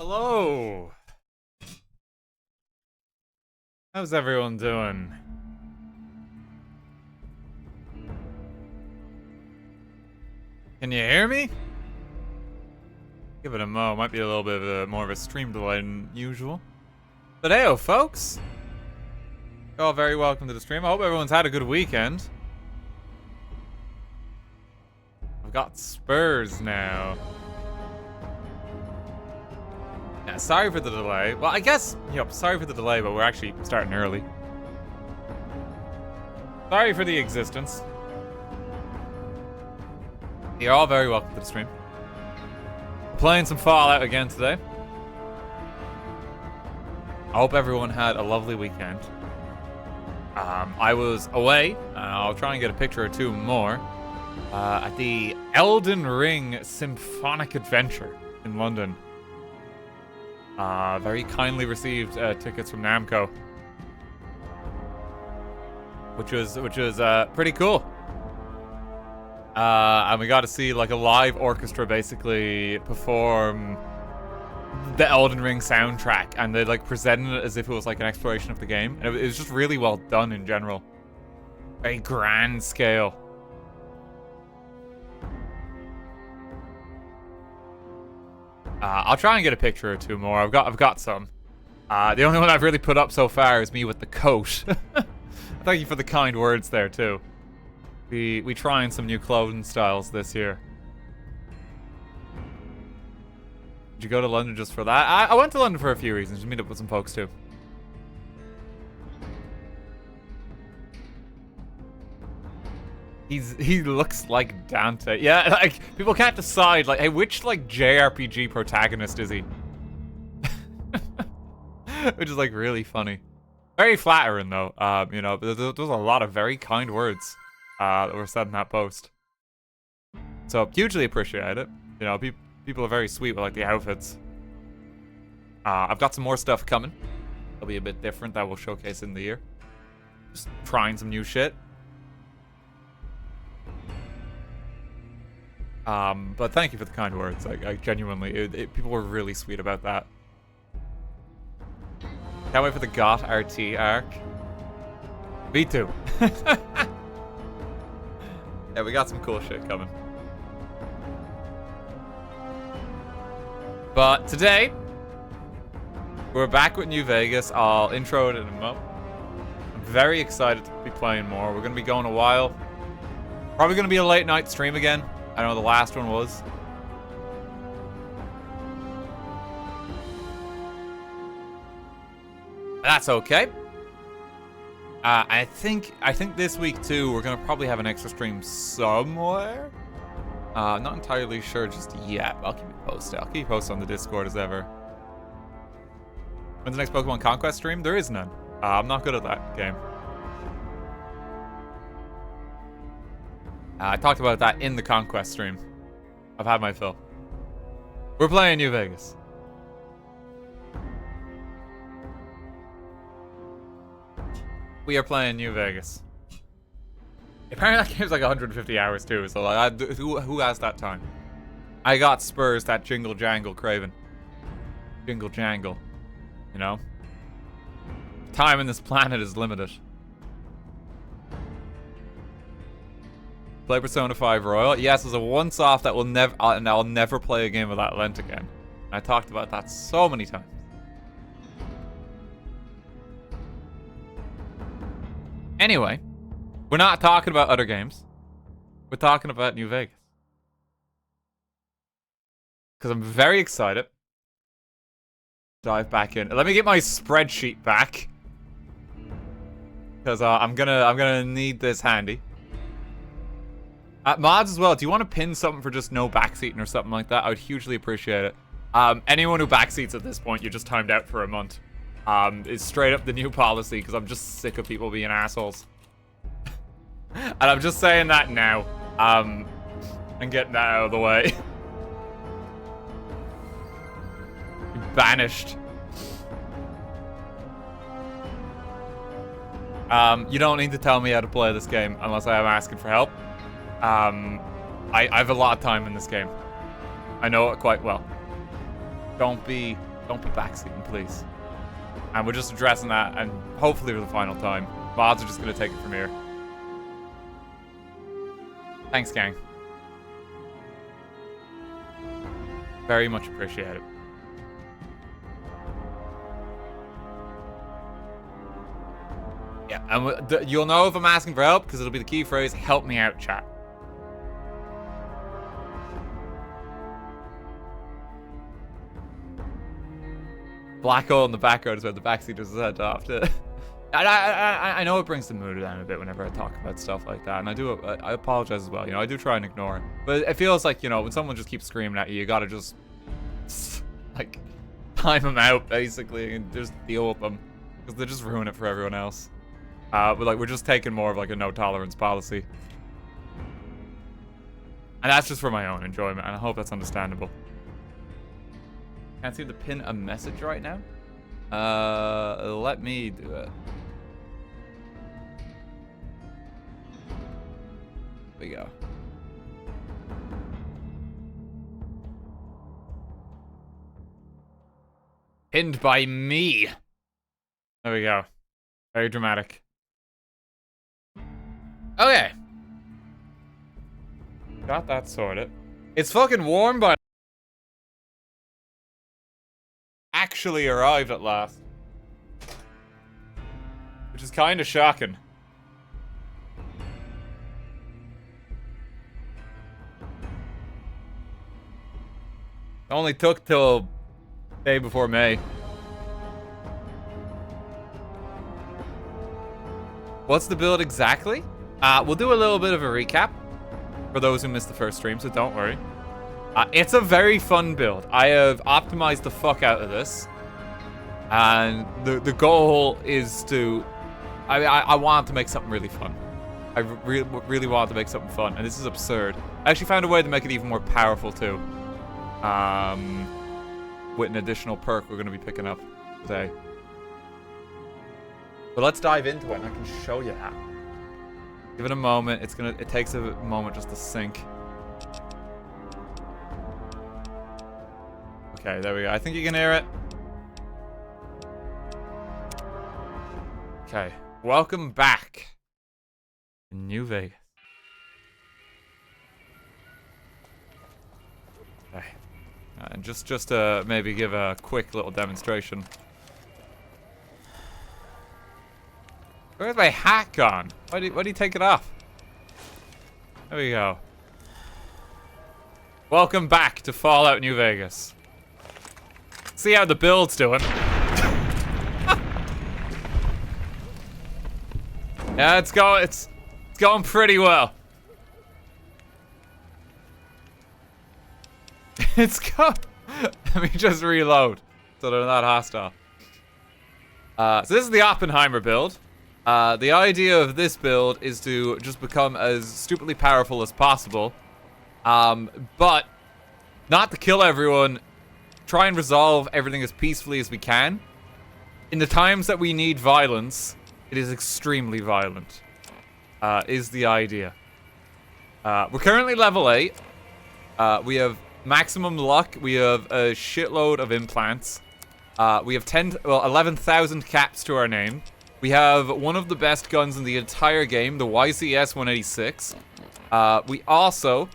Hello. How's everyone doing? Can you hear me? Give it a mo. Might be a little bit more of a stream delay than usual. But hey, folks. You're all very welcome to the stream. I hope everyone's had a good weekend. I've got Spurs now. Yeah, sorry for the delay. Well, I guess, sorry for the delay, but we're actually starting early. Sorry for the existence. You're all very welcome to the stream. Playing some Fallout again today. I hope everyone had a lovely weekend. I was away, and I'll try and get a picture or two more, at the Elden Ring Symphonic Adventure in London. Very kindly received tickets from Namco, which was pretty cool. And we got to see like a live orchestra basically perform the Elden Ring soundtrack, and they like presented it as if it was like an exploration of the game, and it was just really well done in general. Very grand scale. I'll try and get a picture or two more. I've got some. The only one I've really put up so far is me with the coat. Thank you for the kind words there too. We trying some new clothing styles this year. Did you go to London just for that? I went to London for a few reasons. To meet up with some folks too. He looks like Dante. Yeah, like people can't decide like, hey, which like JRPG protagonist is he? Which is like really funny. Very flattering though. There's a lot of very kind words that were said in that post. So hugely appreciate it. You know, people are very sweet with like the outfits. I've got some more stuff coming. It'll be a bit different that we'll showcase in the year. Just trying some new shit. But thank you for the kind words. I genuinely, people were really sweet about that. Can't wait for the GOT RT arc. Me too. Yeah, we got some cool shit coming. But today, we're back with New Vegas. I'll intro it in a moment. I'm very excited to be playing more. We're going to be going a while. Probably going to be a late night stream again. I know the last one was. That's okay. I think this week too we're gonna probably have an extra stream somewhere. Not entirely sure just yet. I'll keep you posted. I'll keep you posted on the Discord as ever. When's the next Pokemon Conquest stream? There is none. I'm not good at that game. I talked about that in the Conquest stream. I've had my fill. We're playing New Vegas. We are playing New Vegas. Apparently that game's like 150 hours too, so like, who has that time? I got Spurs, that jingle jangle craving. Jingle jangle. You know? Time in this planet is limited. Play Persona 5 Royal. Yes, it's a once-off that will never, and I'll never play a game of that length again. I talked about that so many times. Anyway, we're not talking about other games. We're talking about New Vegas. Because I'm very excited. Dive back in. Let me get my spreadsheet back. Because I'm gonna need this handy. Mods as well, do you want to pin something for just no backseating or something like that? I would hugely appreciate it. Anyone who backseats at this point, you're just timed out for a month. It's straight up the new policy because I'm just sick of people being assholes. And I'm just saying that now. And getting that out of the way. Banished. You don't need to tell me how to play this game unless I am asking for help. I have a lot of time in this game. I know it quite well. Don't be Don't put backseating, please. And we're just addressing that, and hopefully for the final time. Mods are just going to take it from here. Thanks, gang. Very much appreciate it. Yeah, and you'll know if I'm asking for help, because it'll be the key phrase, help me out, chat. Black hole in the background is where the backseaters head off. I know it brings the mood down a bit whenever I talk about stuff like that, and I apologize as well. You know, I do try and ignore it, but it feels like, you know, when someone just keeps screaming at you, you gotta just like time them out basically and just deal with them, because they just ruin it for everyone else. But like, we're just taking more of like a no tolerance policy, and that's just for my own enjoyment, and I hope that's understandable. Can't seem to pin a message right now. Let me do it. Here we go. Pinned by me. There we go. Very dramatic. Okay. Got that sorted. It's fucking warm, but actually arrived at last, which is kind of shocking. It only took till day before May. What's the build exactly? We'll do a little bit of a recap for those who missed the first stream, so don't worry. It's a very fun build. I have optimized the fuck out of this. And the goal is to... I want to make something really fun. I really want to make something fun. And this is absurd. I actually found a way to make it even more powerful too. With an additional perk we're going to be picking up today. But let's dive into it and I can show you how. Give it a moment. It takes a moment just to sink. Okay, there we go. I think you can hear it. Okay, welcome back to New Vegas. Okay, and just to maybe give a quick little demonstration. Where's my hat gone? Why do you take it off? There we go. Welcome back to Fallout New Vegas. See how the build's doing. Yeah, it's going pretty well. Let me just reload so they're not hostile. So this is the Oppenheimer build. The idea of this build is to just become as stupidly powerful as possible, but not to kill everyone. Try and resolve everything as peacefully as we can. In the times that we need violence, it is extremely violent, is the idea. We're currently level 8. We have maximum luck. We have a shitload of implants. We have 11,000 caps to our name. We have one of the best guns in the entire game, the YCS 186. We also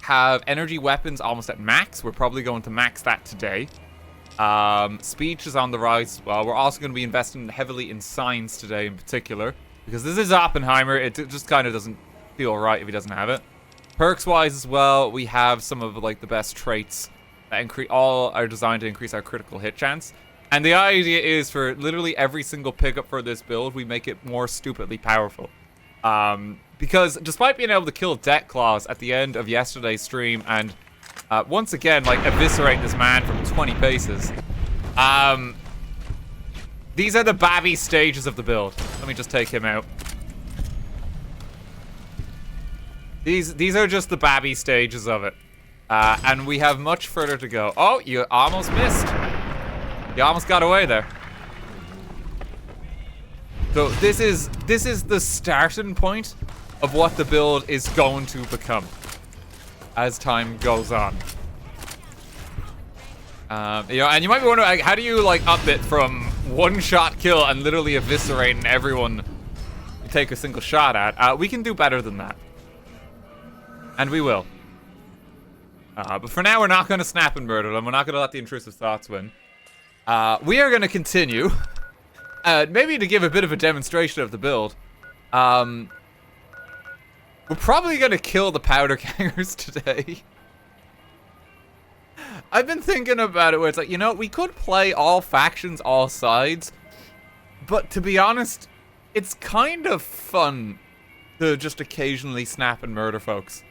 have energy weapons almost at max. We're probably going to max that today. Speech is on the rise as well. We're also going to be investing heavily in science today in particular, because this is Oppenheimer. It just kind of doesn't feel right if he doesn't have it. Perks wise as well, we have some of like the best traits that all are designed to increase our critical hit chance. And the idea is for literally every single pickup for this build, we make it more stupidly powerful. Because despite being able to kill Deathclaws at the end of yesterday's stream and once again, like, eviscerate this man from 20 paces, these are the babby stages of the build. Let me just take him out. These are just the babby stages of it. And we have much further to go. Oh, you almost missed. You almost got away there. So this is the starting point of what the build is going to become as time goes on. You know, and you might be wondering, like, how do you, like, up it from one-shot kill and literally eviscerating everyone you take a single shot at? We can do better than that. And we will. But for now, we're not going to snap and murder them. We're not going to let the intrusive thoughts win. We are going to continue. Maybe to give a bit of a demonstration of the build. We're probably going to kill the powder gangers today. I've been thinking about it where it's like, you know, we could play all factions, all sides. But to be honest, it's kind of fun to just occasionally snap and murder folks.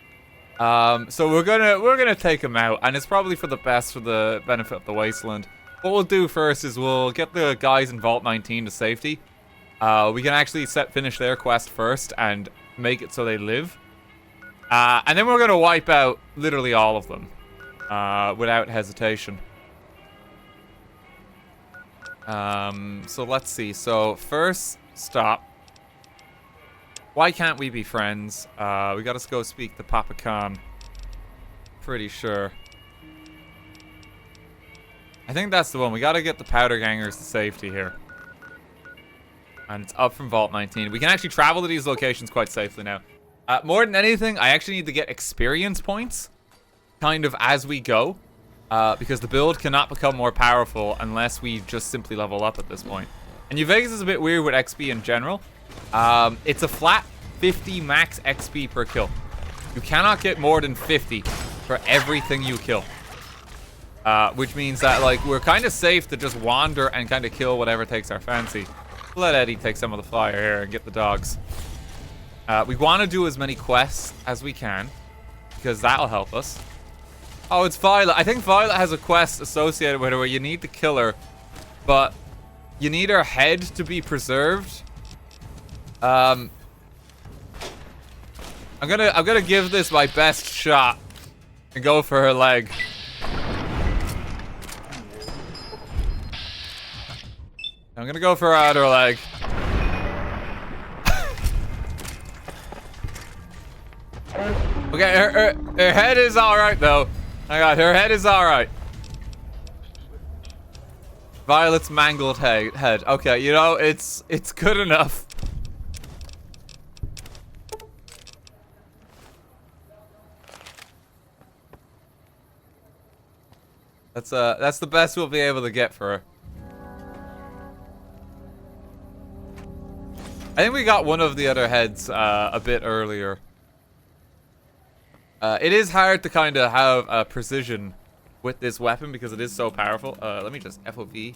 So we're gonna take them out, and it's probably for the best, for the benefit of the wasteland. What we'll do first is we'll get the guys in Vault 19 to safety. We can actually finish their quest first and make it so they live. And then we're gonna wipe out literally all of them, without hesitation. So let's see. So first stop. Why can't we be friends? We gotta go speak to Papa Khan. Pretty sure. I think that's the one. We gotta get the powder gangers to safety here. And it's up from Vault 19. We can actually travel to these locations quite safely now. More than anything, I actually need to get experience points kind of as we go. Because the build cannot become more powerful unless we just simply level up at this point. And New Vegas is a bit weird with XP in general. It's a flat 50 max XP per kill. You cannot get more than 50 for everything you kill. Which means that, like, we're kind of safe to just wander and kind of kill whatever takes our fancy. Let Eddie take some of the fire here and get the dogs. We want to do as many quests as we can, because that'll help us. Oh, it's Violet. I think Violet has a quest associated with her where you need to kill her, but you need her head to be preserved. I'm gonna give this my best shot and go for her leg. I'm gonna go for her outer leg. Okay, her head is alright though. I got her head is alright. Violet's mangled head. Okay, you know, it's good enough. That's the best we'll be able to get for her. I think we got one of the other heads a bit earlier. It is hard to kind of have precision with this weapon because it is so powerful. Let me just FOV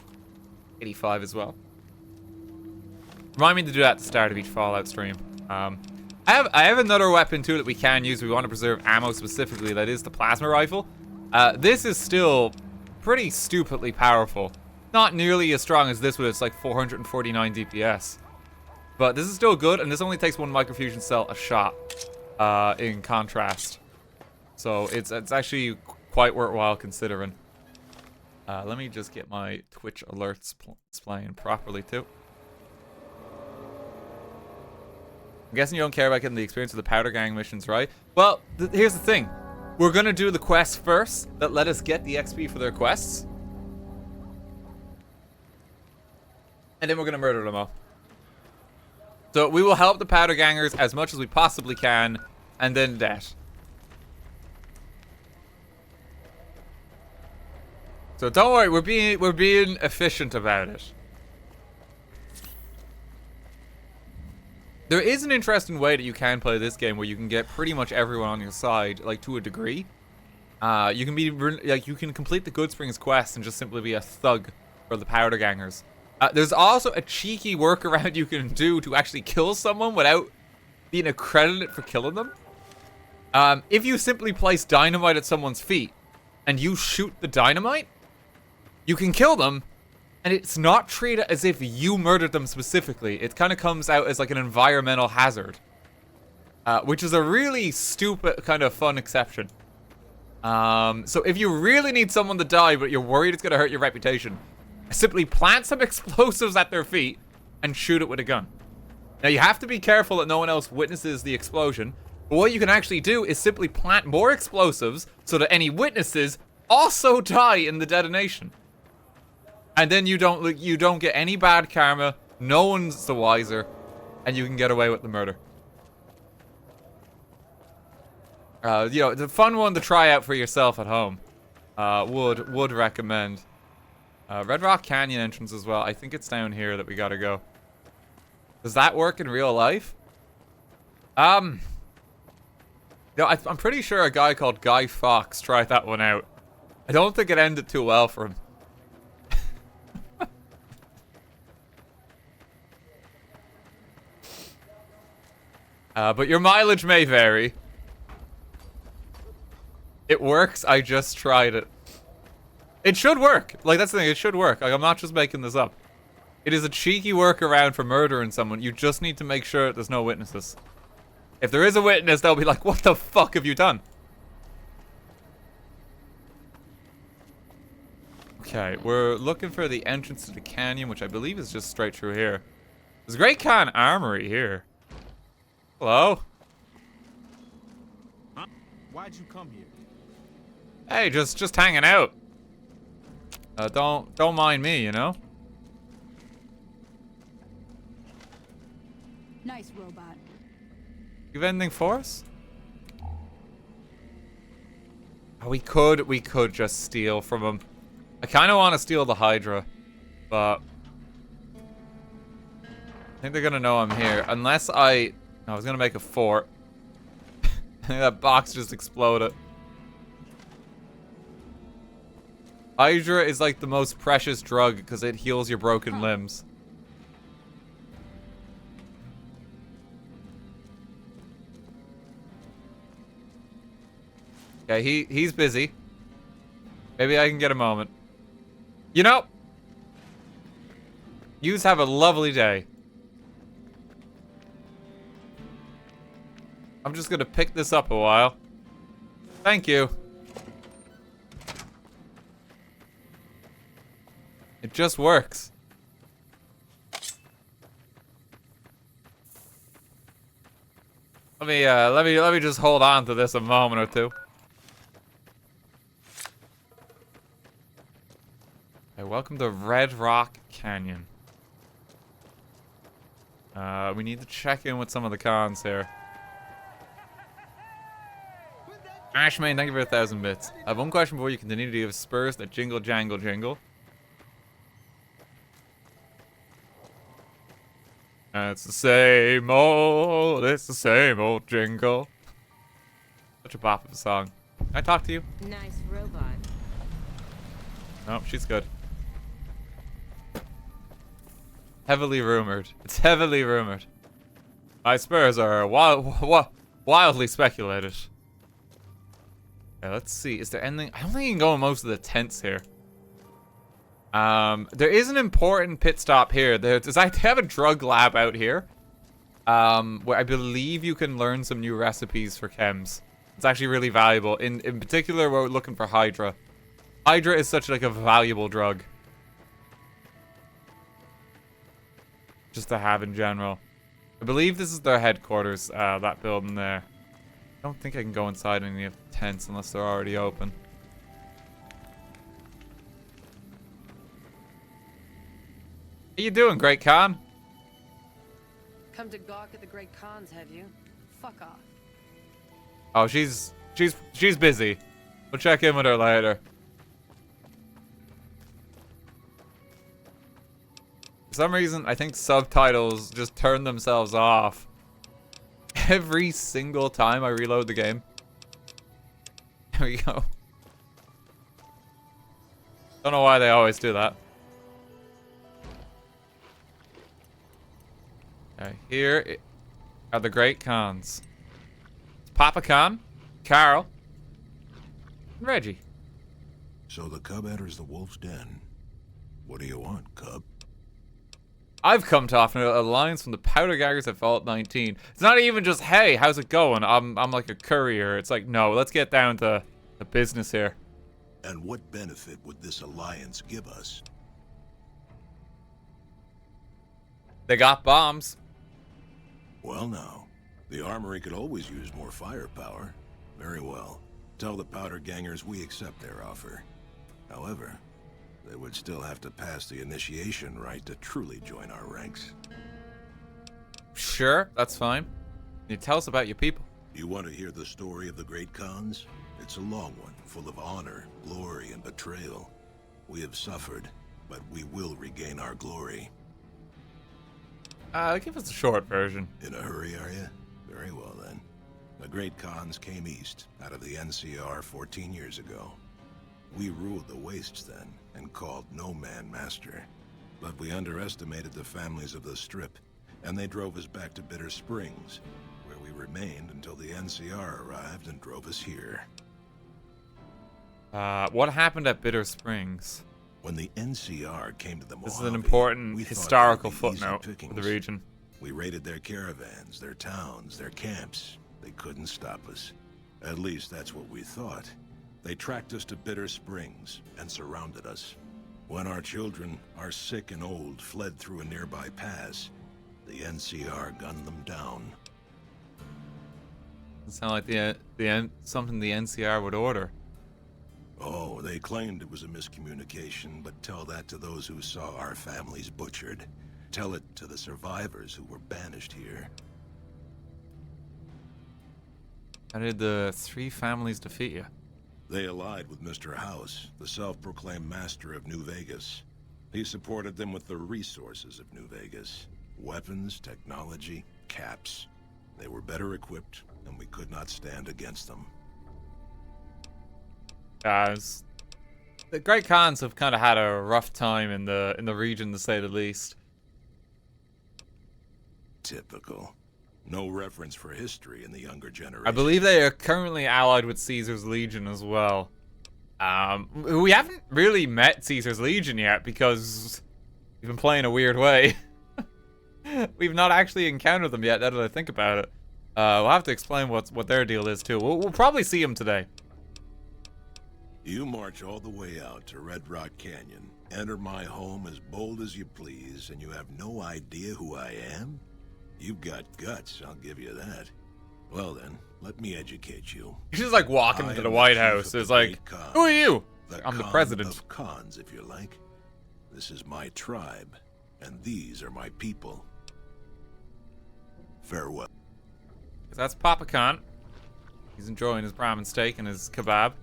85 as well. Remind me to do that at the start of each Fallout stream. I have another weapon too that we can use. We want to preserve ammo specifically. That is the plasma rifle. This is still pretty stupidly powerful. Not nearly as strong as this, but it's like 449 DPS. But this is still good, and this only takes one microfusion cell a shot. In contrast, so it's actually quite worthwhile considering. Let me just get my Twitch alerts playing properly too. I'm guessing you don't care about getting the experience of the Powder Gang missions, right? Well, here's the thing. We're gonna do the quests first that let us get the XP for their quests. And then we're gonna murder them all. So we will help the Powder Gangers as much as we possibly can, and then that. So don't worry, we're being efficient about it. There is an interesting way that you can play this game where you can get pretty much everyone on your side, like, to a degree. You can be like, you can complete the Goodsprings quest and just simply be a thug for the Powder Gangers. There's also a cheeky workaround you can do to actually kill someone without being accredited for killing them. If you simply place dynamite at someone's feet and you shoot the dynamite, you can kill them, and it's not treated as if you murdered them specifically. It kind of comes out as like an environmental hazard, which is a really stupid kind of fun exception. So if you really need someone to die, but you're worried it's going to hurt your reputation, simply plant some explosives at their feet and shoot it with a gun. Now, you have to be careful that no one else witnesses the explosion, but what you can actually do is simply plant more explosives so that any witnesses also die in the detonation. And then you don't get any bad karma, no one's the wiser, and you can get away with the murder. You know, the fun one to try out for yourself at home. Would recommend. Red Rock Canyon entrance as well. I think it's down here that we gotta go. Does that work in real life? You know, I'm pretty sure a guy called Guy Fawkes tried that one out. I don't think it ended too well for him. But your mileage may vary. It works, I just tried it. It should work. Like, that's the thing, it should work. Like, I'm not just making this up. It is a cheeky workaround for murdering someone. You just need to make sure there's no witnesses. If there is a witness, they'll be like, what the fuck have you done? Okay, we're looking for the entrance to the canyon, which I believe is just straight through here. There's a Great Khan Armory here. Hello? Huh? Why'd you come here? Hey, just hanging out. Don't mind me, you know? Nice robot. You have anything for us? Oh, we could just steal from him. I kind of want to steal the Hydra, but I think they're gonna know I'm here. Unless I was gonna make a fort. I think that box just exploded. Hydra is like the most precious drug because it heals your broken limbs. Okay, he's busy. Maybe I can get a moment. You know, yous have a lovely day. I'm just gonna pick this up a while. Thank you. It just works. Let me just hold on to this a moment or two. Hey, welcome to Red Rock Canyon. We need to check in with some of the cons here. Ashman, thank you for 1,000 bits. I have one question before you continue. Do you have spurs that jingle, jangle, jingle? It's the same old jingle. Such a bop of a song. Can I talk to you? Nice robot. No, she's good. Heavily rumored. It's heavily rumored. My spurs are wildly speculated. Okay, let's see. Is there anything? I don't think you can go in most of the tents here. There is an important pit stop here. They have a drug lab out here. Where I believe you can learn some new recipes for chems. It's actually really valuable. In particular, we're looking for Hydra. Hydra is such like a valuable drug. Just to have in general. I believe this is their headquarters, that building there. I don't think I can go inside any of the tents unless they're already open. How you doing, Great Khan? Come to gawk at the Great Khans, have you? Fuck off. Oh, she's busy. We'll check in with her later. For some reason, I think subtitles just turn themselves off every single time I reload the game. There we go. Don't know why they always do that. Here are the Great Khans. It's Papa Khan, Carl, and Reggie. So the cub enters the wolf's den. What do you want, cub? I've come to offer an alliance from the powder gaggers at Vault 19. It's not even just, hey, how's it going? I'm like a courier. It's like, no, let's get down to the business here. And what benefit would this alliance give us? They got bombs. Well, now, the armory could always use more firepower. Very well. Tell the powder gangers we accept their offer. However, they would still have to pass the initiation rite to truly join our ranks. Sure, that's fine. Can you tell us about your people? You want to hear the story of the Great Khans? It's a long one, full of honor, glory, and betrayal. We have suffered, but we will regain our glory. Give us a short version. In a hurry, are you? Very well, then. The Great Khans came east, out of the NCR 14 years ago. We ruled the wastes then, and called no man master. But we underestimated the families of the Strip, and they drove us back to Bitter Springs, where we remained until the NCR arrived and drove us here. What happened at Bitter Springs? When the NCR came to the Mojave, This is an important we thought historical they'd be easy footnote for pickings. the region. We raided their caravans, their towns, their camps. They couldn't stop us. At least that's what we thought. They tracked us to Bitter Springs and surrounded us. When our children, our sick and old, fled through a nearby pass, the NCR gunned them down. It sounds like something the NCR would order. Oh, they claimed it was a miscommunication, but tell that to those who saw our families butchered. Tell it to the survivors who were banished here. How did the 3 families defeat you? They allied with Mr. House, the self-proclaimed master of New Vegas. He supported them with the resources of New Vegas. Weapons, technology, caps. They were better equipped, and we could not stand against them. Guys, the Great Khans have kind of had a rough time in the region, to say the least. Typical. No reference for history in the younger generation. I believe they are currently allied with Caesar's Legion as well. We haven't really met Caesar's Legion yet because we've been playing a weird way. We've not actually encountered them yet, now that I think about it. We'll have to explain what their deal is too. We'll probably see them today. You march all the way out to Red Rock Canyon, enter my home as bold as you please, and you have no idea who I am? You've got guts, I'll give you that. Well then, let me educate you. He's just like walking into the White House. It's like, who are you? I'm the president. Of Khans, if you like. This is my tribe, and these are my people. Farewell. That's Papa Khan. He's enjoying his Brahmin steak and his kebab.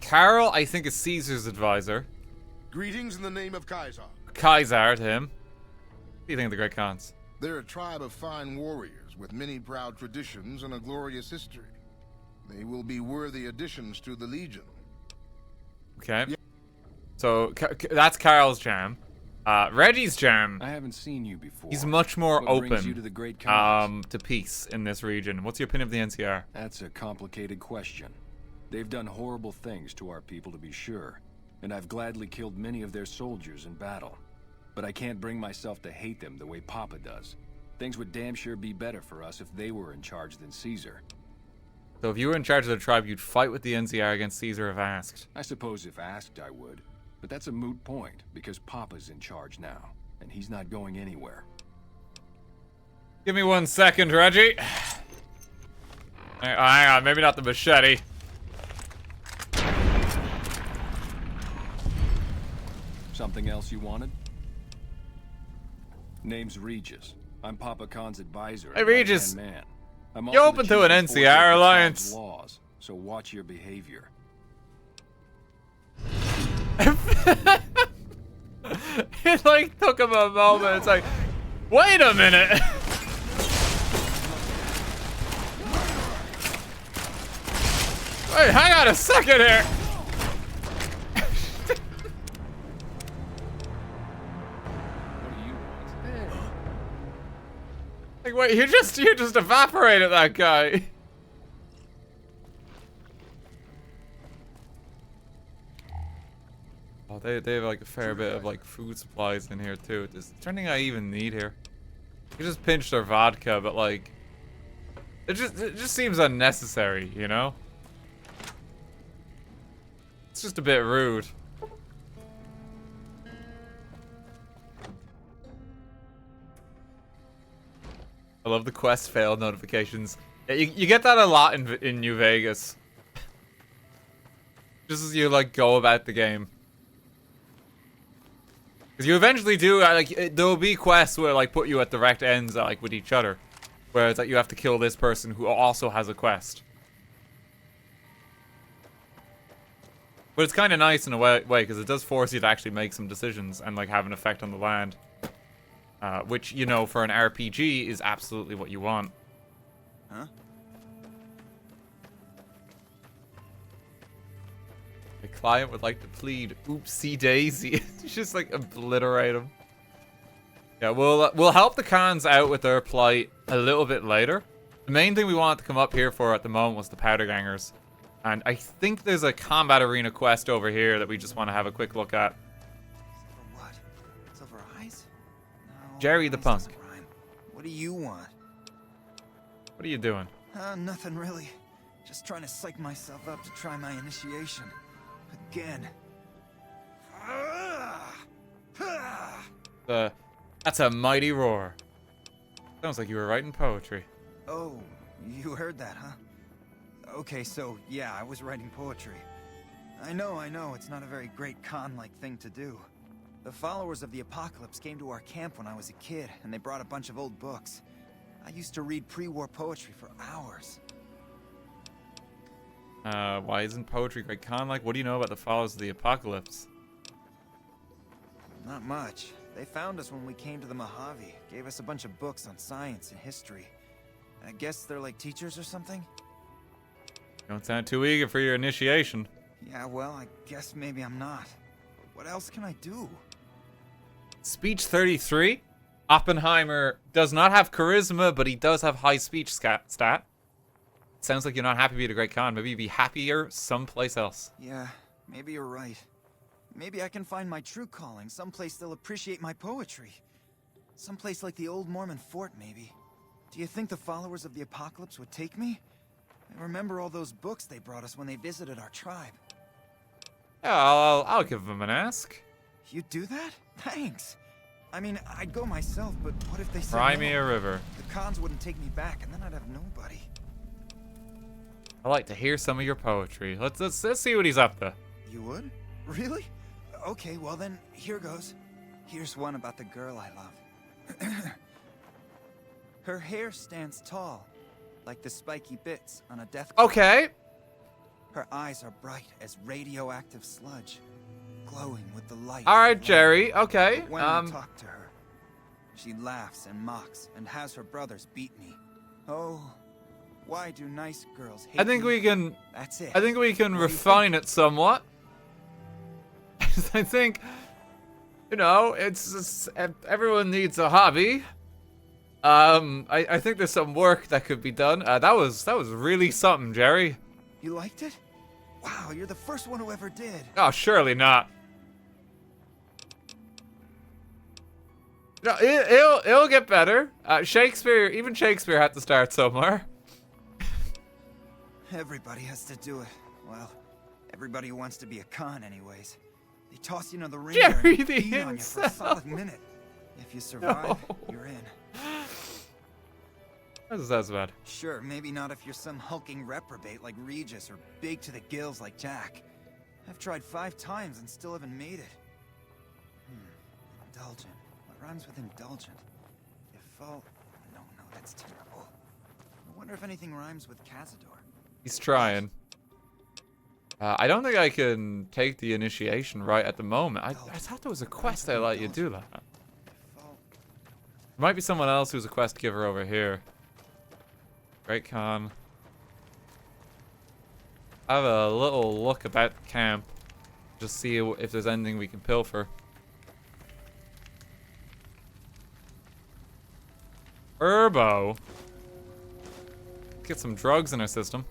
Carol, I think, is Caesar's advisor. Greetings in the name of Kaiser. Kaiser to him. What do you think of the Great Khans? They're a tribe of fine warriors with many proud traditions and a glorious history. They will be worthy additions to the Legion. Okay. Yeah. So, that's Carl's jam. Reggie's jam. I haven't seen you before. He's much more What brings open you to the Great Khans? to peace in this region. What's your opinion of the NCR? That's a complicated question. They've done horrible things to our people, to be sure, and I've gladly killed many of their soldiers in battle. But I can't bring myself to hate them the way Papa does. Things would damn sure be better for us if they were in charge than Caesar. So if you were in charge of the tribe, you'd fight with the NCR against Caesar if asked. I suppose if asked, I would. But that's a moot point, because Papa's in charge now, and he's not going anywhere. Give me 1 second, Reggie. Hang on, maybe not the machete. Something else you wanted? Name's Regis. I'm Papa Khan's advisor. Hey, Regis. Man. I'm You also open the to an chief enforcer NCR of the alliance? tribe's laws, so watch your behavior. It like took him a moment. It's like, wait a minute. Wait, hang on a second here. What do you want? Like, wait, you just evaporated that guy. Oh, they have like a fair bit of like food supplies in here too. Is there anything I even need here? You just pinch their vodka, but like, it just seems unnecessary, you know? It's just a bit rude. I love the quest failed notifications. Yeah, you get that a lot in New Vegas. Just as you like go about the game. Because you eventually do, there'll be quests where, like, put you at direct ends, like, with each other. Where it's like you have to kill this person who also has a quest. But it's kind of nice in a way, because it does force you to actually make some decisions and, like, have an effect on the land. Which, you know, for an RPG is absolutely what you want. Huh? The client would like to plead, oopsie daisy. Just like obliterate them. Yeah, we'll help the cons out with their plight a little bit later. The main thing we wanted to come up here for at the moment was the powder gangers. And I think there's a combat arena quest over here that we just want to have a quick look at. Silver what? Silver eyes? No, Jerry the eyes punk. doesn't rhyme. What do you want? What are you doing? Nothing really. Just trying to psych myself up to try my initiation. Again. That's a mighty roar. Sounds like you were writing poetry. Oh, you heard that, huh? Okay, so, yeah, I was writing poetry. I know, it's not a very great con-like thing to do. The followers of the apocalypse came to our camp when I was a kid, and they brought a bunch of old books. I used to read pre-war poetry for hours. Why isn't poetry great con-like? What do you know about the followers of the apocalypse? Not much. They found us when we came to the Mojave, gave us a bunch of books on science and history. I guess they're like teachers or something? Don't sound too eager for your initiation. Yeah, well, I guess maybe I'm not. But what else can I do? Speech 33. Oppenheimer does not have charisma, but he does have high speech stat. Sounds like you're not happy to be the Great Khan. Maybe you'd be happier someplace else. Yeah, maybe you're right. Maybe I can find my true calling, someplace they'll appreciate my poetry. Someplace like the old Mormon fort, maybe. Do you think the followers of the apocalypse would take me? I remember all those books they brought us when they visited our tribe. Yeah, I'll give them an ask. You'd do that? Thanks. I mean, I'd go myself, but what if they said Cry no? me a river. The cons wouldn't take me back, and then I'd have nobody. I like to hear some of your poetry. Let's see what he's up to. You would? Really? Okay, well then, here goes. Here's one about the girl I love. Her hair stands tall, like the spiky bits on a deathclaw. Okay. Her eyes are bright as radioactive sludge, glowing with the light. All right, of Jerry. light. Okay. But when I talk to her, she laughs and mocks and has her brothers beat me. Oh, why do nice girls hate I think me? we can. That's it. I think we can What do you refine it somewhat. I think, you know, it's everyone needs a hobby. I think there's some work that could be done. That was really something, Jerry. You liked it? Wow, you're the first one who ever did. Oh, surely not. No, it'll get better. Even Shakespeare had to start somewhere. Everybody has to do it. Well, everybody who wants to be a con anyways. They toss you into the ring Jerry and the beat on you for a incel. solid minute. If you survive, No. you're in. That's bad. Sure, maybe not if you're some hulking reprobate like Regis or big to the gills like Jack. I've tried 5 times and still haven't made it. Indulgent. What rhymes with indulgent? No, that's terrible. I wonder if anything rhymes with Cazador. He's trying. I don't think I can take the initiation right at the moment. I thought there was a quest that let you do that. There might be someone else who's a quest giver over here. Great Khan. Have a little look about the camp. Just see if there's anything we can pilfer. Herbo. Let's get some drugs in our system.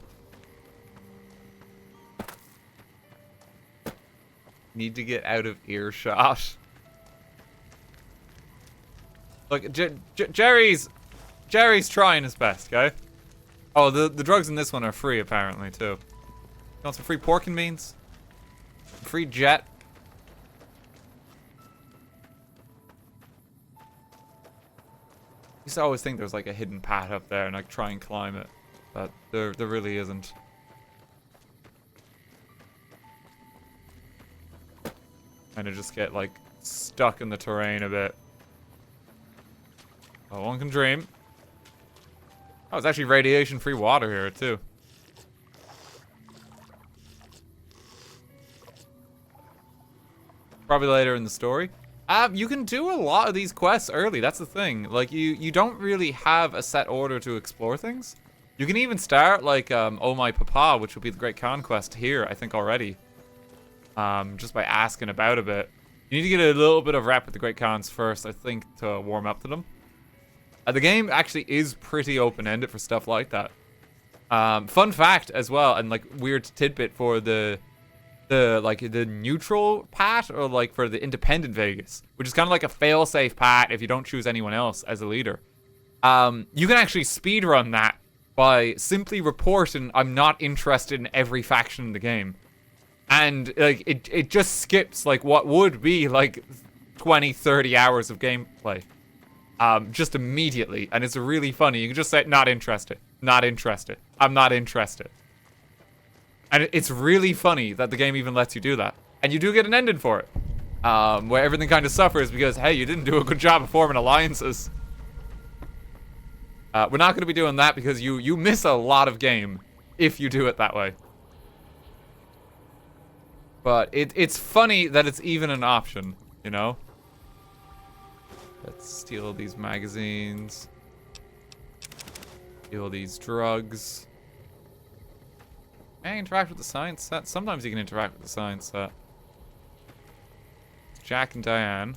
Need to get out of earshot. Look, Jerry's trying his best, okay? Oh, the drugs in this one are free apparently too. You want some free pork and beans? Some free jet? I used to always think there was like a hidden path up there and I'd try and climb it. But there really isn't. Kind of just get, like, stuck in the terrain a bit. Oh, one can dream. Oh, it's actually radiation-free water here, too. Probably later in the story. You can do a lot of these quests early, that's the thing. Like, you don't really have a set order to explore things. You can even start, like, Oh My Papa, which will be the Great Khan quest here, I think, already. Just by asking about a bit. You need to get a little bit of rep with the Great Khans first, I think, to warm up to them. The game actually is pretty open-ended for stuff like that. Fun fact as well, and, like, weird tidbit for the neutral pat, or like for the independent Vegas, which is kind of like a fail-safe pat if you don't choose anyone else as a leader. You can actually speedrun that by simply reporting I'm not interested in every faction in the game. And like it just skips like what would be like 20, 30 hours of gameplay. Just immediately. And it's really funny. You can just say, not interested. Not interested. I'm not interested. And it's really funny that the game even lets you do that. And you do get an ending for it. Where everything kind of suffers because, hey, you didn't do a good job of forming alliances. We're not going to be doing that because you miss a lot of game if you do it that way. But it's funny that it's even an option, you know? Let's steal these magazines. Steal these drugs. Can I interact with the science set? Sometimes you can interact with the science set. Jack and Diane.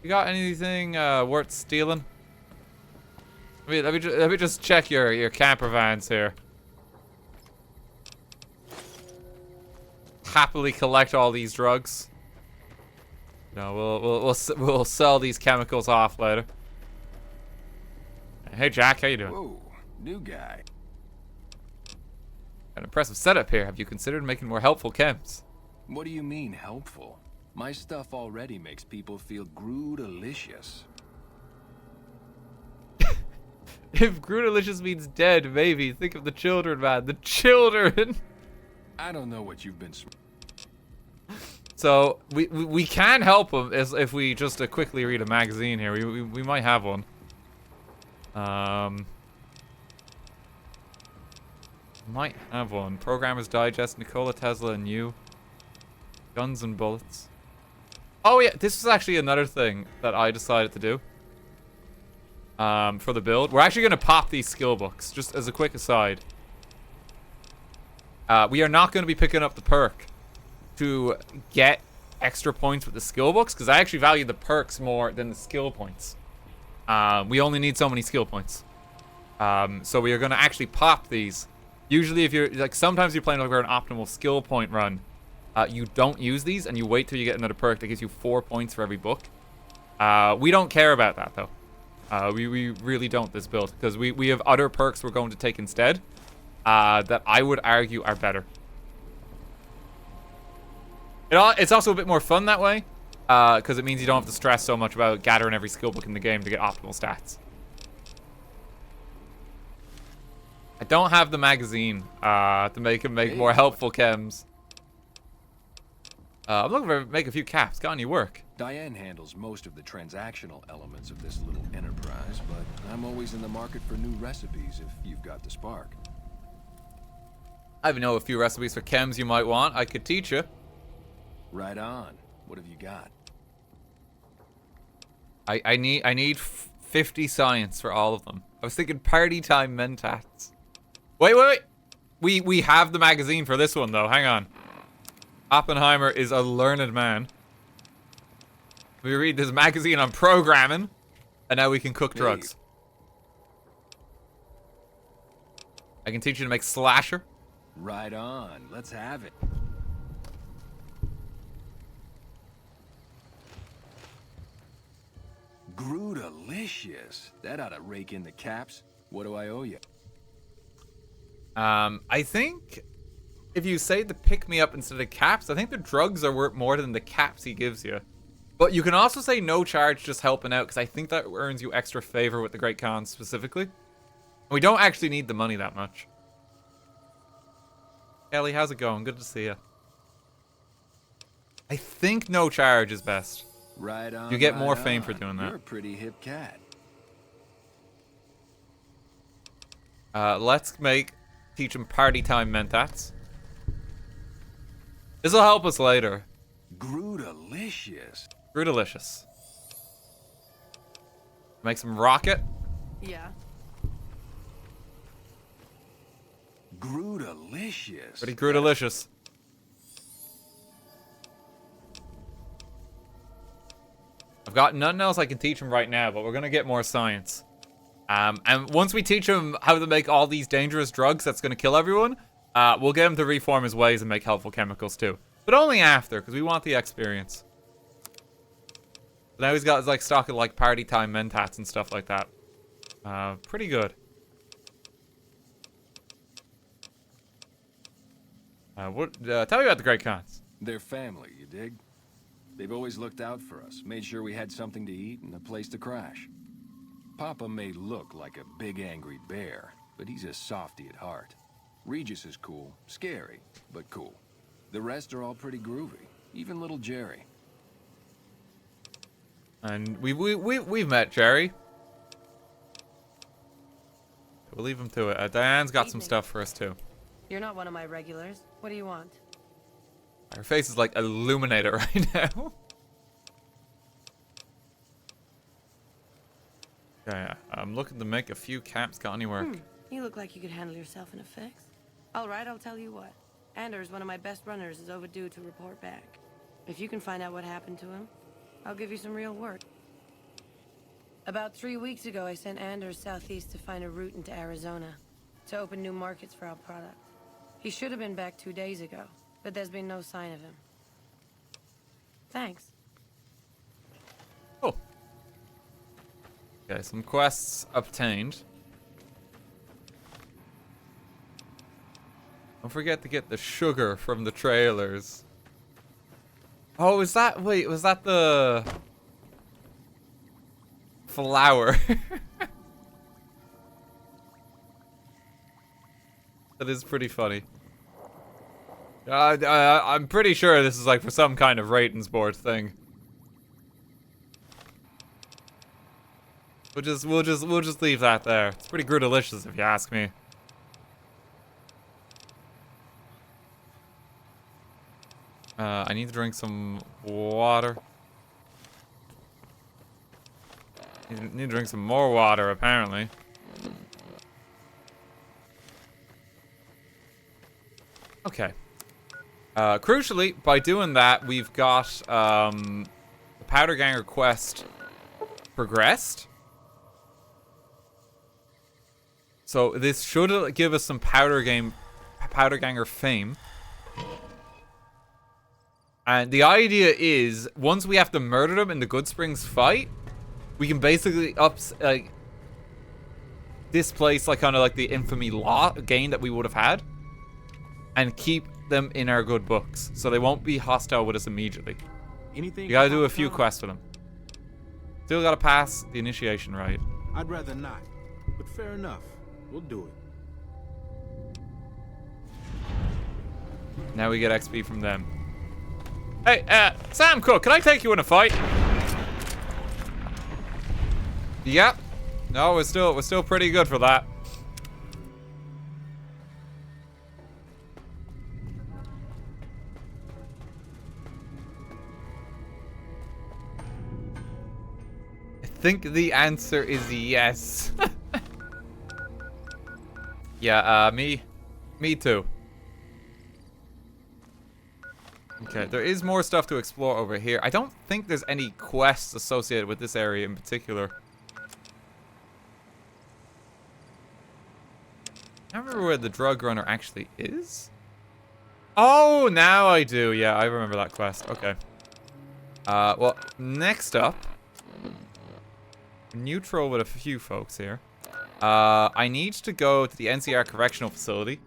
You got anything worth stealing? Let me just check your camper vans here. Happily collect all these drugs. No, we'll sell these chemicals off later. Hey Jack, how you doing? Whoa, new guy. An impressive setup here. Have you considered making more helpful chems? What do you mean helpful? My stuff already makes people feel Groot-alicious. If Groot-alicious means dead, maybe. Think of the children, man. The children! I don't know what you've been... So, we can help them if we just quickly read a magazine here. We might have one. Might have one. Programmer's Digest, Nikola Tesla, and you. Guns and bullets. Oh yeah, this was actually another thing that I decided to do. For the build. We're actually going to pop these skill books, just as a quick aside. We are not going to be picking up the perk to get extra points with the skill books, because I actually value the perks more than the skill points. We only need so many skill points. So we are going to actually pop these. Usually if you're, like, sometimes you're playing over an optimal skill point run, you don't use these, and you wait till you get another perk that gives you 4 points for every book. We don't care about that, though. We really don't this build, because we have other perks we're going to take instead that I would argue are better. It's also a bit more fun that way, because it means you don't have to stress so much about gathering every skill book in the game to get optimal stats. I don't have the magazine to make more helpful chems. I'm looking to make a few caps. Got any work? Diane handles most of the transactional elements of this little enterprise, but I'm always in the market for new recipes if you've got the spark. I know a few recipes for chems you might want. I could teach you. Right on. What have you got? I need 50 science for all of them. I was thinking party time mentats. Wait. We have the magazine for this one though. Hang on. Oppenheimer is a learned man. We read this magazine on programming, and now we can cook drugs. I can teach you to make slasher. Right on. Let's have it. Groot-alicious. That ought to rake in the caps. What do I owe you? I think if you say the pick-me-up instead of caps, I think the drugs are worth more than the caps he gives you. But you can also say no charge, just helping out, because I think that earns you extra favor with the Great Khan specifically. We don't actually need the money that much. Ellie, how's it going? Good to see you. I think no charge is best. Right on. You get more right fame on. for doing that. You're a pretty hip cat. Let's teach him party time mentats. This'll help us later. Groodelicious. Groodelicious. Make some rocket. Yeah. Groodelicious. Pretty Groodelicious. I've got nothing else I can teach him right now, but we're gonna get more science. And once we teach him how to make all these dangerous drugs that's gonna kill everyone, we'll get him to reform his ways and make helpful chemicals too. But only after, because we want the experience. Now he's got his like stock of like party time mentats and stuff like that. Pretty good. Tell me about the Great Khans. They're family, you dig? They've always looked out for us, made sure we had something to eat and a place to crash. Papa may look like a big angry bear, but he's a softy at heart. Regis is cool, scary, but cool. The rest are all pretty groovy, even little Jerry. And we've met Jerry. We'll leave him to it. Diane's got some stuff for us too. You're not one of my regulars. What do you want? Her face is like illuminated right now. Yeah, I'm looking to make a few caps. Got any work? You look like you could handle yourself in a fix. All right, I'll tell you what. Anders, one of my best runners, is overdue to report back. If you can find out what happened to him, I'll give you some real work. About 3 weeks ago, I sent Anders southeast to find a route into Arizona, to open new markets for our product. He should have been back 2 days ago, but there's been no sign of him. Thanks. Oh. Okay, some quests obtained. Don't forget to get the sugar from the trailers. Oh, is that... Wait, was that the... flower? That is pretty funny. I'm pretty sure this is like for some kind of ratings board thing. We'll just leave that there. It's pretty Groodelicious if you ask me. I need to drink some water. Need to drink some more water, apparently. Okay. Crucially, by doing that, we've got the Powder Ganger quest progressed. So this should give us some Powder Ganger fame. And the idea is, once we have to murder them in the Goodsprings fight, we can basically displace like kind of like the infamy gain that we would have had, and keep them in our good books, so they won't be hostile with us immediately. Anything You gotta do a few quests with them. Still gotta pass the initiation rite. I'd rather not, but fair enough. We'll do it. Now we get XP from them. Hey, Sam Cook, can I take you in a fight? Yep. No, we're still pretty good for that. I think the answer is yes. Yeah, me too. Okay, there is more stuff to explore over here. I don't think there's any quests associated with this area in particular. I don't remember where the drug runner actually is. Oh, now I do. Yeah, I remember that quest. Okay. Well, next up, neutral with a few folks here. I need to go to the NCR Correctional Facility,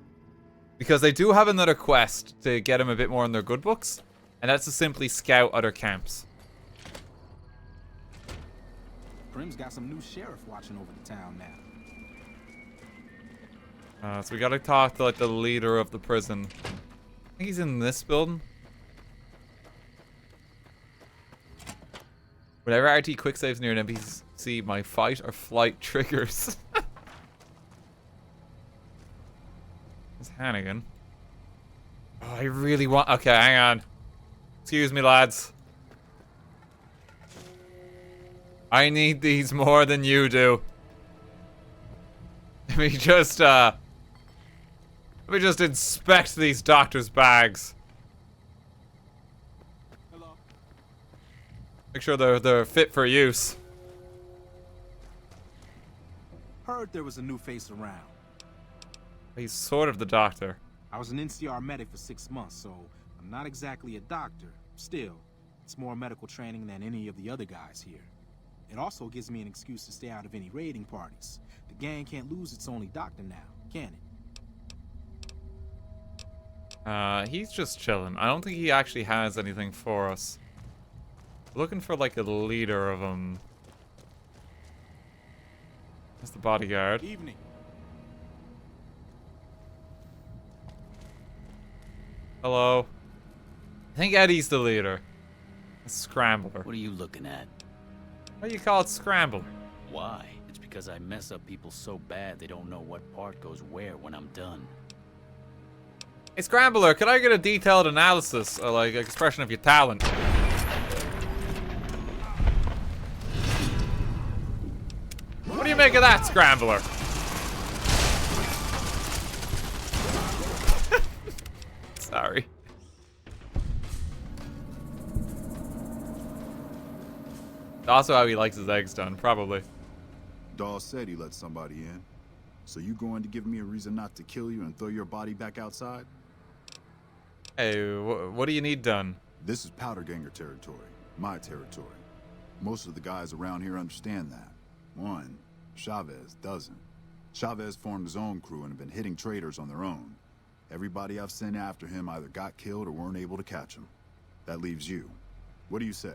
because they do have another quest to get them a bit more in their good books, and that's to simply scout other camps. Prim's got some new sheriff watching over the town now. So we gotta talk to like the leader of the prison. I think he's in this building. Whenever RT quick saves near an NPC, my fight or flight triggers. It's Hannigan. Oh, I really want. Okay, hang on. Excuse me, lads. I need these more than you do. Let me just inspect these doctor's bags. Hello. Make sure they're fit for use. Heard there was a new face around. He's sort of the doctor. I was an NCR medic for 6 months, so I'm not exactly a doctor. Still, it's more medical training than any of the other guys here. It also gives me an excuse to stay out of any raiding parties. The gang can't lose its only doctor now, can it? He's just chilling. I don't think he actually has anything for us. Looking for like a leader of them. That's the bodyguard. Evening. Hello. I think Eddie's the leader. A scrambler. What are you looking at? Why do you call it scrambler? Why? It's because I mess up people so bad they don't know what part goes where when I'm done. Hey Scrambler, could I get a detailed analysis or like expression of your talent? What do you make of that, Scrambler? Sorry. Also how he likes his eggs done, probably. Dawes said he let somebody in. So you going to give me a reason not to kill you and throw your body back outside? Hey, what do you need done? This is Powder Ganger territory, my territory. Most of the guys around here understand that. One, Chavez doesn't. Chavez formed his own crew and have been hitting traitors on their own. Everybody I've sent after him either got killed or weren't able to catch him. That leaves you. What do you say?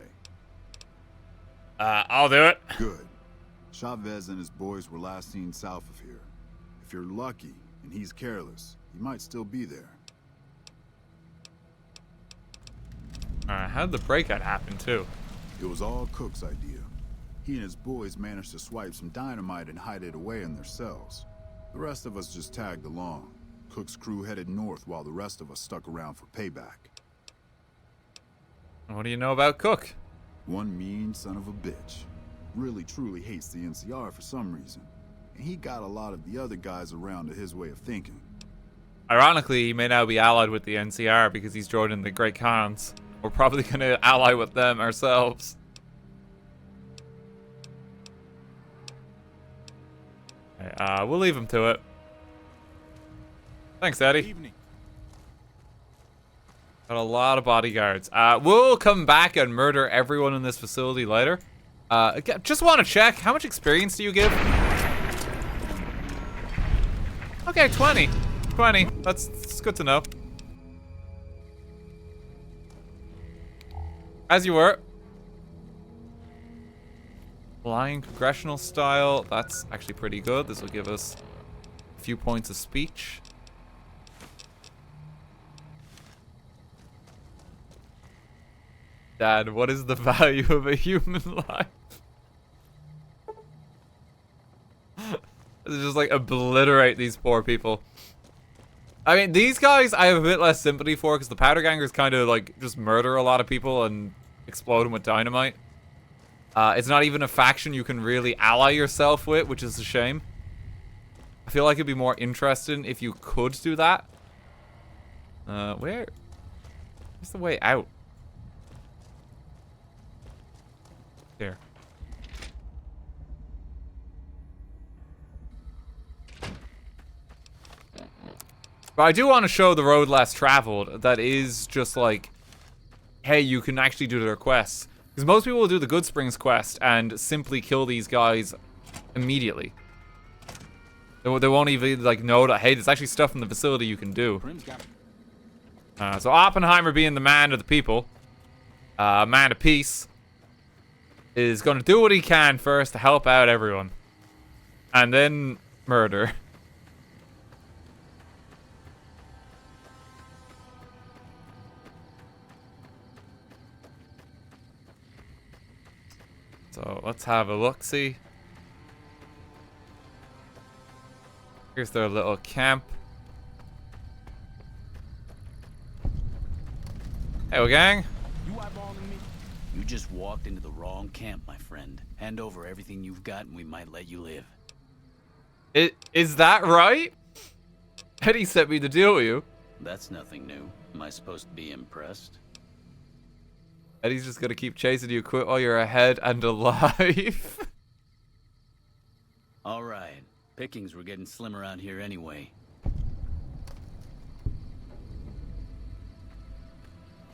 I'll do it. Good. Chavez and his boys were last seen south of here. If you're lucky and he's careless, he might still be there. Alright, how did the breakout happen, too? It was all Cook's idea. He and his boys managed to swipe some dynamite and hide it away in their cells. The rest of us just tagged along. Cook's crew headed north while the rest of us stuck around for payback. What do you know about Cook? One mean son of a bitch. Really truly hates the NCR for some reason. And he got a lot of the other guys around to his way of thinking. Ironically, he may now be allied with the NCR because he's joining the Great Khans. We're probably going to ally with them ourselves. Okay, we'll leave him to it. Thanks, Eddie. Evening. Got a lot of bodyguards. We'll come back and murder everyone in this facility later. Just want to check, how much experience do you give? Okay, 20. 20. That's good to know. As you were. Flying congressional style. That's actually pretty good. This will give us a few points of speech. Dad, what is the value of a human life? Just like obliterate these poor people. I mean, these guys I have a bit less sympathy for because the Powder Gangers kind of like just murder a lot of people and explode them with dynamite. It's not even a faction you can really ally yourself with, which is a shame. I feel like it'd be more interesting if you could do that. Where's the way out? Here. But I do want to show the road less traveled that is just like, hey, you can actually do their quests. Because most people will do the Goodsprings quest and simply kill these guys immediately. They won't even like know that, hey, there's actually stuff in the facility you can do. So Oppenheimer being the man of the people, man of peace, is going to do what he can first to help out everyone. And then murder. So let's have a look-see. Here's their little camp. Hey, gang. You eyeballing me? You just walked into the wrong camp, my friend. Hand over everything you've got and we might let you live. Is that right? Eddie sent me to deal with you. That's nothing new. Am I supposed to be impressed? Eddie's just gonna keep chasing you, quit while you're ahead and alive. Alright. Pickings were getting slim around here anyway.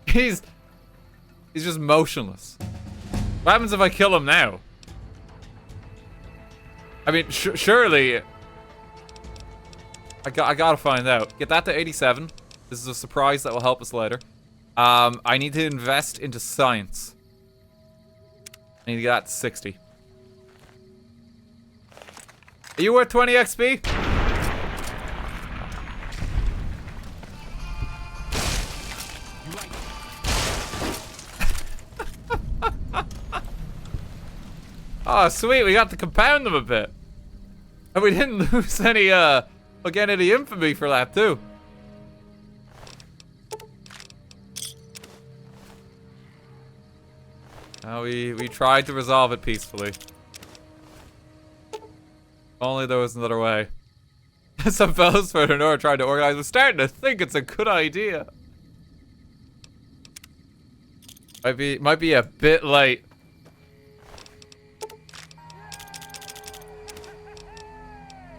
He's just motionless. What happens if I kill him now? I mean, surely... I gotta find out. Get that to 87. This is a surprise that will help us later. I need to invest into science. I need to get that to 60. Are you worth 20 XP? Oh, sweet. We got to compound them a bit. And we didn't lose any, again, any infamy for that, too. We tried to resolve it peacefully. If only there was another way. Some fellows further north tried to organize. We're starting to think it's a good idea. Might be a bit late.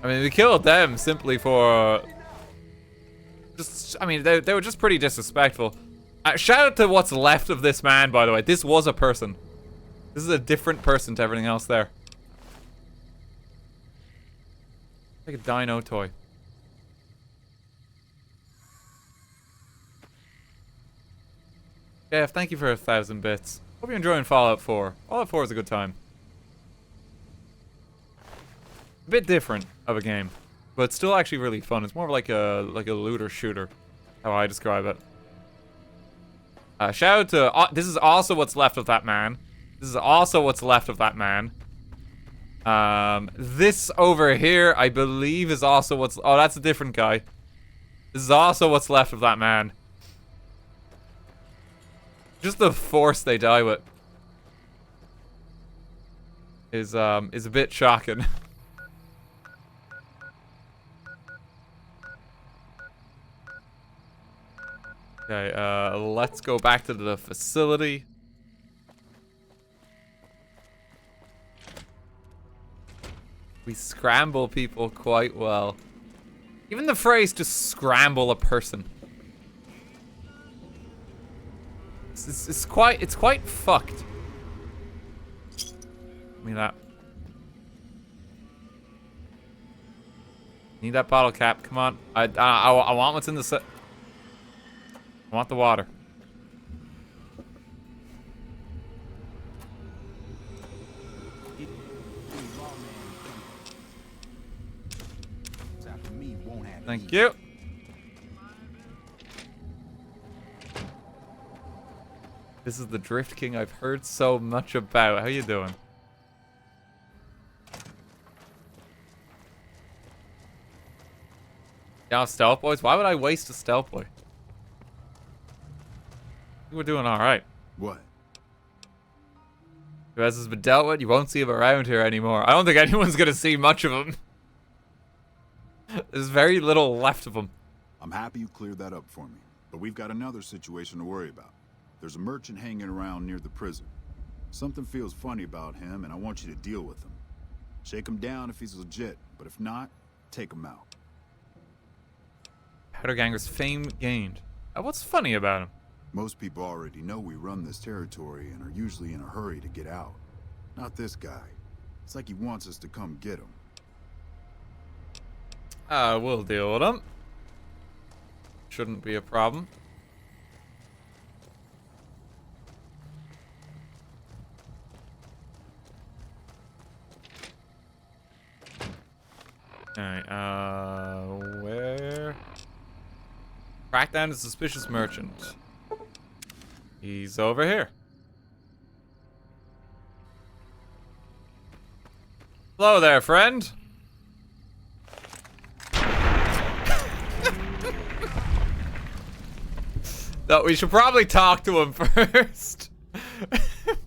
I mean, we killed them simply for... I mean, they were just pretty disrespectful. Shout out to what's left of this man, by the way. This was a person. This is a different person to everything else there. Like a dino toy. Jeff, thank you for 1,000 bits. Hope you're enjoying Fallout 4. Fallout 4 is a good time. A bit different of a game, but still actually really fun. It's more like a looter shooter, how I describe it. Shout out to this is also what's left of that man. This is also what's left of that man. This over here, I believe, is also what's. Oh, that's a different guy. This is also what's left of that man. Just the force they die with is a bit shocking. Okay, let's go back to the facility. We scramble people quite well. Even the phrase to scramble a person. It's quite fucked. Give me that. Need that bottle cap, come on. I want what's in the set. I want the water. Thank you. This is the Drift King I've heard so much about. How you doing? Yeah, stealth boys? Why would I waste a stealth boy? We're doing alright. What? As has been dealt with, you won't see him around here anymore. I don't think anyone's gonna see much of him. There's very little left of him. I'm happy you cleared that up for me, but we've got another situation to worry about. There's a merchant hanging around near the prison. Something feels funny about him, and I want you to deal with him. Shake him down if he's legit, but if not, take him out. Powderganger's fame gained. What's funny about him? Most people already know we run this territory and are usually in a hurry to get out. Not this guy. It's like he wants us to come get him. We'll deal with him. Shouldn't be a problem. Alright, where? Track down a suspicious merchant. He's over here. Hello there, friend. No, we should probably talk to him first.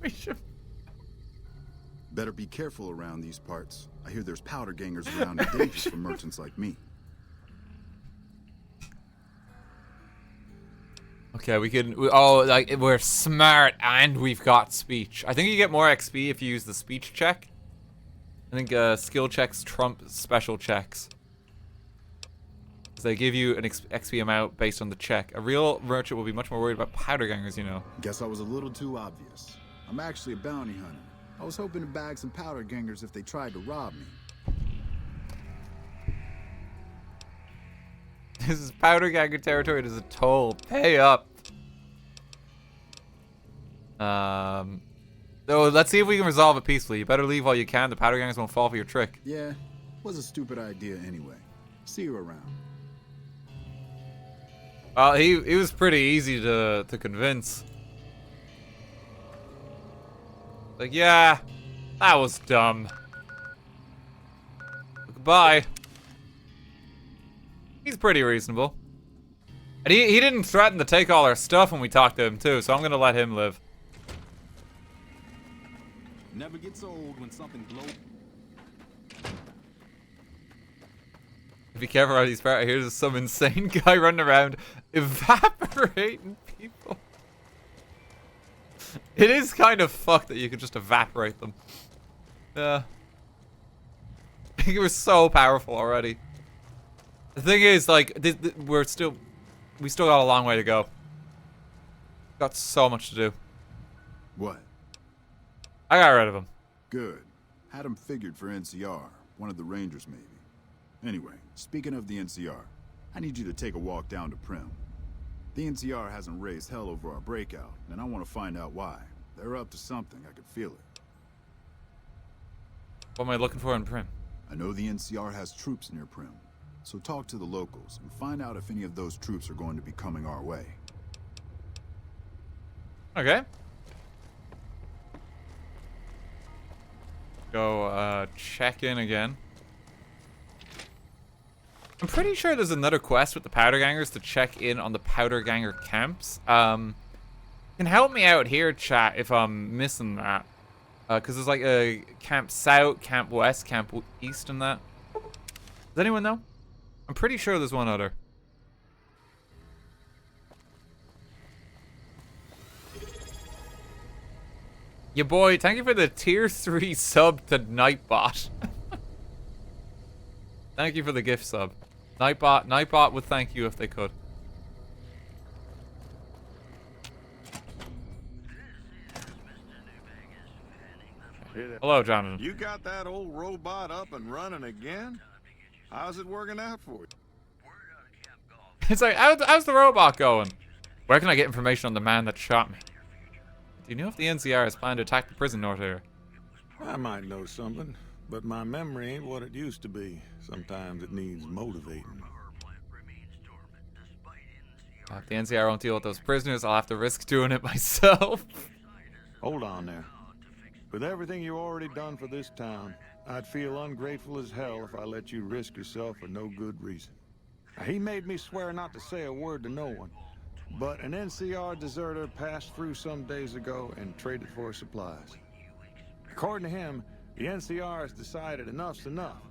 We should. Better be careful around these parts. I hear there's powder gangers around and dangerous for merchants like me. Okay, we can. Oh, like we're smart and we've got speech. I think you get more XP if you use the speech check. I think skill checks trump special checks. They give you an XP amount based on the check. A real merchant will be much more worried about powder gangers, you know. Guess I was a little too obvious. I'm actually a bounty hunter. I was hoping to bag some powder gangers if they tried to rob me. This is powder ganger territory. It is a toll. Pay up. So let's see if we can resolve it peacefully. You better leave while you can. The powder gangers won't fall for your trick. Yeah, was a stupid idea anyway. See you around. Well, he was pretty easy to convince. Like, yeah, that was dumb. Goodbye. He's pretty reasonable. And he didn't threaten to take all our stuff when we talked to him too, so I'm gonna let him live. Never gets old when something blows. Be careful around these parts. Here's some insane guy running around evaporating people. It is kind of fucked that you can just evaporate them. Yeah. He was so powerful already. The thing is, like, we still got a long way to go. Got so much to do. What? I got rid of him. Good. Had him figured for NCR. One of the Rangers, maybe. Anyway, speaking of the NCR, I need you to take a walk down to Prim. The NCR hasn't raised hell over our breakout, and I want to find out why. They're up to something, I can feel it. What am I looking for in Prim? I know the NCR has troops near Prim, so talk to the locals and find out if any of those troops are going to be coming our way. Okay. Go check in again. I'm pretty sure there's another quest with the powder gangers to check in on the powder ganger camps. Can help me out here, chat, if I'm missing that. Because there's like a camp south, camp west, camp east, and that. Does anyone know? I'm pretty sure there's one other. Yeah, boy, thank you for the tier 3 sub to Nightbot. Thank you for the gift sub. Nightbot would thank you if they could. Hello, Jonathan. You got that old robot up and running again? How's it working out for you? It's like, how's the robot going? Where can I get information on the man that shot me? Do you know if the NCR has planned to attack the prison north here? I might know something, but my memory ain't what it used to be. Sometimes it needs motivating. If the NCR won't deal with those prisoners, I'll have to risk doing it myself. Hold on there. With everything you already done for this town, I'd feel ungrateful as hell if I let you risk yourself for no good reason. Now, he made me swear not to say a word to no one, but an NCR deserter passed through some days ago and traded for supplies. According to him, the NCR has decided enough's enough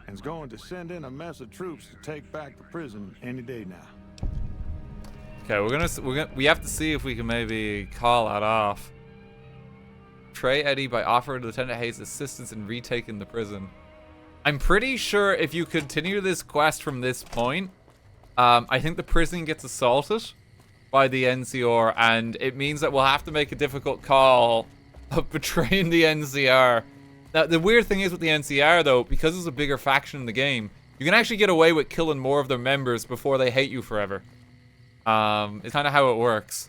and is going to send in a mess of troops to take back the prison any day now. Okay, we have to see if we can maybe call that off. Betray Eddie by offering Lieutenant Hayes assistance in retaking the prison. I'm pretty sure if you continue this quest from this point, I think the prison gets assaulted by the NCR, and it means that we'll have to make a difficult call of betraying the NCR. Now, the weird thing is with the NCR, though, because it's a bigger faction in the game, you can actually get away with killing more of their members before they hate you forever. It's kind of how it works.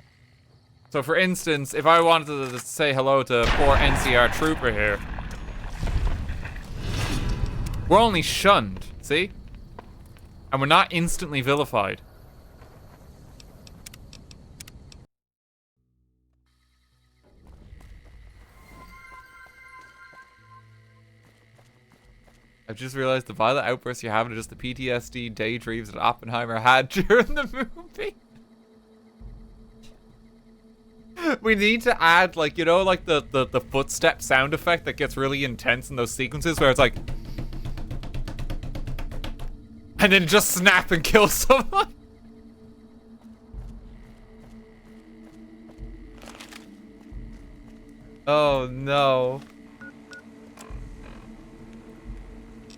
So, for instance, if I wanted to say hello to poor NCR trooper here, we're only shunned, see? And we're not instantly vilified. just realized the violent outbursts you're having are just the PTSD daydreams that Oppenheimer had during the movie. We need to add, like, you know, like the footstep sound effect that gets really intense in those sequences where it's like... And then just snap and kill someone. Oh, no.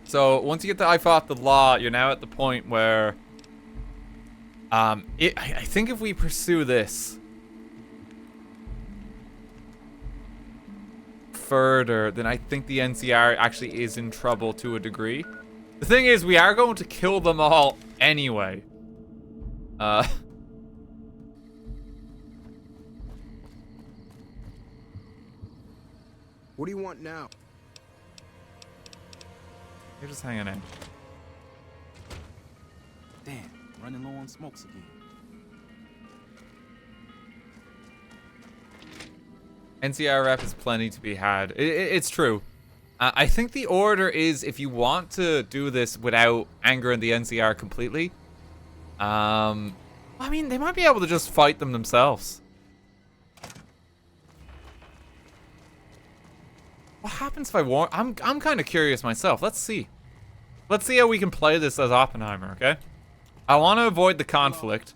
So, once you get the I fought the law, you're now at the point where... I think if we pursue this... further, then I think the NCR actually is in trouble to a degree. The thing is, we are going to kill them all anyway. What do you want now? You're just hanging in. Damn, running low on smokes again. NCR rep is plenty to be had. It's true. I think the order is, if you want to do this without angering the NCR completely, I mean, they might be able to just fight them themselves. What happens if I warn? I'm kind of curious myself. Let's see. Let's see how we can play this as Oppenheimer, okay? I want to avoid the conflict,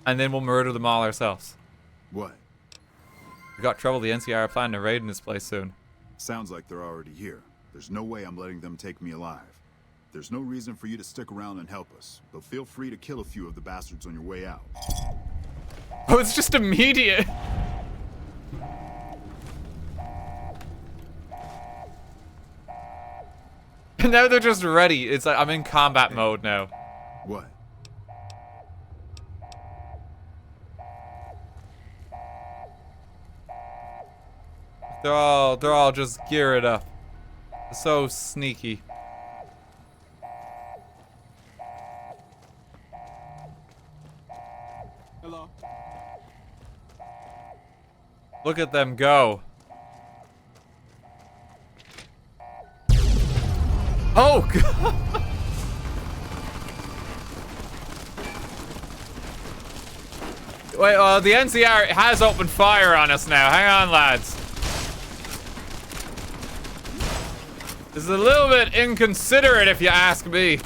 and then we'll murder them all ourselves. What? We got trouble. The NCR are planning a raid in this place soon. Sounds like they're already here. There's no way I'm letting them take me alive. There's no reason for you to stick around and help us, but feel free to kill a few of the bastards on your way out. Oh, it's just immediate. And now they're just ready. It's like I'm in combat mode now. What? They're all just geared up. So sneaky. Hello. Look at them go. Oh God. Wait, the NCR has opened fire on us now. Hang on, lads. This is a little bit inconsiderate, if you ask me.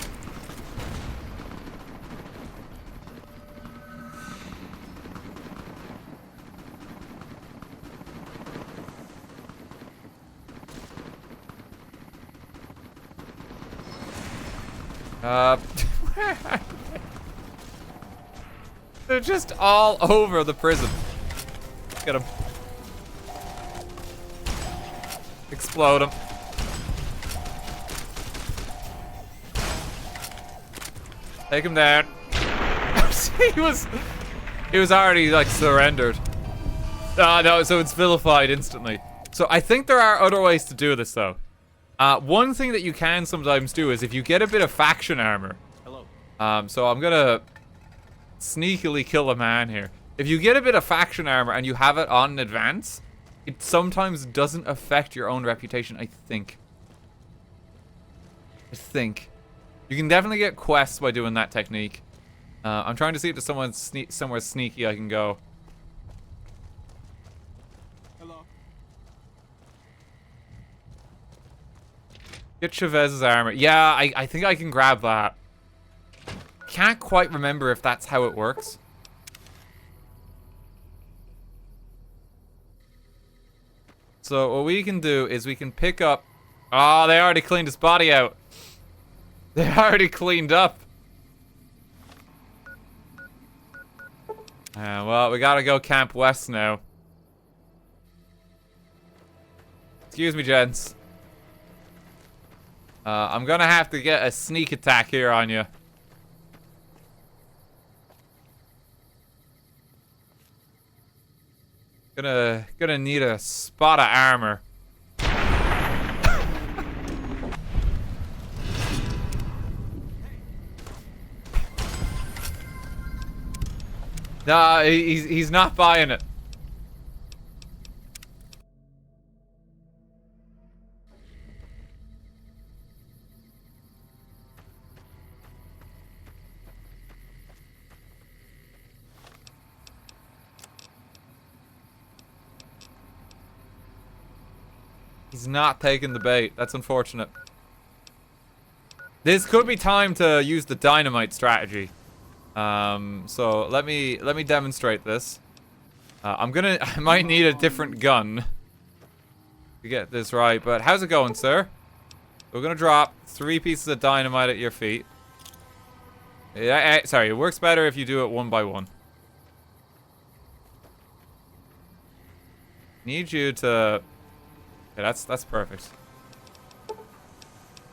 They're just all over the prison. Get them. Explode them. Take him down. he was already like surrendered. No, so it's vilified instantly. So I think there are other ways to do this though. One thing that you can sometimes do is if you get a bit of faction armor. Hello. So I'm gonna sneakily kill a man here. If you get a bit of faction armor and you have it on in advance, it sometimes doesn't affect your own reputation, I think. You can definitely get quests by doing that technique. I'm trying to see if there's somewhere sneaky I can go. Hello. Get Chavez's armor. Yeah, I think I can grab that. Can't quite remember if that's how it works. So what we can do is we can pick up... Oh, they already cleaned his body out. They already cleaned up. Well, we gotta go Camp West now. Excuse me, gents. I'm gonna have to get a sneak attack here on you. Gonna need a spot of armor. Nah, he's not buying it. He's not taking the bait. That's unfortunate. This could be time to use the dynamite strategy. So let me demonstrate this. I might need a different gun to get this right, but how's it going, sir? We're gonna drop 3 pieces of dynamite at your feet. Yeah, sorry, it works better if you do it one by one. Need you to... Okay, that's perfect.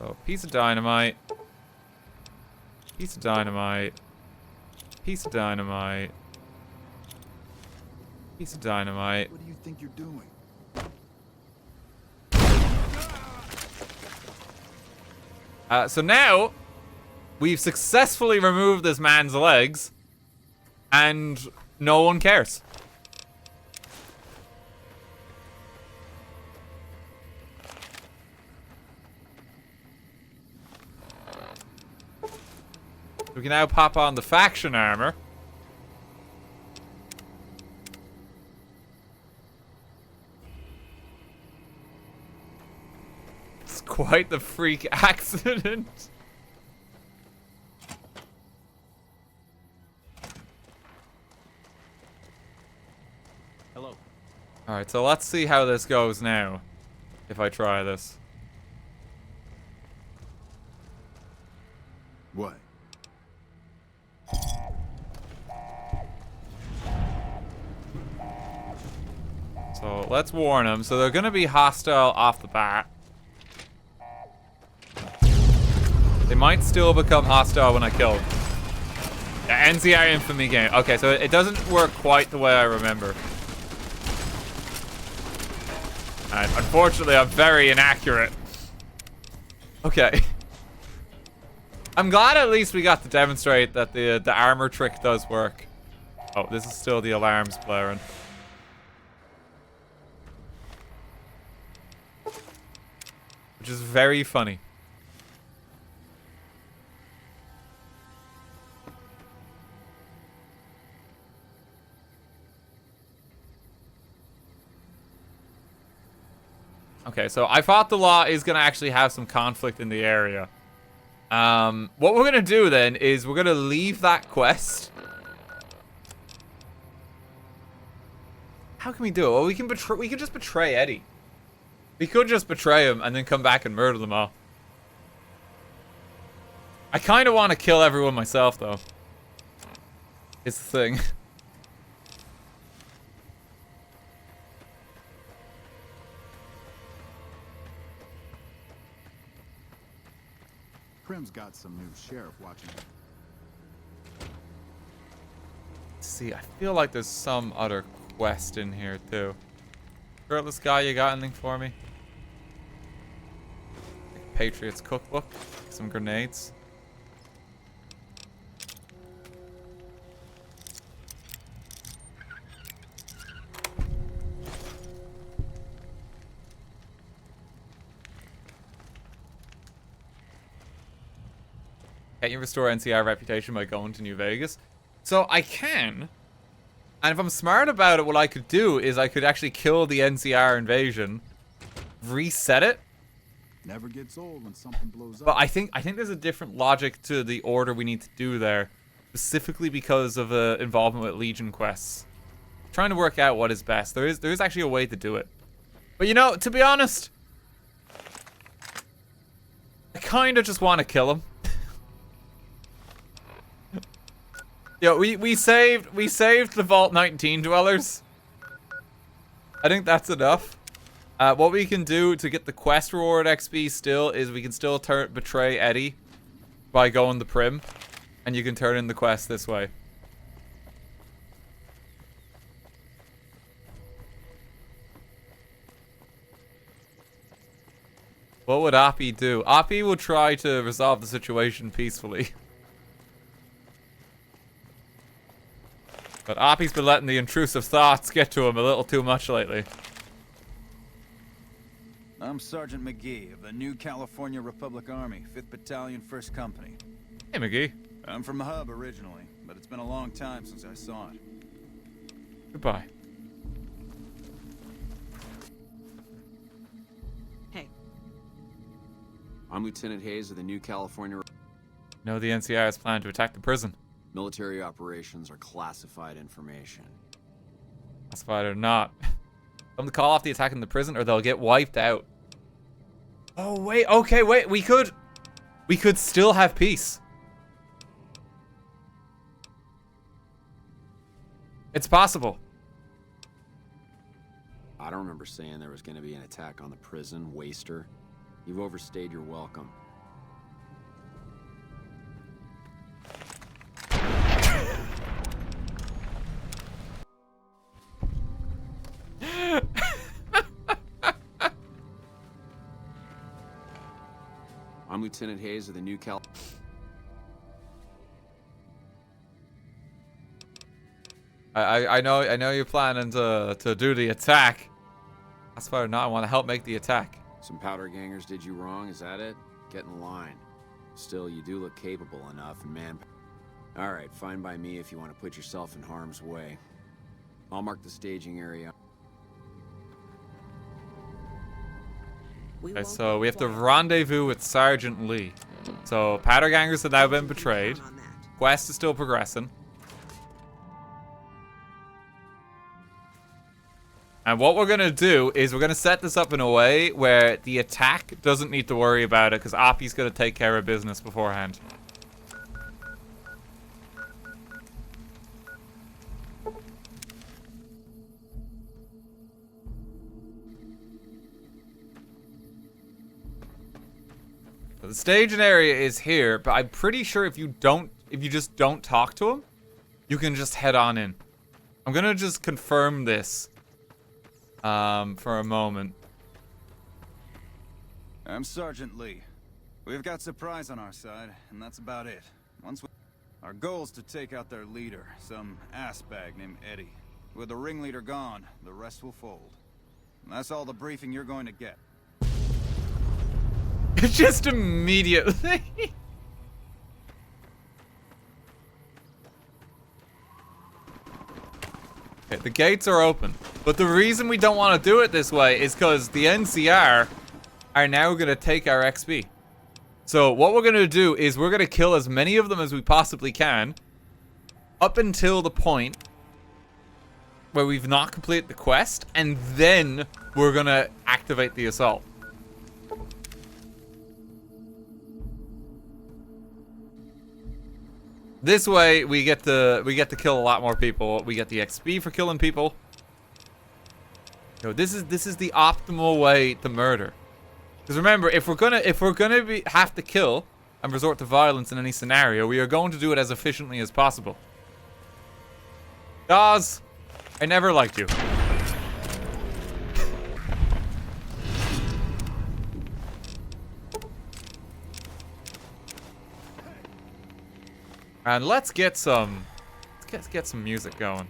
So, piece of dynamite. Piece of dynamite. Piece of dynamite. Piece of dynamite. What do you think you're doing? So now, we've successfully removed this man's legs, and no one cares. We can now pop on the faction armor. It's quite the freak accident. Hello. Alright, so let's see how this goes now. If I try this. What? So let's warn them. So they're gonna be hostile off the bat. They might still become hostile when I kill them. Yeah, NCR infamy game. Okay, so it doesn't work quite the way I remember. And unfortunately, I'm very inaccurate. Okay. I'm glad at least we got to demonstrate that the armor trick does work. Oh, this is still the alarms blaring. Which is very funny. Okay, so I thought the law is going to actually have some conflict in the area. What we're going to do then is we're going to leave that quest. How can we do it? Well, we can just betray Eddie. We could just betray him and then come back and murder them all. I kind of want to kill everyone myself, though. It's the thing. Prim's got some new sheriff watching him. See, I feel like there's some other quest in here, too. Shirtless guy, you got anything for me? Patriots cookbook. Some grenades. Can you restore NCR reputation by going to New Vegas? So I can. And if I'm smart about it, what I could do is I could actually kill the NCR invasion, reset it. Never gets old when something blows up. But I think there's a different logic to the order we need to do there, specifically because of involvement with Legion quests. I'm trying to work out what is best. There is actually a way to do it. But you know, to be honest, I kind of just want to kill him. Yo, we saved the Vault 19 dwellers. I think that's enough. What we can do to get the quest reward XP still is we can still betray Eddie by going the Prim, and you can turn in the quest this way. What would Oppie do? Oppie will try to resolve the situation peacefully. But Oppie's been letting the intrusive thoughts get to him a little too much lately. I'm Sergeant McGee of the New California Republic Army, 5th Battalion, 1st Company. Hey, McGee. I'm from the hub originally, but it's been a long time since I saw it. Goodbye. I'm Lieutenant Hayes of the New California... No, the NCR has planned to attack the prison. Military operations are classified information. Classified or not. Tell them to call off the attack in the prison or they'll get wiped out. Oh, wait. Okay, wait. We could still have peace. It's possible. I don't remember saying there was going to be an attack on the prison, waster. You've overstayed your welcome. I'm Lieutenant Hayes of the New Cal... I know you're planning to do the attack. That's why or not, I want to help make the attack. Some powder gangers did you wrong, is that it? Get in line. Still, you do look capable enough, and man... Alright, fine by me if you want to put yourself in harm's way. I'll mark the staging area. Okay, so we have to rendezvous with Sergeant Lee. So, powder gangers have now been betrayed. Quest is still progressing. And what we're going to do is we're going to set this up in a way where the attack doesn't need to worry about it because Oppie's going to take care of business beforehand. So the staging area is here, but I'm pretty sure if you just don't talk to him, you can just head on in. I'm going to just confirm this. For a moment. I'm Sergeant Lee. We've got surprise on our side, and that's about it. Our goal is to take out their leader, some assbag named Eddie. With the ringleader gone, the rest will fold. And that's all the briefing you're going to get. Just immediately. Okay, the gates are open. But the reason we don't want to do it this way is because the NCR are now going to take our XP. So what we're going to do is we're going to kill as many of them as we possibly can up until the point where we've not completed the quest, and then we're going to activate the assault. This way, we get to kill a lot more people. We get the XP for killing people. You know, this is the optimal way to murder. Because remember, if we're gonna have to kill and resort to violence in any scenario, we are going to do it as efficiently as possible. Dawes, I never liked you. And let's get some music going.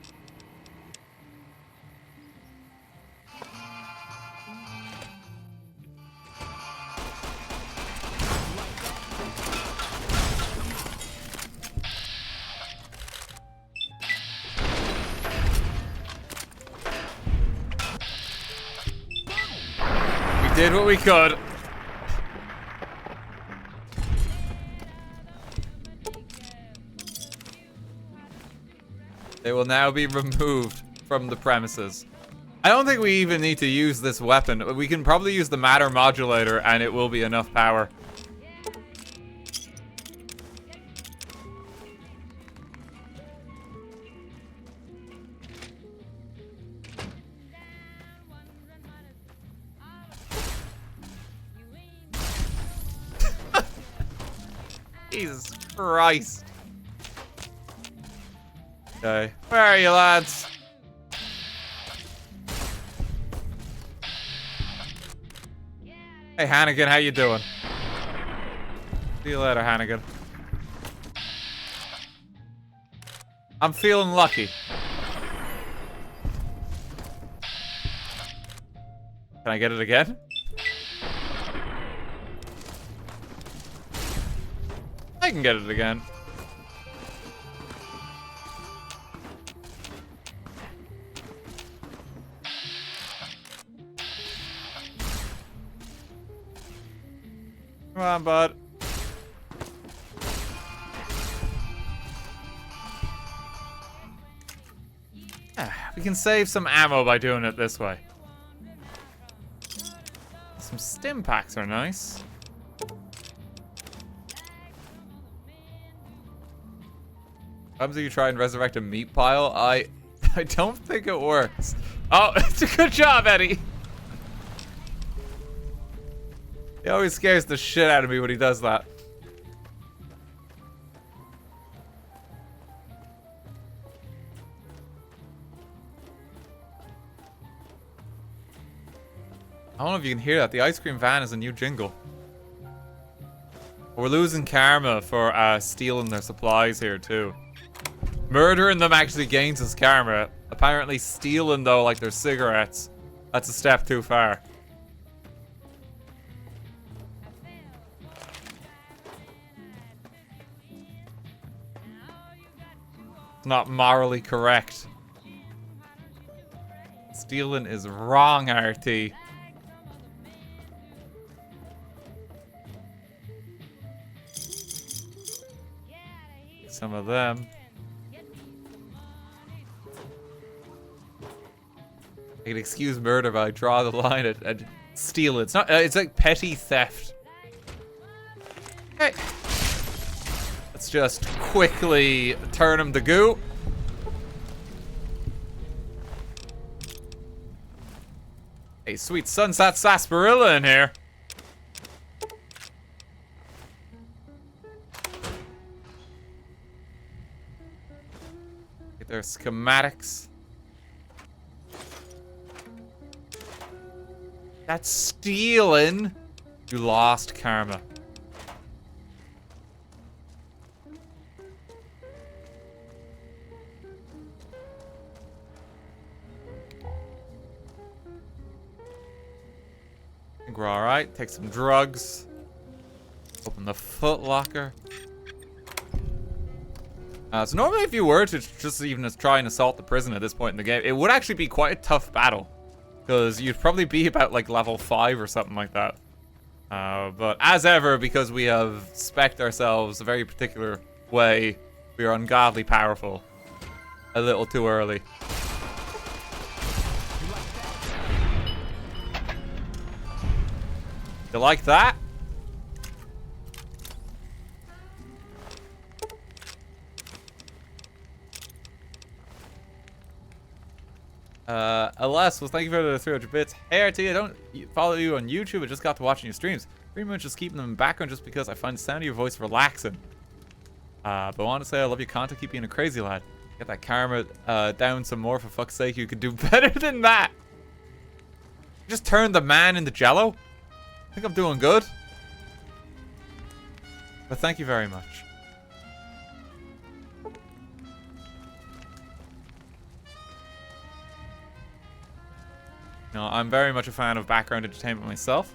We did what we could. They will now be removed from the premises. I don't think we even need to use this weapon. We can probably use the matter modulator and it will be enough power. Jesus Christ. Okay, where are you, lads? Hey, Hannigan, how you doing? See you later, Hannigan. I'm feeling lucky. Can I get it again? I can get it again. Come on, bud. We can save some ammo by doing it this way. Some stim packs are nice. What happens if you try and resurrect a meat pile? I don't think it works. Oh, it's a good job, Eddie. He always scares the shit out of me when he does that. I don't know if you can hear that. The ice cream van is a new jingle. We're losing karma for stealing their supplies here too. Murdering them actually gains us karma. Apparently stealing though, like their cigarettes, that's a step too far. It's not morally correct. Stealing is wrong, RT. Some of them. I can excuse murder, but I draw the line at steal. It's not. It's like petty theft. Okay. Let's just quickly turn him to goo. Hey, sweet sunset sarsaparilla in here. Get their schematics. That's stealing. You lost karma. I think we're alright. Take some drugs. Open the foot locker. So normally if you were to just even try and assault the prison at this point in the game, it would actually be quite a tough battle. Because you'd probably be about like level 5 or something like that. But as ever, because we have spec'd ourselves a very particular way, we are ungodly powerful. A little too early. You like that? Alas, well, thank you for the 300 bits. Hey, RT, I don't follow you on YouTube. I just got to watching your streams. Pretty much just keeping them in the background just because I find the sound of your voice relaxing. But I want to say I love your content. Keep being a crazy lad. Get that karma down some more, for fuck's sake. You could do better than that. Just turn the man into jello. I think I'm doing good. But thank you very much. You know, I'm very much a fan of background entertainment myself.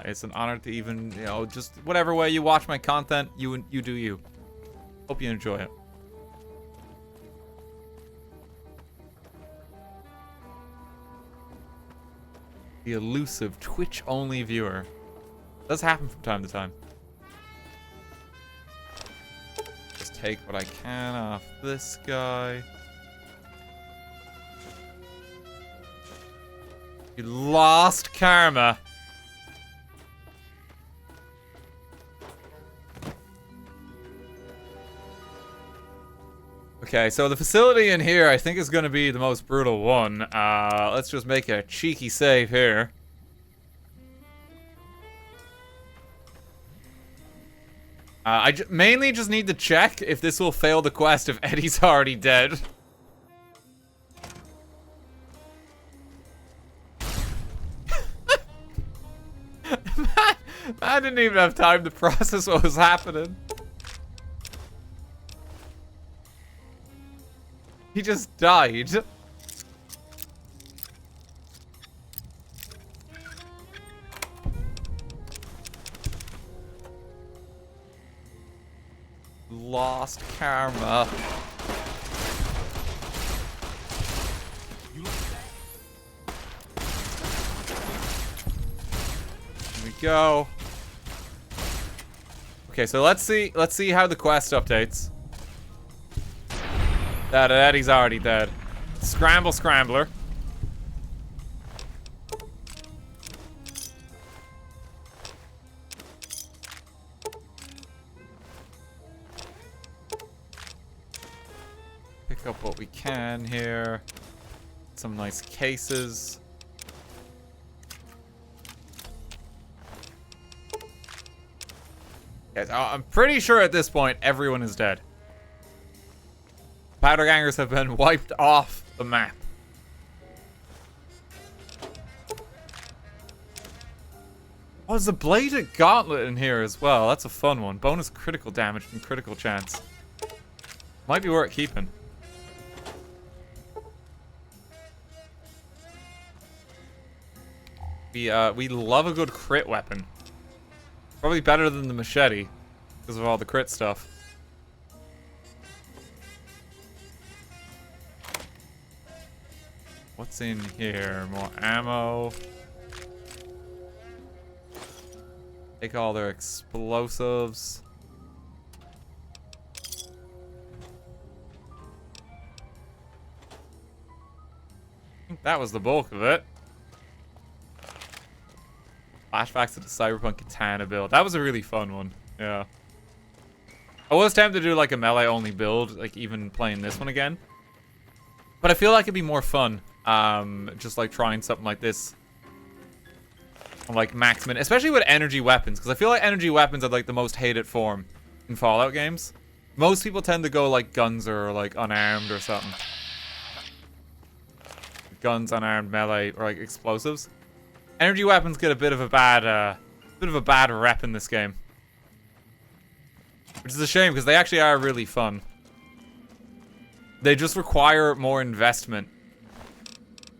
It's an honor to even, you know, just whatever way you watch my content, you do you. Hope you enjoy it. The elusive Twitch-only viewer. Does happen from time to time. Just take what I can off this guy. You lost karma. Okay, so the facility in here I think is going to be the most brutal one. Let's just make a cheeky save here. I mainly just need to check if this will fail the quest if Eddie's already dead. I didn't even have time to process what was happening. He just died. Lost karma. Here we go. Okay, so let's see how the quest updates. That Eddie's already dead. Scramble Scrambler. Pick up what we can here. Some nice cases. Yes, I'm pretty sure at this point everyone is dead. Powder gangers have been wiped off the map. Oh, there's a bladed gauntlet in here as well. That's a fun one. Bonus critical damage and critical chance. Might be worth keeping. We love a good crit weapon. Probably better than the machete because of all the crit stuff. What's in here? More ammo. Take all their explosives. I think that was the bulk of it. Flashbacks to the Cyberpunk Katana build. That was a really fun one. Yeah. I was tempted to do like a melee only build, like even playing this one again. But I feel like it'd be more fun. Just like trying something like this. On like maximum, especially with energy weapons, because I feel like energy weapons are like the most hated form in Fallout games. Most people tend to go like guns or like unarmed or something. Guns, unarmed, melee, or like explosives. Energy weapons get a bit of a bad rep in this game, which is a shame because they actually are really fun. They just require more investment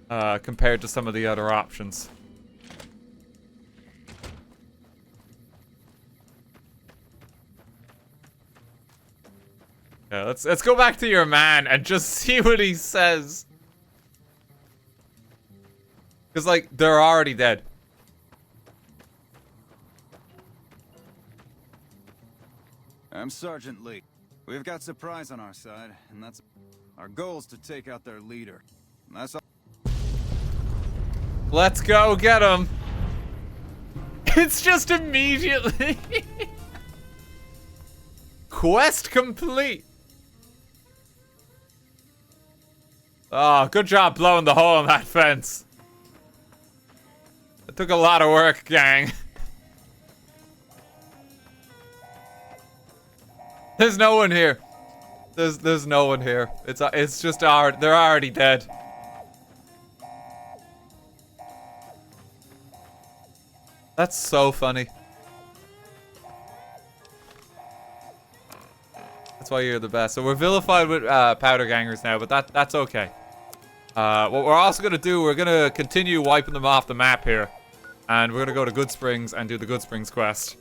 compared to some of the other options. Yeah, let's go back to your man and just see what he says. Because, like, they're already dead. I'm Sergeant Lee. We've got surprise on our side, and that's our goal is to take out their leader. And that's all. Let's go get him. It's just immediately. Quest complete. Oh, good job blowing the hole in that fence. It took a lot of work, gang. There's no one here. There's no one here. It's just they're already dead. That's so funny. That's why you're the best. So we're vilified with powder gangers now, but that's okay. What we're also gonna do, we're gonna continue wiping them off the map here. And we're gonna go to Goodsprings and do the Goodsprings quest.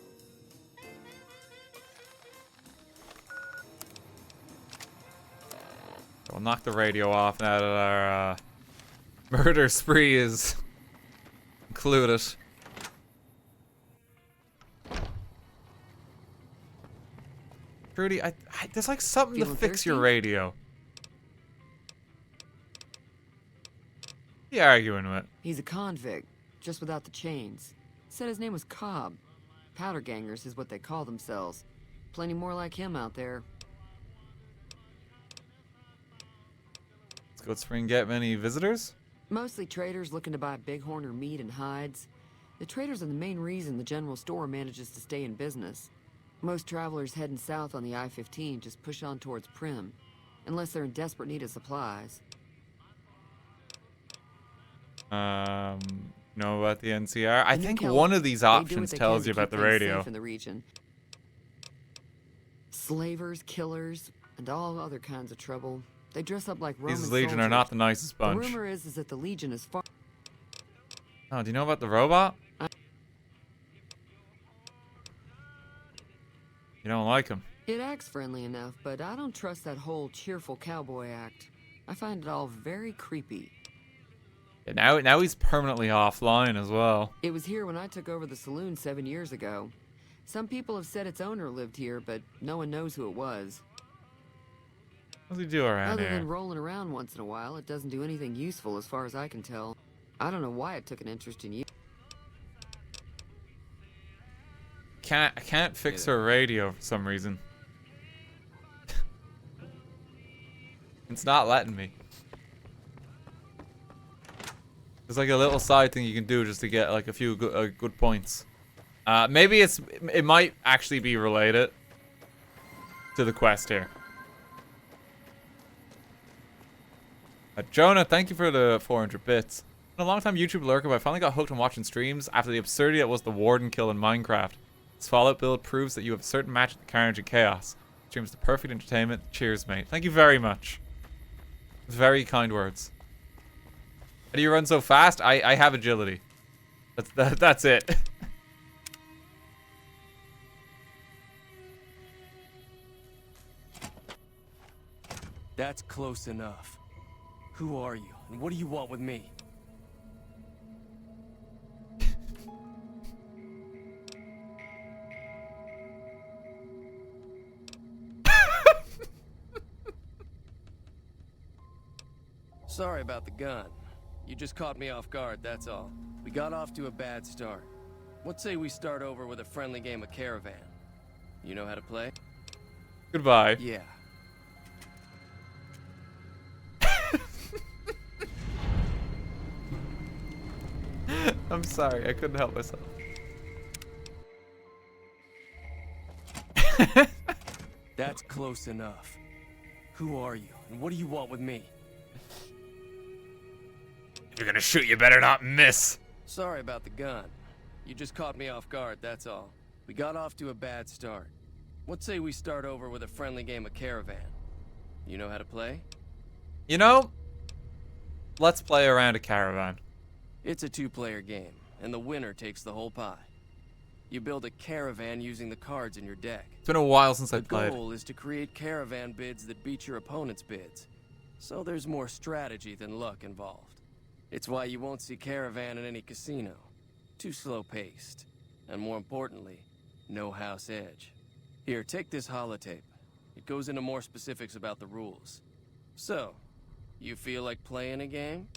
We'll knock the radio off now that our murder spree is concluded. Trudy, there's like something to fix your radio. What are you arguing with? He's a convict, just without the chains. Said his name was Cobb. Powder gangers is what they call themselves. Plenty more like him out there. Does Goodspring get many visitors? Mostly traders looking to buy bighorn or meat and hides. The traders are the main reason the general store manages to stay in business. Most travelers heading south on the I-15 just push on towards Prim, unless they're in desperate need of supplies. Know about the NCR? I think one of these options tells you about the radio. In the region. Slavers, killers, and all other kinds of trouble. They dress up like Roman These Legion soldiers. Are not the nicest bunch. The rumor is that the Legion is far... Oh, do you know about the robot? You don't like him. It acts friendly enough, but I don't trust that whole cheerful cowboy act. I find it all very creepy. Yeah, now he's permanently offline as well. It was here when I took over the saloon 7 years ago. Some people have said its owner lived here, but no one knows who it was. What does he do around Other here? than rolling around once in a while, it doesn't do anything useful as far as I can tell. I don't know why it took an interest in you. I can't fix her radio for some reason. It's not letting me. There's like a little side thing you can do just to get like a few good points. Maybe it might actually be related to the quest here. Jonah, thank you for the 400 bits. Been a long time YouTube lurker, but I finally got hooked on watching streams after the absurdity that was the warden kill in Minecraft. This Fallout build proves that you have a certain match with the carnage and chaos. Streams the perfect entertainment. Cheers, mate. Thank you very much. Very kind words. How do you run so fast? I have agility. That's it. That's close enough. Who are you, and what do you want with me? Sorry about the gun. You just caught me off guard, that's all. We got off to a bad start. What say we start over with a friendly game of Caravan? You know how to play? Goodbye. Yeah. I'm sorry, I couldn't help myself. That's close enough. Who are you, and what do you want with me? If you're gonna shoot, you better not miss. Sorry about the gun. You just caught me off guard, that's all. We got off to a bad start. What say we start over with a friendly game of Caravan? You know how to play? You know, let's play around a Caravan. It's a two-player game, and the winner takes the whole pie. You build a caravan using the cards in your deck. It's been a while since I The played. goal is to create caravan bids that beat your opponent's bids. So there's more strategy than luck involved. It's why you won't see Caravan in any casino. Too slow-paced. And more importantly, no house edge. Here, take this holotape. It goes into more specifics about the rules. So, you feel like playing a game?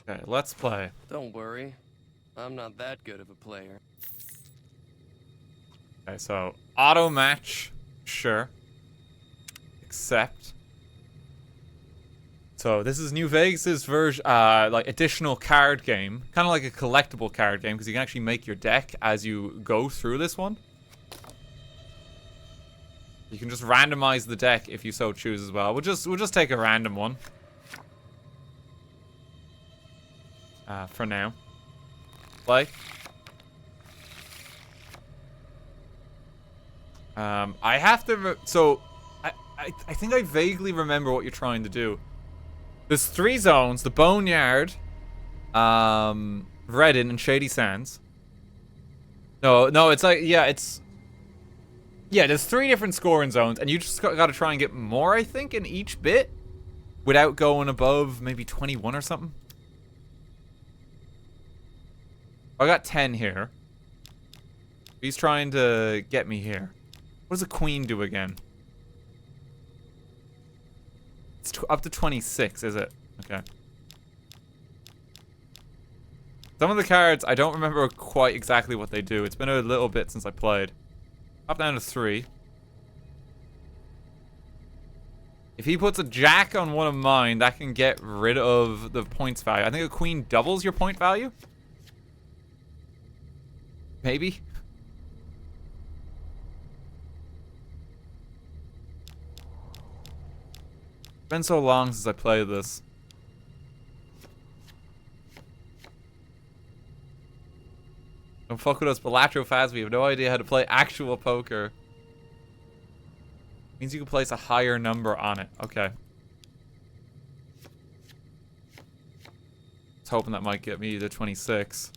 Okay, let's play. Don't worry. I'm not that good of a player. Okay, so auto match, sure. Accept. So this is New Vegas's version, like additional card game, kind of like a collectible card game, because you can actually make your deck as you go through this one. You can just randomize the deck if you so choose as well. We'll just take a random one. For now. Play. I have to. I think I vaguely remember what you're trying to do. There's 3 zones: the Boneyard, Redden, and Shady Sands. No, it's like there's 3 different scoring zones, and you just got to try and get more, I think, in each bit, without going above maybe 21 or something. I got 10 here. He's trying to get me here. What does the queen do again? It's up to 26, is it? Okay. Some of the cards, I don't remember quite exactly what they do. It's been a little bit since I played. Up down to 3. If he puts a jack on one of mine, that can get rid of the points value. I think a queen doubles your point value. Maybe? It's been so long since I played this. Don't fuck with us, Balatro Faz. We have no idea how to play actual poker. Means you can place a higher number on it. Okay. I was hoping that might get me to 26.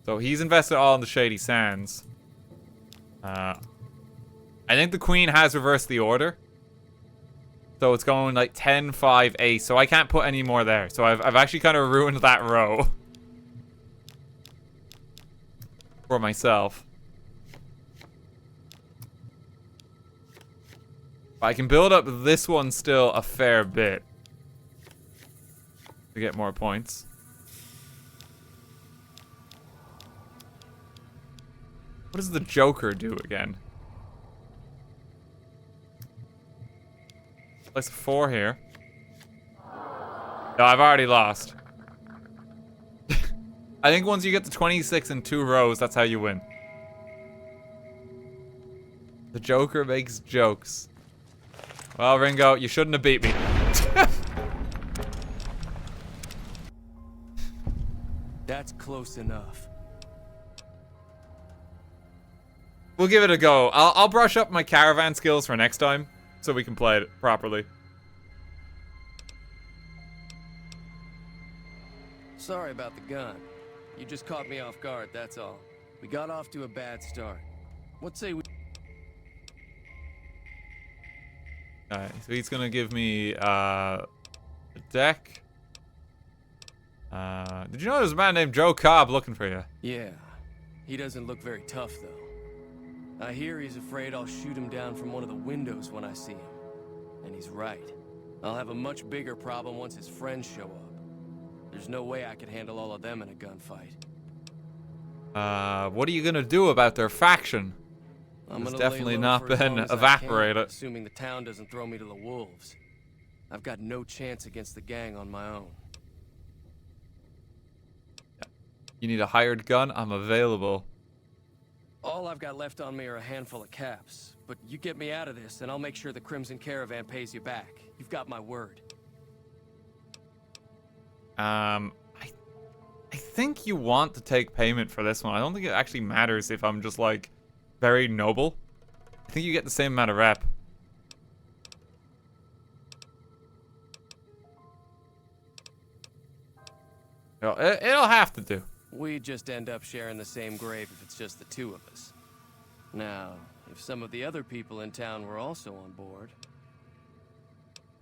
So he's invested all in the Shady Sands. I think the queen has reversed the order. So it's going like 10, 5, 8. So I can't put any more there. So I've actually kind of ruined that row. for myself. I can build up this one still a fair bit to get more points. What does the Joker do again? Place a 4 here. No, I've already lost. I think once you get to 26 in 2 rows, that's how you win. The Joker makes jokes. Well, Ringo, you shouldn't have beat me. That's close enough. We'll give it a go. I'll brush up my Caravan skills for next time, so we can play it properly. Sorry about the gun. You just caught me off guard, that's all. We got off to a bad start. What say we... Alright, so he's gonna give me a deck. Did you know there's a man named Joe Cobb looking for you? Yeah. He doesn't look very tough, though. I hear he's afraid I'll shoot him down from one of the windows when I see him. And he's right. I'll have a much bigger problem once his friends show up. There's no way I could handle all of them in a gunfight. What are you gonna do about their faction? It's definitely not been evaporated. Assuming the town doesn't throw me to the wolves. I've got no chance against the gang on my own. You need a hired gun? I'm available. All I've got left on me are a handful of caps. But you get me out of this, and I'll make sure the Crimson Caravan pays you back. You've got my word. I think you want to take payment for this one. I don't think it actually matters if I'm just, like, very noble. I think you get the same amount of rep. It'll have to do. We just end up sharing the same grave if it's just the two of us. Now, if some of the other people in town were also on board...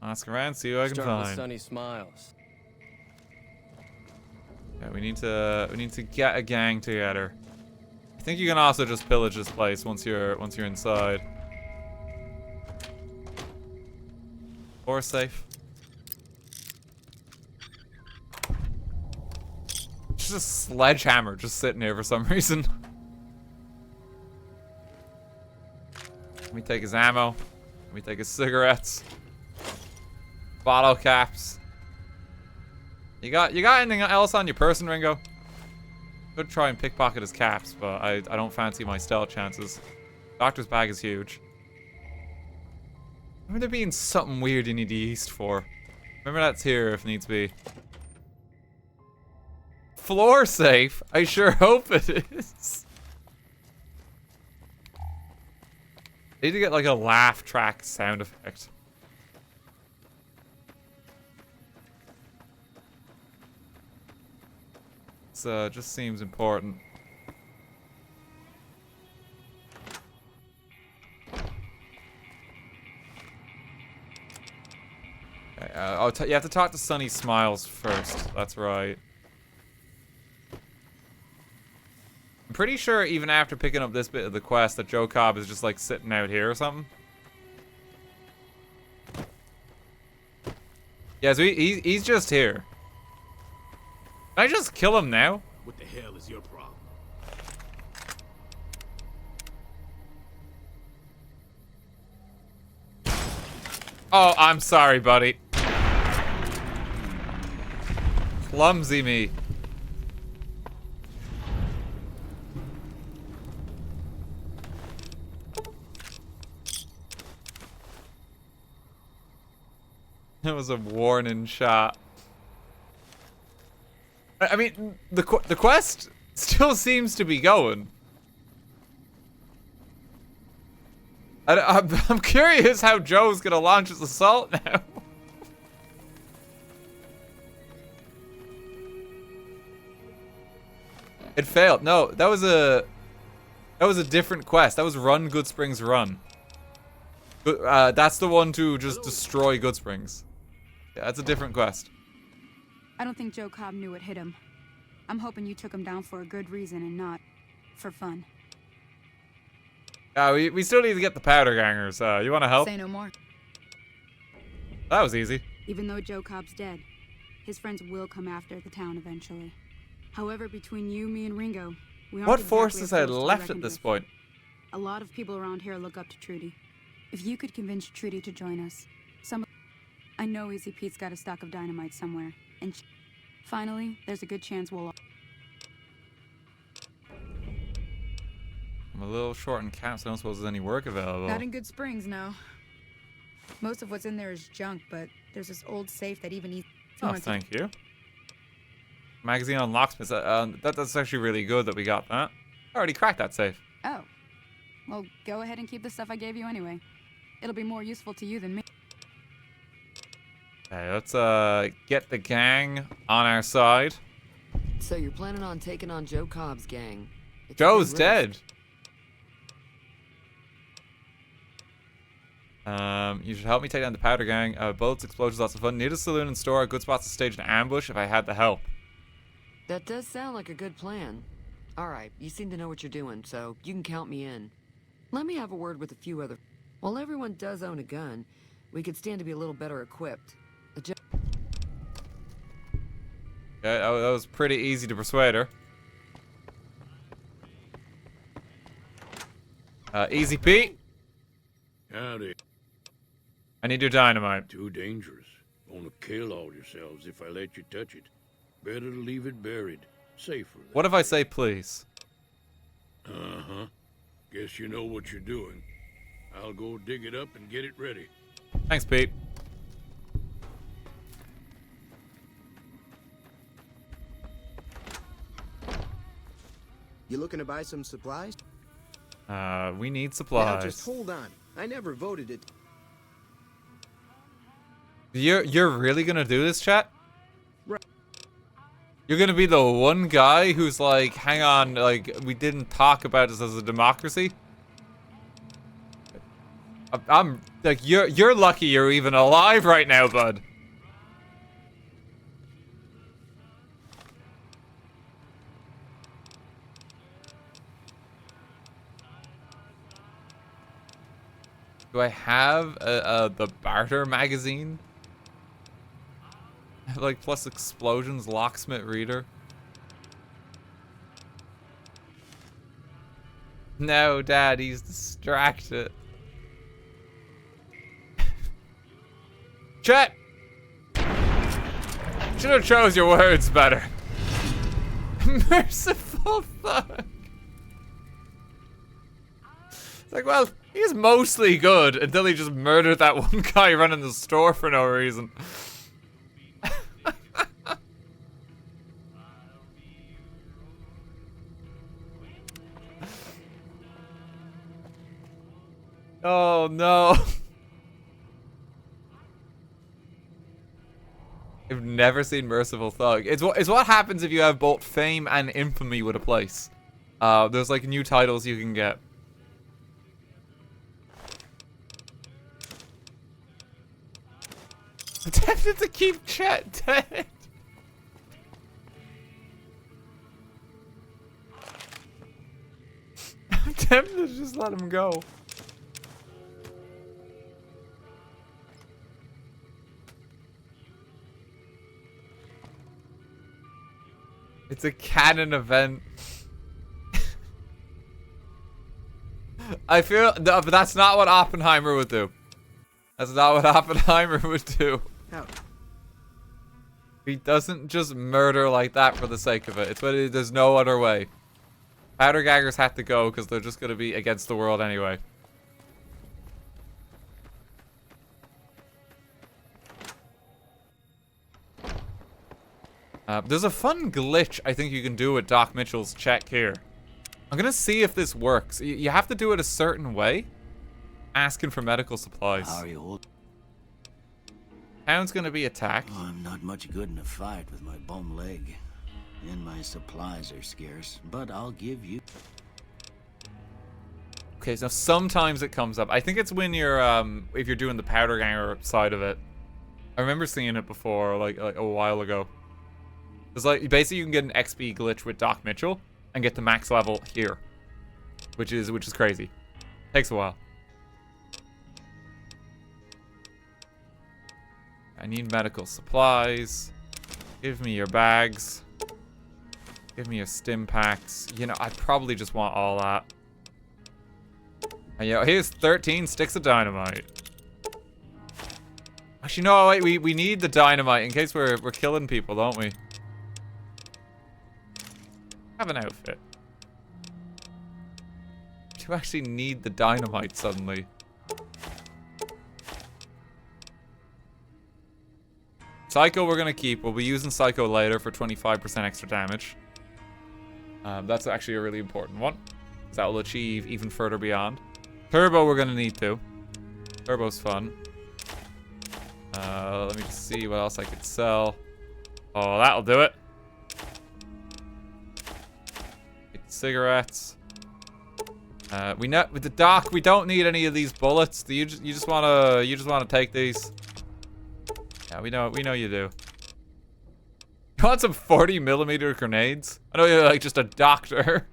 Ask around, see who I can Start find. with Sunny Smiles. Yeah, we need to get a gang together. I think you can also just pillage this place once you're inside. Or safe. Just a sledgehammer just sitting here for some reason. Let me take his ammo. Let me take his cigarettes. Bottle caps. You got anything else on your person, Ringo? Could try and pickpocket his caps, but I don't fancy my stealth chances. Doctor's bag is huge. Remember there being something weird you need the yeast for. Remember that's here if needs be. Floor safe? I sure hope it is. I need to get like a laugh track sound effect. This just seems important. Okay, you have to talk to Sunny Smiles first. That's right. I'm pretty sure even after picking up this bit of the quest that Joe Cobb is just like sitting out here or something. Yeah, so he's just here. Can I just kill him now? What the hell is your problem? Oh, I'm sorry, buddy. Clumsy me. That was a warning shot. I mean, the quest still seems to be going. I'm curious how Joe's gonna launch his assault now. It failed. No, that was a different quest. That was Run Goodsprings Run. That's the one to just destroy Goodsprings. Yeah, that's a different quest. I don't think Joe Cobb knew what hit him. I'm hoping you took him down for a good reason and not for fun. We still need to get the powder gangers. You want to help? Say no more. That was easy. Even though Joe Cobb's dead, his friends will come after the town eventually. However, between you, me, and Ringo, we aren't What exactly forces a had force to left reckon at this with. point? A lot of people around here look up to Trudy. If you could convince Trudy to join us, I know Easy Pete's got a stock of dynamite somewhere, and finally, there's a good chance we'll. I'm a little short in caps. I don't suppose there's any work available. Not in Goodsprings, no. Most of what's in there is junk, but there's this old safe that even eats. Oh, thank you. Magazine on locksmiths. That's actually really good that we got that. I already cracked that safe. Oh. Well, go ahead and keep the stuff I gave you anyway. It'll be more useful to you than me. Okay, let's get the gang on our side. So you're planning on taking on Joe Cobb's gang? It's Joe's a big dead. risk. You should help me take down the powder gang. Bullets, explosions, lots of fun. Need a saloon and store, good spots to stage an ambush if I had the help. That does sound like a good plan. Alright, you seem to know what you're doing, so you can count me in. Let me have a word with a few other... While everyone does own a gun, we could stand to be a little better equipped. Okay, that was pretty easy to persuade her. Easy Pete. Howdy. I need your dynamite. Too dangerous. Gonna kill all yourselves if I let you touch it. Better to leave it buried. Safer. What if I say please? Uh-huh. Guess you know what you're doing. I'll go dig it up and get it ready. Thanks, Pete. You looking to buy some supplies? We need Now, supplies. just hold on. I never voted it. You're really gonna do this, chat? Right. You're gonna be the one guy who's like, hang on, like, we didn't talk about this as a democracy? I'm like, you're lucky you're even alive right now, bud. Do I have the barter magazine? Like, plus explosions, locksmith reader. No, Dad, he's distracted. Chat! Should have chose your words better. Merciful fuck. It's like, well, he's mostly good until he just murdered that one guy running the store for no reason. Oh no. I've never seen Merciful Thug. It's what happens if you have both fame and infamy with a place. There's like new titles you can get. I'm tempted to keep Chet dead. I'm tempted to just let him go. It's a canon event. I feel, no, but that's not what Oppenheimer would do. That's not what Oppenheimer would do. How? He doesn't just murder like that for the sake of it. It's what there's no other way. Powder gaggers have to go because they're just going to be against the world anyway. There's a fun glitch I think you can do with Doc Mitchell's check here. I'm gonna see if this works. You have to do it a certain way. Asking for medical supplies. How are you holding? Town's gonna be attacked. Oh, I'm not much good in a fight with my bum leg. And my supplies are scarce, but I'll give you... Okay, so sometimes it comes up. I think it's when you're, if you're doing the powder ganger side of it. I remember seeing it before, like a while ago. It's like, basically you can get an XP glitch with Doc Mitchell and get the max level here. which is crazy. Takes a while. I need medical supplies. Give me your bags. Give me your stim packs. You know, I probably just want all that. And, you know, here's 13 sticks of dynamite. Actually, no, wait, we need the dynamite in case we're killing people, don't we? Have an outfit. Do you actually need the dynamite suddenly? Psycho we're gonna keep. We'll be using Psycho later for 25% extra damage. That's actually a really important one, because that will achieve even further beyond. Turbo we're gonna need to. Turbo's fun. Let me just see what else I could sell. Oh, that'll do it. Get cigarettes. We know with the doc we don't need any of these bullets. You just wanna take these. Yeah, we know you do. You want some 40mm grenades? I know you're like just a doctor.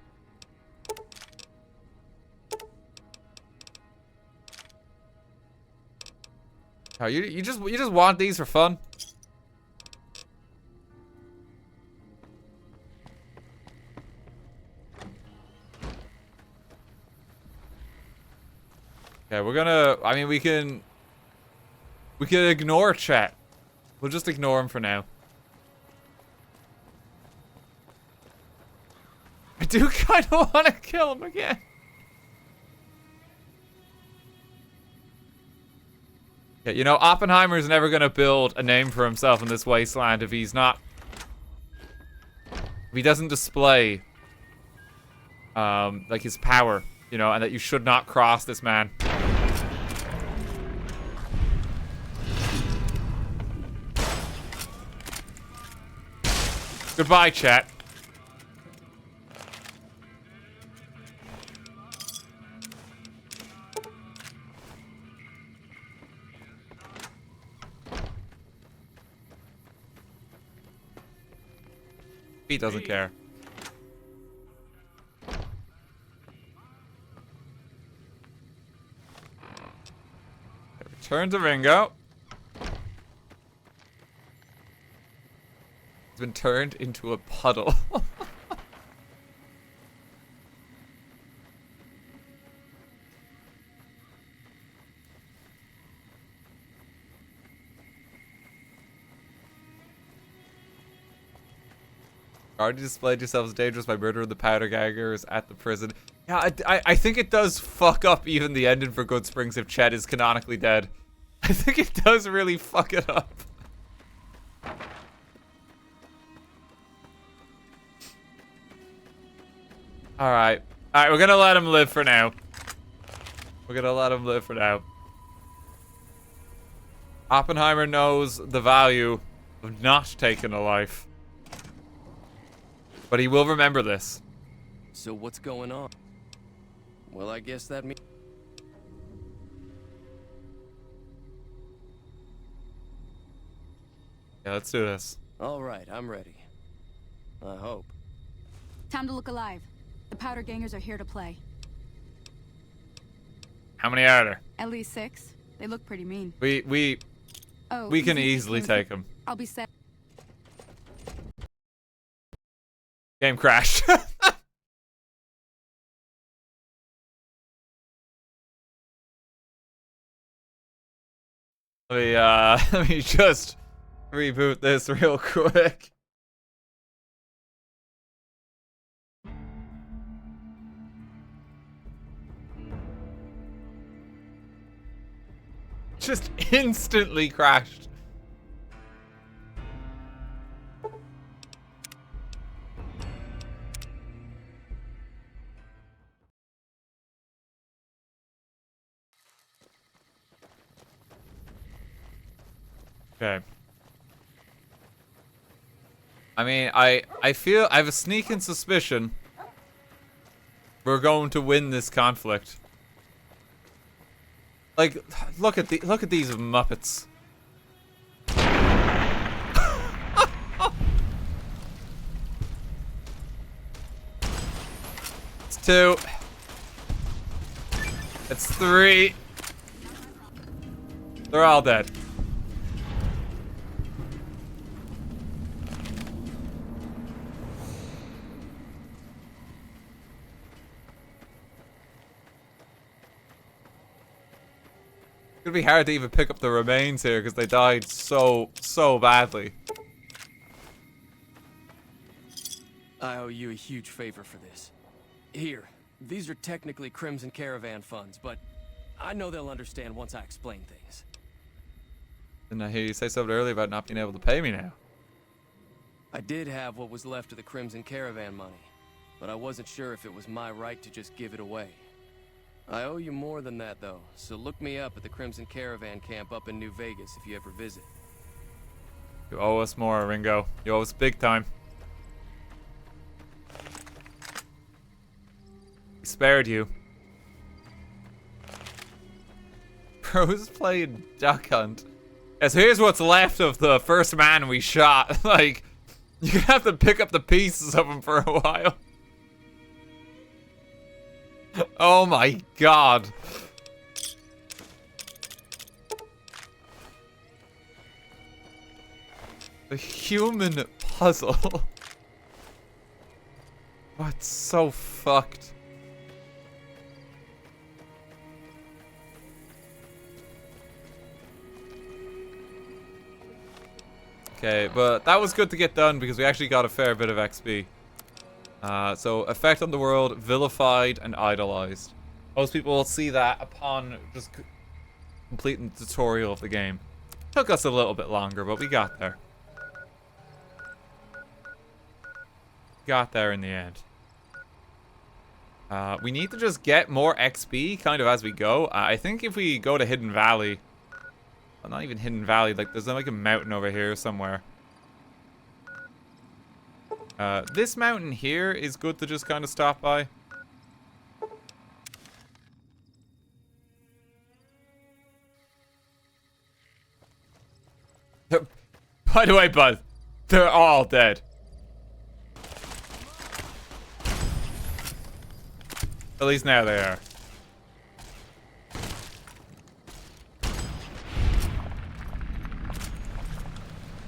Oh, you just want these for fun? Okay, we're gonna. I mean, we can ignore chat. We'll just ignore him for now. I do kind of want to kill him again. Yeah, you know, Oppenheimer's never gonna build a name for himself in this wasteland if he's not... If he doesn't display, like, his power, you know, and that you should not cross this man. Goodbye, chat. He doesn't care. Return to Ringo. He's been turned into a puddle. Already displayed yourself as dangerous by murdering the powder gaggers at the prison. Yeah, I think it does fuck up even the ending for Goodsprings if Chet is canonically dead. I think it does really fuck it up. Alright. Alright, we're gonna let him live for now. We're gonna let him live for now. Oppenheimer knows the value of not taking a life. But he will remember this. So what's going on? Well, I guess that means... Yeah, let's do this. All right, I'm ready. I hope. Time to look alive. The powder gangers are here to play. How many are there? At least 6. They look pretty mean. We can easily take them. I'll be set. Game crashed. Let me just reboot this real quick. Just instantly crashed. Okay. I mean, I have a sneaking suspicion we're going to win this conflict. Like, look at these Muppets. It's 2. It's 3. They're all dead. It's gonna be hard to even pick up the remains here because they died so badly. I owe you a huge favor for this. Here, these are technically Crimson Caravan funds, but I know they'll understand once I explain things. Didn't I hear you say something earlier about not being able to pay me now? I did have what was left of the Crimson Caravan money, but I wasn't sure if it was my right to just give it away. I owe you more than that, though, so look me up at the Crimson Caravan camp up in New Vegas if you ever visit. You owe us more, Ringo. You owe us big time. We spared you. Bro's playing Duck Hunt. Yes, here's what's left of the first man we shot. Like, you have to pick up the pieces of him for a while. Oh my god. The human puzzle. Oh, it's so fucked. Okay, but that was good to get done because we actually got a fair bit of XP. So, effect on the world, vilified and idolized. Most people will see that upon just completing the tutorial of the game. Took us a little bit longer, but we got there. Got there in the end. We need to just get more XP kind of as we go. I think if we go to Hidden Valley... Well, not even Hidden Valley, like there's like a mountain over here somewhere. This mountain here is good to just kind of stop by. By the way, Buzz, they're all dead. At least now they are.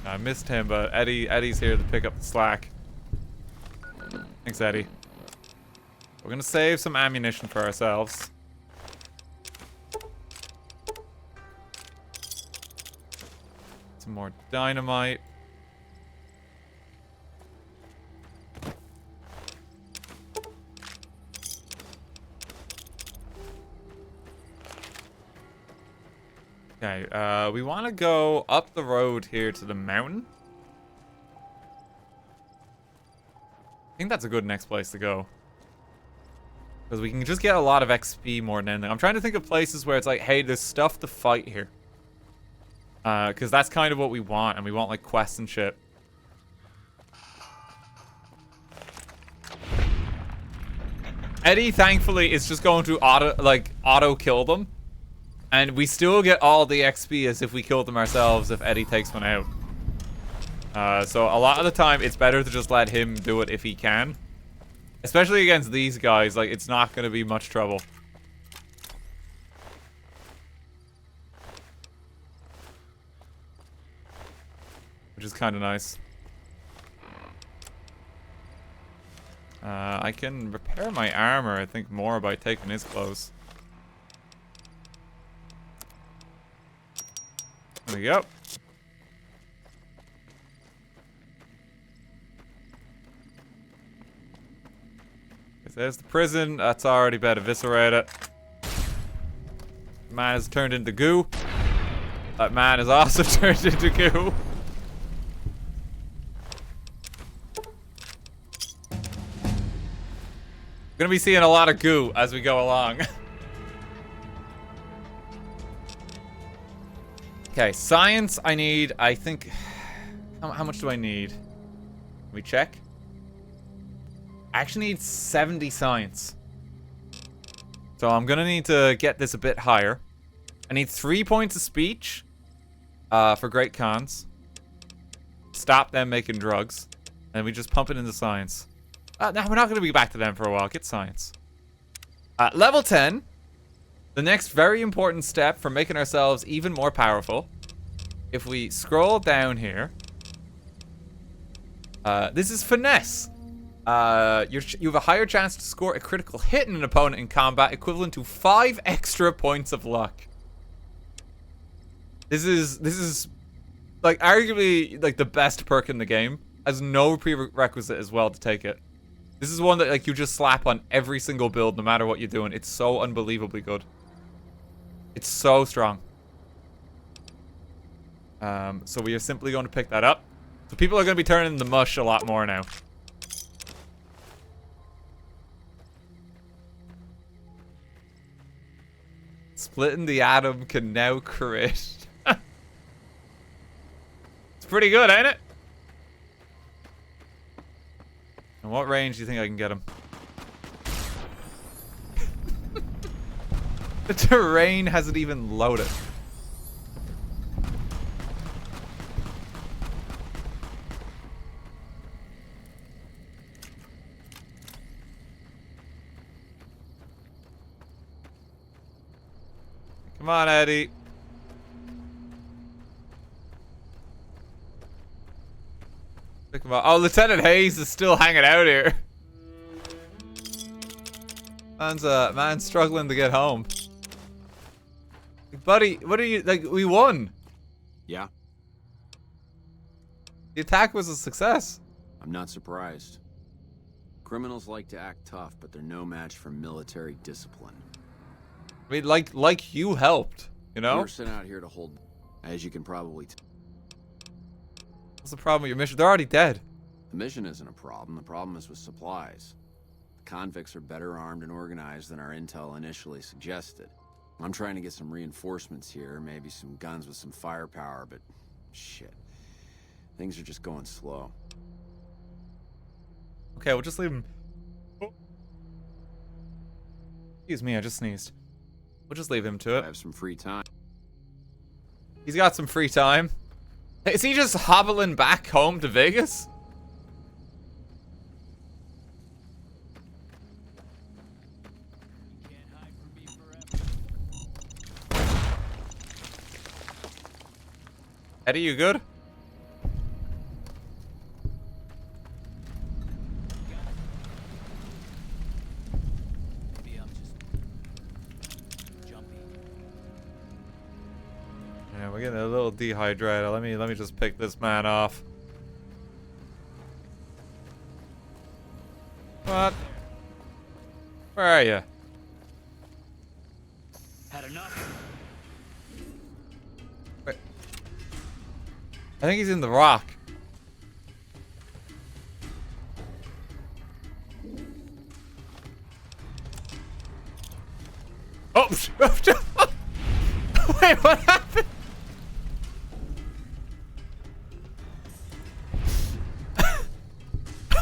I missed him, but Eddie's here to pick up the slack. Thanks, Eddie. We're gonna save some ammunition for ourselves. Some more dynamite. Okay, we want to go up the road here to the mountain. I think that's a good next place to go. Because we can just get a lot of XP more than anything. I'm trying to think of places where it's like, hey, there's stuff to fight here. Because that's kind of what we want, and we want like quests and shit. Eddie, thankfully, is just going to auto kill them. And we still get all the XP as if we killed them ourselves if Eddie takes one out. So a lot of the time, it's better to just let him do it if he can. Especially against these guys, like, it's not going to be much trouble. Which is kind of nice. I can repair my armor, I think, more by taking his clothes. There we go. There's the prison. That's already been eviscerated. Man has turned into goo. That man is also turned into goo. Gonna be seeing a lot of goo as we go along. Okay, science I need, I think... How much do I need? Can we check? I actually need 70 science. So I'm gonna need to get this a bit higher. I need 3 points of speech for Great Khans. Stop them making drugs. And we just pump it into science. No, we're not gonna be back to them for a while. Get science. Level 10. The next very important step for making ourselves even more powerful, if we scroll down here, this is finesse. You have a higher chance to score a critical hit in an opponent in combat, equivalent to 5 extra points of luck. This is like arguably like the best perk in the game. Has no prerequisite as well to take it. This is one that like you just slap on every single build, no matter what you're doing. It's so unbelievably good. It's so strong. So we are simply going to pick that up. So people are going to be turning the mush a lot more now. Splitting the atom can now crit. It's pretty good, ain't it? And what range do you think I can get him? The terrain hasn't even loaded. Come on, Eddie. Pick him up. Oh, Lieutenant Hayes is still hanging out here. Man's struggling to get home. Like, buddy, what are you, like, we won. Yeah. The attack was a success. I'm not surprised. Criminals like to act tough, but they're no match for military discipline. I mean, like you helped, you know? We're sent out here to hold, as you can probably What's the problem with your mission? They're already dead. The mission isn't a problem. The problem is with supplies. The convicts are better armed and organized than our intel initially suggested. I'm trying to get some reinforcements here, maybe some guns with some firepower, but shit. Things are just going slow. Okay, we'll just leave him. Oh. Excuse me, I just sneezed. We'll just leave him to it. I have some free time. He's got some free time. Is he just hobbling back home to Vegas? Eddie, you good? Yeah, we're getting a little dehydrated. Let me just pick this man off. What? Where are you? Had enough. Wait. I think he's in the rock. Oh! Wait, what happened?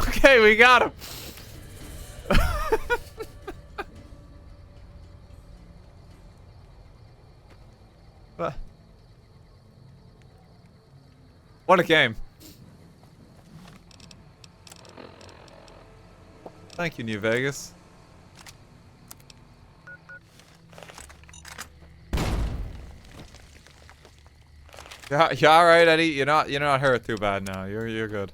Okay, we got him. What a game. Thank you, New Vegas. Yeah, you all right, Eddie? You're not hurt too bad now. You're good.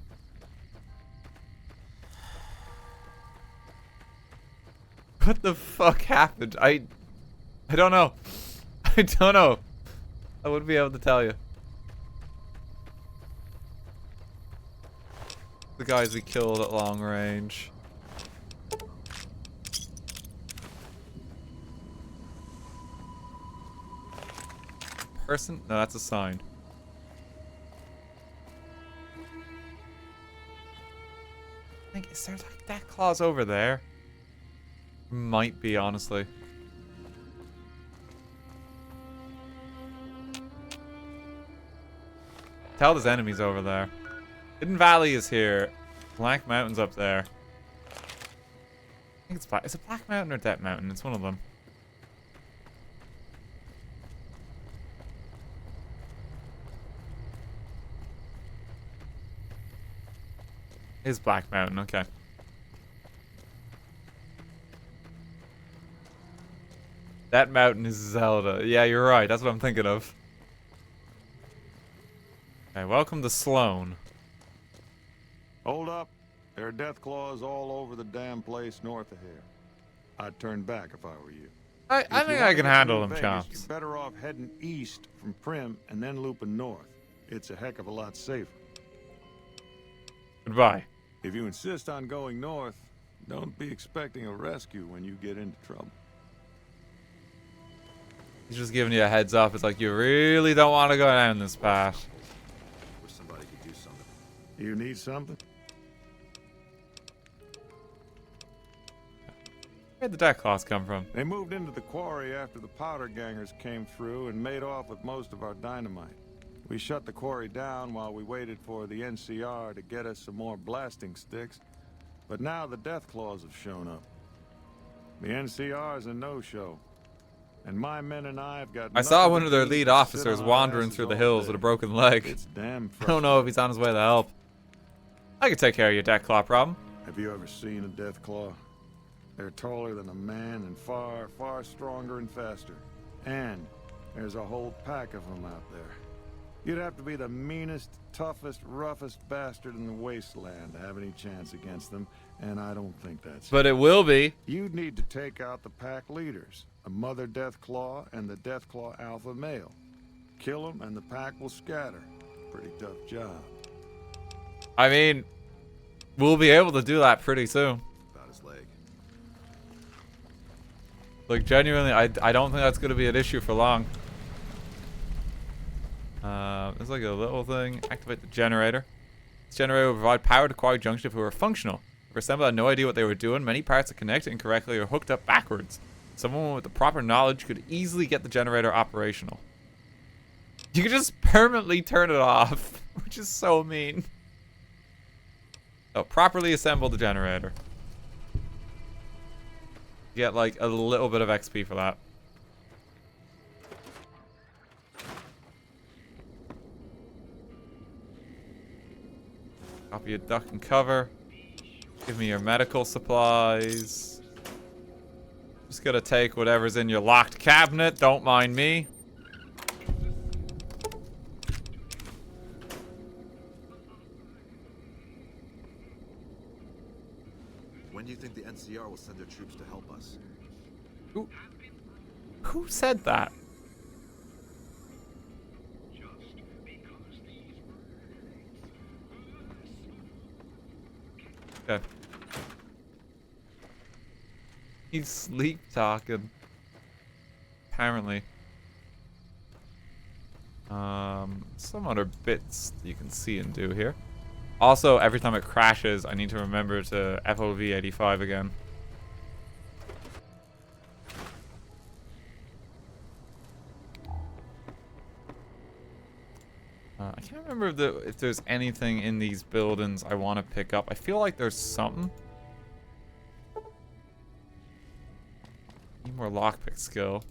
What the fuck happened? I don't know. I don't know. I wouldn't be able to tell you. The guys we killed at long range. Person? No, that's a sign. I think, is there like that clause over there? Might be, honestly. Tell there's enemies over there. Hidden Valley is here. Black Mountain's up there. I think it's Black. Is it Black Mountain or Death Mountain? It's one of them. It's Black Mountain, okay. That mountain is Zelda. Yeah, you're right. That's what I'm thinking of. Okay, welcome to Sloan. Hold up. There are Deathclaws all over the damn place north of here. I'd turn back if I were you. I think I can handle them, Vegas, chomps. You're better off heading east from Prim and then looping north. It's a heck of a lot safer. Goodbye. If you insist on going north, don't be expecting a rescue when you get into trouble. He's just giving you a heads up. It's like, you really don't want to go down this path. Wish somebody could do something. You need something? Where'd the Deathclaws come from? They moved into the quarry after the powder gangers came through and made off with most of our dynamite. We shut the quarry down while we waited for the NCR to get us some more blasting sticks. But now the Deathclaws have shown up. The NCR's a no-show. And my men and I have got... I saw one of their lead officers wandering through the hills with a broken leg. It's damn I don't know if he's on his way to help. I could take care of your Deathclaw problem. Have you ever seen a Deathclaw? They're taller than a man and far, far stronger and faster. And there's a whole pack of them out there. You'd have to be the meanest, toughest, roughest bastard in the wasteland to have any chance against them, and I don't think that's... But it will be. You'd need to take out the pack leaders, the Mother Deathclaw and the Deathclaw Alpha Male. Kill them and the pack will scatter. Pretty tough job. I mean, we'll be able to do that pretty soon. About his leg. Like, genuinely, I don't think that's going to be an issue for long. There's like a little thing. Activate the generator. This generator will provide power to Quarry Junction if it were functional. If Assemble had no idea what they were doing, many parts are connected incorrectly or hooked up backwards. Someone with the proper knowledge could easily get the generator operational. You could just permanently turn it off, which is so mean. So, properly assemble the generator. You get like a little bit of XP for that. Copy your duck and cover. Give me your medical supplies. Just gonna take whatever's in your locked cabinet. Don't mind me. When do you think the NCR will send their troops to help us? Who said that? Okay. He's sleep talking. Apparently. Some other bits you can see and do here. Also, every time it crashes, I need to remember to FOV 85 again. I can't remember if there's anything in these buildings I want to pick up. I feel like there's something. Need more lockpick skill.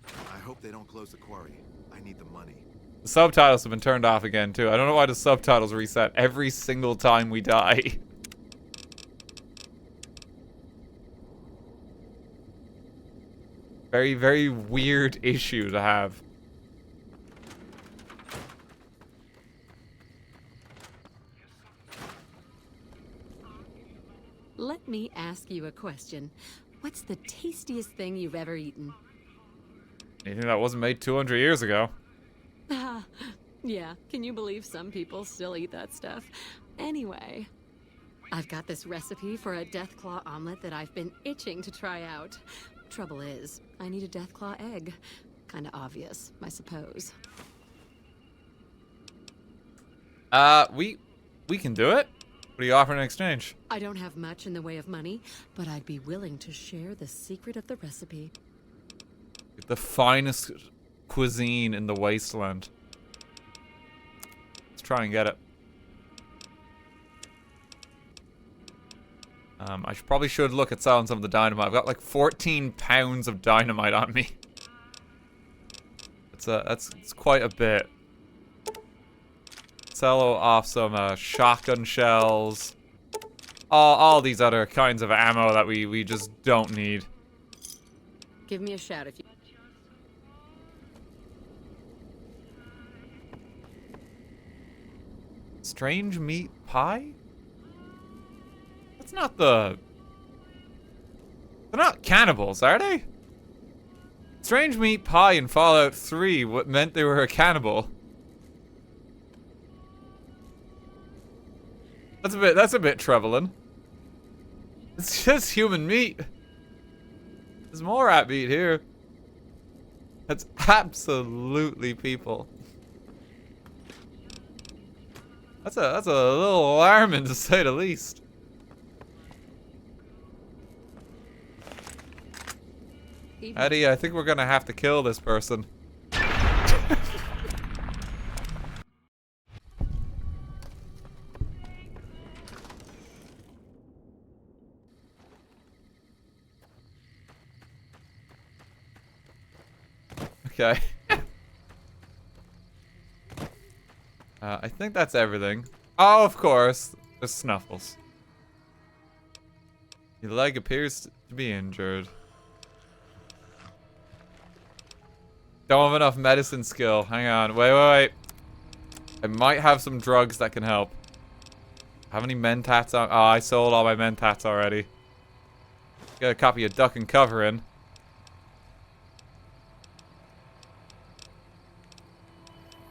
I hope they don't close the quarry. I need the money. The subtitles have been turned off again, too. I don't know why the subtitles reset every single time we die. Very, very weird issue to have. Let me ask you a question. What's the tastiest thing you've ever eaten? Anything that wasn't made 200 years ago. Yeah, can you believe some people still eat that stuff? Anyway, I've got this recipe for a Deathclaw omelet that I've been itching to try out. Trouble is, I need a Deathclaw egg. Kinda obvious, I suppose. We can do it. What do you offer in exchange? I don't have much in the way of money, but I'd be willing to share the secret of the recipe. The finest cuisine in the wasteland. Let's try and get it. I probably should look at selling some of the dynamite. I've got like 14 pounds of dynamite on me. It's quite a bit. Sell off some shotgun shells. all these other kinds of ammo that we just don't need. Give me a shout if you... Strange meat pie? That's not the... They're not cannibals, are they? Strange meat pie in Fallout 3 what meant they were a cannibal. That's a bit troubling. It's just human meat. There's more rat meat here. That's absolutely people. That's a little alarming to say the least. Eddie, I think we're gonna have to kill this person. Okay. I think that's everything. Oh, of course. There's Snuffles. Your leg appears to be injured. Don't have enough medicine skill. Hang on. Wait. I might have some drugs that can help. How many mentats on? Oh, I sold all my mentats already. Got a copy of Duck and Cover in.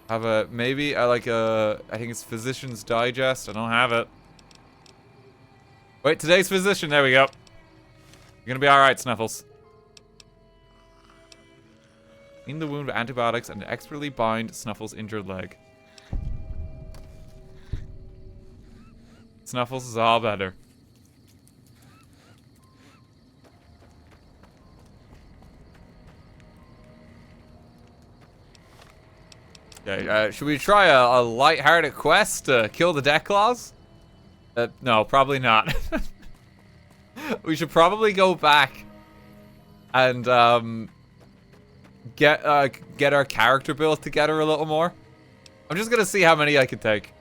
Have a maybe I think it's Physician's Digest. I don't have it. Wait, today's physician. There we go. You're gonna be all right, Snuffles. Clean the wound with antibiotics and expertly bind Snuffles' injured leg. Snuffles is all better. Okay, should we try a light-hearted quest to kill the Deathclaws? No, probably not. We should probably go back and get our character built together a little more. I'm just gonna see how many I can take.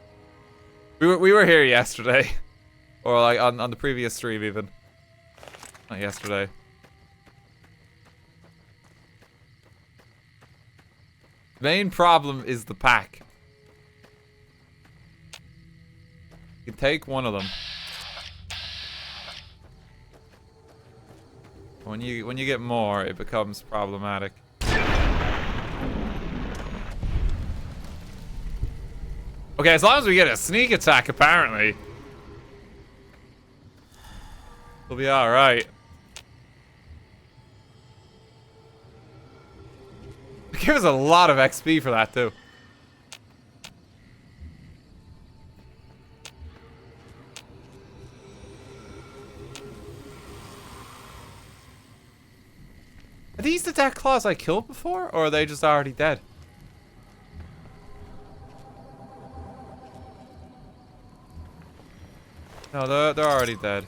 We were here yesterday, or like on the previous stream even. Not yesterday. Main problem is the pack. You can take one of them. When you get more, it becomes problematic. Okay, as long as we get a sneak attack, apparently, we'll be all right. Give us a lot of XP for that, too. Are these the Deathclaws I killed before, or are they just already dead? No, they're already dead.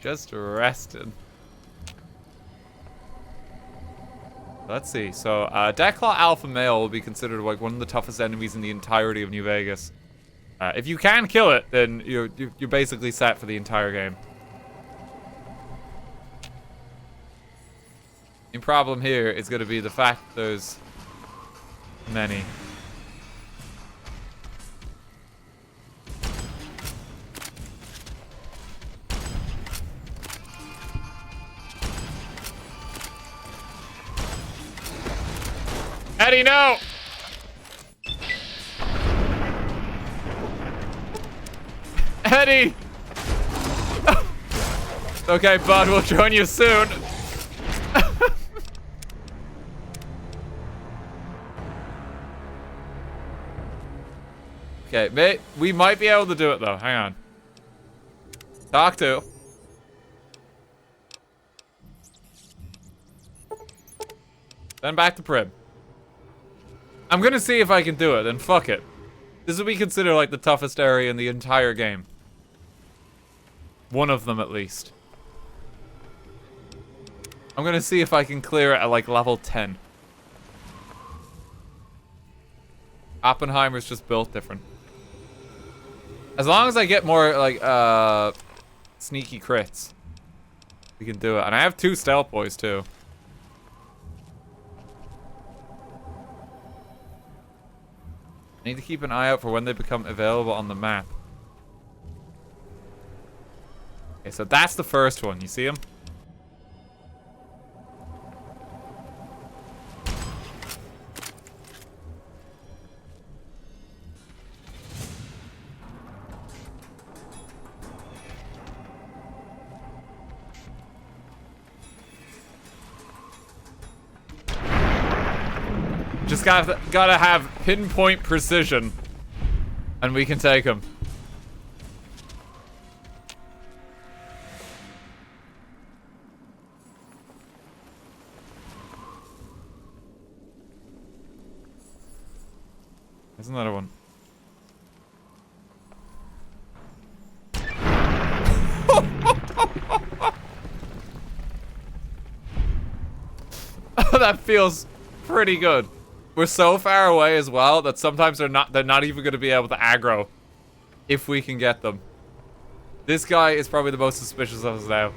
Just rested. Let's see. So, Deathclaw Alpha Male will be considered like one of the toughest enemies in the entirety of New Vegas. If you can kill it, then you're basically set for the entire game. The problem here is going to be the fact that there's many. Eddie, no! Eddie! Okay, bud, we'll join you soon. Okay, we might be able to do it, though. Hang on. Talk to. Then back to Prim. I'm gonna see if I can do it, then fuck it. This will be considered like the toughest area in the entire game. One of them, at least. I'm gonna see if I can clear it at like level 10. Oppenheimer's just built different. As long as I get more, like, sneaky crits, we can do it. And I have 2 stealth boys, too. I need to keep an eye out for when they become available on the map. Okay, so that's the first one. You see him? Just gotta have pinpoint precision, and we can take him. There's another one. Oh, that feels pretty good. We're so far away as well that sometimes they're not even going to be able to aggro if we can get them. This guy is probably the most suspicious of us now.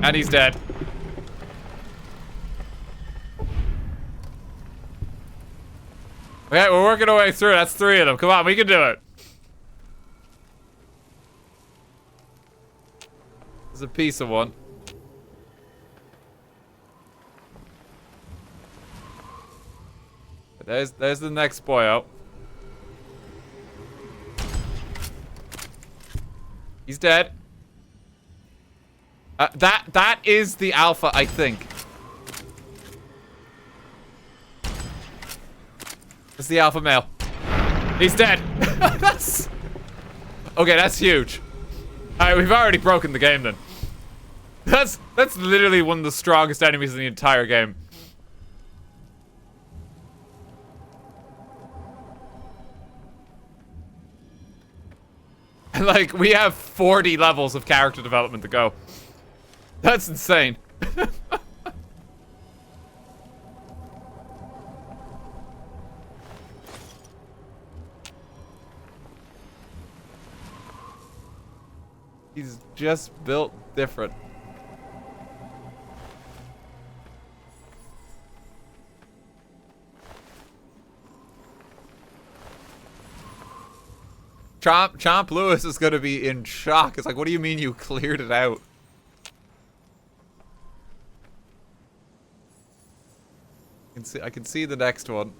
And he's dead. Okay, we're working our way through. That's 3 of them. Come on, we can do it. There's a piece of one. There's the next boy out. He's dead. That is the alpha, I think. It's the alpha male. He's dead. That's okay. That's huge. All right, we've already broken the game then. That's literally one of the strongest enemies in the entire game. And like, we have 40 levels of character development to go. That's insane. He's just built different. Chomp Lewis is gonna be in shock. It's like, what do you mean you cleared it out? I can see the next one.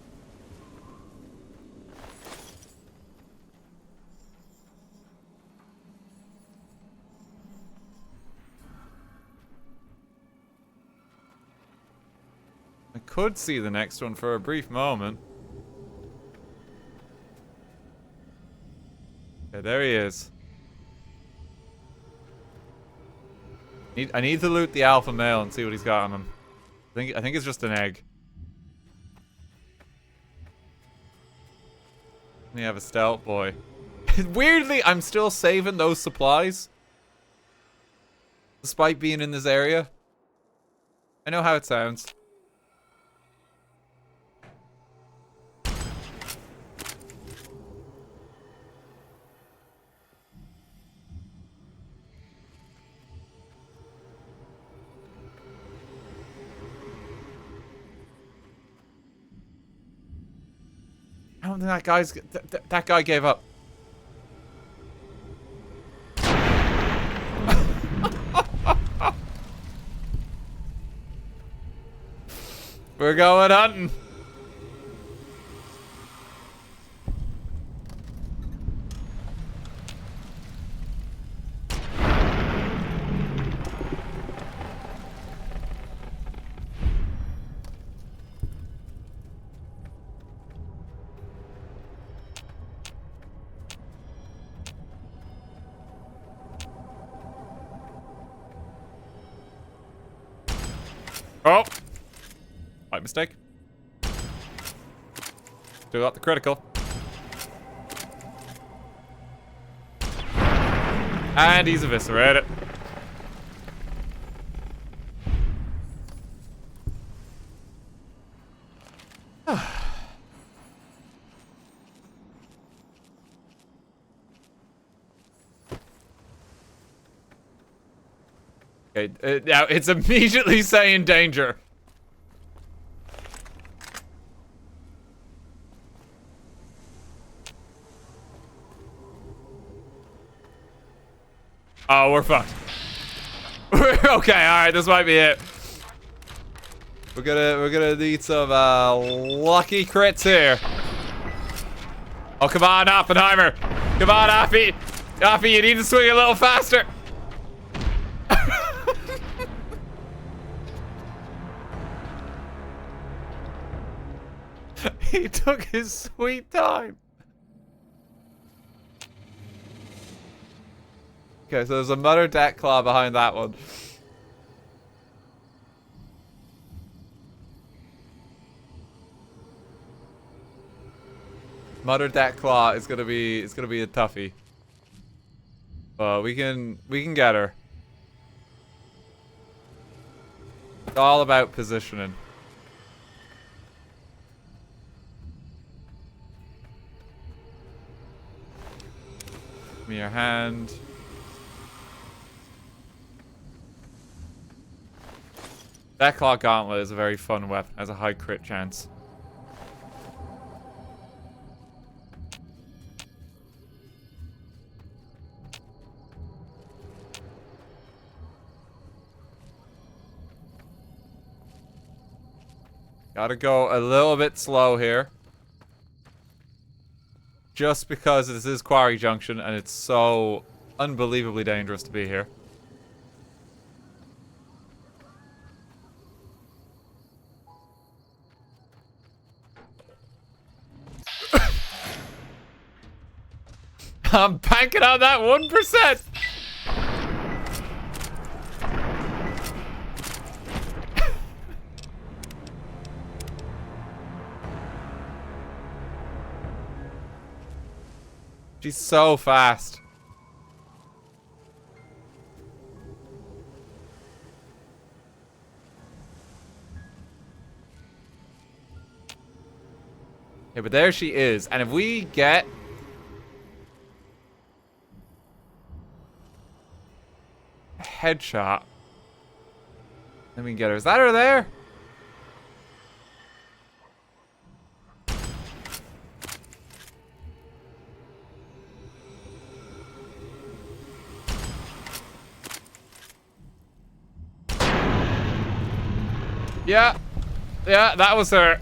I could see the next one for a brief moment. Okay, there he is. I need to loot the alpha male and see what he's got on him. I think it's just an egg. We have a stout boy. Weirdly, I'm still saving those supplies. Despite being in this area. I know how it sounds. I don't think that guy's... that guy gave up. We're going hunting. Oh! My mistake. Still got the critical. And he's eviscerated. Okay, now it's immediately saying danger. Oh, we're fucked. Okay, alright, this might be it. We're gonna need some lucky crits here. Oh, come on, Oppenheimer. Come on, Offie. Offie, you need to swing a little faster. He took his sweet time. Okay, so there's a Mother Deathclaw behind that one. Mother Deathclaw is gonna be a toughie. We can get her. It's all about positioning. Give me your hand. Deathclaw Gauntlet is a very fun weapon. Has a high crit chance. Gotta go a little bit slow here. Just because this is Quarry Junction and it's so unbelievably dangerous to be here. I'm banking on that 1%. She's so fast. Yeah, but there she is. And if we get... a headshot, then we can get her. Is that her there? Yeah. Yeah, that was her.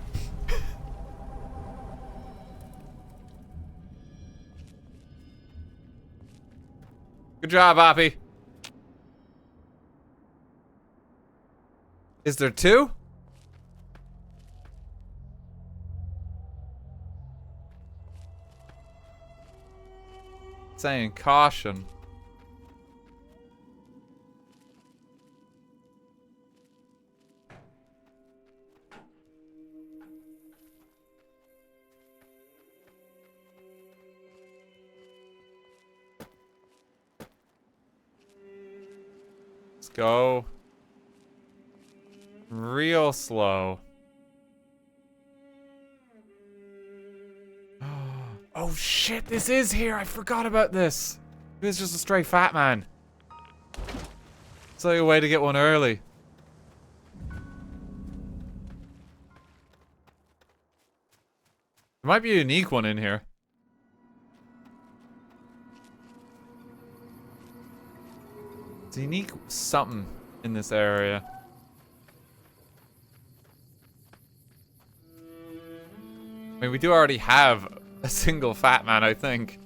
Good job, Oppie. Is there two? Saying caution. Let's go. Real slow. Oh shit, this is here. I forgot about this. It was just a stray fat man. It's like a way to get one early. There might be a unique one in here. It's a unique something in this area. I mean, we do already have a single fat man, I think.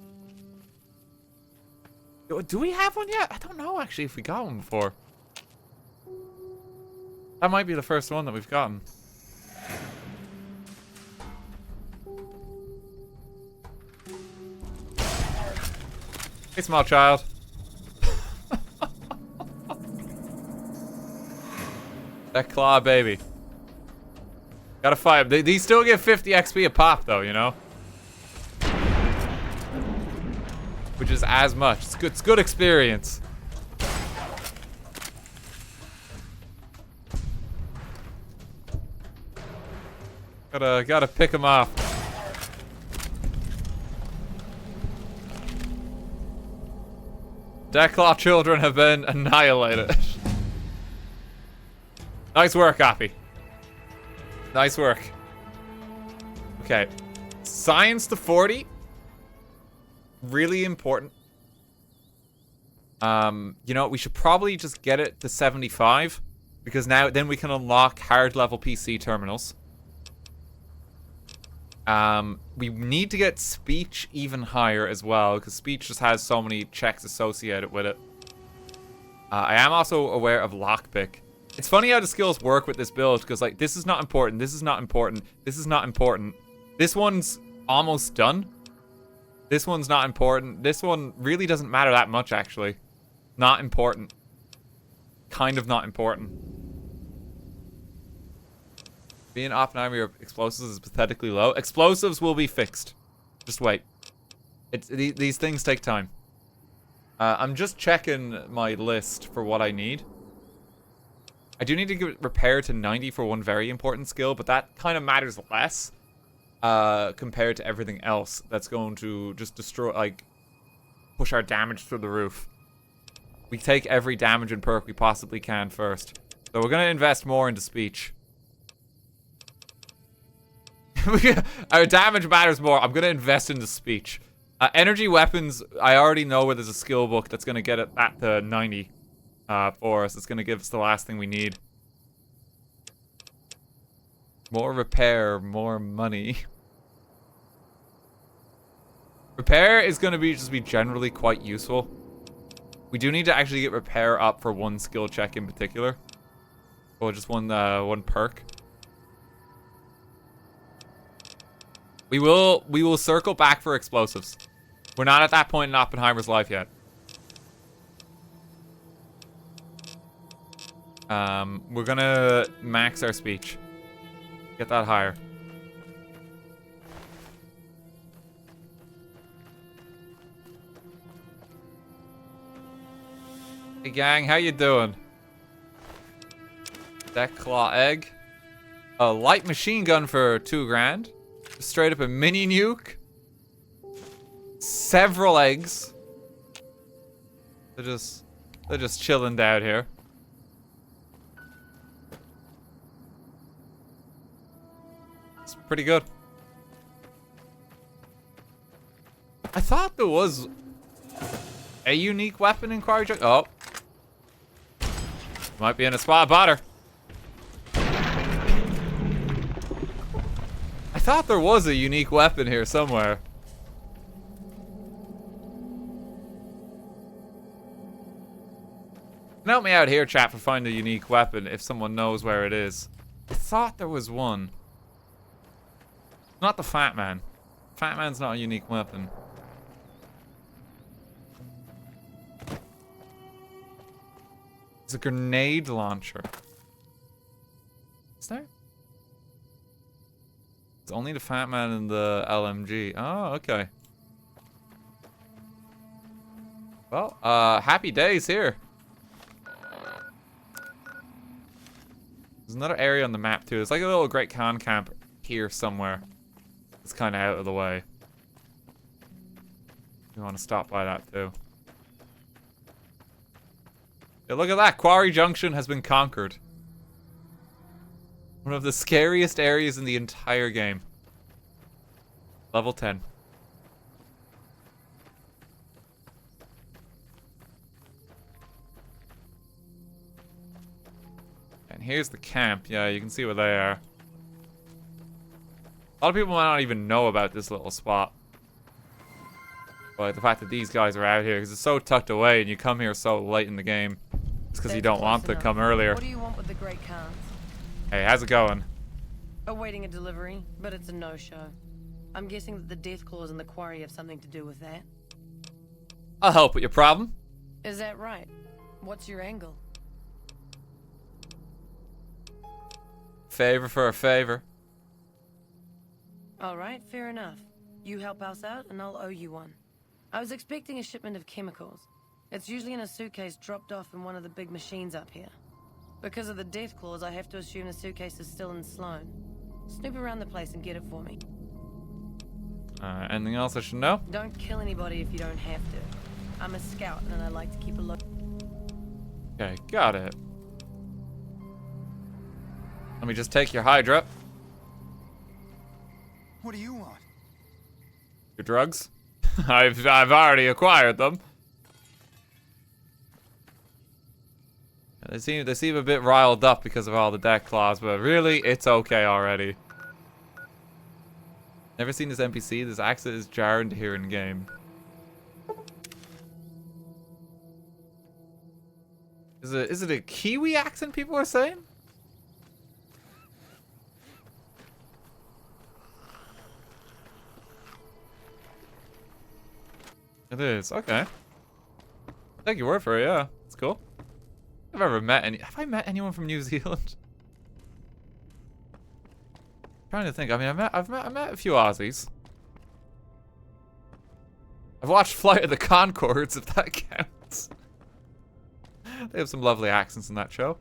Do we have one yet? I don't know, actually, if we got one before. That might be the first one that we've gotten. Hey, small child. Deathclaw, baby. Gotta fight them. These still give 50 XP a pop, though, you know? Which is as much. It's good experience. Gotta pick them off. Deathclaw children have been annihilated. Nice work, Appy. Nice work. Okay. Science to 40. Really important. You know what? We should probably just get it to 75. Because then we can unlock hard level PC terminals. We need to get speech even higher as well. Because speech just has so many checks associated with it. I am also aware of lockpick. It's funny how the skills work with this build. Because like, this is not important. This is not important. This is not important. This one's almost done. This one's not important. This one really doesn't matter that much, actually. Not important. Kind of not important. Being Oppenheimer explosives is pathetically low. Explosives will be fixed. Just wait. These things take time. I'm just checking my list for what I need. I do need to get repair to 90 for one very important skill, but that kind of matters less compared to everything else that's going to just destroy, like, push our damage through the roof. We take every damage and perk we possibly can first. So we're going to invest more into speech. Our damage matters more. I'm going to invest into speech. Energy weapons, I already know where there's a skill book that's going to get it at the 90 for us. It's going to give us the last thing we need. More repair, more money. Repair is going to just be generally quite useful. We do need to actually get repair up for one skill check in particular. Or just one perk. We will circle back for explosives. We're not at that point in Oppenheimer's life yet. We're gonna max our speech. Get that higher. Hey gang, how you doing? Deathclaw egg. A light machine gun for 2 grand. Straight up a mini nuke. Several eggs. They're just chilling down here. It's pretty good. I thought there was a unique weapon in Quarry Junction. Oh. Might be in a spot of butter. I thought there was a unique weapon here somewhere. Help me out here, chat, for finding a unique weapon if someone knows where it is. I thought there was one. Not the Fat Man. Fat Man's not a unique weapon. It's a grenade launcher. Is there? It's only the Fat Man and the LMG. Oh, okay. Well, happy days here. There's another area on the map too. There's like a little Great Khan camp here somewhere. It's kind of out of the way. You want to stop by that too. Yeah, look at that. Quarry Junction has been conquered. One of the scariest areas in the entire game. Level 10. And here's the camp. Yeah, you can see where they are. A lot of people might not even know about this little spot. But the fact that these guys are out here, because it's so tucked away and you come here so late in the game. It's because you don't want to come earlier. What do you want with the Great Khans? Hey, how's it going? Awaiting a delivery, but it's a no-show. I'm guessing that the Deathclaws and the quarry have something to do with that. I'll help with your problem. Is that right? What's your angle? Favor for a favor. Alright, fair enough. You help us out and I'll owe you one. I was expecting a shipment of chemicals. It's usually in a suitcase dropped off in one of the big machines up here. Because of the Deathclaws, I have to assume the suitcase is still in Sloan. Snoop around the place and get it for me. Anything else I should know? Don't kill anybody if you don't have to. I'm a scout and I like to keep a look. Okay, got it. Let me just take your Hydra. What do you want? Your drugs? I've already acquired them. They seem a bit riled up because of all the Deathclaws, but really, it's okay already. Never seen this NPC. This accent is jarring to hear in game. Is it a Kiwi accent people are saying? It is, okay. Take your word for it, yeah. It's cool. Have I met anyone from New Zealand? Trying to think. I mean, I've met a few Aussies. I've watched Flight of the Conchords, if that counts. They have some lovely accents in that show.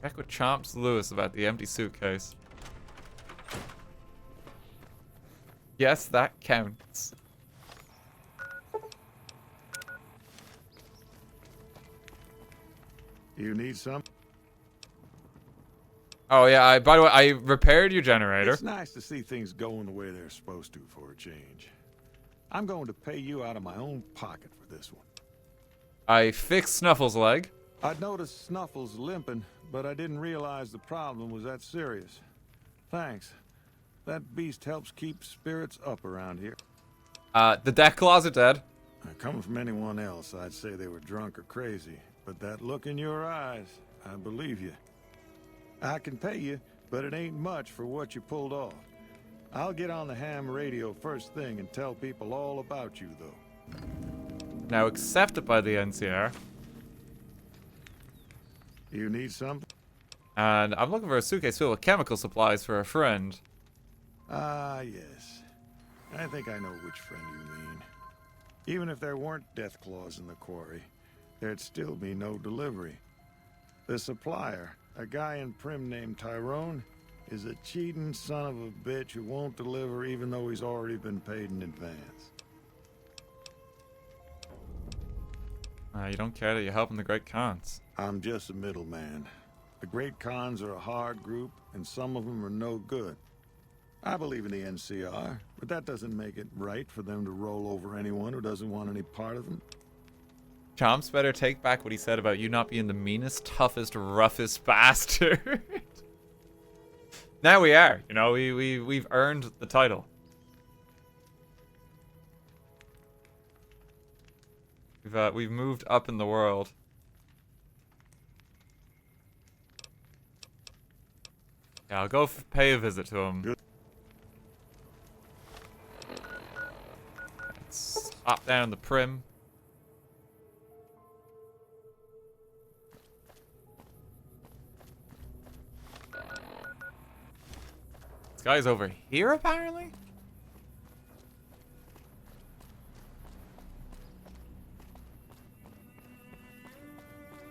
Check with Chomps Lewis about the empty suitcase. Yes, that counts. You need some? Oh yeah, by the way, I repaired your generator. It's nice to see things going the way they're supposed to for a change. I'm going to pay you out of my own pocket for this one. I fixed Snuffle's leg. I'd noticed Snuffle's limping, but I didn't realize the problem was that serious. Thanks. That beast helps keep spirits up around here. The Deathclaws are dead. Coming from anyone else, I'd say they were drunk or crazy. But that look in your eyes, I believe you. I can pay you, but it ain't much for what you pulled off. I'll get on the ham radio first thing and tell people all about you, though. Now accepted by the NCR. You need something? And I'm looking for a suitcase filled with chemical supplies for a friend. Ah, yes. I think I know which friend you mean. Even if there weren't Deathclaws in the quarry, there'd still be no delivery. The supplier, a guy in Prim named Tyrone, is a cheating son of a bitch who won't deliver even though he's already been paid in advance. You don't care that you're helping the Great Khans. I'm just a middleman. The Great Khans are a hard group, and some of them are no good. I believe in the NCR, but that doesn't make it right for them to roll over anyone who doesn't want any part of them. Chomps better take back what he said about you not being the meanest, toughest, roughest bastard. Now we are. You know, we've earned the title. We've moved up in the world. Yeah, I'll go pay a visit to him. Good. Let's hop down the Prim. This guy's over here, apparently?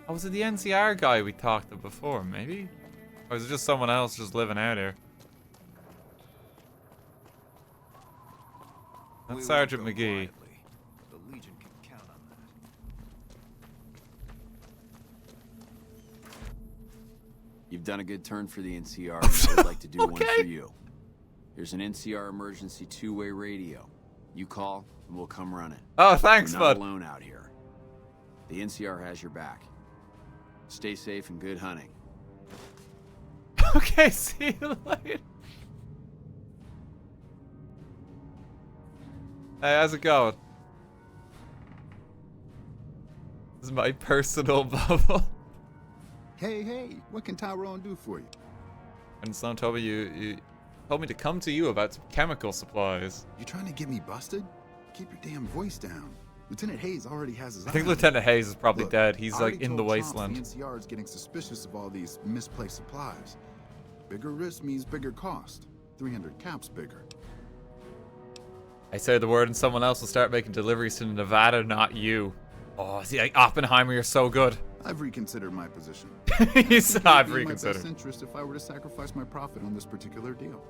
Oh, was it the NCR guy we talked to before, maybe? Or is it just someone else just living out here? That's Sergeant McGee. The Legion can count on that. You've done a good turn for the NCR, and I would like to do one for you. There's an NCR emergency two-way radio. You call, and we'll come run it. Oh, thanks, You're bud. not alone out here. The NCR has your back. Stay safe and good hunting. Okay, see you later. Hey, how's it going? This is my personal bubble. Hey, what can Tyrone do for you? And someone told me you told me to come to you about some chemical supplies. You trying to get me busted? Keep your damn voice down. Lieutenant Hayes already has his I think eye on Lieutenant me. Hayes is probably Look, dead. He's I like already in the told Chomps wasteland. The NCR is getting suspicious of all these misplaced supplies. Bigger risk means bigger cost. 300 caps bigger. I say the word and someone else will start making deliveries to Nevada, not you. Oh, see, like, Oppenheimer, you're so good. I've reconsidered my position. I've reconsidered. In my best reconsidered. interest if I were to sacrifice my profit on this particular deal.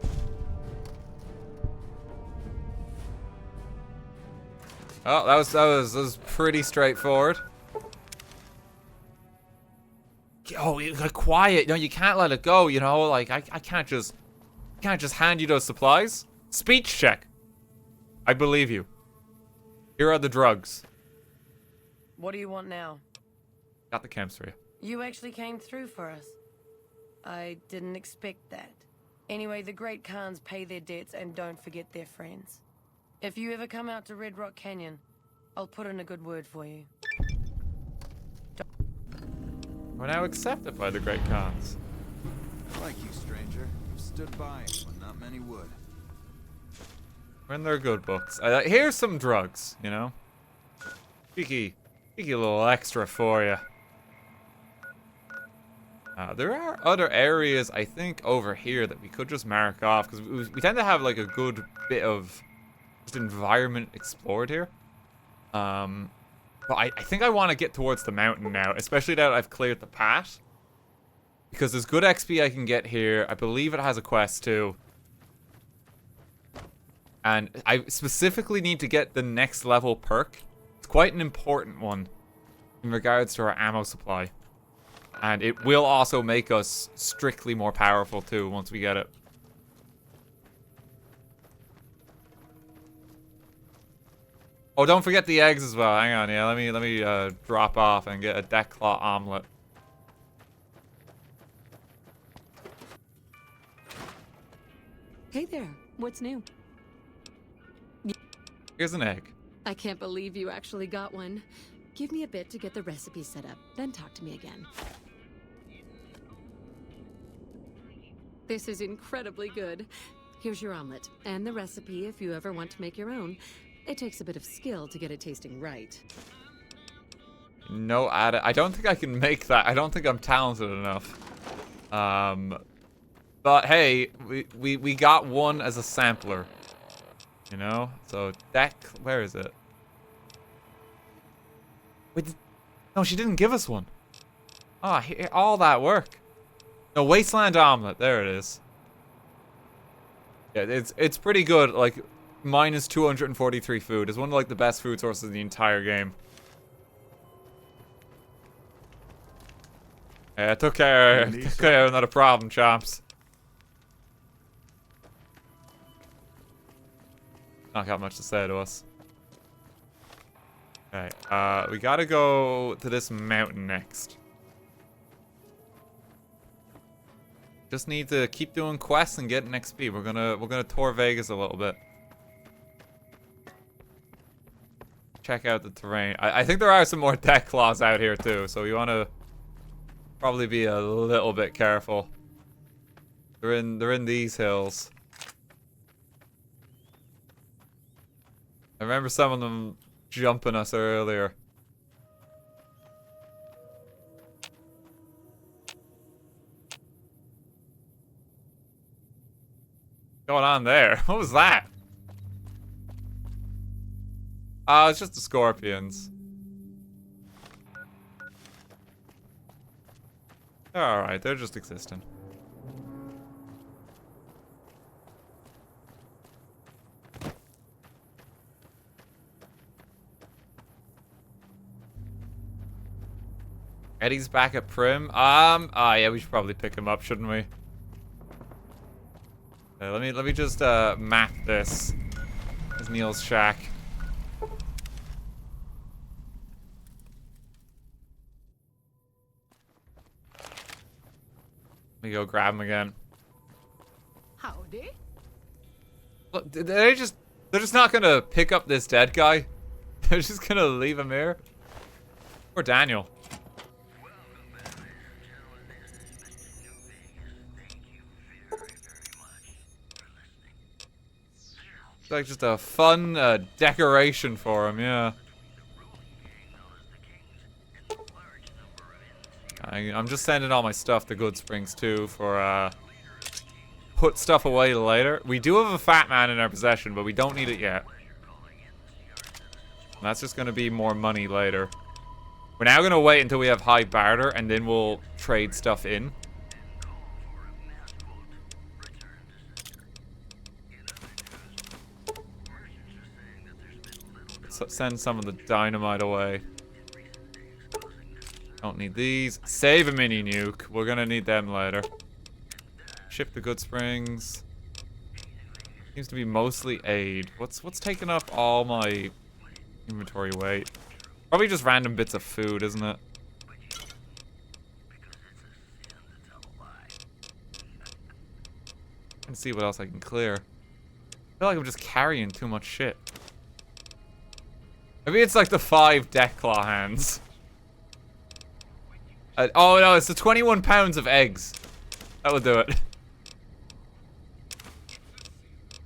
Oh, that was pretty straightforward. Oh, like quiet. No, you can't let it go. You know, like I can't just hand you those supplies. Speech check. I believe you. Here are the drugs. What do you want now? Got the chems for you. You actually came through for us. I didn't expect that. Anyway, the Great Khans pay their debts and don't forget their friends. If you ever come out to Red Rock Canyon, I'll put in a good word for you. We're now accepted by the Great Khans. Like you, stranger. You've stood by it when not many would. When they're good books. Here's some drugs, you know? Cheeky little extra for you. There are other areas, I think, over here that we could just mark off, because we tend to have, like, a good bit of just environment explored here. But I think I want to get towards the mountain now, especially now that I've cleared the path. Because there's good XP I can get here. I believe it has a quest, too. And I specifically need to get the next level perk. It's quite an important one in regards to our ammo supply. And it will also make us strictly more powerful too once we get it. Oh, don't forget the eggs as well. Hang on, yeah. Let me drop off and get a Deathclaw omelet. Hey there, what's new? Here's an egg. I can't believe you actually got one. Give me a bit to get the recipe set up, then talk to me again. This is incredibly good. Here's your omelet, and the recipe if you ever want to make your own. It takes a bit of skill to get it tasting right. No, I don't think I can make that. I don't think I'm talented enough. But hey, we got one as a sampler. You know? So, where is it? Wait, no, she didn't give us one. Ah, all that work. No, Wasteland Omelet. There it is. Yeah, it's pretty good. Like, minus 243 food. It's one of, like, the best food sources in the entire game. Yeah, took care of another problem, champs. Not got much to say to us. Okay, we gotta go to this mountain next. Just need to keep doing quests and getting XP. We're gonna tour Vegas a little bit. Check out the terrain. I think there are some more Deathclaws out here too, so we wanna probably be a little bit careful. They're in these hills. I remember some of them jumping us earlier. What's going on there? What was that? Oh, it's just the scorpions. They're alright, they're just existing. Eddie's back at Prim. Yeah, we should probably pick him up, shouldn't we? Okay, let me just map this. There's Neil's shack. Let me go grab him again. Howdy. Look, they're just not gonna pick up this dead guy. They're just gonna leave him here. Or Daniel. It's like just a fun decoration for him, yeah. I'm just sending all my stuff to Goodsprings too for put stuff away later. We do have a fat man in our possession, but we don't need it yet. And that's just gonna be more money later. We're now gonna wait until we have high barter, and then we'll trade stuff in. send some of the dynamite away. Don't need these. Save a mini nuke. We're gonna need them later. Ship the Goodsprings. Seems to be mostly aid. What's taking up all my inventory weight? Probably just random bits of food, isn't it? Let's see what else I can clear. I feel like I'm just carrying too much shit. Maybe it's like the 5 Deathclaw hands. Oh no, it's the 21 pounds of eggs. That would do it.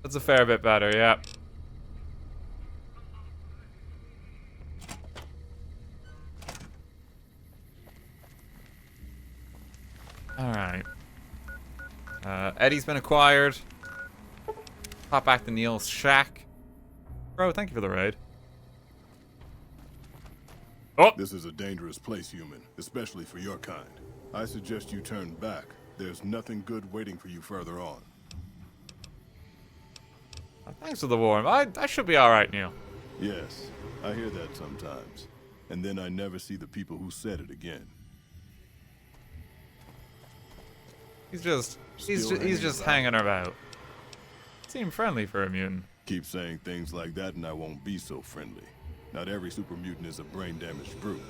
That's a fair bit better, yeah. Alright. Eddie's been acquired. Pop back to Neil's shack. Bro, thank you for the raid. Oh! This is a dangerous place, human, especially for your kind. I suggest you turn back. There's nothing good waiting for you further on. Thanks for the warm. I should be alright, Neil. Yes, I hear that sometimes. And then I never see the people who said it again. He's just hanging about. Seem friendly for a mutant. Keep saying things like that and I won't be so friendly. Not every super mutant is a brain-damaged brute.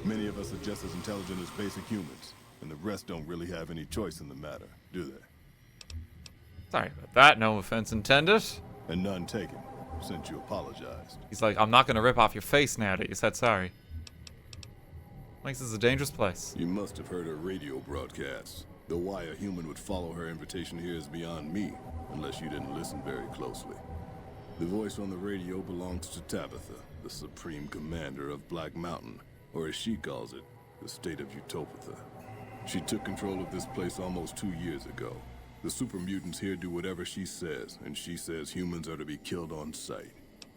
Many of us are just as intelligent as basic humans, and the rest don't really have any choice in the matter, do they? Sorry about that, no offense intended. And none taken, since you apologized. He's like, I'm not gonna rip off your face now that you said sorry. Makes this a dangerous place. You must have heard her radio broadcasts. Though why a human would follow her invitation here is beyond me, unless you didn't listen very closely. The voice on the radio belongs to Tabitha, the Supreme Commander of Black Mountain, or as she calls it, the state of Utopia. She took control of this place almost 2 years ago. The super mutants here do whatever she says, and she says humans are to be killed on sight.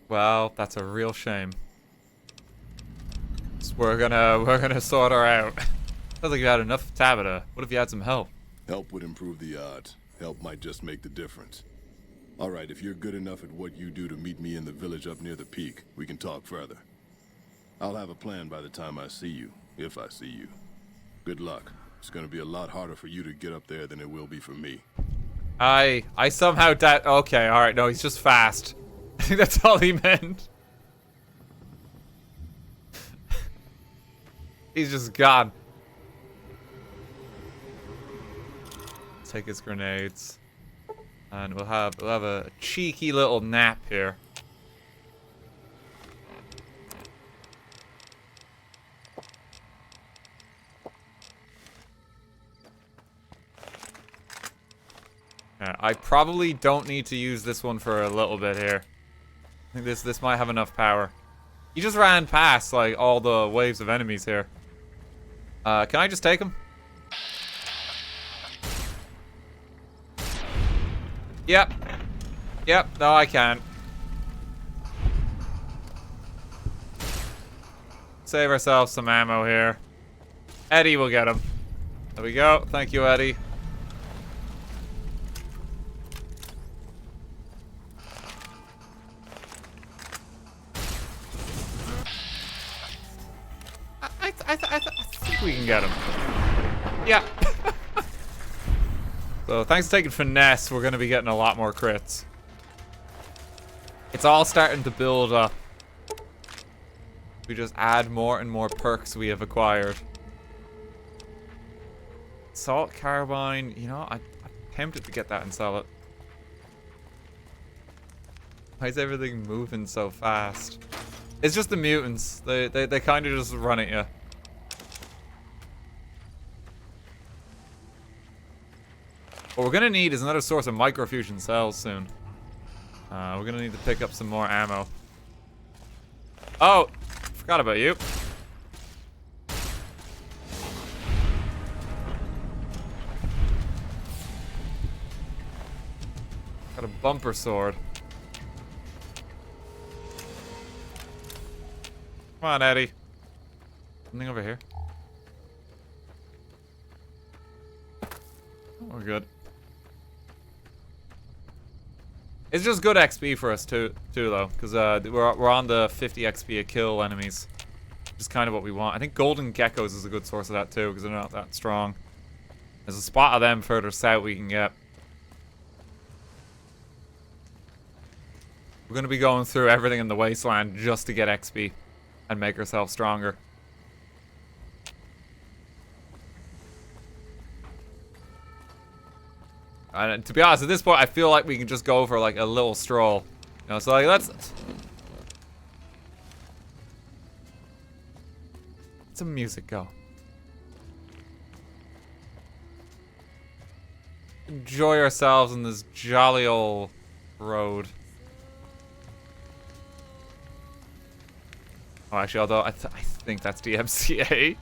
Well, that's a real shame. So we're gonna sort her out. Sounds like you had enough of Tabitha. What if you had some help? Help would improve the odds. Help might just make the difference. All right, if you're good enough at what you do to meet me in the village up near the peak, we can talk further. I'll have a plan by the time I see you, if I see you. Good luck. It's gonna be a lot harder for you to get up there than it will be for me. I somehow doubt. Okay, alright, no, he's just fast. I think that's all he meant. He's just gone. Let's take his grenades. And we'll have a cheeky little nap here. Yeah, I probably don't need to use this one for a little bit here. I think this might have enough power. He just ran past like all the waves of enemies here. Can I just take him? Yep. Yep, no I can't. Save ourselves some ammo here. Eddie will get him. There we go. Thank you, Eddie. I think we can get him. Yeah. So thanks for taking finesse, we're going to be getting a lot more crits. It's all starting to build up. We just add more and more perks we have acquired. Salt Caravan, you know, I'm tempted to get that and sell it. Why is everything moving so fast? It's just the mutants. They kind of just run at you. What we're gonna need is another source of microfusion cells soon. We're gonna need to pick up some more ammo. Oh, forgot about you. Got a bumper sword. Come on, Eddie. Something over here. We're good. It's just good XP for us too though, because we're on the 50 XP a kill enemies, which is kind of what we want. I think golden geckos is a good source of that too, because they're not that strong. There's a spot of them further south we can get. We're gonna be going through everything in the wasteland just to get XP and make ourselves stronger. And to be honest, at this point, I feel like we can just go for like a little stroll. You know, so like let's some music go. Enjoy ourselves in this jolly old road. Oh, actually, although I think that's DMCA. We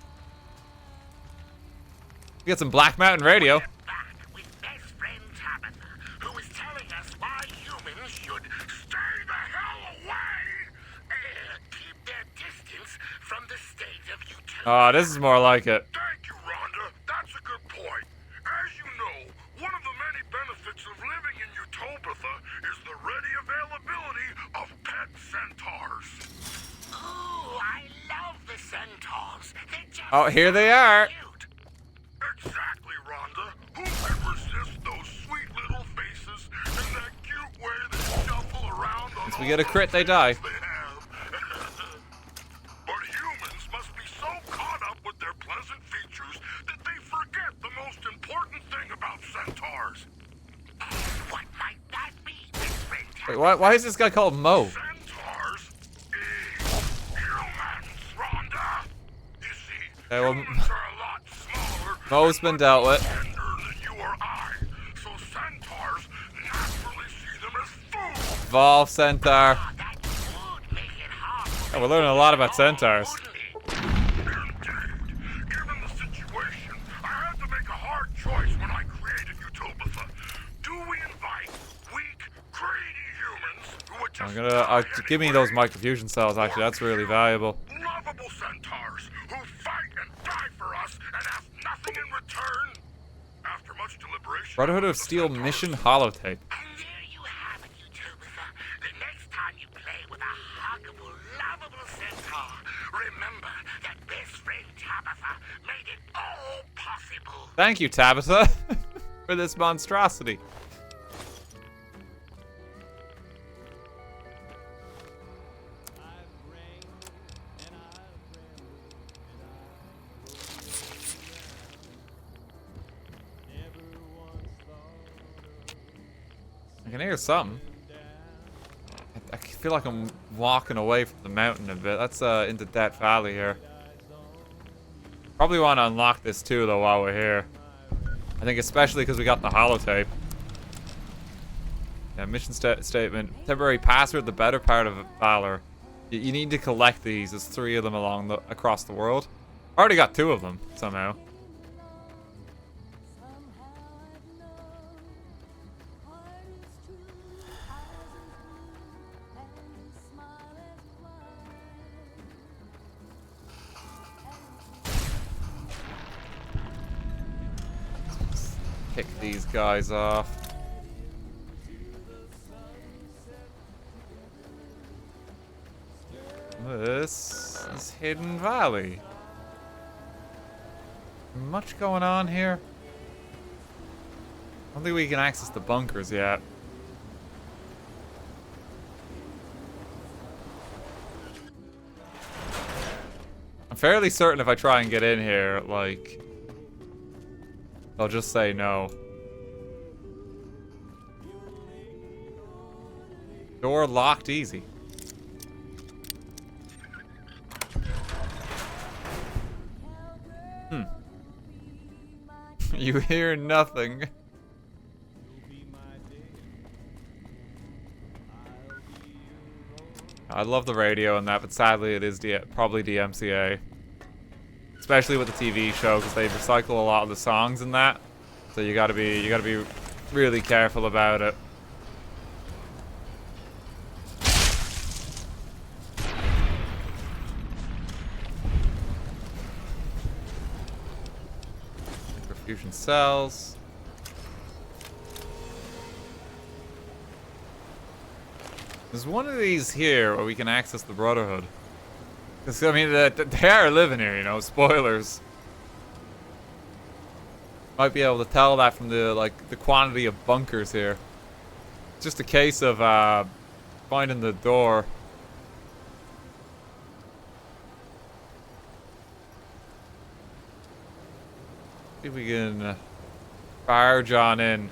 got some Black Mountain Radio. Oh, this is more like it. Thank you, Rhonda. That's a good point. As you know, one of the many benefits of living in Utopia is the ready availability of pet centaurs. Ooh, I love the centaurs. Oh, here they are. Exactly, Rhonda. Who could resist those sweet little faces and that cute way they shuffle around on Once we get a crit, they die. Pleasant features that they forget the most important thing about centaurs. What might that be, Wait, why is this guy called Mo? Centaurs humans, Rhonda. You see, Okay, well, humans are a lot smaller. Mo's been dealt with. Than you or I, so centaurs naturally see them as food. Evolve Centaur. Oh, we're learning a lot about centaurs. Choice when I created Utopia. Do we invite weak, greedy humans who would just I'm gonna give me those microfusion cells. Actually, that's really valuable. lovable centaurs who fight and die for us and ask nothing in return? After much deliberation, Brotherhood of Steel mission holotape. and there you have it, Utopia. The next time you play with a huggable, lovable centaur, remember that best friend Tabitha made it all possible. Thank you, Tabitha, for this monstrosity. I can hear something. I feel like I'm walking away from the mountain a bit. That's into Death Valley here. Probably want to unlock this too, though, while we're here. I think especially because we got the holotape. Yeah, mission statement. Temporary password, the better part of Valor. You need to collect these. There's 3 of them across the world. Already got 2 of them, somehow. Kick these guys off. This is Hidden Valley. Much going on here. I don't think we can access the bunkers yet. I'm fairly certain if I try and get in here, like, they'll just say no. Door locked easy. You hear nothing. I love the radio and that, but sadly it is probably DMCA. Especially with the TV show, because they recycle a lot of the songs in that. So you gotta be really careful about it. Fusion cells. There's one of these here where we can access the Brotherhood. Because, I mean, they are living here, you know, spoilers. Might be able to tell that from the, like, the quantity of bunkers here. It's just a case of, finding the door. See if we can barge on in.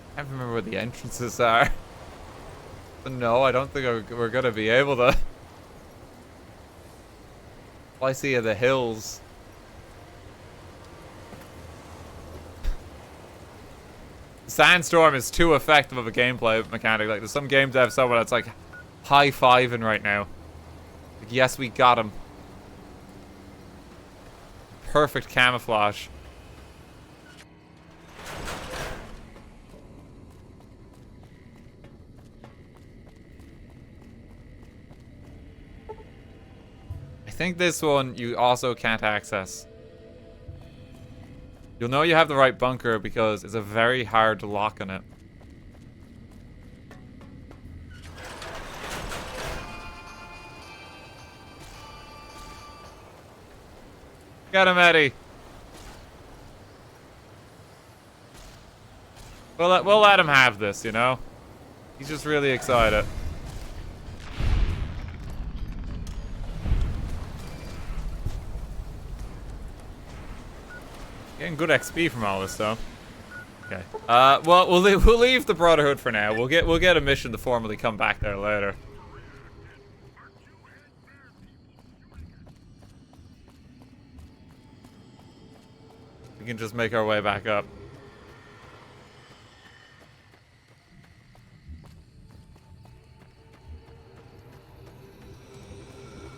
I can't remember where the entrances are. But no, I don't think we're gonna be able to. All I see are the hills. Sandstorm is too effective of a gameplay mechanic. Like, there's some games that have someone that's like high-fiving right now. Like, yes, we got him. Perfect camouflage. I think this one you also can't access. You'll know you have the right bunker because it's a very hard lock on it. Get him, Eddie. We'll let him have this, you know? He's just really excited. Getting good XP from all this, though. Okay. Well, we'll leave the Brotherhood for now. We'll get a mission to formally come back there later. We can just make our way back up.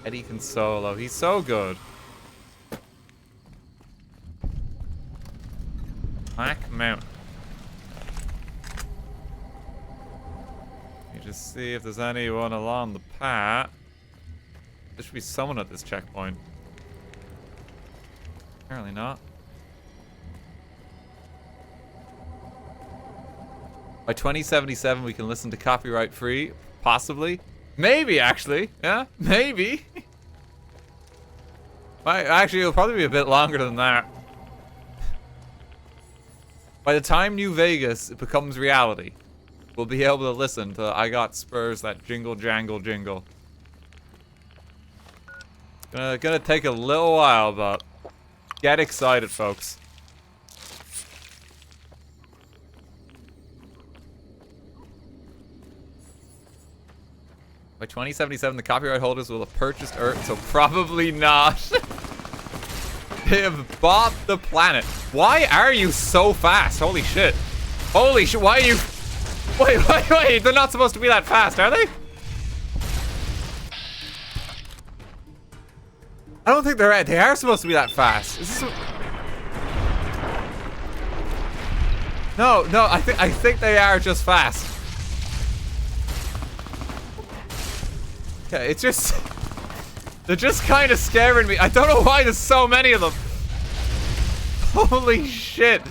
Eddie can solo. He's so good. Black Mountain. Let me just see if there's anyone along the path. There should be someone at this checkpoint. Apparently not. By 2077, we can listen to copyright free. Possibly. Maybe, actually. Yeah, maybe. Actually, it'll probably be a bit longer than that. By the time New Vegas becomes reality, we'll be able to listen to I Got Spurs, that jingle jangle jingle. It's gonna take a little while, but get excited, folks. By 2077, the copyright holders will have purchased Earth, so probably not. They have bought the planet. Why are you so fast? Holy shit. Holy shit, why are you... Wait, they're not supposed to be that fast, are they? I don't think they are supposed to be that fast. Is this... No, I think they are just fast. Okay, it's just... They're just kind of scaring me. I don't know why there's so many of them. Holy shit.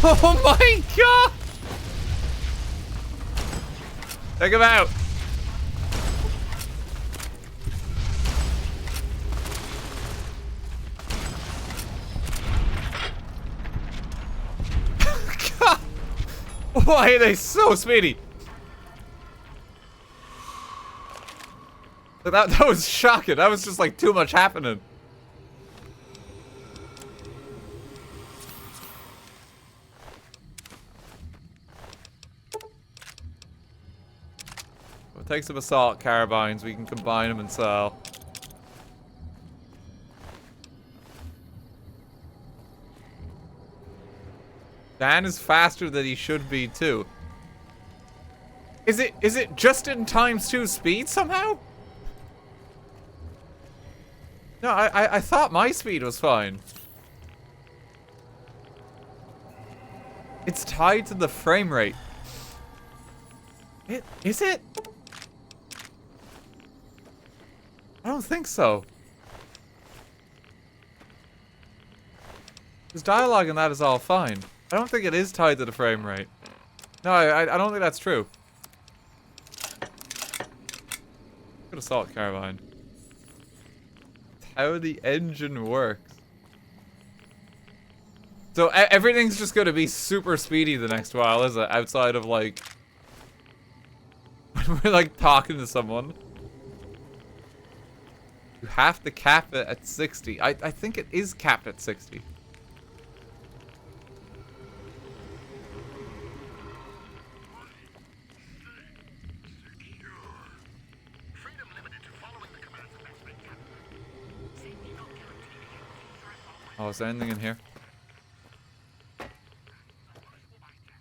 Oh my god. Take him out. God. Why are they so speedy? That was shocking. That was just like too much happening. We'll take some assault carabines. We can combine them and sell. Dan is faster than he should be too. Is it just in ×2 speed somehow? No, I thought my speed was fine. It's tied to the frame rate. Is it? I don't think so. His dialogue in that is all fine. I don't think it is tied to the frame rate. No, I don't think that's true. Good assault caravan. How the engine works. So everything's just gonna be super speedy the next while, is it? Outside of like when we're like talking to someone. You have to cap it at 60. I think it is capped at 60. Oh, is there anything in here?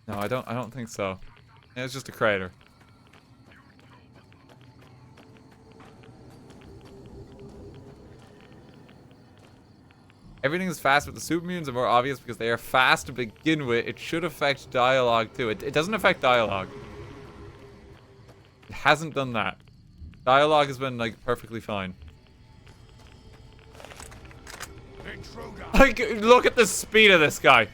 No, I don't think so. Yeah, it's just a crater. Everything is fast, but the supermutants are more obvious because they are fast to begin with. It should affect dialogue too. It doesn't affect dialogue. It hasn't done that. Dialogue has been like perfectly fine. Like, look at the speed of this guy.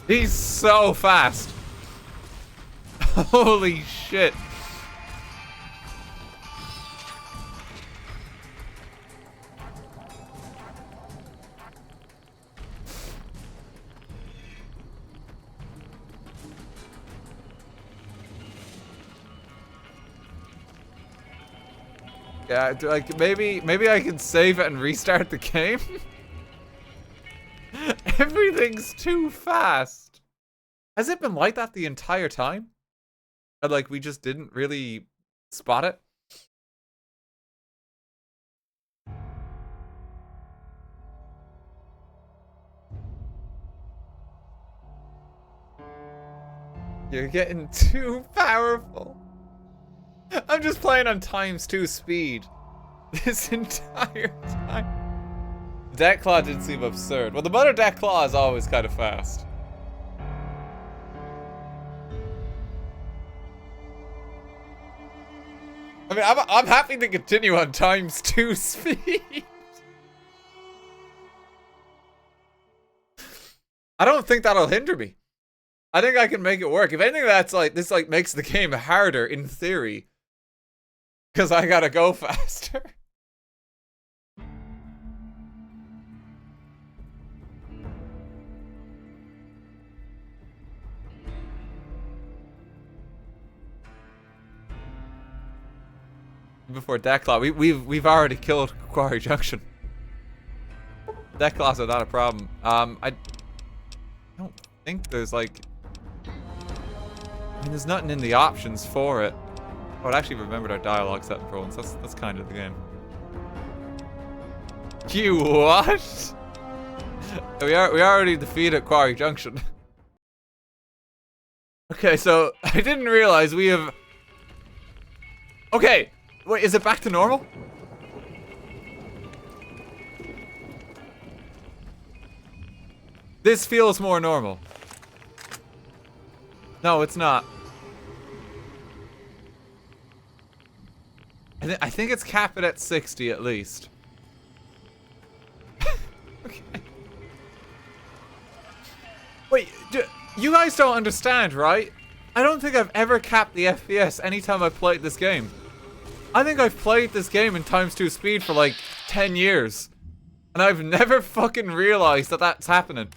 He's so fast. Holy shit. Yeah, like maybe I can save it and restart the game. Everything's too fast. Has it been like that the entire time? And like we just didn't really spot it? You're getting too powerful. I'm just playing on ×2 speed this entire time. Deathclaw didn't seem absurd. Well, the mother Deathclaw is always kind of fast. I mean, I'm happy to continue on ×2 speed. I don't think that'll hinder me. I think I can make it work. If anything, that's like this like makes the game harder in theory. Because I gotta go faster. Before Deathclaw, we've already killed Quarry Junction. Deathclaws are not a problem. I don't think there's like. I mean, there's nothing in the options for it. Oh, I actually remembered our dialogue setting for once. That's kind of the game. You what? We already defeated Quarry Junction. Okay, so I didn't realize we have. Okay, wait, is it back to normal? This feels more normal. No, it's not. I think it's capped at 60 at least. Okay. Wait, you guys don't understand, right? I don't think I've ever capped the FPS anytime I've played this game. I think I've played this game in ×2 speed for like 10 years. And I've never fucking realized that that's happening.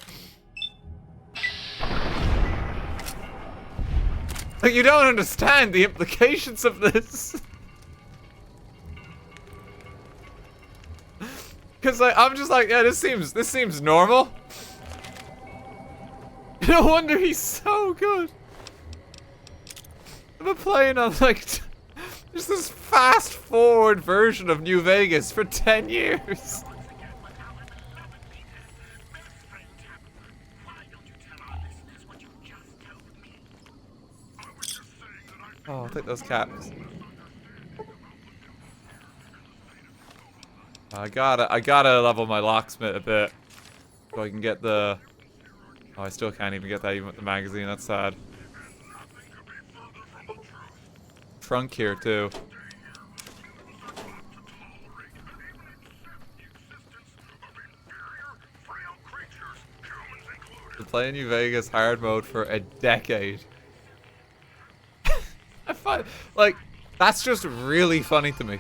Like, you don't understand the implications of this. Cause like I'm just like, yeah, this seems normal. No wonder he's so good. I've been playing on like just this fast forward version of New Vegas for 10 years. Oh, I'll take those caps. I gotta level my locksmith a bit so I can get the. Oh, I still can't even get that even with the magazine. That's sad. trunk here too. Been playing New Vegas hard mode for a decade. I find, like, that's just really funny to me.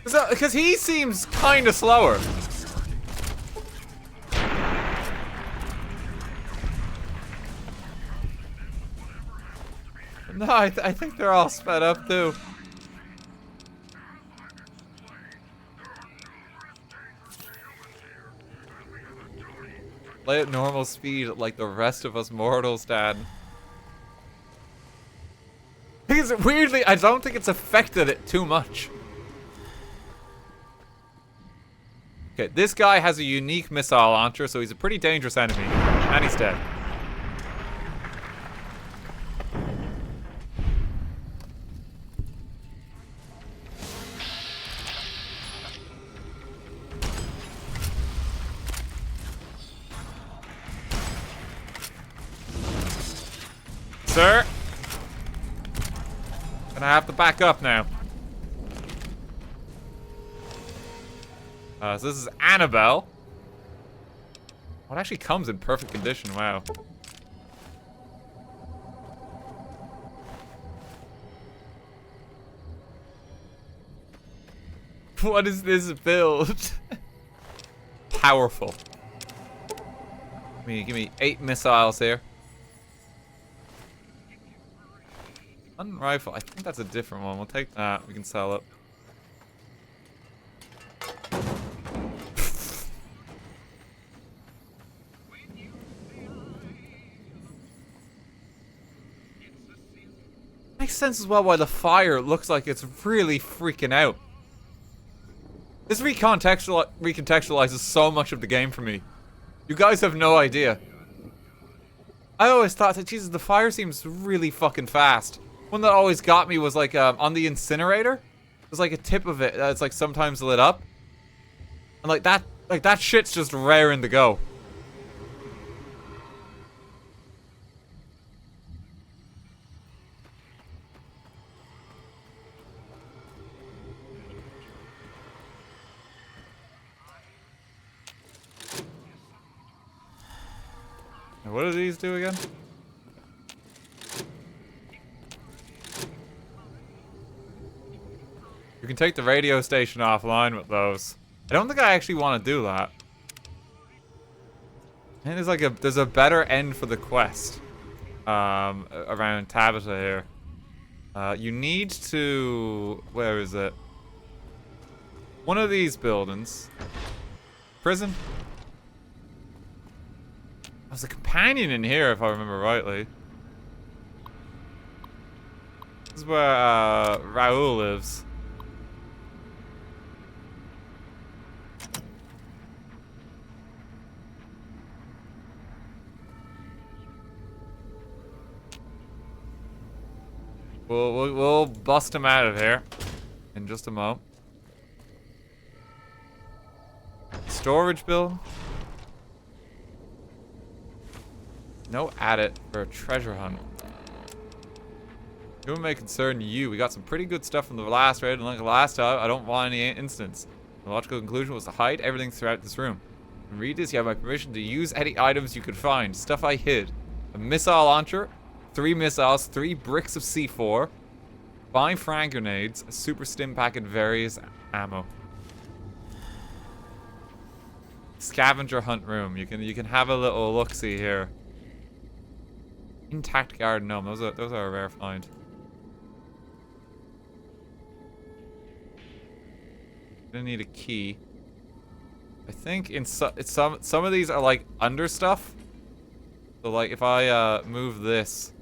Because he seems kind of slower. No, I think they're all sped up too. Play at normal speed like the rest of us mortals, Dad. Because weirdly, I don't think it's affected it too much. Okay, this guy has a unique missile launcher, so he's a pretty dangerous enemy. And he's dead. Sir? Gonna have to back up now. So this is Annabelle. Oh, it actually comes in perfect condition, wow. What is this build? Powerful. Give me 8 missiles here. One rifle. I think that's a different one. We'll take that. We can sell it. Makes sense as well why the fire looks like it's really freaking out. This recontextualizes so much of the game for me. You guys have no idea. I always thought that, Jesus, the fire seems really fucking fast. One that always got me was like on the incinerator. There's like a tip of it that's like sometimes lit up. And like that shit's just raring to go. And what do these do again? You can take the radio station offline with those. I don't think I actually want to do that. I think there's a better end for the quest around Tabitha here. You need to, where is it? One of these buildings. Prison? There's a companion in here if I remember rightly. This is where Raoul lives. We'll bust him out of here in just a moment. Storage bill. No edit for a treasure hunt. Who may concern you? We got some pretty good stuff from the last raid, and like the last time, I don't want any instance. The logical conclusion was to hide everything throughout this room. And read this, you have my permission to use any items you could find. Stuff I hid. A missile launcher, 3 missiles, 3 bricks of C4, 5 frag grenades, a super stim pack, and various ammo. Scavenger hunt room. You can have a little look-see here. Intact garden gnome. Those are a rare find. Gonna need a key. I think in some of these are like under stuff. So like if I move this.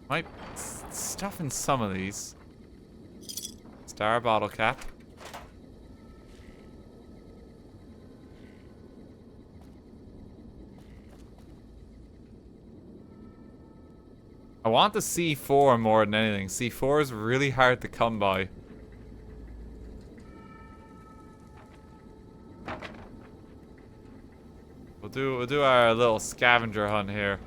Might stuff in some of these. Star bottle cap. I want the C4 more than anything. C4 is really hard to come by. We'll do our little scavenger hunt here.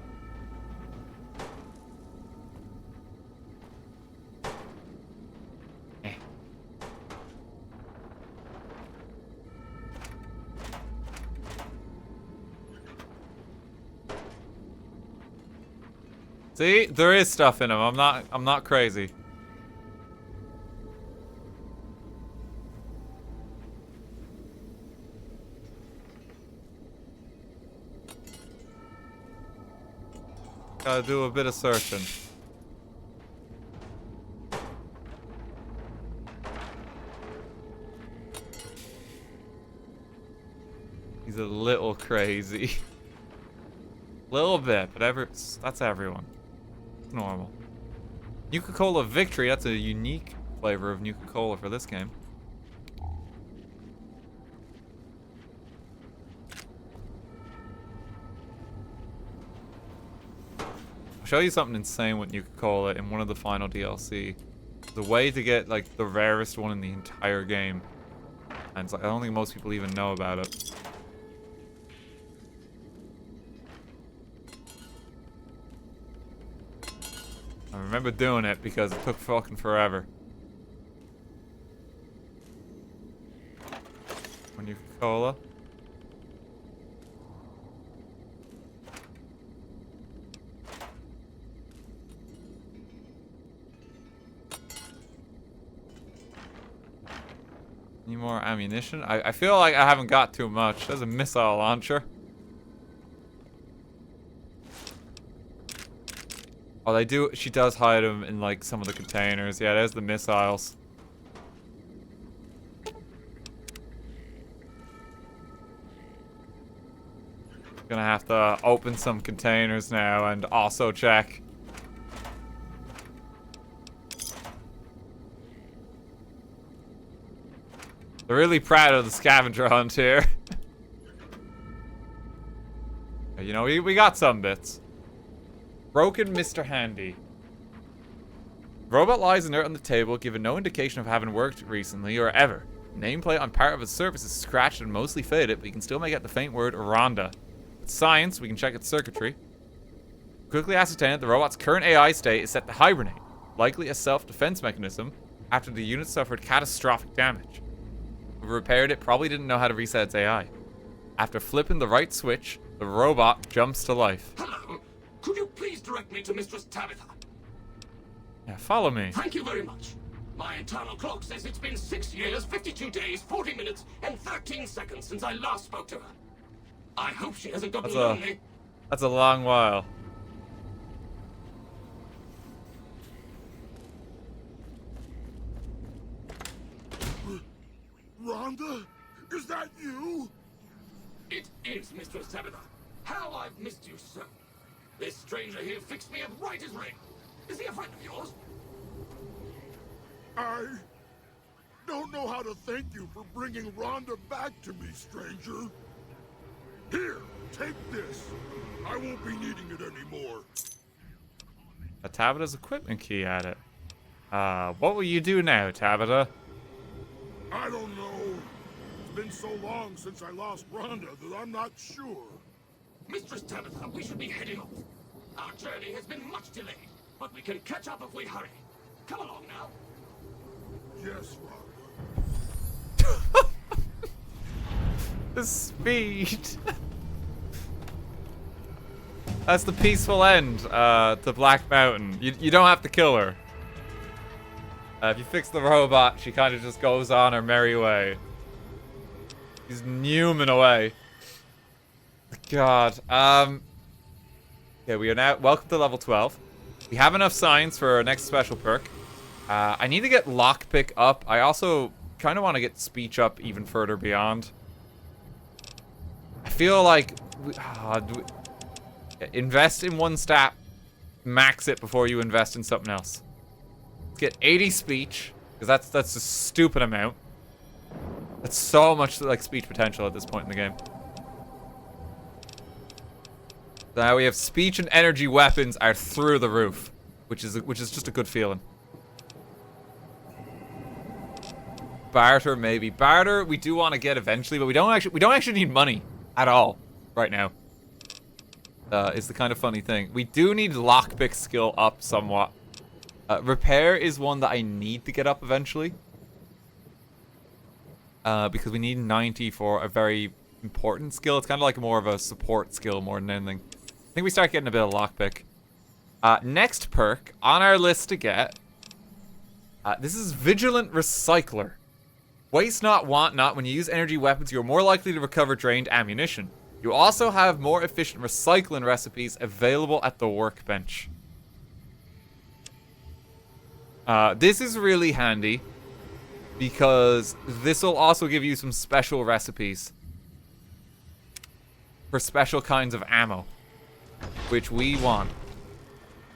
See, there is stuff in them. I'm not crazy. Gotta do a bit of searching. He's a little crazy. Little bit, but that's everyone. It's normal. Nuka-Cola Victory, that's a unique flavor of Nuka-Cola for this game. I'll show you something insane with Nuka-Cola in one of the final DLC. The way to get, like, the rarest one in the entire game. And it's like, I don't think most people even know about it. I remember doing it because it took fucking forever. When Nuka-Cola. Need more ammunition? I feel like I haven't got too much. There's a missile launcher. Oh, she does hide them in, like, some of the containers. Yeah, there's the missiles. Gonna have to open some containers now and also check. They're really proud of the scavenger hunt here. You know, we got some bits. Broken Mr. Handy. Robot lies inert on the table, given no indication of having worked recently or ever. Nameplate on part of its surface is scratched and mostly faded, but you can still make out the faint word Rhonda. With science, we can check its circuitry. Quickly ascertain that the robot's current AI state is set to hibernate, likely a self-defense mechanism, after the unit suffered catastrophic damage. Whoever repaired it probably didn't know how to reset its AI. After flipping the right switch, the robot jumps to life. Hello. Could you please direct me to Mistress Tabitha? Yeah, follow me. Thank you very much. My internal clock says it's been 6 years, 52 days, 40 minutes, and 13 seconds since I last spoke to her. I hope she hasn't gotten lonely. That's a long while. Rhonda? Is that you? It is, Mistress Tabitha. How I've missed you so. This stranger here fixed me up right as rain. Is he a friend of yours? I don't know how to thank you for bringing Rhonda back to me, stranger. Here, take this. I won't be needing it anymore. A Tabitha's equipment key at it. What will you do now, Tabitha? I don't know. It's been so long since I lost Rhonda that I'm not sure. Mistress Tabitha, we should be heading off. Our journey has been much delayed, but we can catch up if we hurry. Come along now. Yes, Rhonda. The speed. That's the peaceful end to Black Mountain. You don't have to kill her. If you fix the robot, she kind of just goes on her merry way. She's Newman away. God. Yeah, we are now... Welcome to level 12. We have enough signs for our next special perk. I need to get lockpick up. I also kind of want to get speech up even further beyond. I feel like... invest in one stat. Max it before you invest in something else. Let's get 80 speech, because that's a stupid amount. That's so much like speech potential at this point in the game. Now we have speech and energy weapons are through the roof. which is just a good feeling. Barter, maybe. Barter, we do want to get eventually, but we don't actually need money at all right now. Is the kind of funny thing. We do need lockpick skill up somewhat. Repair is one that I need to get up eventually. Because we need 90 for a very important skill. It's kind of like more of a support skill more than anything. I think we start getting a bit of lockpick. Next perk on our list to get. This is Vigilant Recycler. Waste not, want not. When you use energy weapons, you're more likely to recover drained ammunition. You also have more efficient recycling recipes available at the workbench. This is really handy because this will also give you some special recipes for special kinds of ammo, which we want.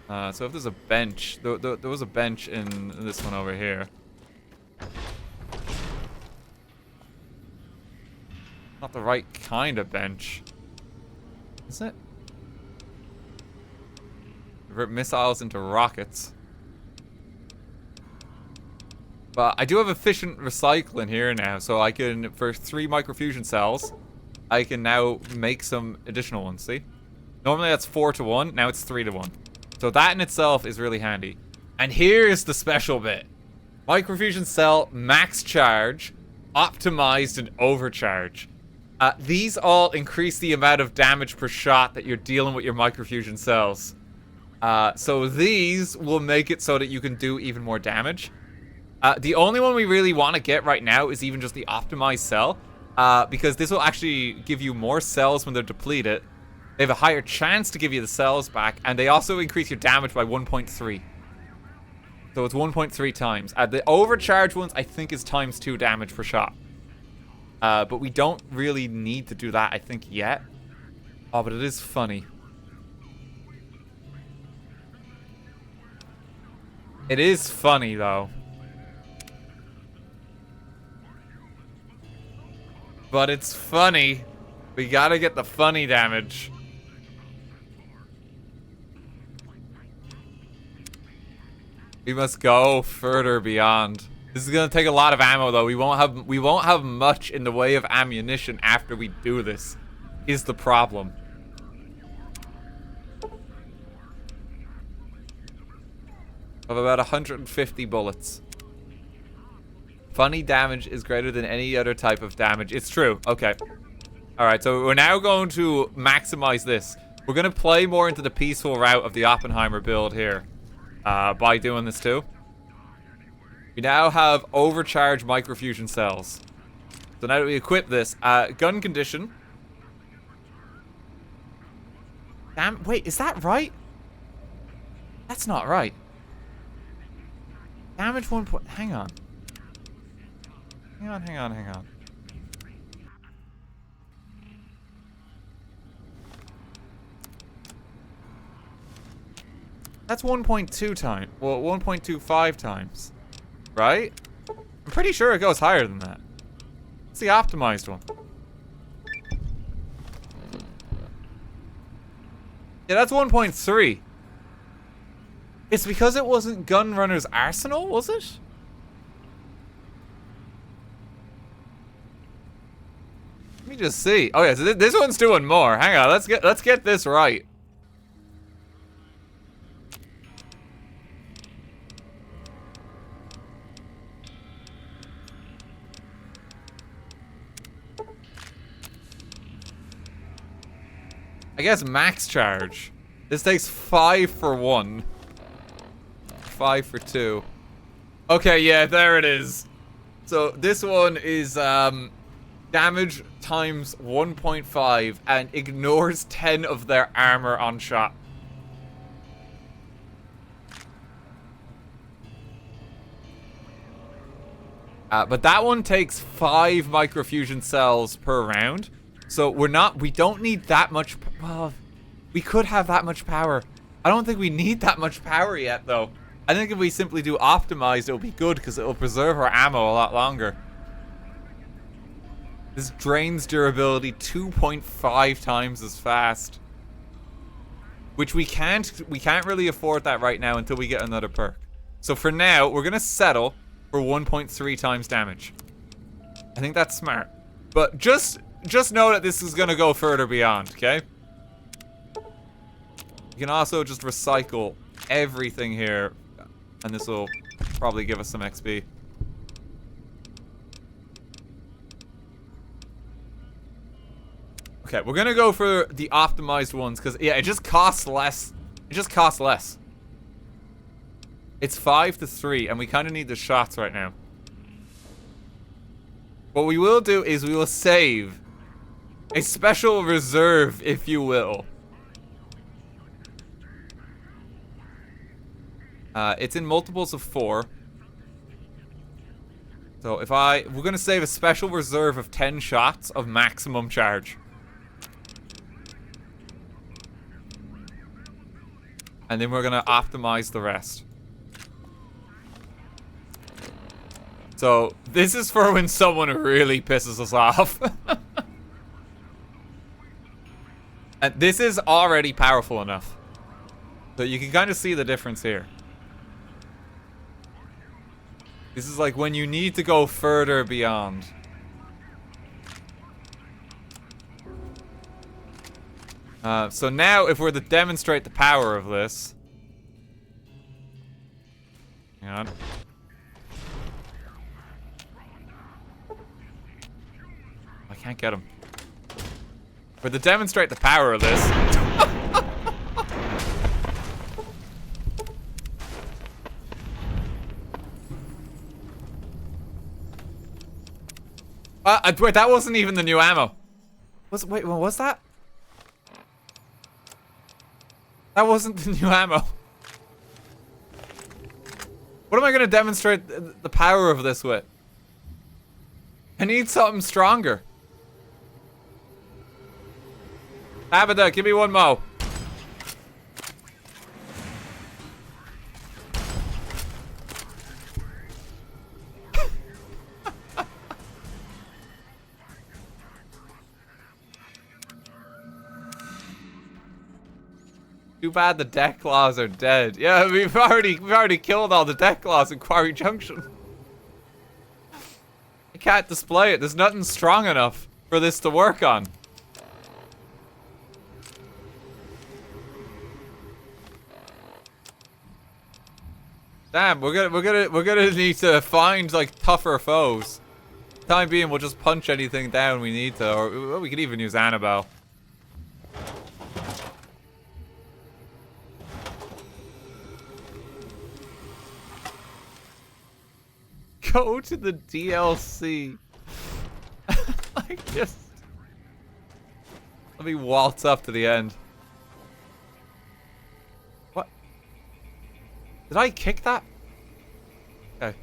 So if there's a bench, there was a bench in this one over here. Not the right kind of bench. Is it? Convert missiles into rockets. But I do have efficient recycling here now, so I can, for 3 microfusion cells, I can now make some additional ones, see? Normally that's 4 to 1, now it's 3 to 1. So that in itself is really handy. And here's the special bit. Microfusion cell, max charge, optimized and overcharge. These all increase the amount of damage per shot that you're dealing with your microfusion cells. So these will make it so that you can do even more damage. The only one we really want to get right now is even just the optimized cell. Because this will actually give you more cells when they're depleted. They have a higher chance to give you the cells back. And they also increase your damage by 1.3. So it's 1.3 times. The overcharged ones, I think, is ×2 damage per shot. But we don't really need to do that, I think, yet. Oh, but it is funny. It is funny, though. But it's funny. We gotta get the funny damage. We must go further beyond. This is gonna take a lot of ammo, though. We won't have much in the way of ammunition after we do this. Is the problem. Of about 150 bullets. Funny damage is greater than any other type of damage. It's true. Okay. Alright, so we're now going to maximize this. We're going to play more into the peaceful route of the Oppenheimer build here. By doing this too. We now have overcharged microfusion cells. So now that we equip this, gun condition. Damn, wait, is that right? That's not right. Damage 1 point. Hang on. Hang on. That's 1.2 times. Well, 1.25 times. Right? I'm pretty sure it goes higher than that. It's the optimized one. Yeah, that's 1.3. It's because it wasn't Gunrunner's Arsenal, was it? Let me just see. Oh yeah, so this one's doing more. Hang on, let's get this right. I guess max charge. This takes 5 for 1. 5 for 2. Okay, yeah, there it is. So this one is damage times 1.5 and ignores 10 of their armor on shot. But that one takes 5 microfusion cells per round. So we don't need that much, well, we could have that much power. I don't think we need that much power yet, though. I think if we simply do optimized, it'll be good because it'll preserve our ammo a lot longer. This drains durability 2.5 times as fast. which we can't really afford that right now until we get another perk. So for now, we're gonna settle for 1.3 times damage. I think that's smart. But just know that this is gonna go further beyond, okay? You can also just recycle everything here, and this will probably give us some XP. Okay, we're gonna go for the optimized ones, because, yeah, it just costs less. It just costs less. It's 5 to 3, and we kind of need the shots right now. What we will do is we will save a special reserve, if you will. It's in multiples of 4. So we're gonna save a special reserve of 10 shots of maximum charge. And then we're gonna optimize the rest. So, this is for when someone really pisses us off. And this is already powerful enough. So you can kind of see the difference here. This is like when you need to go further beyond. So now, if we're to demonstrate the power of this... Hang on. I can't get him. If we're to demonstrate the power of this... Wait, that wasn't even the new ammo. Wait, what was that? That wasn't the new ammo. What am I gonna demonstrate the power of this with? I need something stronger. Abada, give me one mo. Too bad the Deathclaws are dead. Yeah, we've already killed all the Deathclaws in Quarry Junction. I can't display it. There's nothing strong enough for this to work on. Damn, we're gonna need to find like tougher foes. Time being, we'll just punch anything down we need to, or we could even use Annabelle. Go to the DLC. Like, just... Let me waltz up to the end. What? Did I kick that? Okay.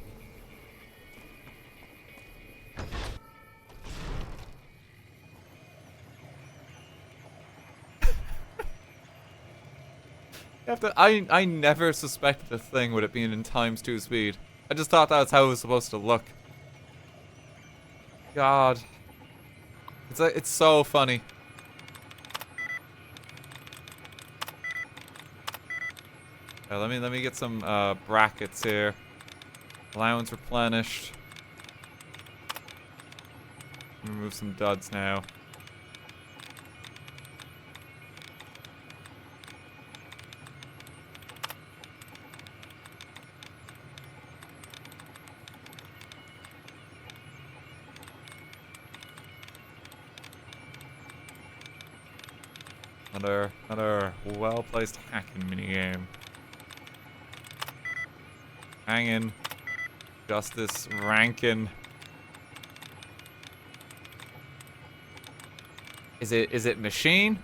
I never suspected a thing with it being in ×2 speed. I just thought that's how it was supposed to look. God. It's so funny. Okay, let me get some brackets here. Allowance replenished. Remove some duds now. Another well-placed hacking minigame. Hanging. Justice Rankin. Is it machine?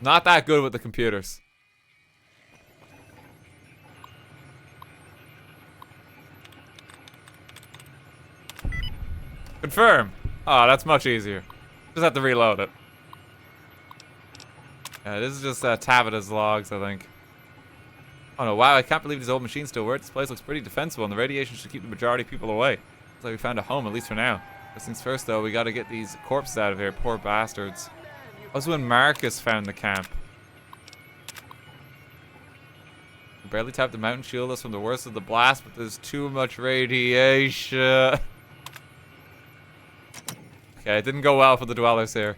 Not that good with the computers. Confirm. Oh, that's much easier. Just have to reload it. Yeah, this is just Tabitha's logs, I think. Oh no, wow, I can't believe these old machines still work. This place looks pretty defensible, and the radiation should keep the majority of people away. Looks like we found a home, at least for now. First things first, though, we gotta get these corpses out of here. Poor bastards. That was when Marcus found the camp. We barely tapped the mountain shield us from the worst of the blast, but there's too much radiation. Okay, it didn't go well for the dwellers here.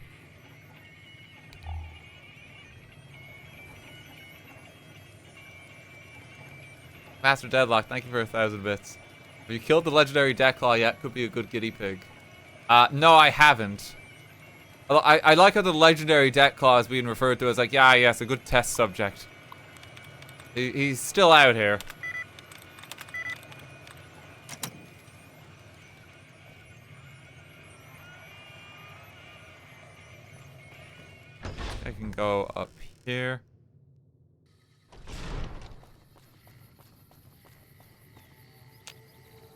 Master Deadlock, thank you for 1,000 bits. Have you killed the legendary Deathclaw yet? Could be a good guinea pig. No, I haven't. I like how the legendary Deathclaw is being referred to as like, yeah, yes, a good test subject. He's still out here. I can go up here.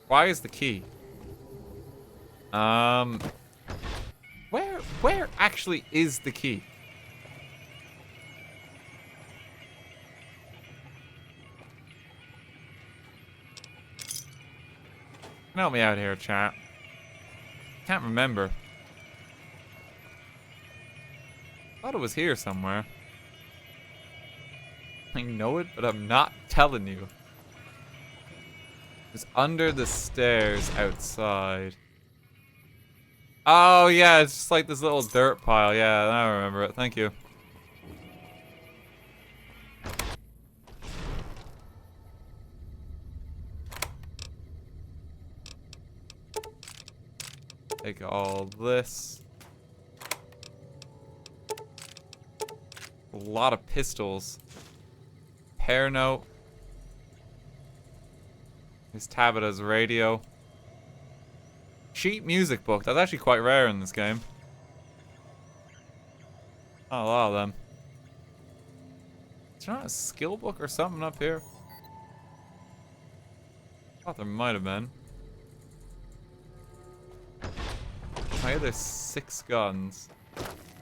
Why is the key? Where actually is the key? Help me out here, chat. Can't remember. Thought it was here somewhere. I know it, but I'm not telling you. It's under the stairs outside. Oh, yeah, it's just like this little dirt pile. Yeah, I remember it. Thank you. Take all this. A lot of pistols. Hair note. Here's Tabitha's radio. Cheap music book. That's actually quite rare in this game. Not a lot of them. Is there not a skill book or something up here? I thought there might have been. Why are there 6 guns?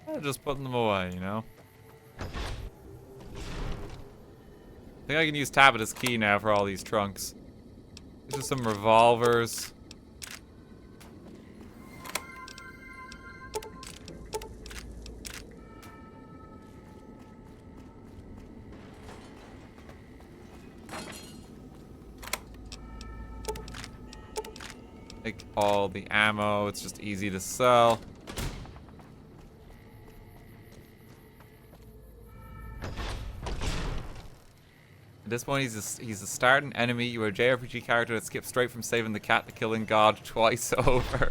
I'm just putting them away, you know? I think I can use Tabitha's key now for all these trunks. These are some revolvers. Take all the ammo, it's just easy to sell. At this point, he's a starting enemy. You are a JRPG character that skips straight from saving the cat to killing God twice over.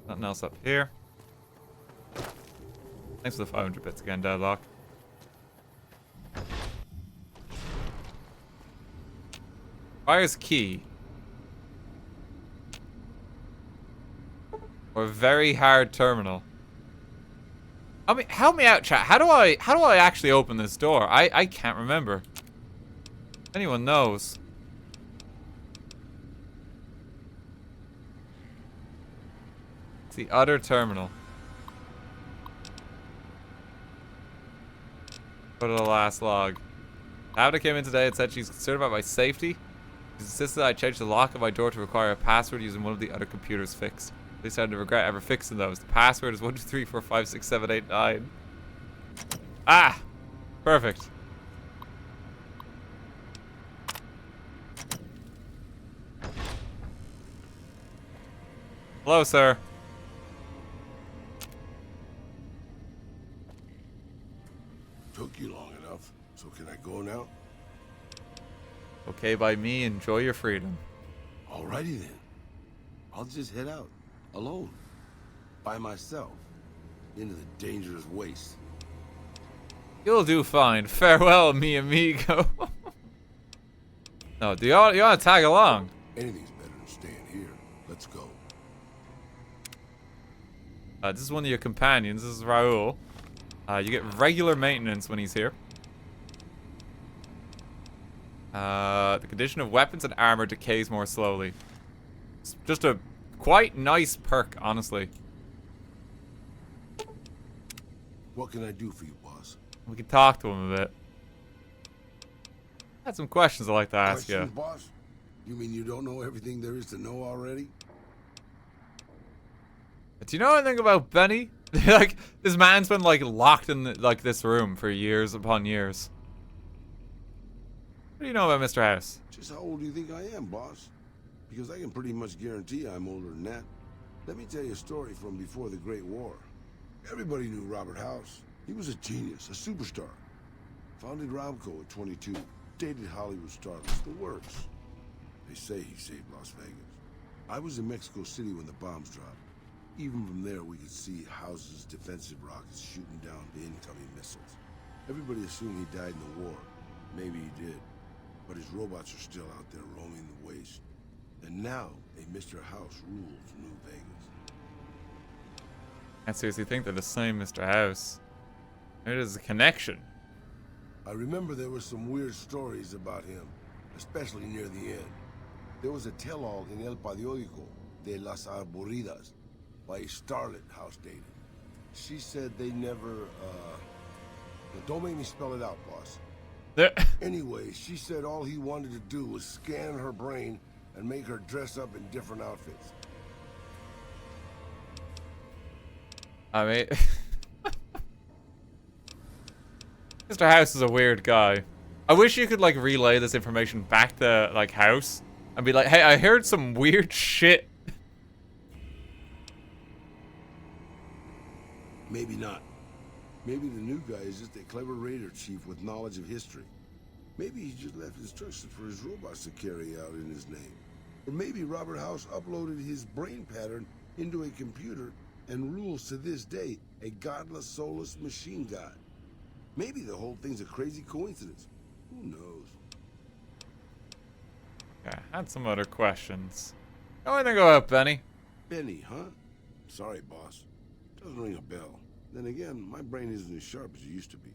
Nothing else up here. Thanks for the 500 bits again, Deadlock. Fire's key. Or very hard terminal. I mean, help me out, chat. How do I actually open this door? I can't remember. If anyone knows. It's the other terminal. Go to the last log. Tabitha came in today and said she's concerned about my safety. She's insisted I change the lock of my door to require a password using one of the other computers fixed. They started to regret ever fixing those. The password is 123456789. Ah! Perfect. Hello, sir. Took you long enough, so can I go now? Okay by me, enjoy your freedom. Alrighty then. I'll just head out. Alone. By myself. Into the dangerous waste. You'll do fine. Farewell, mi amigo. No, do you want to tag along? Anything's better than staying here. Let's go. This is one of your companions. This is Raul. You get regular maintenance when he's here. The condition of weapons and armor decays more slowly. It's just a quite nice perk, honestly. What can I do for you, boss? We can talk to him a bit. I had some questions I'd like to ask you. Boss? You mean you don't know everything there is to know already? Do you know anything about Benny? Like, this man's been like locked in like this room for years upon years. What do you know about Mr. House? Just how old do you think I am, boss? Because I can pretty much guarantee I'm older than that. Let me tell you a story from before the Great War. Everybody knew Robert House. He was a genius, a superstar. Founded Ramco at 22. Dated Hollywood starlets, the works. They say he saved Las Vegas. I was in Mexico City when the bombs dropped. Even from there, we could see House's defensive rockets shooting down the incoming missiles. Everybody assumed he died in the war. Maybe he did. But his robots are still out there roaming the waste. And now, a Mr. House rules New Vegas. I seriously think they're the same Mr. House. There is a connection. I remember there were some weird stories about him, especially near the end. There was a tell-all in El Periódico de las Arboridas by a starlet House dated. She said they never, don't make me spell it out, boss. Anyway, she said all he wanted to do was scan her brain and make her dress up in different outfits. I mean, Mr. House is a weird guy. I wish you could like relay this information back to like House and be like, hey, I heard some weird shit. Maybe not. Maybe the new guy is just a clever raider chief with knowledge of history. Maybe he just left instructions for his robots to carry out in his name. Or maybe Robert House uploaded his brain pattern into a computer and rules to this day a godless, soulless machine god. Maybe the whole thing's a crazy coincidence. Who knows? Yeah, I had some other questions. Know anything about Benny? Benny, huh? Sorry, boss. Doesn't ring a bell. Then again, my brain isn't as sharp as it used to be.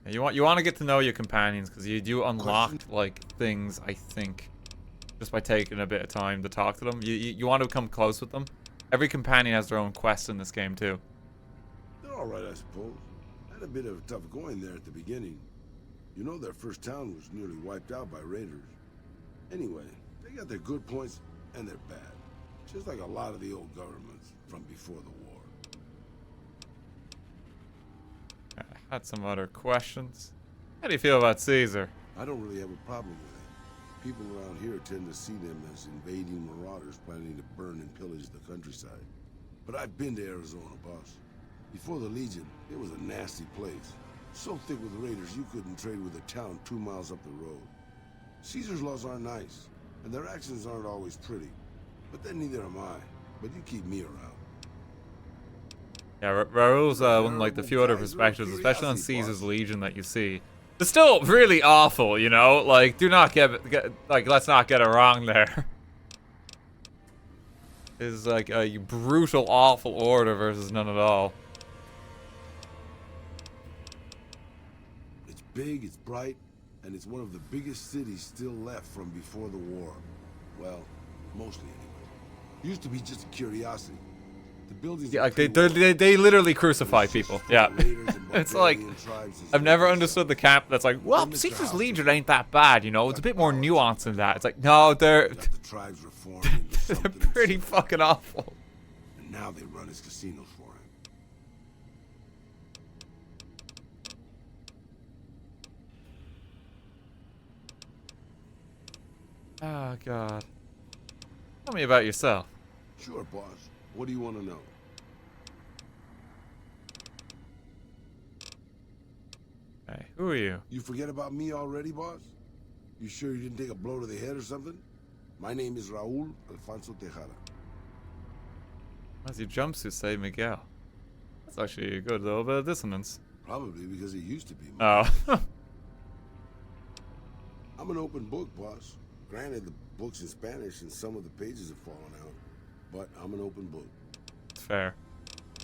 Yeah, you want to get to know your companions because you do unlock like things, I think, just by taking a bit of time to talk to them. You want to become close with them. Every companion has their own quest in this game too. They're all right, I suppose. Had a bit of a tough going there at the beginning. You know, their first town was nearly wiped out by raiders. Anyway, they got their good points and their bad. Just like a lot of the old governments from before the war. I had some other questions. How do you feel about Caesar? I don't really have a problem with it. People around here tend to see them as invading marauders planning to burn and pillage the countryside. But I've been to Arizona, boss. Before the Legion, it was a nasty place. So thick with raiders, you couldn't trade with a town 2 miles up the road. Caesar's laws aren't nice, and their actions aren't always pretty. But then neither am I. But you keep me around. Yeah, Raoul's one of like the few other perspectives, especially on Caesar's Legion that you see. It's still really awful, you know? Like, do not get like, let's not get it wrong there. It's like a brutal, awful order versus none at all. It's big, it's bright, and it's one of the biggest cities still left from before the war. Well, mostly anyway. Used to be just a curiosity. The buildings, yeah, like they literally crucify people. Yeah. It's like, I've never understood the camp that's like, well, Caesar's Legion ain't that bad, you know? It's a bit more nuanced than that. It's like, no, they're pretty fucking awful. And now they run his casinos for him. Oh, God. Tell me about yourself. Sure, boss. What do you want to know? Hey, who are you? You forget about me already, boss? You sure you didn't take a blow to the head or something? My name is Raul Alfonso Tejada. Why does your jumpsuit say Miguel? That's actually a good little bit of dissonance. Probably because it used to be. Oh. I'm an open book, boss. Granted, the book's in Spanish and some of the pages have fallen out. But I'm an open book. Fair.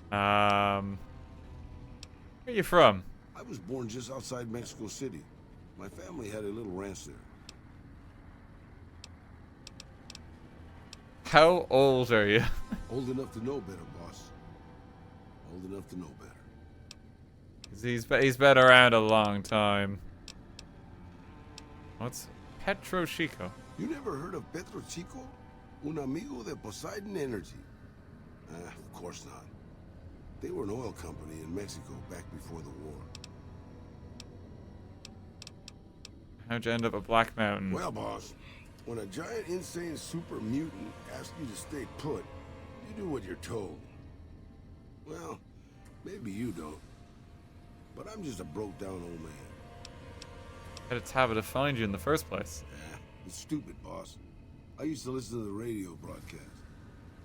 Where are you from? I was born just outside Mexico City. My family had a little ranch there. How old are you? Old enough to know better, boss. Old enough to know better. He's been around a long time. What's Petro Chico. You never heard of Petro Chico? Un amigo de Poseidon Energy. Of course not. They were an oil company in Mexico back before the war. How'd you end up at Black Mountain? Well, boss, when a giant, insane super mutant asks you to stay put, you do what you're told. Well, maybe you don't. But I'm just a broke-down old man. Had its habit to find you in the first place. It's stupid, boss. I used to listen to the radio broadcast,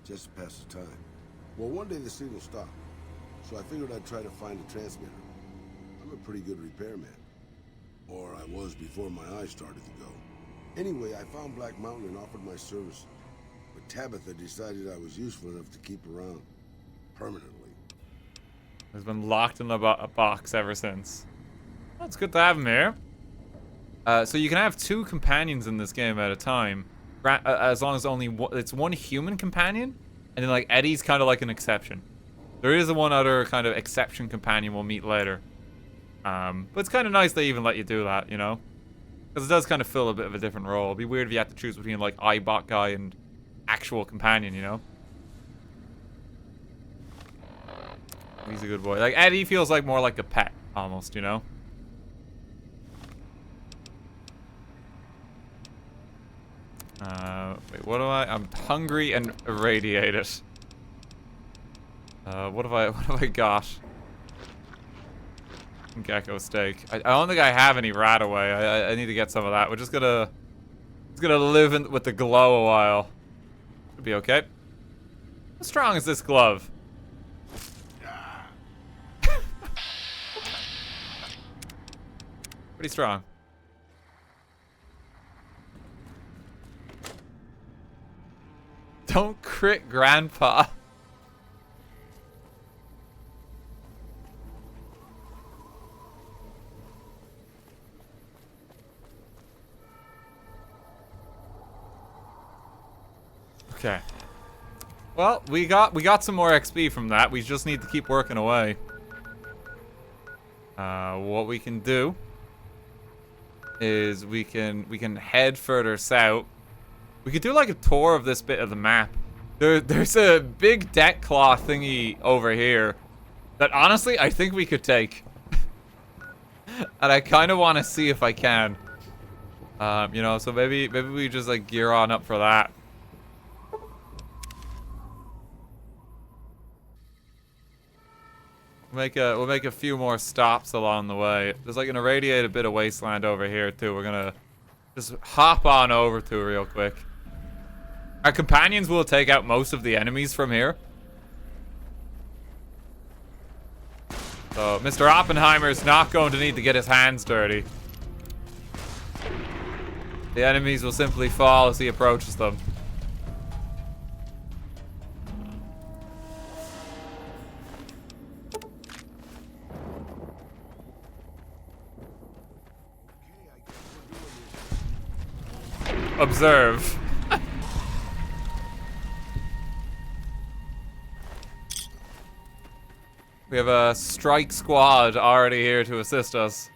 just to pass the time. Well, one day the signal stopped, so I figured I'd try to find a transmitter. I'm a pretty good repairman. Or I was before my eyes started to go. Anyway, I found Black Mountain and offered my service. But Tabitha decided I was useful enough to keep around. Permanently. He's been locked in a box ever since. Well, it's good to have him here. So you can have 2 companions in this game at a time. As long as it's one human companion. And then like Eddie's kind of like an exception. There is one other kind of exception companion we'll meet later. But it's kind of nice they even let you do that, you know? Because it does kind of fill a bit of a different role. It'd be weird if you had to choose between like iBot guy and actual companion, you know? He's a good boy. Like Eddie feels like more like a pet, almost, you know? Wait, what do I'm hungry and irradiated. What have I got? Gecko steak. I don't think I have any rat away. I need to get some of that. We're just gonna live with the glow a while. Should be okay. How strong is this glove? Pretty strong. Don't crit Grandpa. Okay. Well, we got some more XP from that. We just need to keep working away. What we can do is we can head further south. We could do like a tour of this bit of the map. There's a big Deathclaw thingy over here that honestly I think we could take. And I kind of want to see if I can. You know, so maybe we just like gear on up for that. We'll make a few more stops along the way. There's like an irradiated bit of wasteland over here too. We're gonna just hop on over to it real quick. Our companions will take out most of the enemies from here. So Mr. Oppenheimer is not going to need to get his hands dirty. The enemies will simply fall as he approaches them. Observe. We have a strike squad already here to assist us.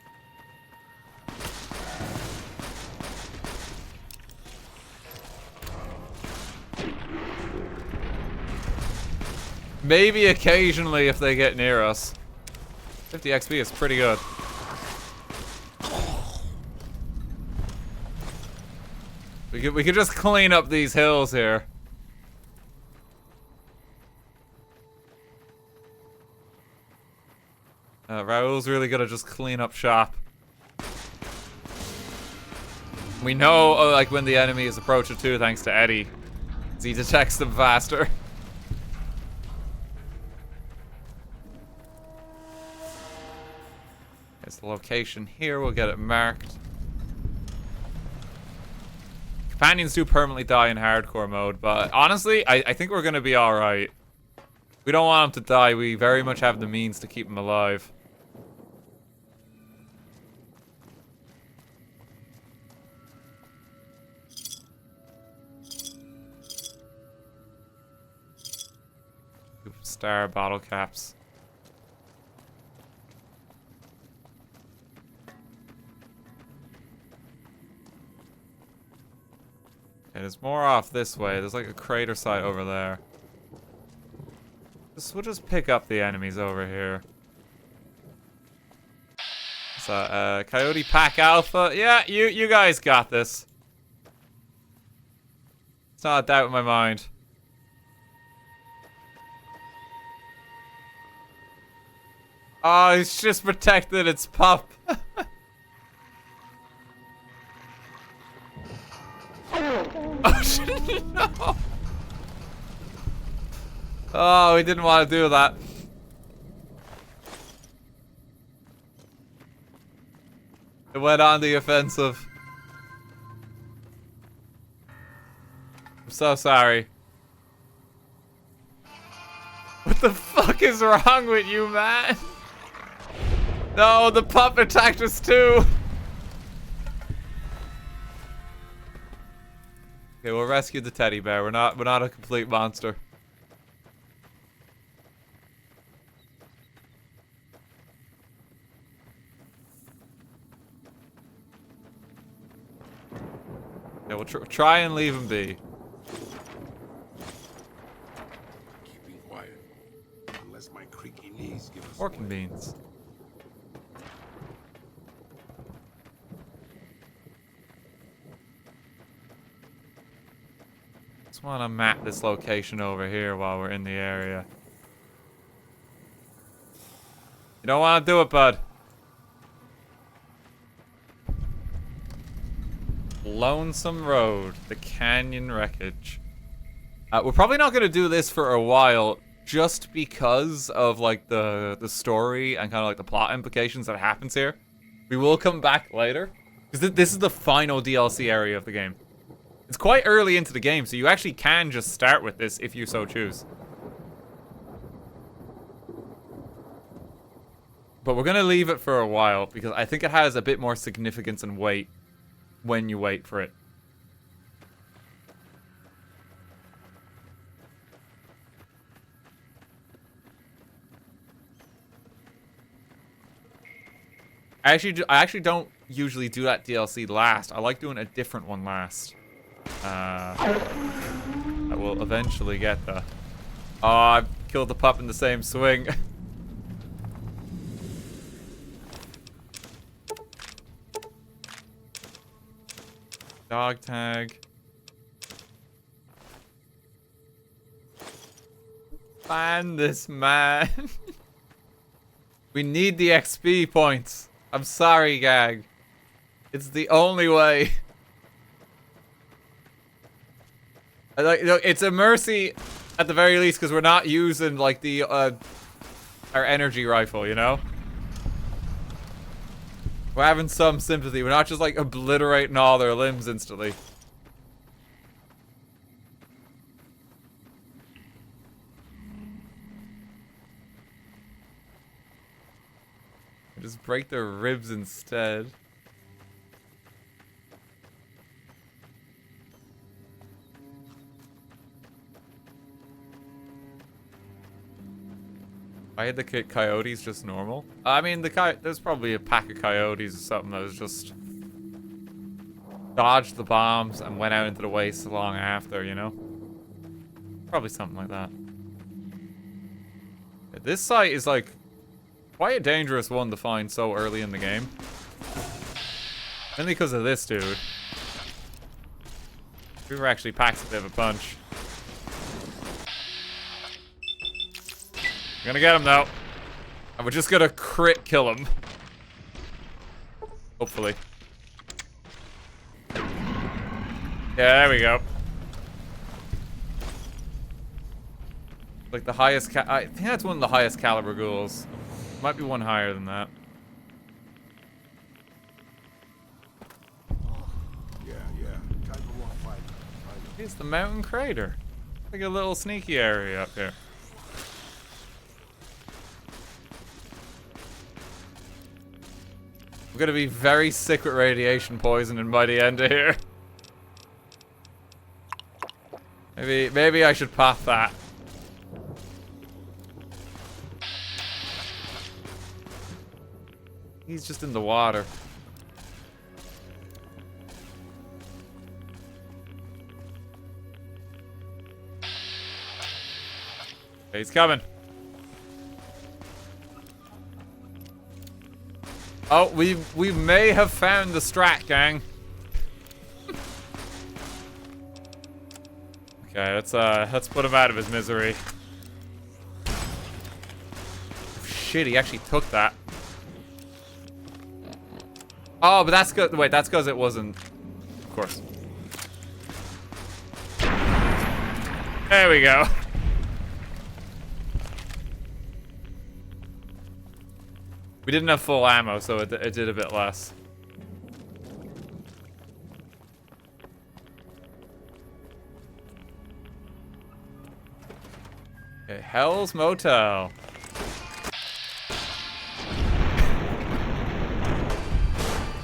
Maybe occasionally if they get near us. 50 XP is pretty good. We could just clean up these hills here. Raul's really gonna just clean up shop. We know, like, when the enemy is approaching too, thanks to Eddie. 'Cause he detects them faster. It's the location here, we'll get it marked. Companions do permanently die in hardcore mode, but honestly, I think we're gonna be alright. We don't want them to die, we very much have the means to keep them alive. Star bottle caps. Okay, there's more off this way. There's like a crater site over there. We'll just pick up the enemies over here. So, Coyote Pack Alpha. Yeah, you guys got this. It's not a doubt in my mind. Oh, he's just protected its pup. Oh, shit, no. Oh, we didn't want to do that. It went on the offensive. I'm so sorry. What the fuck is wrong with you, man? No, the pup attacked us too. Okay, we'll rescue the teddy bear. We're not a complete monster. Yeah, we'll try and leave him be. Keeping quiet. Unless my creaky knees give us Pork and beans. Just want to map this location over here while we're in the area. You don't want to do it, bud. Lonesome Road, the canyon wreckage. We're probably not going to do this for a while just because of like the story and kind of like the plot implications that happens here. We will come back later because this is the final DLC area of the game. It's quite early into the game, so you actually can just start with this if you so choose. But we're going to leave it for a while because I think it has a bit more significance and weight when you wait for it. I actually don't usually do that DLC last. I like doing a different one last. I will eventually get there. Oh, I killed the pup in the same swing. Dog tag. Ban this man. We need the XP points. I'm sorry, Gag. It's the only way. Like, look, it's a mercy at the very least because we're not using like the our energy rifle, you know? We're having some sympathy. We're not just like obliterating all their limbs instantly. We just break their ribs instead. I had the coyotes just normal. I mean, there's probably a pack of coyotes or something that was just dodged the bombs and went out into the waste long after, you know? Probably something like that. Yeah, this site is like quite a dangerous one to find so early in the game. Mainly because of this dude. Hoover actually packs a bit of a punch. We're gonna get him though. And we're just gonna crit kill him. Hopefully. Yeah, there we go. Like the highest I think that's one of the highest caliber ghouls. Might be one higher than that. Yeah. Time to walk by. It's the mountain crater. Like a little sneaky area up here. We're gonna be very sick with radiation poisoning by the end of here. Maybe I should pop that. He's just in the water. Okay, he's coming. Oh, we may have found the strat, gang. Okay, let's put him out of his misery. Shit, he actually took that. Oh, but that's good. Wait, that's because it wasn't. Of course. There we go. We didn't have full ammo, so it did a bit less. Okay, Hell's Motel.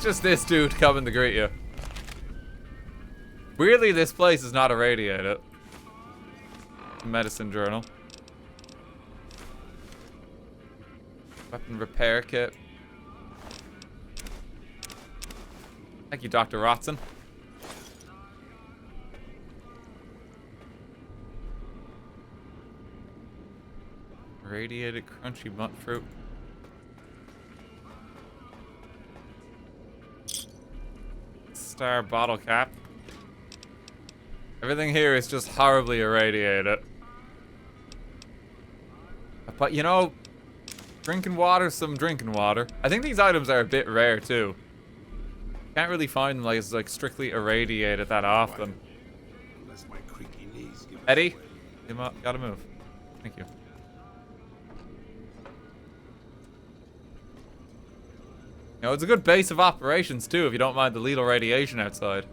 Just this dude coming to greet you. Weirdly, this place is not irradiated. Medicine journal. Weapon repair kit. Thank you, Dr. Rotson. Radiated crunchy mutt fruit. Star bottle cap. Everything here is just horribly irradiated. But you know, drinking water, some drinking water. I think these items are a bit rare too. Can't really find them like strictly irradiated that often. Eddie, gotta move. Thank you. You know, it's a good base of operations too, if you don't mind the lethal radiation outside.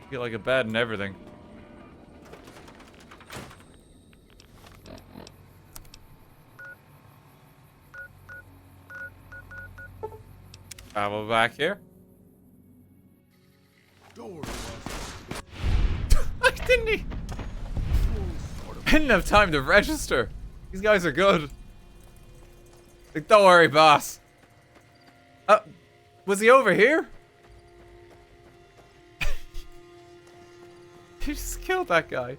You get like a bed and everything. Travel back here. I didn't have time to register. These guys are good. Like, don't worry, boss. Was he over here? He just killed that guy.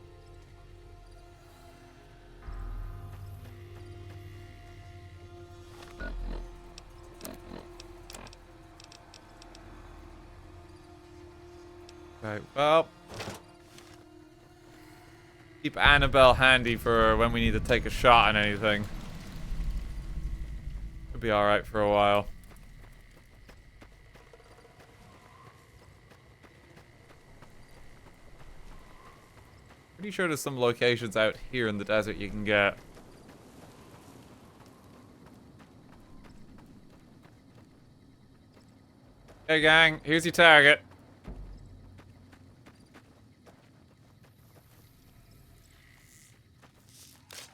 Right, well. Keep Annabelle handy for when we need to take a shot on anything. It'll be alright for a while. Pretty sure there's some locations out here in the desert you can get. Hey gang, here's your target.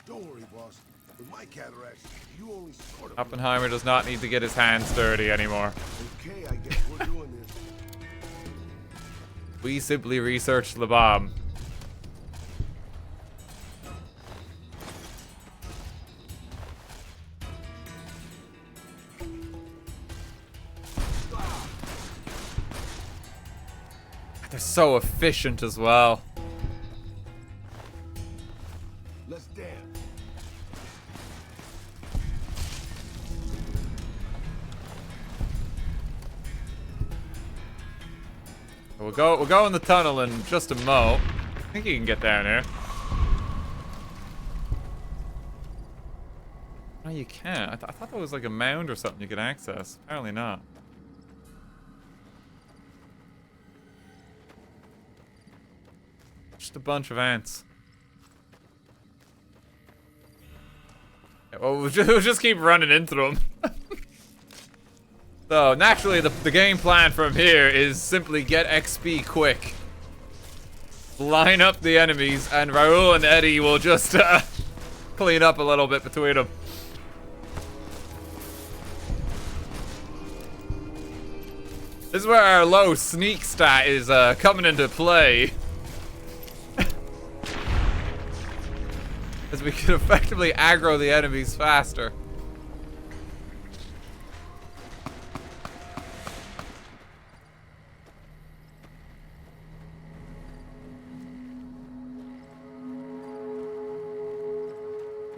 Don't worry, boss. With my cataracts, you only sort of... Oppenheimer does not need to get his hands dirty anymore. Okay, I guess we're doing this. We simply researched the bomb. They're so efficient as well. Let's dance. We'll go in the tunnel in just a mo. I think you can get down here. No, you can't. I thought there was like a mound or something you could access. Apparently not. Just a bunch of ants. Yeah, well, we'll just keep running into them. So, naturally, the game plan from here is simply get XP quick. Line up the enemies, and Raul and Eddie will just clean up a little bit between them. This is where our low sneak stat is coming into play. As we can effectively aggro the enemies faster.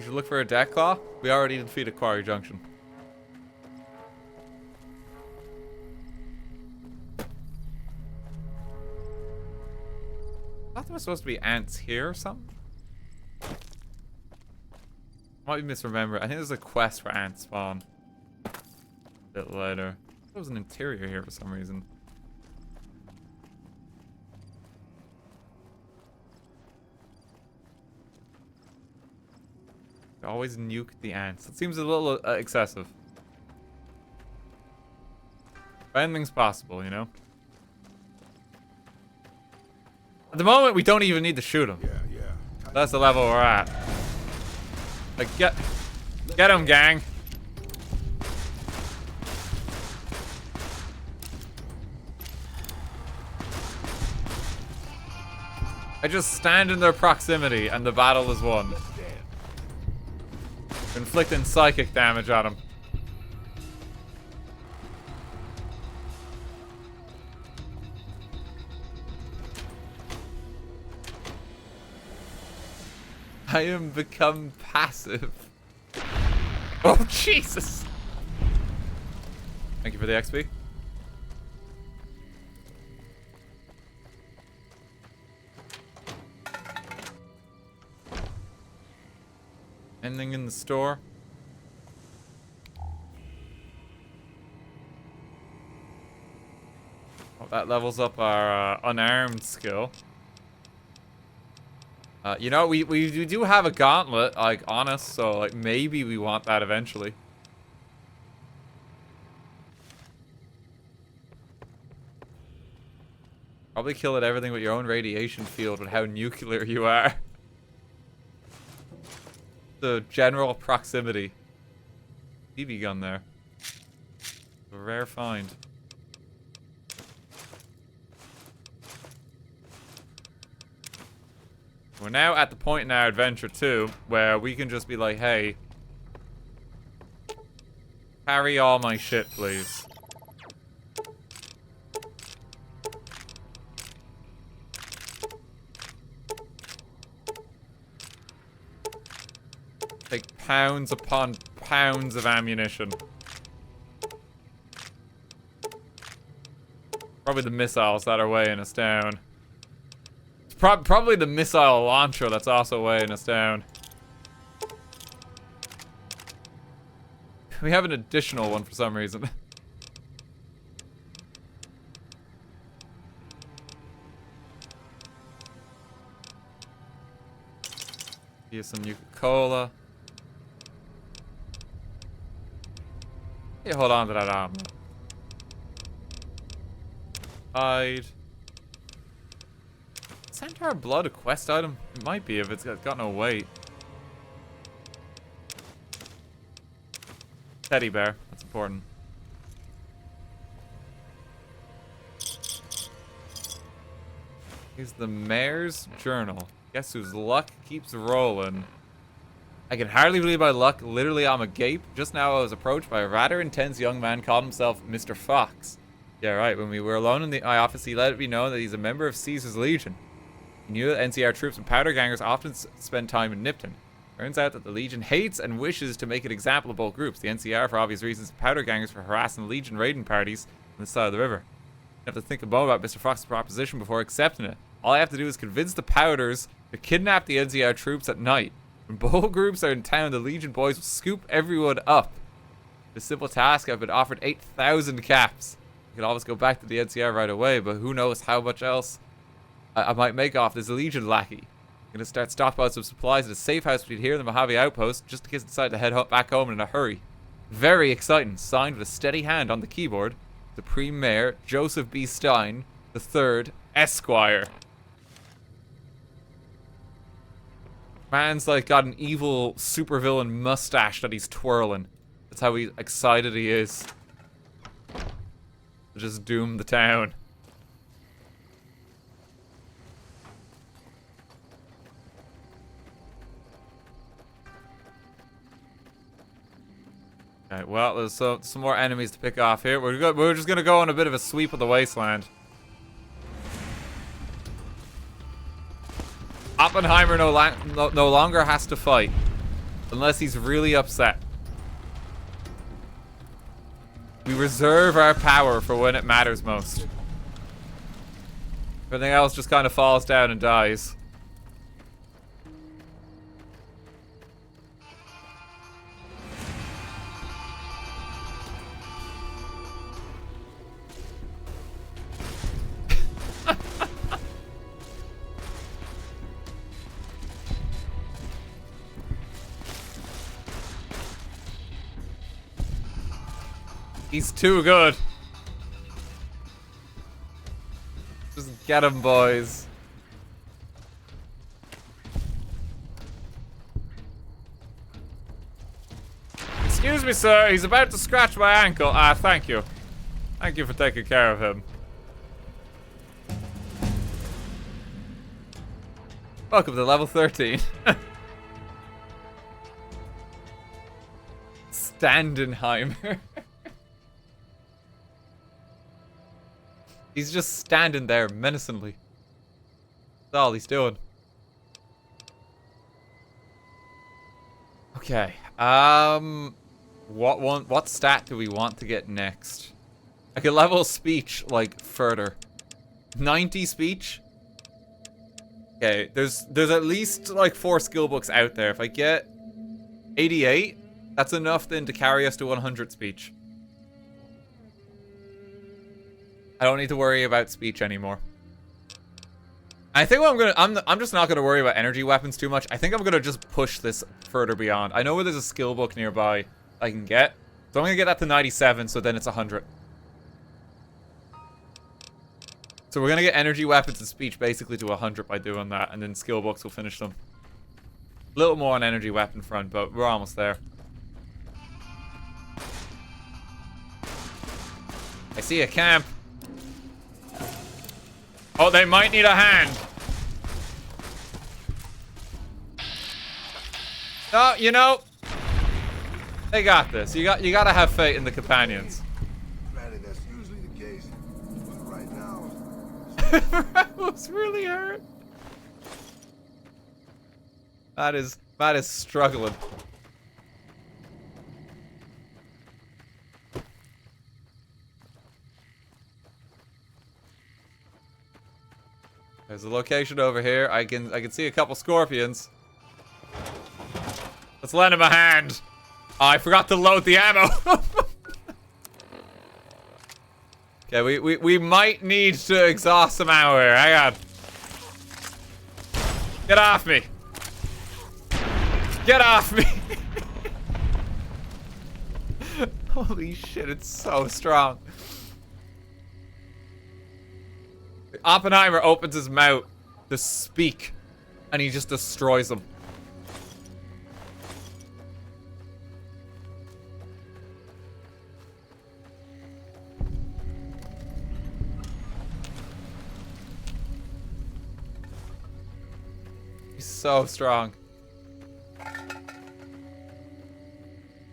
We should look for a Deathclaw. We already defeated Quarry Junction. I thought there was supposed to be ants here or something. Might be misremember. I think there's a quest for ant spawn. A bit later. There was an interior here for some reason. They always nuke the ants. It seems a little excessive. But anything's possible, you know? At the moment, we don't even need to shoot them. Yeah. That's the level we're at. Like, get him, gang. I just stand in their proximity and the battle is won. Inflicting psychic damage on him. I am become passive. Oh, Jesus. Thank you for the XP. Anything in the store? Oh, that levels up our unarmed skill. You know, we do have a gauntlet, like, on us, so, like, maybe we want that eventually. Probably kill at everything with your own radiation field with how nuclear you are. The general proximity. BB gun there. A rare find. We're now at the point in our adventure too where we can just be like, hey, carry all my shit, please. Take pounds upon pounds of ammunition. Probably the missiles that are weighing us down. It's probably the missile launcher that's also weighing us down. We have an additional one for some reason. Here's some Nuka-Cola. Yeah, hold on to that armor. Hide. Centaur blood a quest item? It might be if it's got no weight. Teddy bear. That's important. Here's the mayor's journal. Guess whose luck keeps rolling. I can hardly believe my luck. Literally, I'm agape. Just now I was approached by a rather intense young man called himself Mr. Fox. Yeah, right. When we were alone in my office, he let it be known that he's a member of Caesar's Legion. He knew that NCR troops and powder gangers often spend time in Nipton. Turns out that the Legion hates and wishes to make an example of both groups. The NCR for obvious reasons, and powder gangers for harassing Legion raiding parties on the side of the river. You have to think a moment about Mr. Fox's proposition before accepting it. All I have to do is convince the powders to kidnap the NCR troops at night. When both groups are in town, the Legion boys will scoop everyone up. This simple task, I've been offered 8,000 caps. I could always go back to the NCR right away, but who knows how much else I might make off this Legion lackey. I'm gonna start stockpiling some supplies at a safe house between here and the Mojave outpost, just in case I decide to head back home in a hurry. Very exciting. Signed with a steady hand on the keyboard, Supreme Mayor Joseph B. Stein III, Esquire. Man's like got an evil supervillain mustache that he's twirling. That's how excited he is to just doom the town. Okay, well, there's some more enemies to pick off here. We're just gonna go on a bit of a sweep of the wasteland. Oppenheimer no longer has to fight. Unless he's really upset. We reserve our power for when it matters most. Everything else just kind of falls down and dies. He's too good. Just get him, boys. Excuse me, sir. He's about to scratch my ankle. Ah, thank you. Thank you for taking care of him. Welcome to level 13. Standenheimer. He's just standing there menacingly. That's all he's doing. Okay. What stat do we want to get next? I could level speech like further. 90 speech? Okay, there's at least like 4 skill books out there. If I get 88, that's enough then to carry us to 100 speech. I don't need to worry about speech anymore. I think what I'm just not gonna worry about energy weapons too much. I think I'm gonna just push this further beyond. I know where there's a skill book nearby I can get. So I'm gonna get that to 97, so then it's 100. So we're gonna get energy weapons and speech basically to 100 by doing that, and then skill books will finish them. A little more on energy weapon front, but we're almost there. I see a camp. Oh, they might need a hand. Oh, you know, they got this. You gotta have faith in the companions. Granted, that's usually the case, but right now, Rebel's really hurt. That is struggling. There's a location over here. I can see a couple scorpions. Let's lend him a hand. Oh, I forgot to load the ammo. Okay, we might need to exhaust some ammo here. Hang on. Get off me. Get off me. Holy shit, it's so strong. Oppenheimer opens his mouth to speak, and he just destroys them. He's so strong.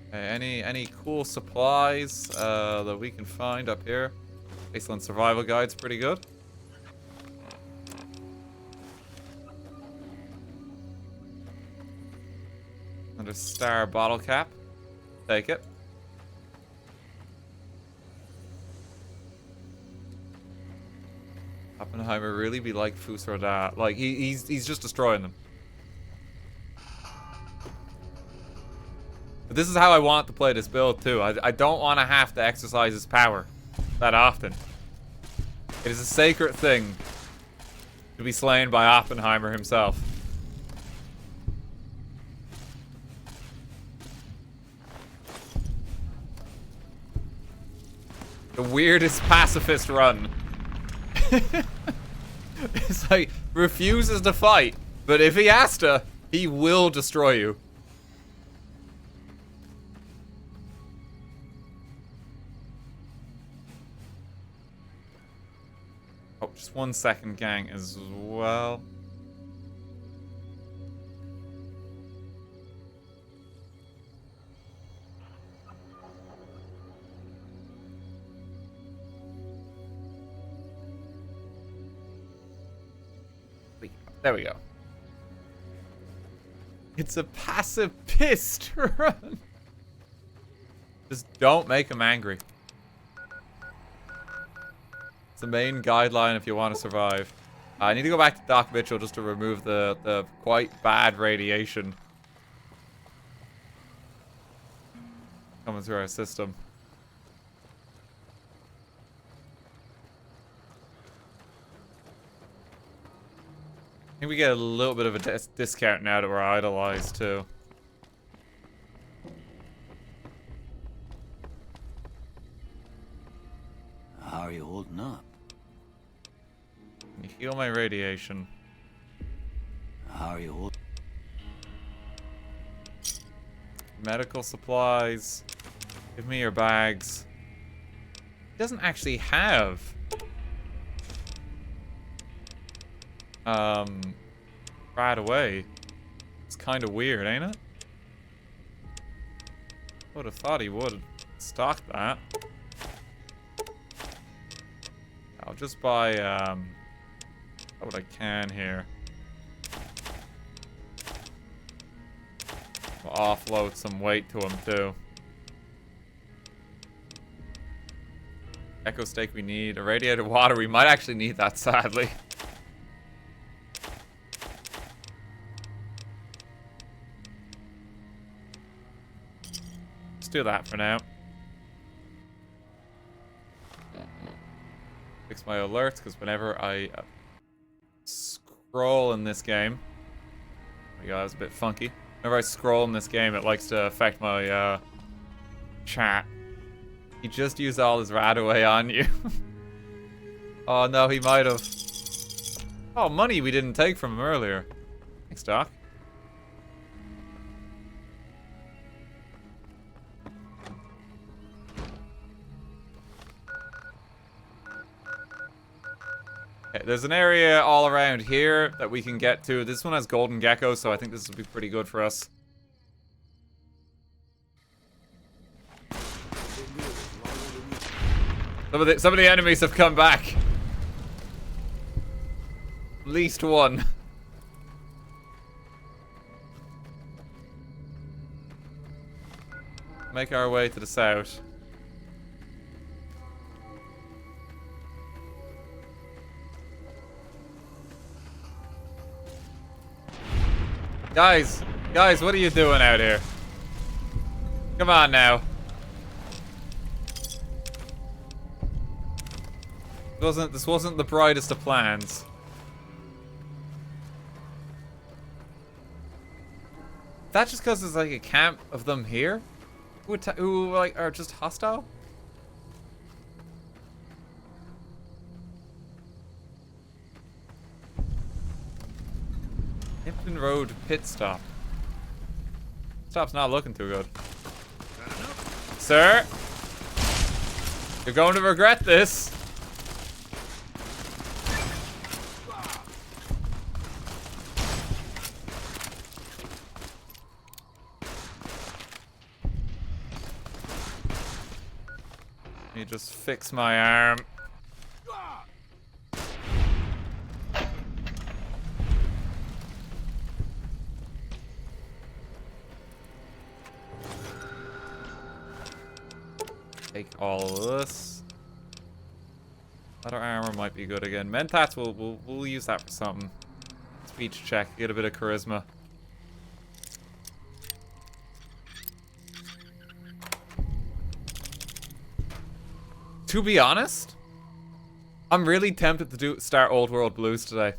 Okay, any cool supplies that we can find up here? Wasteland Survival Guide's pretty good. Another star bottle cap. Take it. Oppenheimer really be like Fusroda. Like he's just destroying them. But this is how I want to play this build too. I don't want to have to exercise his power that often. It is a sacred thing to be slain by Oppenheimer himself. The weirdest pacifist run. It's like, refuses to fight, but if he has to, he will destroy you. Oh, just 1 second, gang, as well. There we go. It's a pacifist run. Just don't make him angry. It's the main guideline if you want to survive. I need to go back to Doc Mitchell just to remove the quite bad radiation coming through our system. I think we get a little bit of a discount now that we're idolized too. How are you holding up? Can you heal my radiation? How are you holding? Medical supplies. Give me your bags. He doesn't actually have right away. It's kind of weird, ain't it? Would have thought he would stock that. I'll just buy what I can here. We'll offload some weight to him too. Echo steak we need. Irradiated water, we might actually need that, sadly. Let's do that for now. Fix my alerts, because whenever I scroll in this game... Oh my god, that was a bit funky. Whenever I scroll in this game, it likes to affect my chat. He just used all his RadAway on you. Oh no, he might have. Oh, money we didn't take from him earlier. Thanks, Doc. Okay, there's an area all around here that we can get to. This one has golden geckos, so I think this will be pretty good for us. Some of the enemies have come back. At least one. Make our way to the south. Guys, what are you doing out here? Come on now. This wasn't the brightest of plans. That's just because there's like a camp of them here, who like are just hostile. Nipton Road pit stop. Stop's not looking too good. Sir, you're going to regret this. Let me just fix my arm. Take all of this. Other armor might be good again. Mentats, we'll use that for something. Speech check, get a bit of charisma. To be honest, I'm really tempted to start Old World Blues today.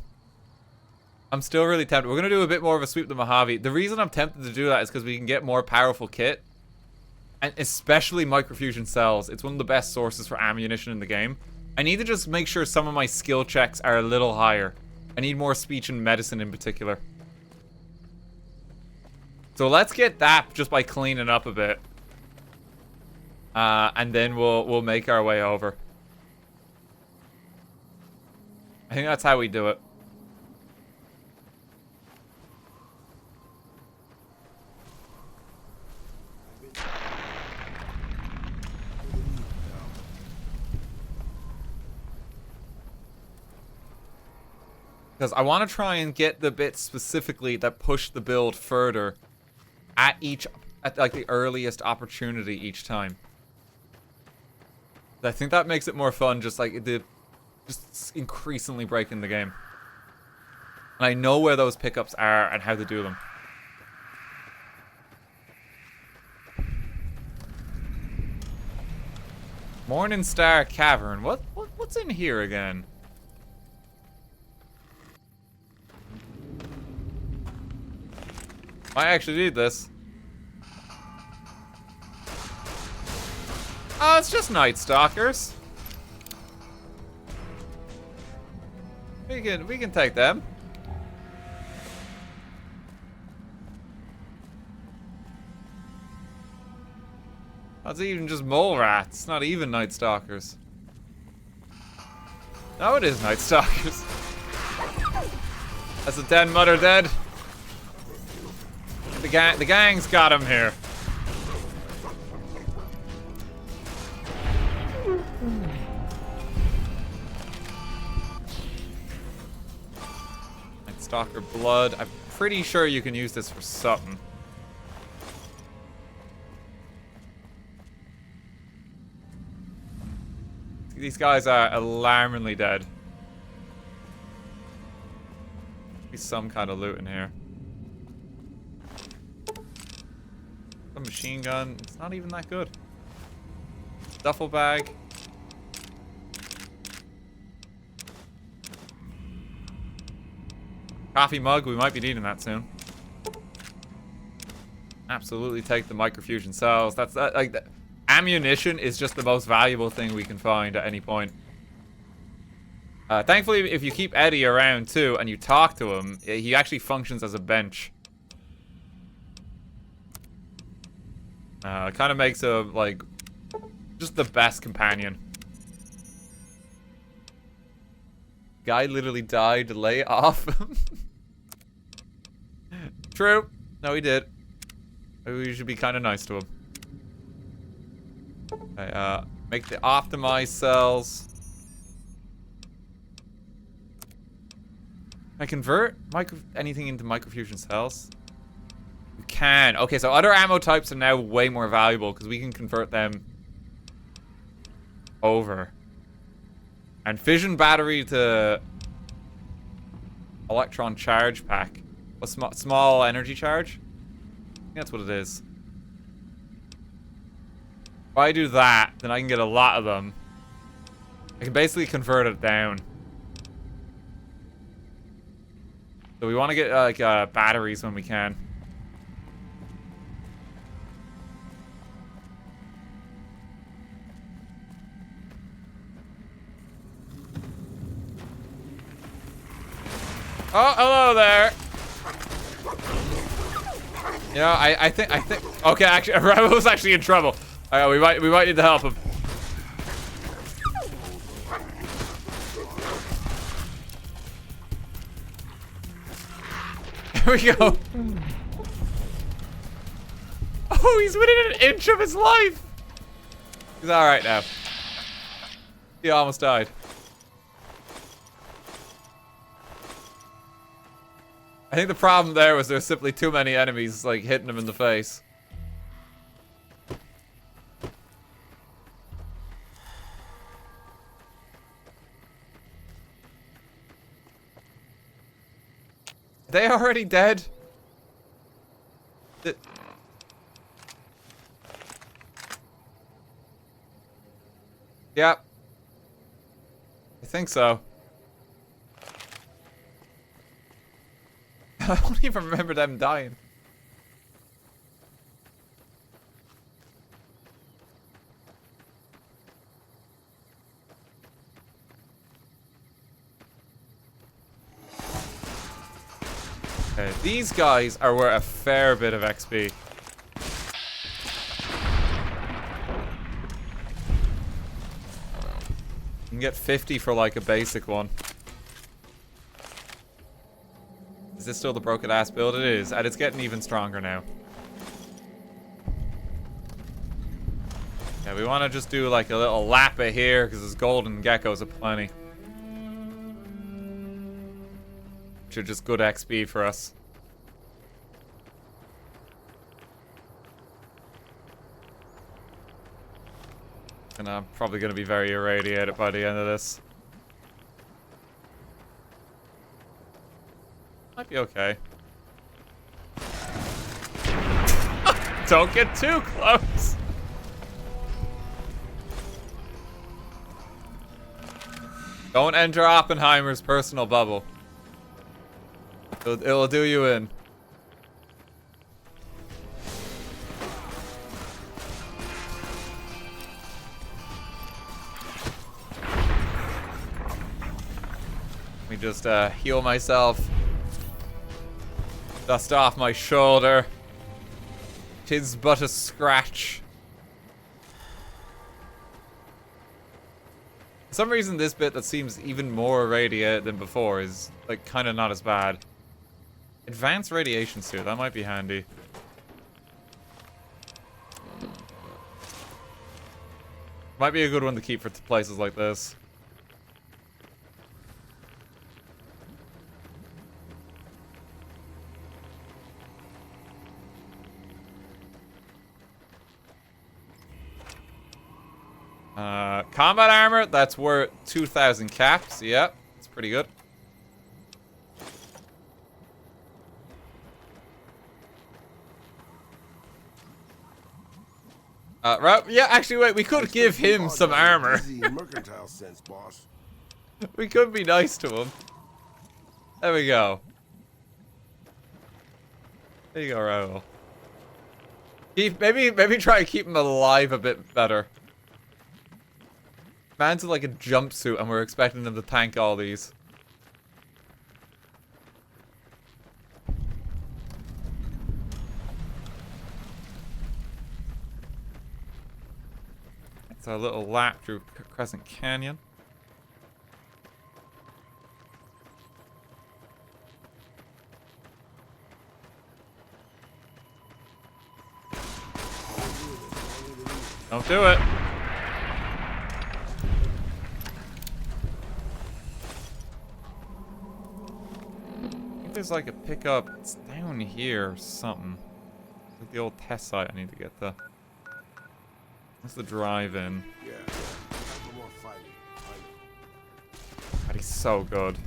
I'm still really tempted. We're gonna do a bit more of a sweep the Mojave. The reason I'm tempted to do that is because we can get more powerful kit. And especially microfusion cells. It's one of the best sources for ammunition in the game. I need to just make sure some of my skill checks are a little higher. I need more speech and medicine in particular. So let's get that just by cleaning up a bit. And then we'll make our way over. I think that's how we do it. Because I want to try and get the bits specifically that push the build further at like the earliest opportunity each time. I think that makes it more fun, just increasingly breaking the game. And I know where those pickups are and how to do them. Morning Star Cavern. What's in here again? I actually need this. Oh, it's just Night Stalkers. We can take them. That's even just mole rats, not even Night Stalkers. No, it is Night Stalkers. That's a dead mother dead. The gang's got him here. Night Stalker blood. I'm pretty sure you can use this for something. These guys are alarmingly dead. Be some kind of loot in here. A machine gun. It's not even that good. Duffel bag. Coffee mug. We might be needing that soon. Absolutely take the microfusion cells. That's like that. Ammunition is just the most valuable thing we can find at any point. Thankfully, if you keep Eddie around too and you talk to him, he actually functions as a bench. It kind of makes him like just the best companion. Guy literally died to lay off. True. No, he did. We should be kind of nice to him. Okay, make the optimized cells. Can I convert anything into microfusion cells? You can. Okay, so other ammo types are now way more valuable because we can convert them over. And fission battery to electron charge pack. A small energy charge? I think that's what it is. If I do that, then I can get a lot of them. I can basically convert it down. So we want to get like batteries when we can. Oh, hello there. You know, I think. Okay, actually, Rebel's actually in trouble. We might need to help him. Here we go. Oh, he's within an inch of his life. He's all right now. He almost died. I think the problem there was there's simply too many enemies like hitting him in the face. Are they already dead? Yep. I think so. I don't even remember them dying. Okay, these guys are worth a fair bit of XP. You can get 50 for like a basic one. Is this still the broken ass build? It is, and it's getting even stronger now. Yeah, we want to just do like a little lap of here because there's golden geckos aplenty. which are just good XP for us. And I'm probably going to be very irradiated by the end of this. Might be okay. Don't get too close! Don't enter Oppenheimer's personal bubble. It'll do you in. Let me just heal myself. Dust off my shoulder. 'Tis but a scratch. For some reason, this bit that seems even more irradiated than before is, like, kind of not as bad. Advanced radiation suit, that might be handy. Might be a good one to keep for places like this. Combat armor, that's worth 2,000 caps. Yep, it's pretty good. Right, yeah, actually, wait, we could give him some armor. Mercantile sense, boss. We could be nice to him. There we go. There you go, Raoul. Maybe try to keep him alive a bit better. Man's in like a jumpsuit and we're expecting him to tank all these. It's a little lap through Crescent Canyon. Don't do it. I think there's like a pickup. It's down here or something. Like the old test site I need to get to. What's the drive-in? Yeah. No more fighting. God, he's so good.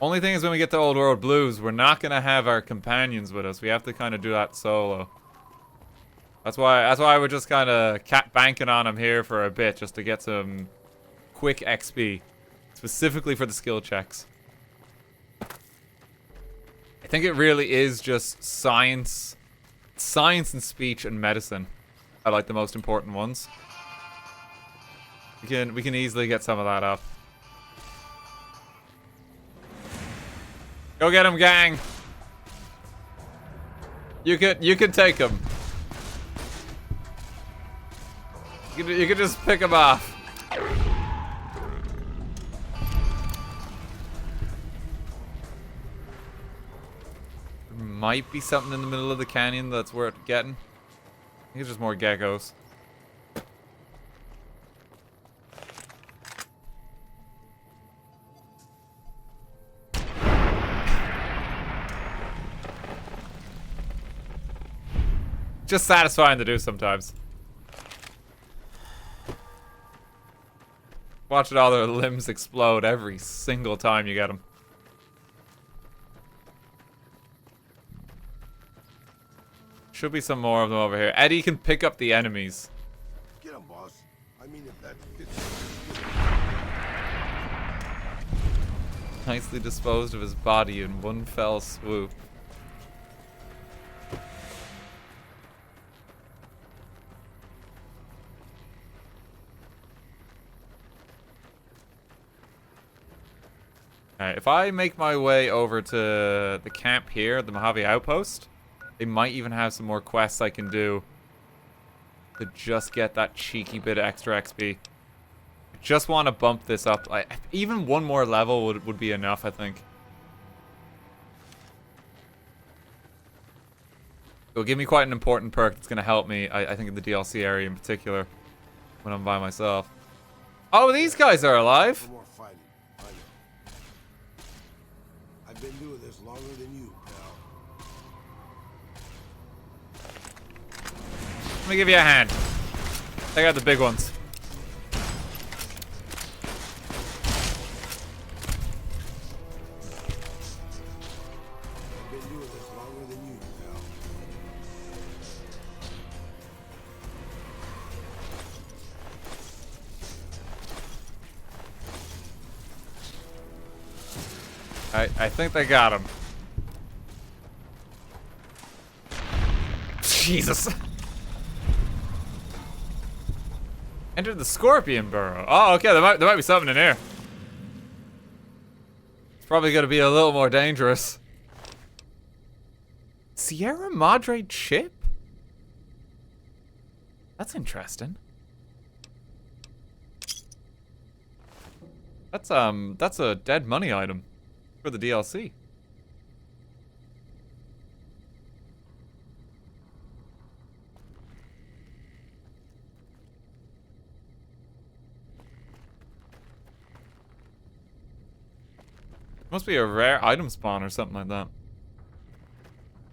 Only thing is when we get to Old World Blues, we're not gonna have our companions with us. We have to kind of do that solo. That's why we're just kind of banking on him here for a bit, just to get some quick XP, specifically for the skill checks. I think it really is just science and speech and medicine are like the most important ones. We can easily get some of that up. Go get him, gang. You could take him. You could just pick him off. There might be something in the middle of the canyon that's worth getting. I think it's just more geckos. Just satisfying to do sometimes. Watching all their limbs explode every single time you get them. Should be some more of them over here. Eddie can pick up the enemies. Get him, boss. I mean, if that fits. Nicely disposed of his body in one fell swoop. Alright, if I make my way over to the camp here, the Mojave Outpost, they might even have some more quests I can do to just get that cheeky bit of extra XP. I just want to bump this up. Even one more level would be enough, I think. It'll give me quite an important perk that's going to help me, I think, in the DLC area in particular, when I'm by myself. Oh, these guys are alive. For more fighting. I know. I've been doing this longer than you, pal. Let me give you a hand. Take out the big ones. I've been doing this longer than you, pal. I think they got him. Jesus. Entered the Scorpion Burrow. Oh, okay. There might be something in here. It's probably going to be a little more dangerous. Sierra Madre chip? That's interesting. That's a dead money item for the DLC. Must be a rare item spawn or something like that.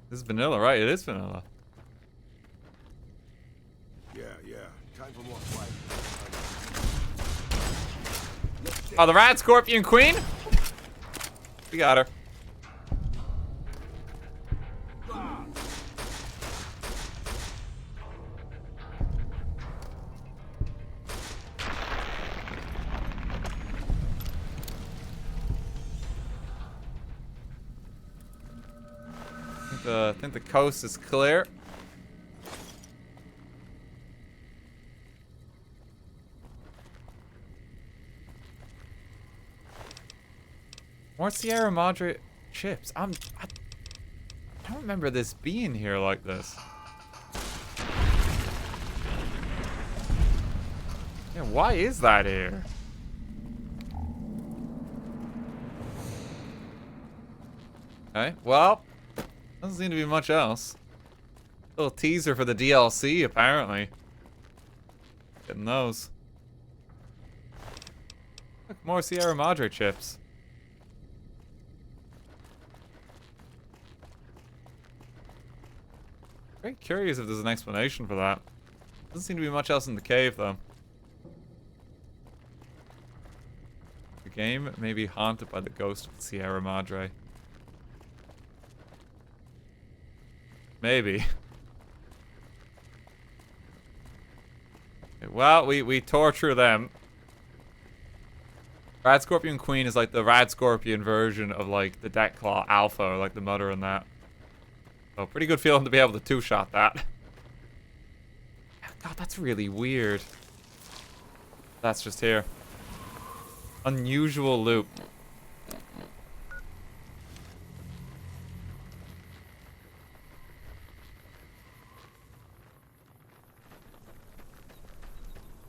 This is vanilla, right? It is vanilla. Yeah. Time for more fighting. Oh, the Rad Scorpion Queen? We got her. I think the coast is clear. More Sierra Madre chips. I don't remember this being here like this. Yeah, why is that here? Okay, well, doesn't seem to be much else. Little teaser for the DLC, apparently. Getting those. Look, more Sierra Madre chips. Very curious if there's an explanation for that. Doesn't seem to be much else in the cave, though. The game may be haunted by the ghost of Sierra Madre. Maybe. Well, we tore through them. Rad Scorpion Queen is like the Rad Scorpion version of like the Deathclaw Alpha, or like the Mother in that. So pretty good feeling to be able to two-shot that. God, that's really weird. That's just here. Unusual loop.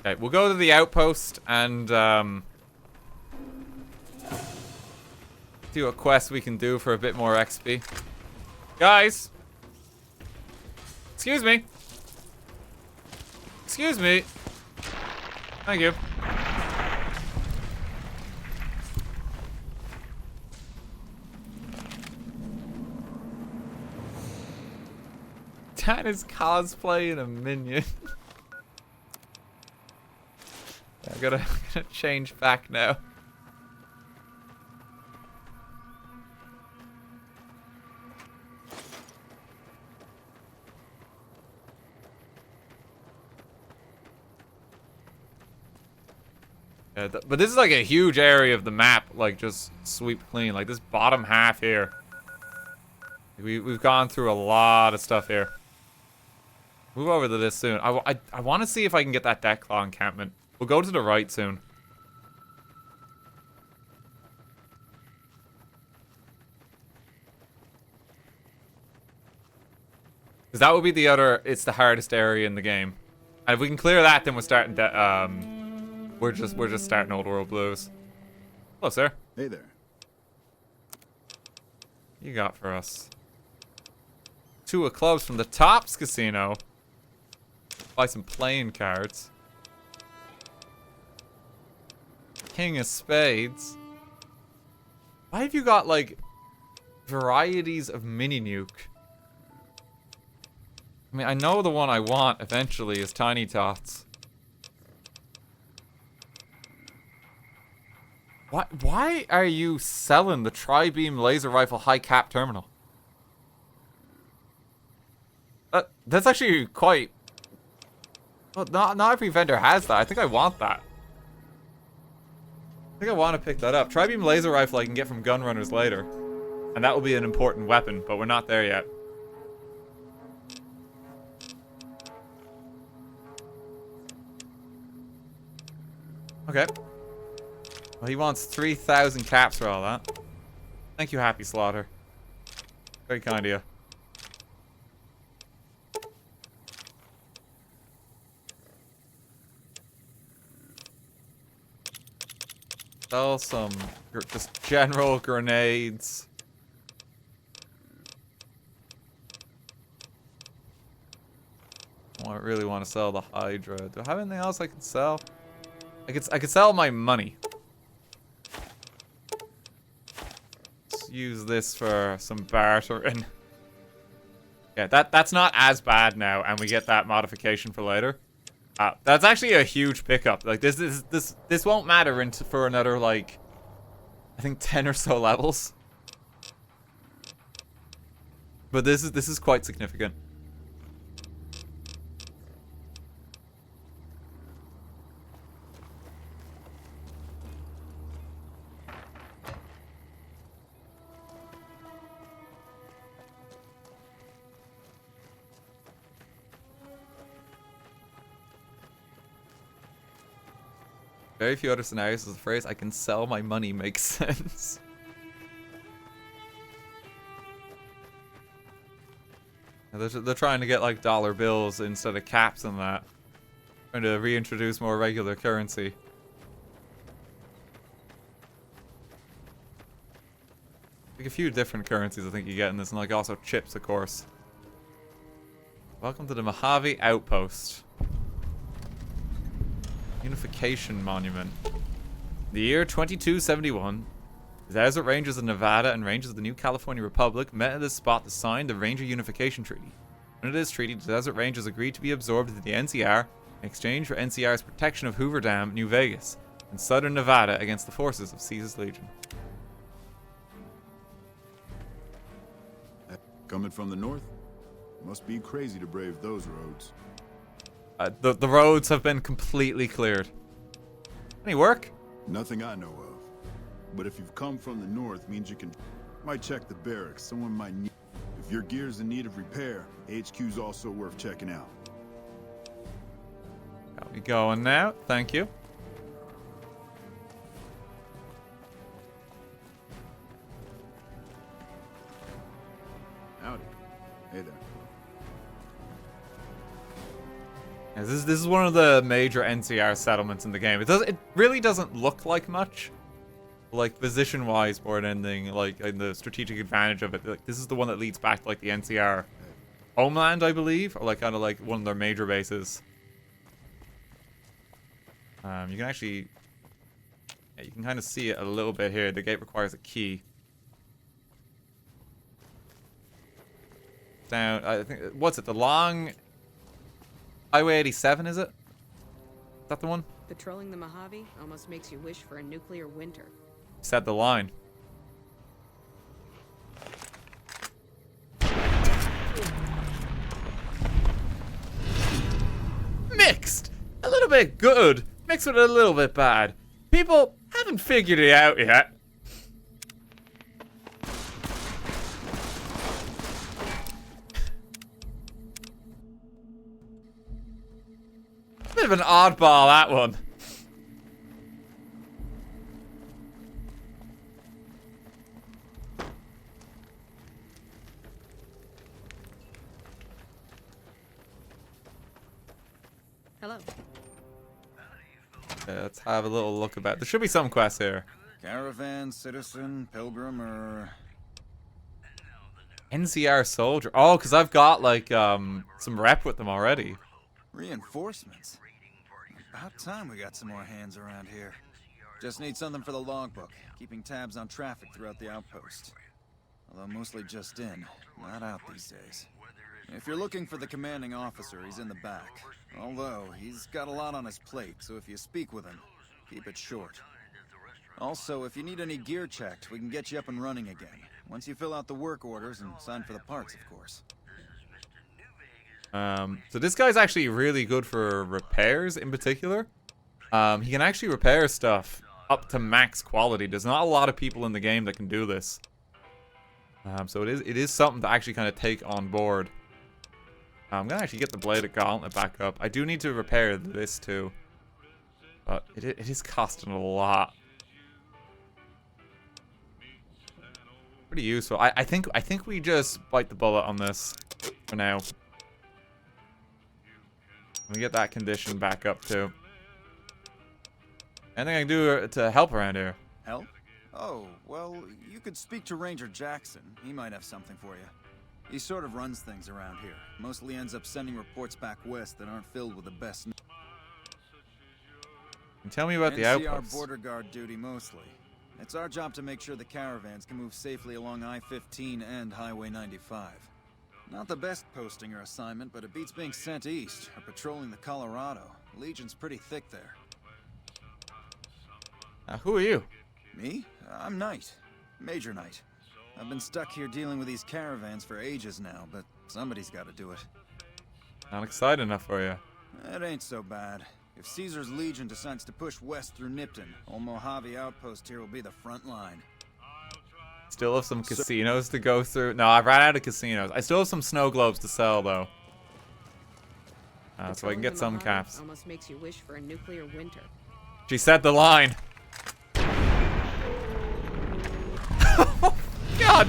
Okay, we'll go to the outpost and do a quest we can do for a bit more XP. Guys! Excuse me! Excuse me! Thank you. Dan is cosplaying a minion. I gotta change back now. Yeah, but this is like a huge area of the map, like just sweep clean. Like this bottom half here. We've gone through a lot of stuff here. Move over to this soon. I want to see if I can get that Deathclaw encampment. We'll go to the right soon. Because that would be the other, it's the hardest area in the game. And if we can clear that, then we're starting we're just starting Old World Blues. Hello, sir. Hey there. You got for us. 2 of clubs from the Tops Casino. Buy some playing cards. King of Spades. Why have you got, like, varieties of mini nuke? I mean, I know the one I want eventually is Tiny Tots. Why are you selling the Tri-Beam Laser Rifle High Cap Terminal? That's actually quite... Well, not every vendor has that. I think I want that. I think I want to pick that up. Tri-Beam Laser Rifle I can get from gun runners later. And that will be an important weapon, but we're not there yet. Okay. Well, he wants 3,000 caps for all that. Thank you, Happy Slaughter. Very kind of you. Sell some just general grenades. I really want to sell the Hydra. Do I have anything else I can sell? I could sell my money. Let's use this for some bartering. Yeah, that's not as bad now, and we get that modification for later. That's actually a huge pickup. Like this won't matter for another, like, I think 10 or so levels. But this is quite significant. Very few other scenarios as the phrase "I can sell my money" makes sense. They're trying to get like dollar bills instead of caps and that. Trying to reintroduce more regular currency. Like a few different currencies I think you get in this, and like also chips, of course. Welcome to the Mojave Outpost. Unification Monument. The year 2271, the desert rangers of Nevada and rangers of the new California Republic met at this spot to sign the Ranger Unification Treaty. Under this treaty, the desert rangers agreed to be absorbed into the NCR in exchange for NCR's protection of Hoover Dam, New Vegas, and southern Nevada against the forces of Caesar's Legion. Coming from the north? Must be crazy to brave those roads. The roads have been completely cleared. Any work? Nothing I know of. But if you've come from the north, means you can... Might check the barracks. Someone might need... If your gear's in need of repair, HQ's also worth checking out. Got me going now. Thank you. Howdy. Hey there. Yeah, this is one of the major NCR settlements in the game. It really doesn't look like much, like position wise more than anything. Like in the strategic advantage of it, like this is the one that leads back to like the NCR homeland, I believe, or like kind of like one of their major bases. You can actually, yeah, you can kind of see it a little bit here. The gate requires a key. Down, I think, what's it? The long. Highway 87, is it? Is that the one? Patrolling the Mojave almost makes you wish for a nuclear winter. Said the line. Mixed! A little bit good, mixed with a little bit bad. People haven't figured it out yet. Bit of an oddball, that one. Hello. Okay, let's have a little look about. There should be some quests here. Caravan, citizen, pilgrim, or... NCR soldier. Oh, because I've got like some rep with them already. Reinforcements? About time we got some more hands around here. Just need something for the logbook, keeping tabs on traffic throughout the outpost. Although mostly just in, not out these days. If you're looking for the commanding officer, he's in the back. Although, he's got a lot on his plate, so if you speak with him, keep it short. Also, if you need any gear checked, we can get you up and running again. Once you fill out the work orders and sign for the parts, of course. So this guy's actually really good for repairs in particular. He can actually repair stuff up to max quality. There's not a lot of people in the game that can do this. So it is something to actually kind of take on board. I'm gonna actually get the bladed gauntlet back up. I do need to repair this too, but it is costing a lot. Pretty useful. I think we just bite the bullet on this for now. Let me get that condition back up too. Anything I can do to help around here? Help? Oh, well, you could speak to Ranger Jackson. He might have something for you. He sort of runs things around here. Mostly ends up sending reports back west that aren't filled with the best. And tell me about the outposts. NCR border guard duty mostly. It's our job to make sure the caravans can move safely along I-15 and Highway 95. Not the best posting or assignment, but it beats being sent east or patrolling the Colorado. Legion's pretty thick there. Who are you? Me? I'm Knight. Major Knight. I've been stuck here dealing with these caravans for ages now, but somebody's got to do it. Not excited enough for you. It ain't so bad. If Caesar's Legion decides to push west through Nipton, old Mojave outpost here will be the front line. Still have some casinos to go through. No, I've ran out of casinos. I still have some snow globes to sell though. So I can get some caps. Almost makes you wish for a nuclear winter. She said the line. God,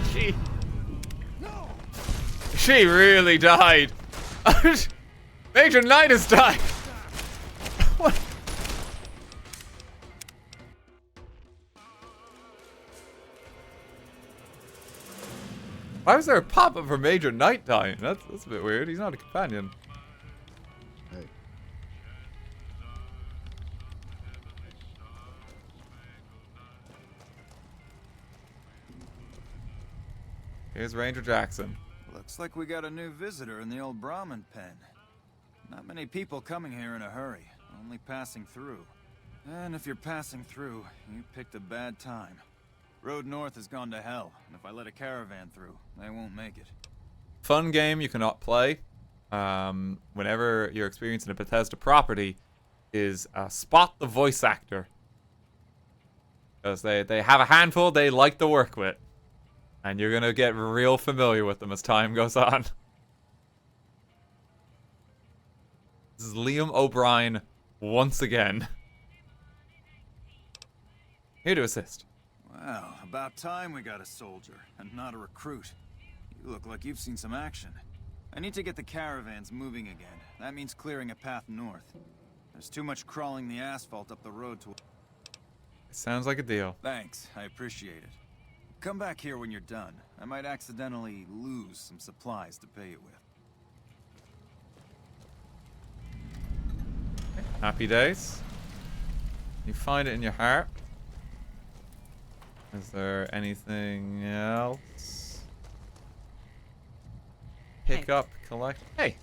she really died. Major Knight has died. What? Why was there a pop-up for Major Knight dying? That's a bit weird. He's not a companion. Hey. Here's Ranger Jackson. Looks like we got a new visitor in the old Brahmin pen. Not many people coming here in a hurry, only passing through. And if you're passing through, you picked a bad time. Road north has gone to hell, and if I let a caravan through, they won't make it. Fun game you cannot play whenever you're experiencing a Bethesda property is spot the voice actor. Because they have a handful they like to work with. And you're going to get real familiar with them as time goes on. This is Liam O'Brien once again. Here to assist. Well, about time we got a soldier, and not a recruit. You look like you've seen some action. I need to get the caravans moving again. That means clearing a path north. There's too much crawling the asphalt up the road to... Sounds like a deal. Thanks, I appreciate it. Come back here when you're done. I might accidentally lose some supplies to pay you with. Happy days. You find it in your heart. Is there anything else? Pick up, collect. Hey.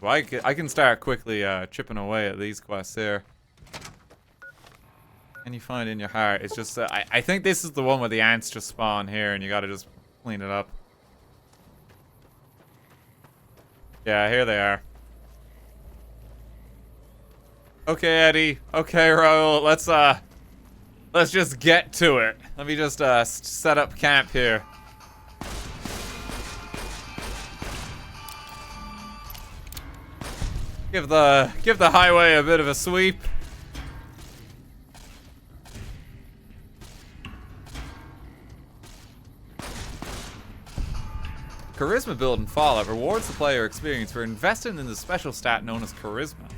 Well, I can start quickly chipping away at these quests here. And you find it in your heart. It's just I think this is the one where the ants just spawn here, and you gotta just clean it up. Yeah, here they are. Okay, Eddie. Okay, Raul. Let's just get to it. Let me just set up camp here. Give the highway a bit of a sweep. Charisma build in Fallout rewards the player experience for investing in the special stat known as Charisma,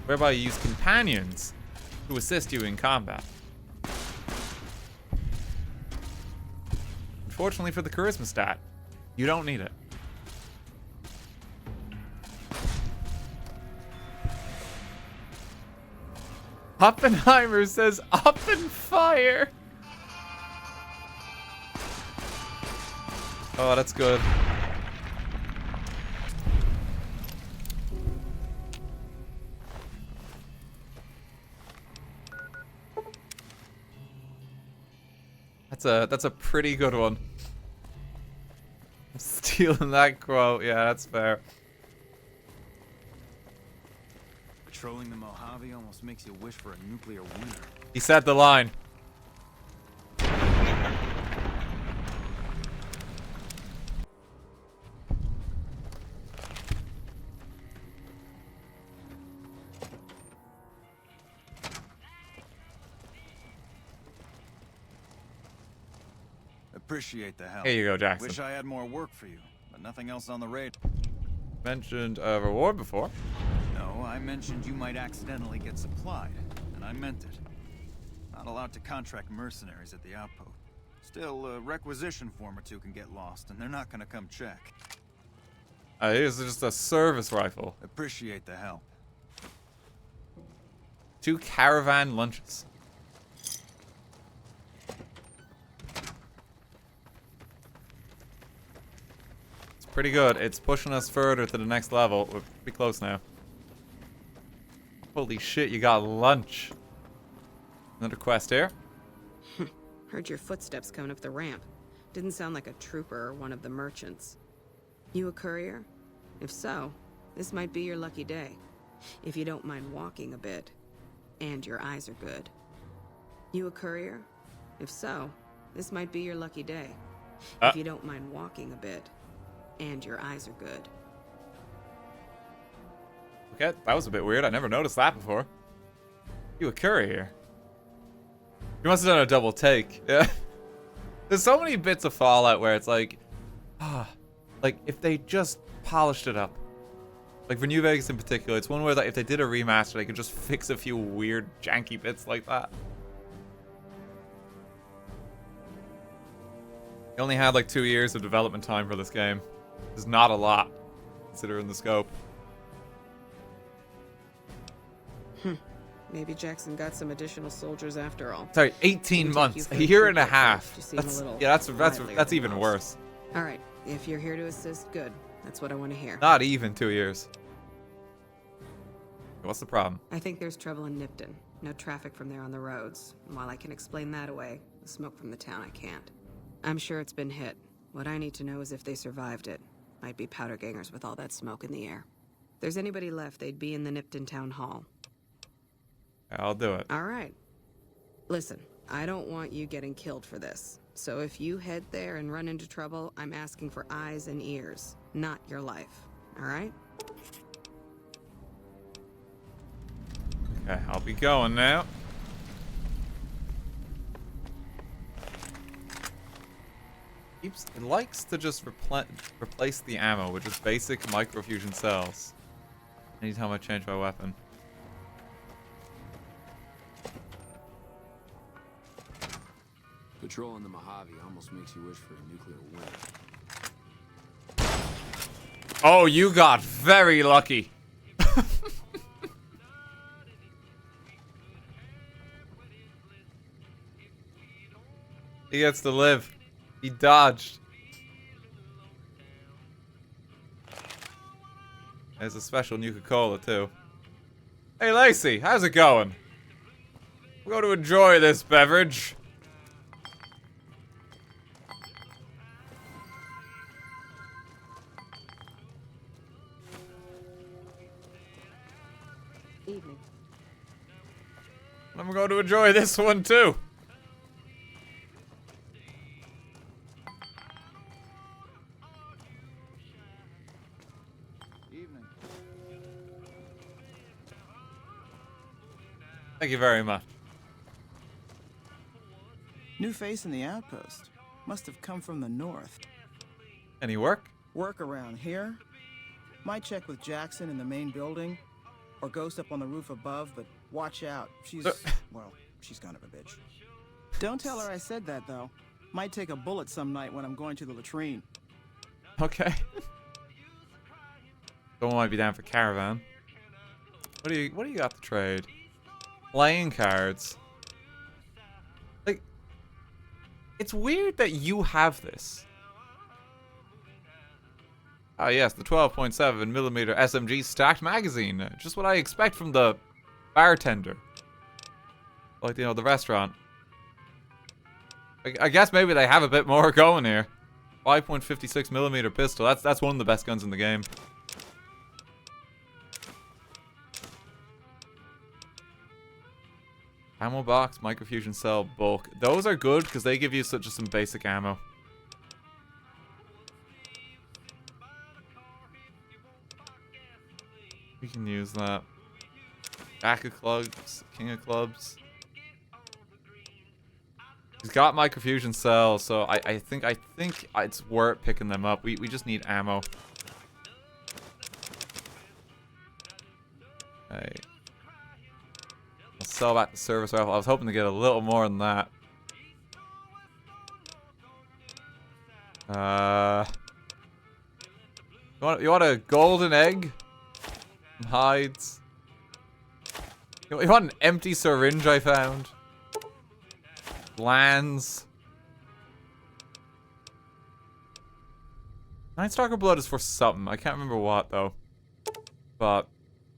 whereby you use companions to assist you in combat. unfortunately for the charisma stat, you don't need it. Oppenheimer says, "Up and fire." Oh, that's good. That's a pretty good one. I'm stealing that quote. Yeah, that's fair. Patrolling the Mojave almost makes you wish for a nuclear winter. He said the line. Appreciate the help. Here you go, Jackson. Wish I had more work for you, but nothing else on the radar. Mentioned a reward before. No, I mentioned you might accidentally get supplied, and I meant it. Not allowed to contract mercenaries at the outpost. Still, a requisition form or two can get lost, and they're not gonna come check. Here's just a service rifle. Appreciate the help. 2 Caravan lunches. It's pretty good. It's pushing us further to the next level. We're pretty close now. Holy shit, you got lunch. Another quest here. Heard your footsteps coming up the ramp. Didn't sound like a trooper or one of the merchants. You a courier? If so, this might be your lucky day. If you don't mind walking a bit. And your eyes are good. You a courier? If so, this might be your lucky day. If you don't mind walking a bit. And your eyes are good. Okay, that was a bit weird. I never noticed that before. You a courier? You must have done a double take. Yeah. There's so many bits of Fallout where it's like, like if they just polished it up. Like for New Vegas in particular, it's one where like, if they did a remaster, they could just fix a few weird, janky bits like that. They only had like 2 years of development time for this game. It's not a lot, considering the scope. Maybe Jackson got some additional soldiers after all. Sorry, 18 months, a year and a half. That's even worse. All right, if you're here to assist, good. That's what I want to hear. Not even 2 years. What's the problem? I think there's trouble in Nipton. No traffic from there on the roads. And while I can explain that away, the smoke from the town I can't. I'm sure it's been hit. What I need to know is if they survived it. Might be powder gangers with all that smoke in the air. If there's anybody left, they'd be in the Nipton town hall. I'll do it. All right. Listen, I don't want you getting killed for this. So if you head there and run into trouble, I'm asking for eyes and ears, not your life. All right? Okay, I'll be going now. It likes to just replace the ammo with just basic microfusion cells. Anytime I change my weapon. Patrolling the Mojave almost makes you wish for a nuclear winter. Oh, you got very lucky. He gets to live. He dodged. There's a special Nuka-Cola too. Hey Lacey, how's it going? We're going to enjoy this beverage. Evening. I'm going to enjoy this one too. Evening. Thank you very much. New face in the outpost. Must have come from the north. Any work? Work around here? Might check with Jackson in the main building. Or Ghost up on the roof above, but watch out. She's, well, she's kind of a bitch. Don't tell her I said that, though. Might take a bullet some night when I'm going to the latrine. Okay. Someone might be down for Caravan. What do you got to trade? Playing cards. Like, it's weird that you have this. Ah, yes, the 12.7mm SMG stacked magazine. Just what I expect from the bartender. Like, you know, the restaurant. I guess maybe they have a bit more going here. 5.56mm pistol. That's one of the best guns in the game. Ammo box, microfusion cell, bulk. Those are good because they give you just some basic ammo. We can use that. Jack of clubs, king of clubs. He's got microfusion cells, so I think it's worth picking them up. We just need ammo. Okay. I'll sell back the service rifle. I was hoping to get a little more than that. You want a golden egg? Some hides. You want an empty syringe I found? Lands. Nightstalker blood is for something. I can't remember what though. But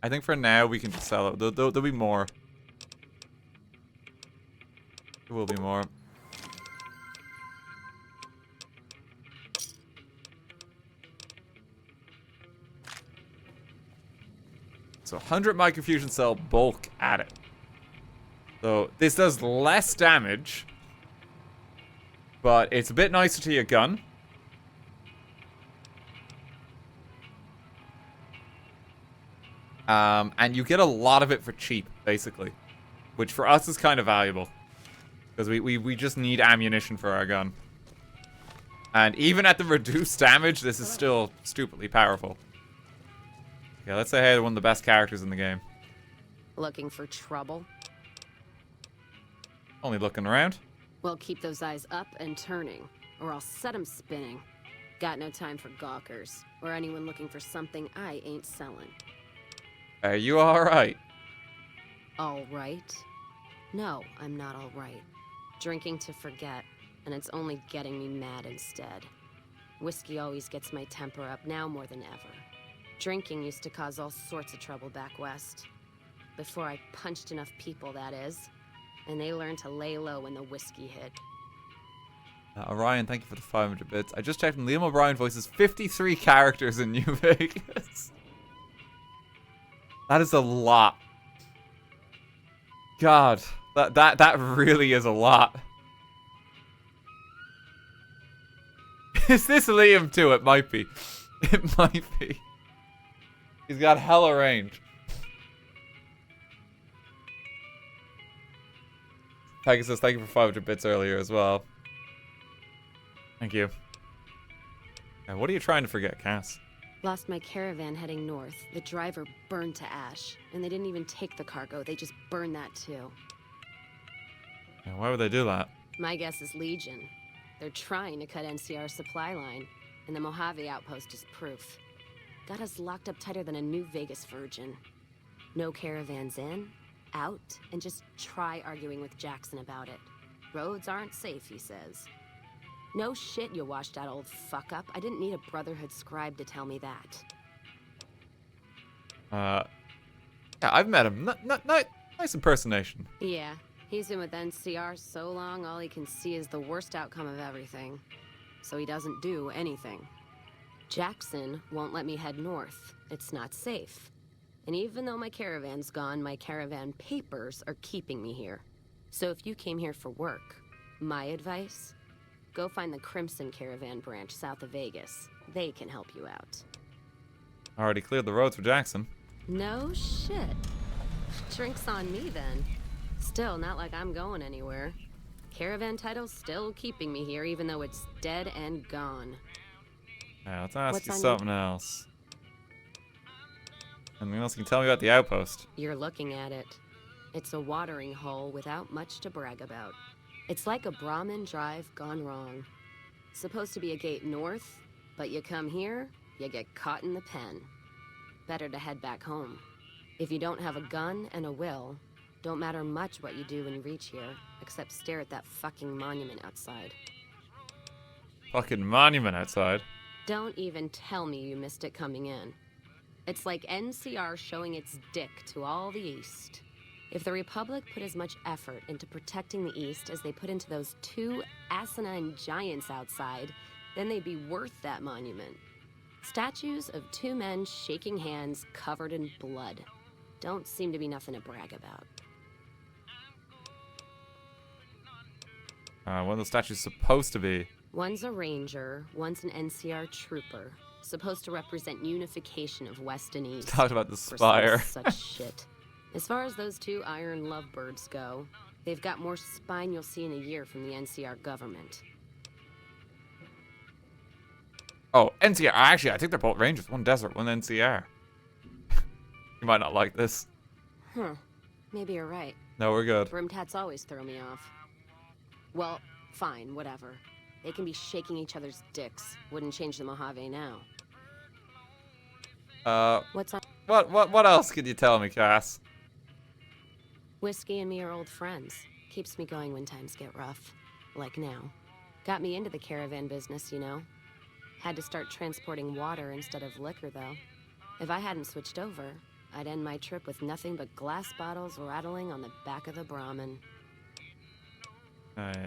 I think for now we can just sell it. There'll be more. There will be more. So 100 microfusion cell bulk at it. So this does less damage, but it's a bit nicer to your gun. And you get a lot of it for cheap, basically. Which for us is kind of valuable. Because we just need ammunition for our gun. And even at the reduced damage, this is still stupidly powerful. Yeah, let's say hey to one of the best characters in the game. Looking for trouble? Only looking around. Well, keep those eyes up and turning, or I'll set 'em spinning. Got no time for gawkers, or anyone looking for something I ain't selling. Are you alright? Alright? No, I'm not alright. Drinking to forget, and it's only getting me mad instead. Whiskey always gets my temper up, now more than ever. Drinking used to cause all sorts of trouble back west. Before I punched enough people, that is. And they learned to lay low when the whiskey hit. Orion, thank you for the 500 bits. I just checked and Liam O'Brien voices 53 characters in New Vegas. That is a lot. God, that really is a lot. Is this Liam too? It might be. It might be. He's got hella range. Pegasus, thank you for 500 bits earlier as well. Thank you. Now, what are you trying to forget, Cass? Lost my caravan heading north. The driver burned to ash. And they didn't even take the cargo. They just burned that too. Now, why would they do that? My guess is Legion. They're trying to cut NCR's supply line. And the Mojave outpost is proof. Got us locked up tighter than a New Vegas virgin. No caravans in, out, and just try arguing with Jackson about it. Roads aren't safe, he says. No shit, you washed out old fuck up. I didn't need a Brotherhood scribe to tell me that. Yeah, I've met him. Nice impersonation. Yeah, he's been with NCR so long, all he can see is the worst outcome of everything. So he doesn't do anything. Jackson won't let me head north. It's not safe. And even though my caravan's gone, my caravan papers are keeping me here. So if you came here for work, my advice, go find the Crimson Caravan branch south of Vegas. They can help you out. Already cleared the roads for Jackson. No shit. Drinks on me then. Still, not like I'm going anywhere. Caravan title's still keeping me here, even though it's dead and gone. Yeah, let's ask What's you on something else. Anything else you can tell me about the outpost? You're looking at it. It's a watering hole without much to brag about. It's like a Brahmin drive gone wrong. Supposed to be a gate north, but you come here, you get caught in the pen. Better to head back home. If you don't have a gun and a will, don't matter much what you do when you reach here, except stare at that fucking monument outside. Fucking monument outside. Don't even tell me you missed it coming in. It's like NCR showing its dick to all the East. If the Republic put as much effort into protecting the East as they put into those two asinine giants outside, then they'd be worth that monument. Statues of two men shaking hands covered in blood. Don't seem to be nothing to brag about. What are the statues supposed to be? One's a ranger, one's an NCR trooper. Supposed to represent unification of West and East. Talked about the spire. Such shit. As far as those two iron lovebirds go, they've got more spine you'll see in a year from the NCR government. Oh, NCR. Actually, I think they're both rangers. One desert, one NCR. You might not like this. Huh. Maybe you're right. No, we're good. Brim tats always throw me off. Well, fine, whatever. They can be shaking each other's dicks. Wouldn't change the Mojave now. What's on? What else could you tell me, Cass? Whiskey and me are old friends. Keeps me going when times get rough. Like now. Got me into the caravan business, you know. Had to start transporting water instead of liquor, though. If I hadn't switched over, I'd end my trip with nothing but glass bottles rattling on the back of the Brahmin.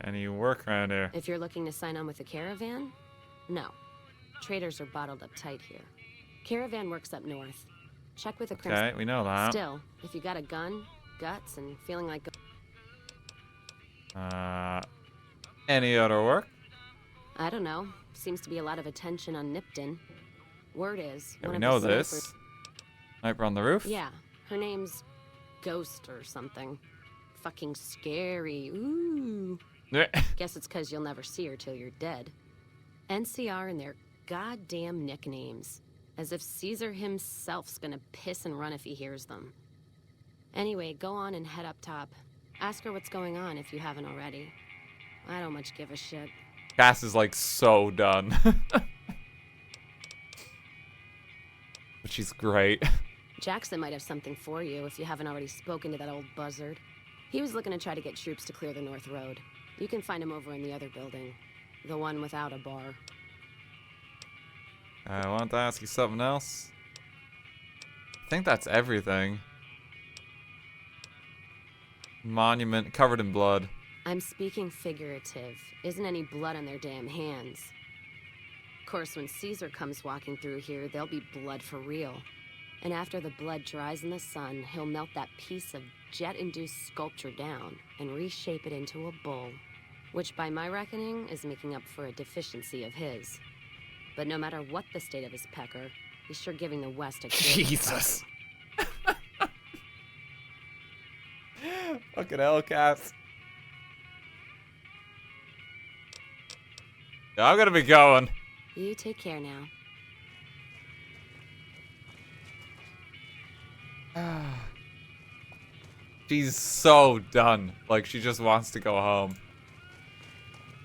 Any work around here? If you're looking to sign on with the caravan, no. Traders are bottled up tight here. Caravan works up north. Check with the Crimson. Okay, we know that. Still, if you got a gun, guts, and feeling like... Any other work? I don't know. Seems to be a lot of attention on Nipton. Word is... Yeah, one we of know the this. snipers... Sniper on the roof? Yeah, her name's Ghost or something. Fucking scary. Ooh. Guess it's because you'll never see her till you're dead. NCR and their goddamn nicknames. As if Caesar himself's gonna piss and run if he hears them. Anyway, go on and head up top. Ask her what's going on if you haven't already. I don't much give a shit. Cass is like so done. But she's great. Jackson might have something for you if you haven't already spoken to that old buzzard. He was looking to try to get troops to clear the North Road. You can find him over in the other building. The one without a bar. I wanted to ask you something else. I think that's everything. Monument covered in blood. I'm speaking figurative. Isn't any blood on their damn hands. Of course, when Caesar comes walking through here, there'll be blood for real. And after the blood dries in the sun, he'll melt that piece of jet-induced sculpture down and reshape it into a bull, which by my reckoning is making up for a deficiency of his. But no matter what the state of his pecker, he's sure giving the West a good Jesus. Fucking hell, Cass. I'm gonna be going. You take care now. She's so done. Like, she just wants to go home.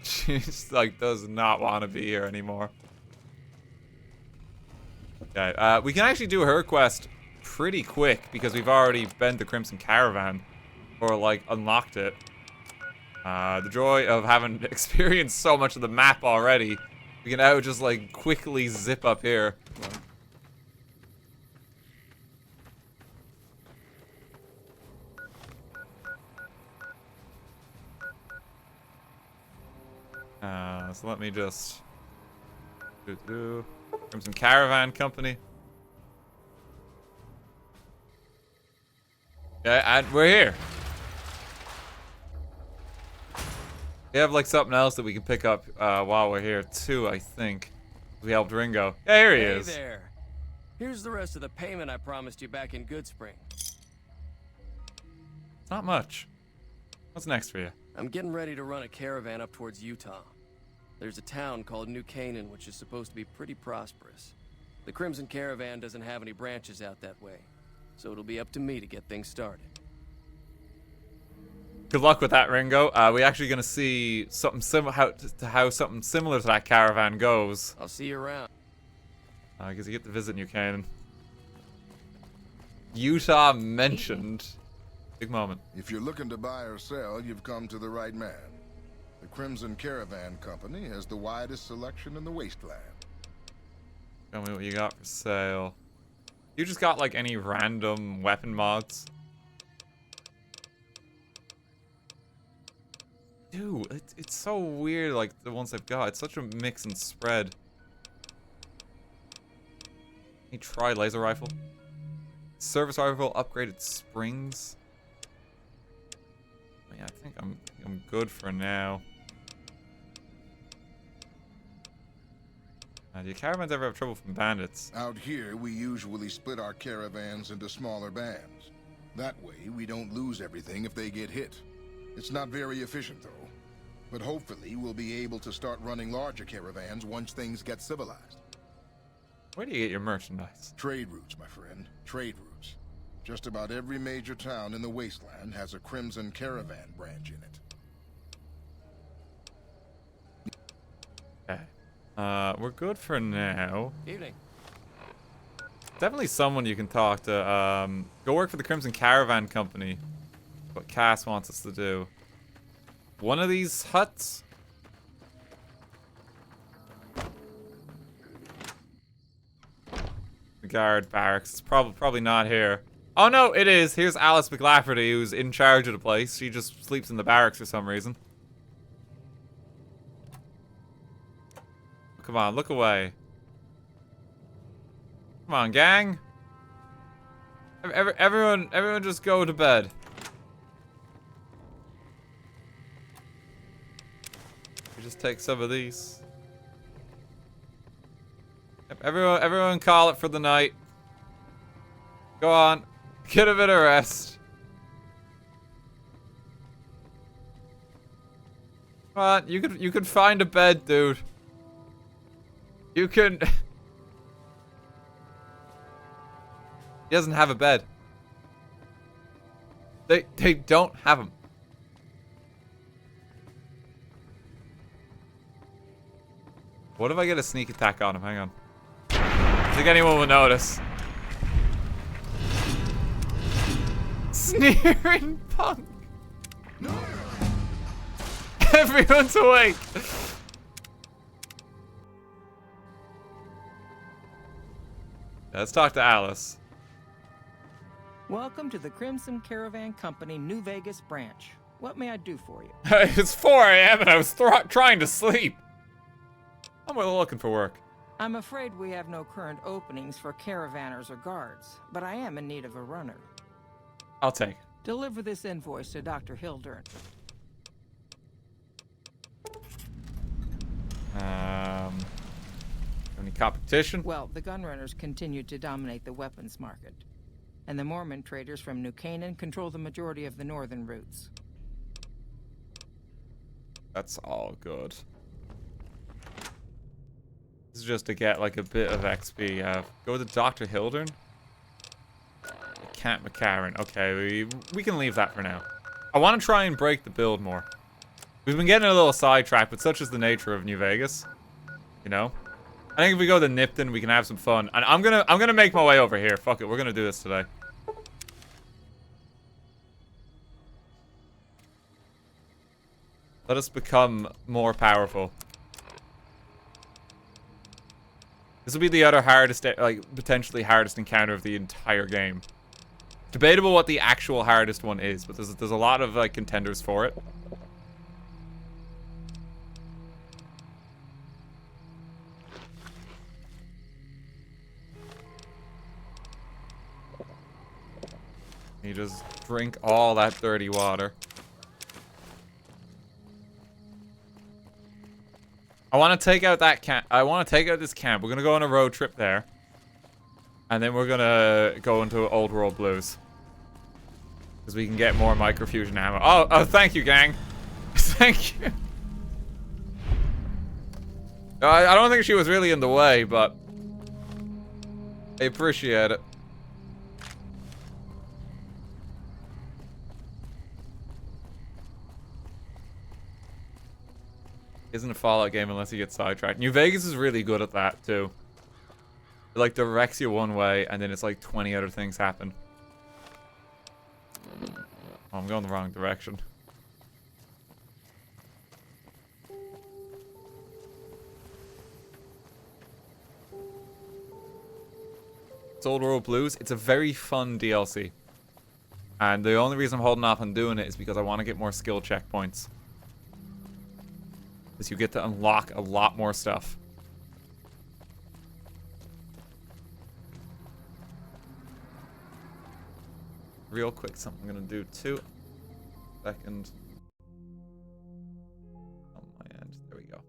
She's like, does not want to be here anymore. Okay, we can actually do her quest pretty quick because we've already been to Crimson Caravan. Or, like, unlocked it. The joy of having experienced so much of the map already. We can now just, like, quickly zip up here. So let me just Crimson Caravan Company. Yeah, and we're here. We have like something else that we can pick up while we're here too, I think. We helped Ringo. Yeah, here he is. Hey there. Here's the rest of the payment I promised you back in Goodsprings. It's not much. What's next for you? I'm getting ready to run a caravan up towards Utah. There's a town called New Canaan, which is supposed to be pretty prosperous. The Crimson Caravan doesn't have any branches out that way, so it'll be up to me to get things started. Good luck with that, Ringo. We actually gonna see something how something similar to that caravan goes. I'll see you around. Because you get to visit New Canaan. Utah mentioned. Big moment. If you're looking to buy or sell, you've come to the right man. The Crimson Caravan Company has the widest selection in the wasteland. Tell me what you got for sale. You just got like any random weapon mods? Dude, it's so weird, like the ones I've got. It's such a mix and spread. Let me try laser rifle. Service rifle, upgraded springs. Yeah, I think I'm good for now. Do your caravans ever have trouble from bandits? Out here, we usually split our caravans into smaller bands. That way, we don't lose everything if they get hit. It's not very efficient, though. But hopefully, we'll be able to start running larger caravans once things get civilized. Where do you get your merchandise? Trade routes, my friend. Trade routes. Just about every major town in the wasteland has a Crimson Caravan branch in it. Okay. We're good for now. Evening. Definitely someone you can talk to. Go work for the Crimson Caravan Company. What Cass wants us to do. One of these huts? The guard barracks. It's probably not here. Oh no, it is. Here's Alice McLafferty, who's in charge of the place. She just sleeps in the barracks for some reason. Come on, look away. Come on, gang. Everyone just go to bed. We just take some of these. Everyone call it for the night. Go on. Get a bit of rest. Come on, you could find a bed, dude. You can. He doesn't have a bed. They don't have him. What if I get a sneak attack on him? Hang on. I think anyone will notice. Sneering punk. Everyone's awake. Let's talk to Alice. Welcome to the Crimson Caravan Company New Vegas branch. What may I do for you? It's 4 a.m. and I was trying to sleep. I'm looking for work. I'm afraid we have no current openings for caravanners or guards, but I am in need of a runner. I'll take it. Deliver this invoice to Dr. Hildern. Any competition? Well, the gunrunners continue to dominate the weapons market, and the Mormon traders from New Canaan control the majority of the northern routes. That's all good. This is just to get like a bit of XP. Go to Dr. Hildern. Camp McCarran. Okay, we can leave that for now. I want to try and break the build more. We've been getting a little sidetracked, but such is the nature of New Vegas. You know? I think if we go to Nipton, we can have some fun. And I'm gonna make my way over here. Fuck it, we're gonna do this today. Let us become more powerful. This will be the other hardest, like, potentially hardest encounter of the entire game. Debatable what the actual hardest one is, but there's a lot of, like, contenders for it. You just drink all that dirty water. I want to take out that camp. I want to take out this camp. We're going to go on a road trip there. And then we're going to go into Old World Blues. Because we can get more microfusion ammo. Oh, thank you, gang. Thank you. I don't think she was really in the way, but I appreciate it. isn't a Fallout game unless you get sidetracked. New Vegas is really good at that, too. It, like, directs you one way, and then it's like 20 other things happen. Oh, I'm going the wrong direction. It's Old World Blues. It's a very fun DLC. And the only reason I'm holding off on doing it is because I want to get more skill checkpoints. Because you get to unlock a lot more stuff. Real quick, something I'm going to do too. Second. On my end. There we go.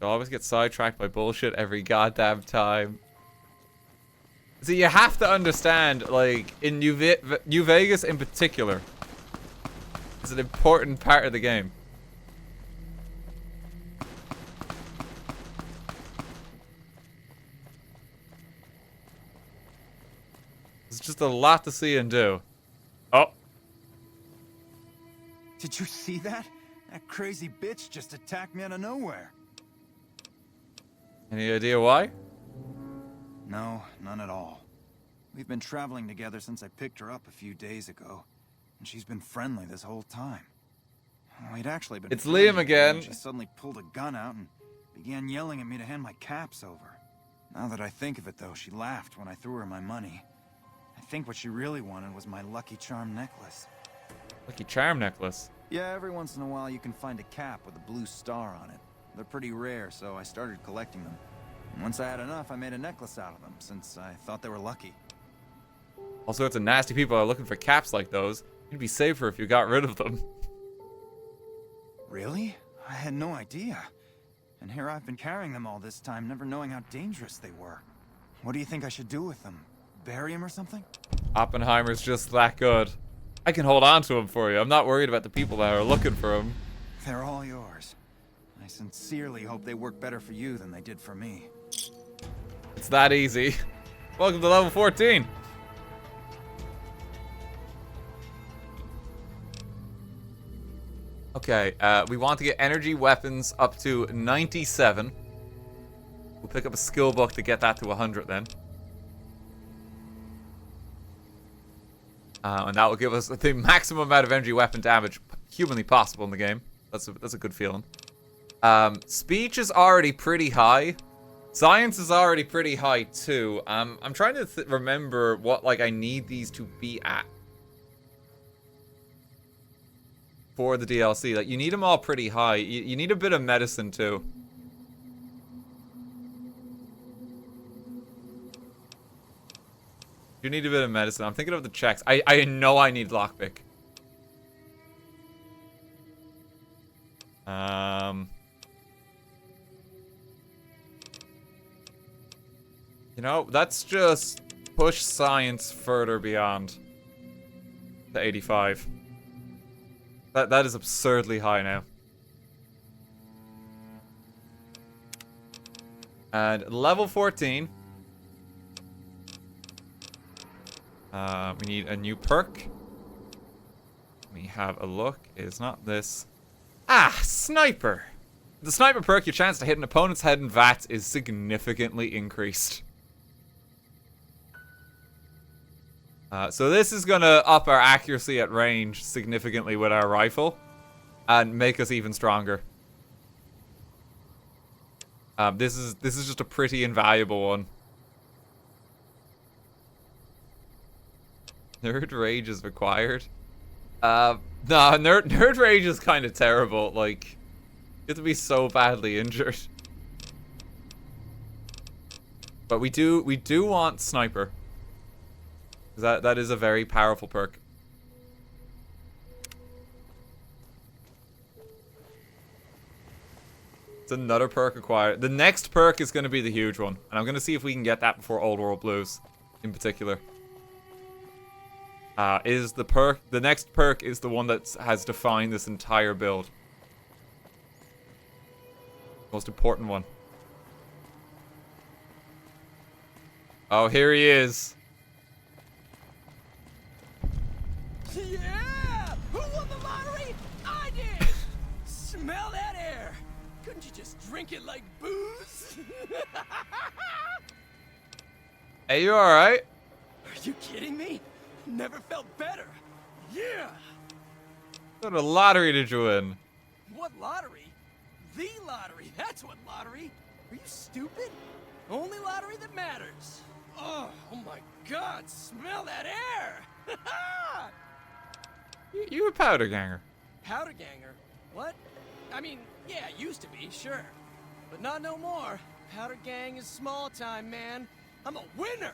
I always get sidetracked by bullshit every goddamn time. See, you have to understand, like, in New Vegas in particular, it's an important part of the game. It's just a lot to see and do. Oh. Did you see that? That crazy bitch just attacked me out of nowhere. Any idea why? No, none at all. We've been traveling together since I picked her up a few days ago, and she's been friendly this whole time. We'd actually been. It's Liam again. She suddenly pulled a gun out and began yelling at me to hand my caps over. Now that I think of it, though, she laughed when I threw her my money. I think what she really wanted was my Lucky Charm necklace. Lucky Charm necklace? Yeah, every once in a while you can find a cap with a blue star on it. They're pretty rare, so I started collecting them. And once I had enough, I made a necklace out of them, since I thought they were lucky. All sorts of nasty people are looking for caps like those. You'd be safer if you got rid of them. Really? I had no idea. And here I've been carrying them all this time, never knowing how dangerous they were. What do you think I should do with them? Bury them or something? Oppenheimer's just that good. I can hold on to him for you. I'm not worried about the people that are looking for him. They're all yours. I sincerely hope they work better for you than they did for me. It's that easy. Welcome to level 14. Okay, we want to get energy weapons up to 97. We'll pick up a skill book to get that to 100 then. And that will give us the maximum amount of energy weapon damage humanly possible in the game. That's a good feeling. Speech is already pretty high. Science is already pretty high too. I'm trying to remember what like I need these to be at for the DLC. Like you need them all pretty high. You need a bit of medicine too. You need a bit of medicine. I'm thinking of the checks. I know I need lockpick. You know, let's just push science further beyond the 85. That is absurdly high now. And level 14. We need a new perk. Let me have a look. It's not this. Ah, sniper. The sniper perk, your chance to hit an opponent's head in VATS is significantly increased. So this is gonna up our accuracy at range significantly with our rifle and make us even stronger. This is just a pretty invaluable one. Nerd rage is required. No, nerd rage is kind of terrible. Like, you have to be so badly injured. But we do want sniper. That is a very powerful perk. It's another perk acquired. The next perk is going to be the huge one, and I'm going to see if we can get that before Old World Blues, in particular. The next perk is the one that has defined this entire build. Most important one. Oh, here he is. Yeah! Who won the lottery Didn't you just drink it like booze? Hey, you alright? Are you kidding me? Never felt better. Yeah! What a lottery did you win? What lottery? The lottery. That's what lottery. Are you stupid? Only lottery that matters. Oh my God! Smell that air! You a powder ganger. Powder ganger? What? I mean, yeah, used to be, sure. But not no more. Powder gang is small time, man. I'm a winner!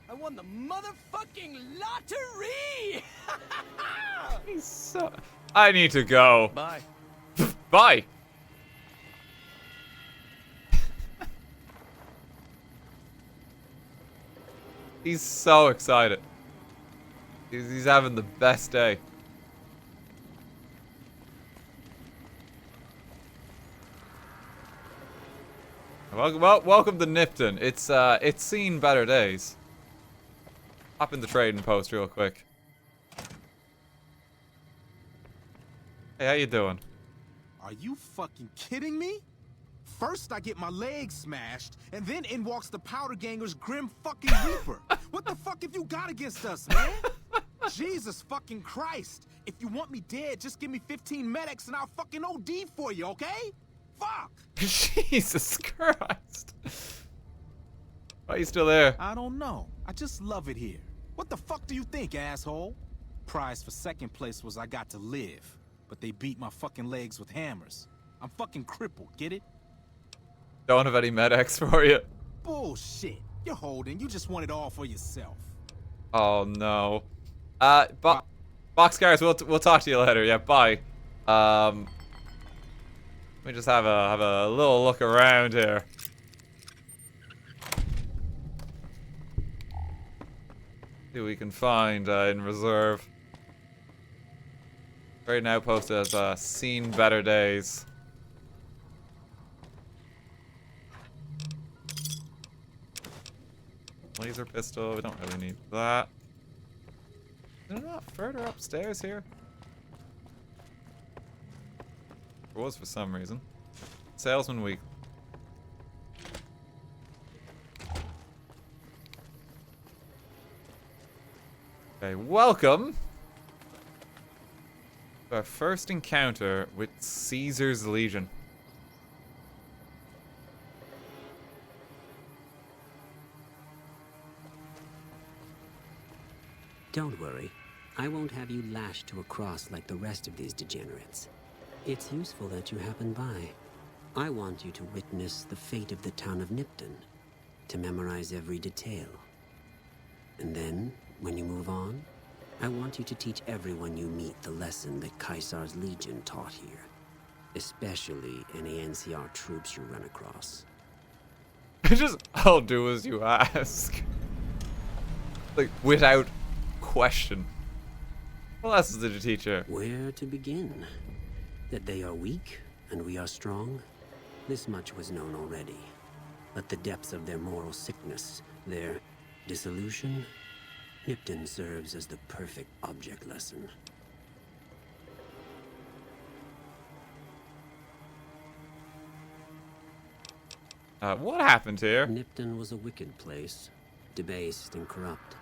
I won the motherfucking lottery! He's so... I need to go. Bye. Bye. He's so excited. He's having the best day. Welcome to Nipton. It's seen better days. Hop in the trading post real quick. Hey, how you doing? Are you fucking kidding me? First I get my leg smashed, and then in walks the Powder Ganger's Grim fucking Reaper. What the fuck have you got against us, man? Jesus fucking Christ. If you want me dead, just give me 15 medics and I'll fucking OD for you, okay? Fuck! Jesus Christ. Why are you still there? I don't know. I just love it here. What the fuck do you think, asshole? Prize for second place was I got to live. But they beat my fucking legs with hammers. I'm fucking crippled, get it? Don't have any medics for you. Bullshit. You're holding. You just want it all for yourself. Oh no. Boxcars, we'll talk to you later. Yeah, bye. Let me just have a little look around here. See what we can find in reserve. Right now posted as seen better days. Laser pistol, we don't really need that. Is there not further upstairs here? There was for some reason. Salesman Week. Okay, welcome to our first encounter with Caesar's Legion. Don't worry. I won't have you lashed to a cross like the rest of these degenerates. It's useful that you happen by. I want you to witness the fate of the town of Nipton, to memorize every detail. And then, when you move on, I want you to teach everyone you meet the lesson that Caesar's Legion taught here. Especially any NCR troops you run across. Just, I'll do as you ask. Like, without question. What lessons did you teach her? Where to begin? That they are weak and we are strong? This much was known already. But the depths of their moral sickness, their dissolution, Nipton serves as the perfect object lesson. What happened here? Nipton was a wicked place, debased and corrupt.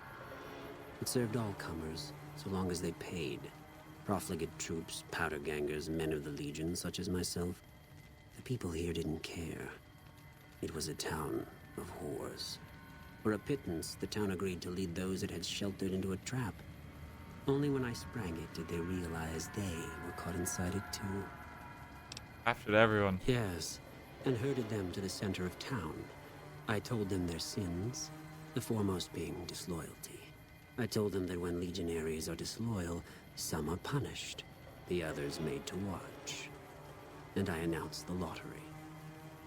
It served all comers, so long as they paid. Profligate troops, powder gangers, men of the Legion, such as myself. The people here didn't care. It was a town of whores. For a pittance, the town agreed to lead those it had sheltered into a trap. Only when I sprang it did they realize they were caught inside it too. After everyone. Yes, and herded them to the center of town. I told them their sins, the foremost being disloyalty. I told them that when legionaries are disloyal, some are punished, the others made to watch. And I announced the lottery.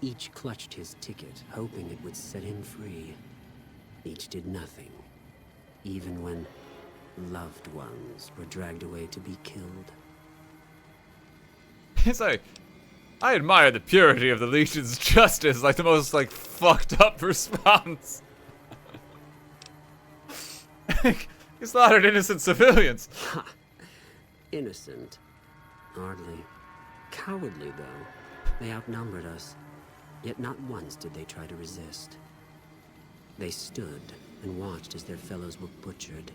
Each clutched his ticket, hoping it would set him free. Each did nothing, even when loved ones were dragged away to be killed. It's like, I admire the purity of the Legion's justice, like the most, like, fucked up response. He slaughtered innocent civilians. Ha! Innocent. Hardly. Cowardly, though. They outnumbered us, yet not once did they try to resist. They stood and watched as their fellows were butchered,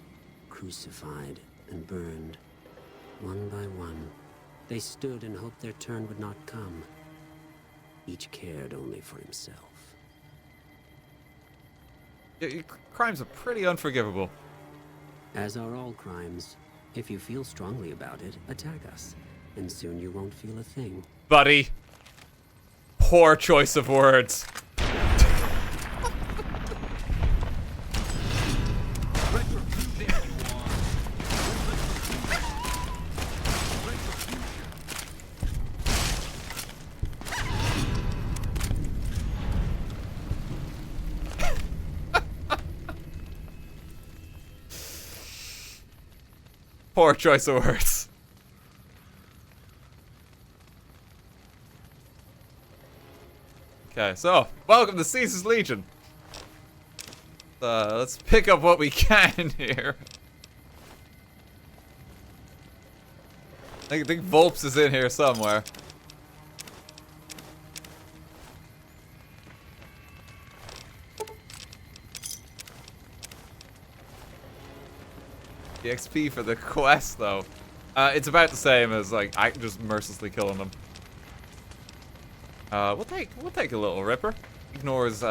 crucified, and burned. One by one, they stood and hoped their turn would not come. Each cared only for himself. Your crimes are pretty unforgivable. As are all crimes. If you feel strongly about it, attack us, and soon you won't feel a thing. Buddy. Poor choice of words. Poor choice of words. Okay, so welcome to Caesar's Legion. Let's pick up what we can here. I think Volps is in here somewhere. The XP for the quest, though, it's about the same as like I just mercilessly killing them. We'll take a little Ripper. Ignores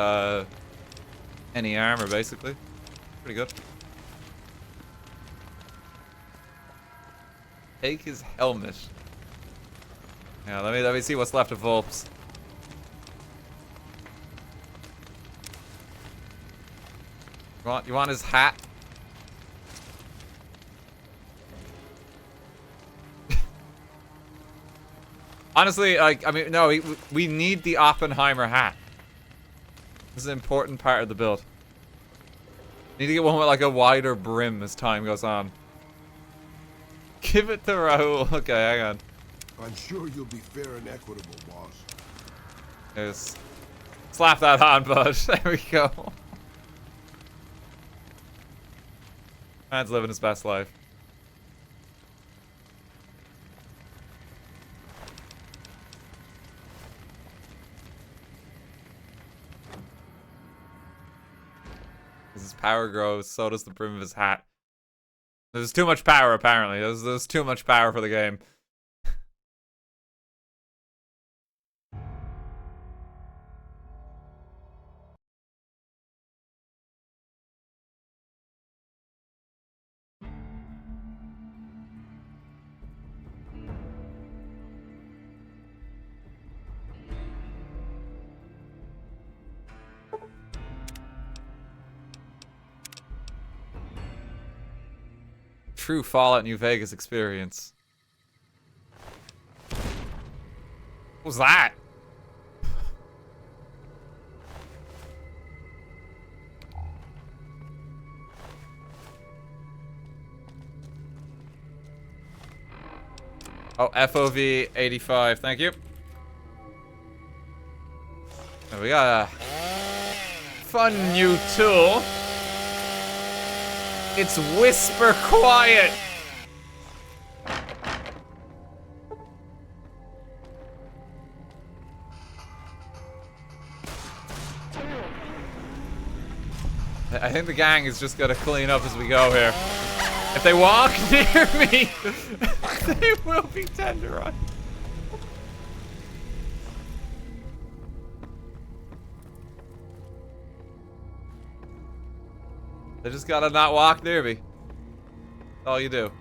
any armor, basically. Pretty good. Take his helmet. Yeah, let me see what's left of Volps. You want his hat? Honestly, like, I mean, no, we need the Oppenheimer hat. This is an important part of the build. Need to get one with like a wider brim as time goes on. Give it to Rahul. Okay, hang on. I'm sure you'll be fair and equitable, boss. Just slap that on, bud. There we go. Man's living his best life. As his power grows, so does the brim of his hat. There's too much power, apparently. There's too much power for the game. True Fallout New Vegas experience. What was that? Oh, FOV 85, thank you. And we got a fun new tool. It's Whisper Quiet. I think the gang is just gonna clean up as we go here. If they walk near me, they will be tenderized. They just gotta not walk near me. That's all you do.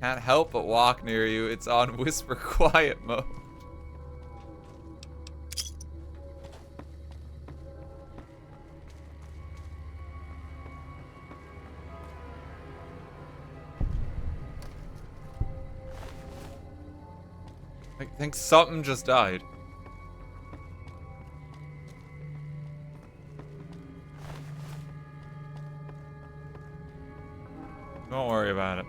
Can't help but walk near you. It's on Whisper Quiet mode. I think something just died. Don't worry about it.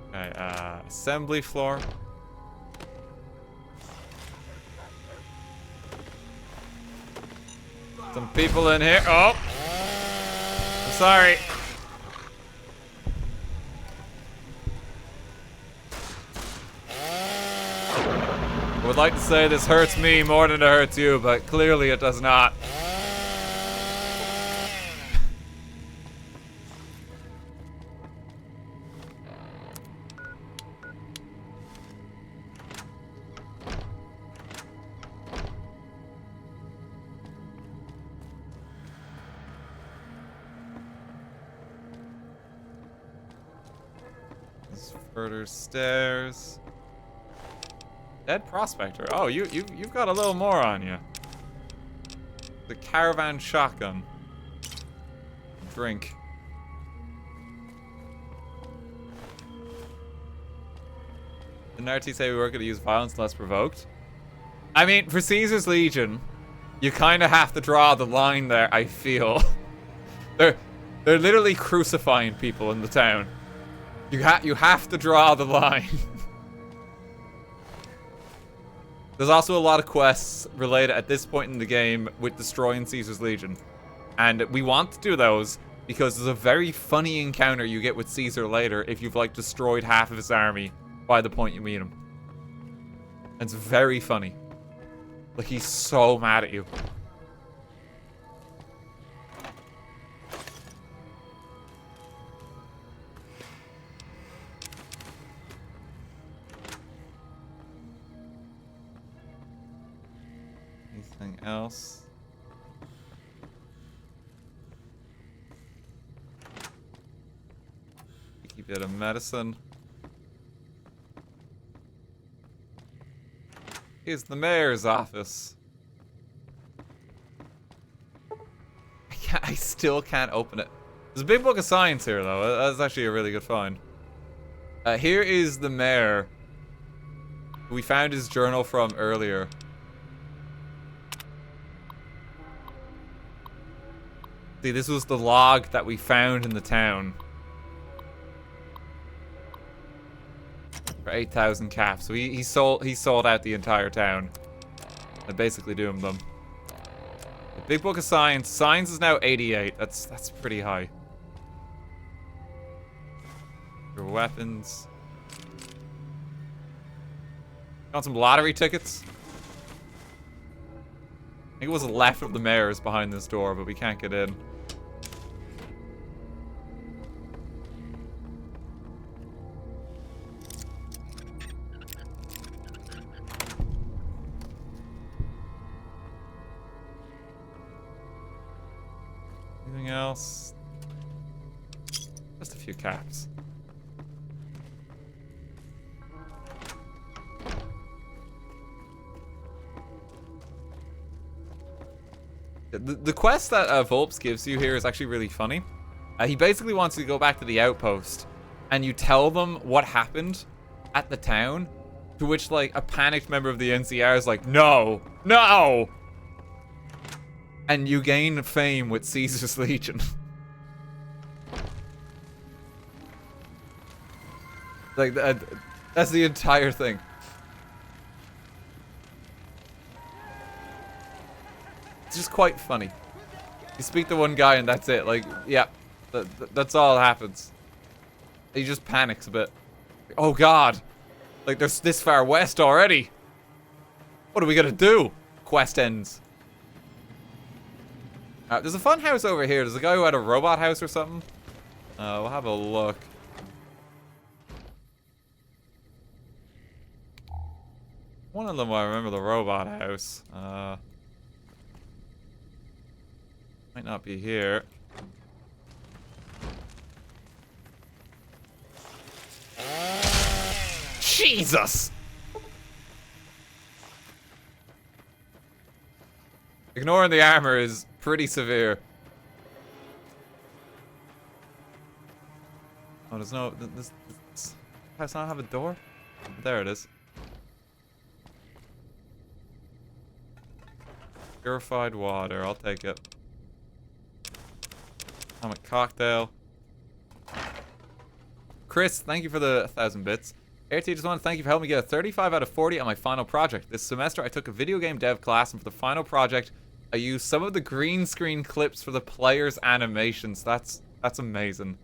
Okay, assembly floor. Some people in here. Oh! I'm sorry. I would like to say this hurts me more than it hurts you, but clearly it does not. There's further stairs. Dead Prospector. Oh, you've got a little more on you. The Caravan shotgun. Drink. Didn't RT say we were going to use violence unless provoked? I mean, for Caesar's Legion, you kind of have to draw the line there, I feel. They're literally crucifying people in the town. You have to draw the line. There's also a lot of quests related at this point in the game with destroying Caesar's Legion. And we want to do those because there's a very funny encounter you get with Caesar later if you've, like, destroyed half of his army by the point you meet him. And it's very funny. Like, he's so mad at you. Anything else? Keep bit of medicine. Here's the mayor's office. I still can't open it. There's a big book of science here, though. That's actually a really good find. Here is the mayor. We found his journal from earlier. See, this was the log that we found in the town. For 8,000 caps. So he sold out the entire town. And basically doomed them. The big book of science. Science is now 88. That's pretty high. Your weapons. Got some lottery tickets. I think it was the left of the mayor's behind this door, but we can't get in. Anything else? Just a few caps. The quest that Volps gives you here is actually really funny. He basically wants you to go back to the outpost, and you tell them what happened at the town, to which, like, a panicked member of the NCR is like, no, no! And you gain fame with Caesar's Legion. Like, that's the entire thing. It's just quite funny. You speak to one guy and that's it. Like, yeah, that's all that happens. He just panics a bit. Oh god! Like, they're this far west already. What are we gonna do? Quest ends. There's a fun house over here. There's a guy who had a robot house or something. We'll have a look. One of them, I remember the robot house. Might not be here. Jesus! Ignoring the armor is pretty severe. Oh, there's no... This house not have a door? There it is. Purified water, I'll take it. Atomic cocktail. Chris, thank you for the 1,000 bits. RT, just want to thank you for helping me get a 35 out of 40 on my final project. This semester, I took a video game dev class, and for the final project, I used some of the green screen clips for the players' animations. That's amazing.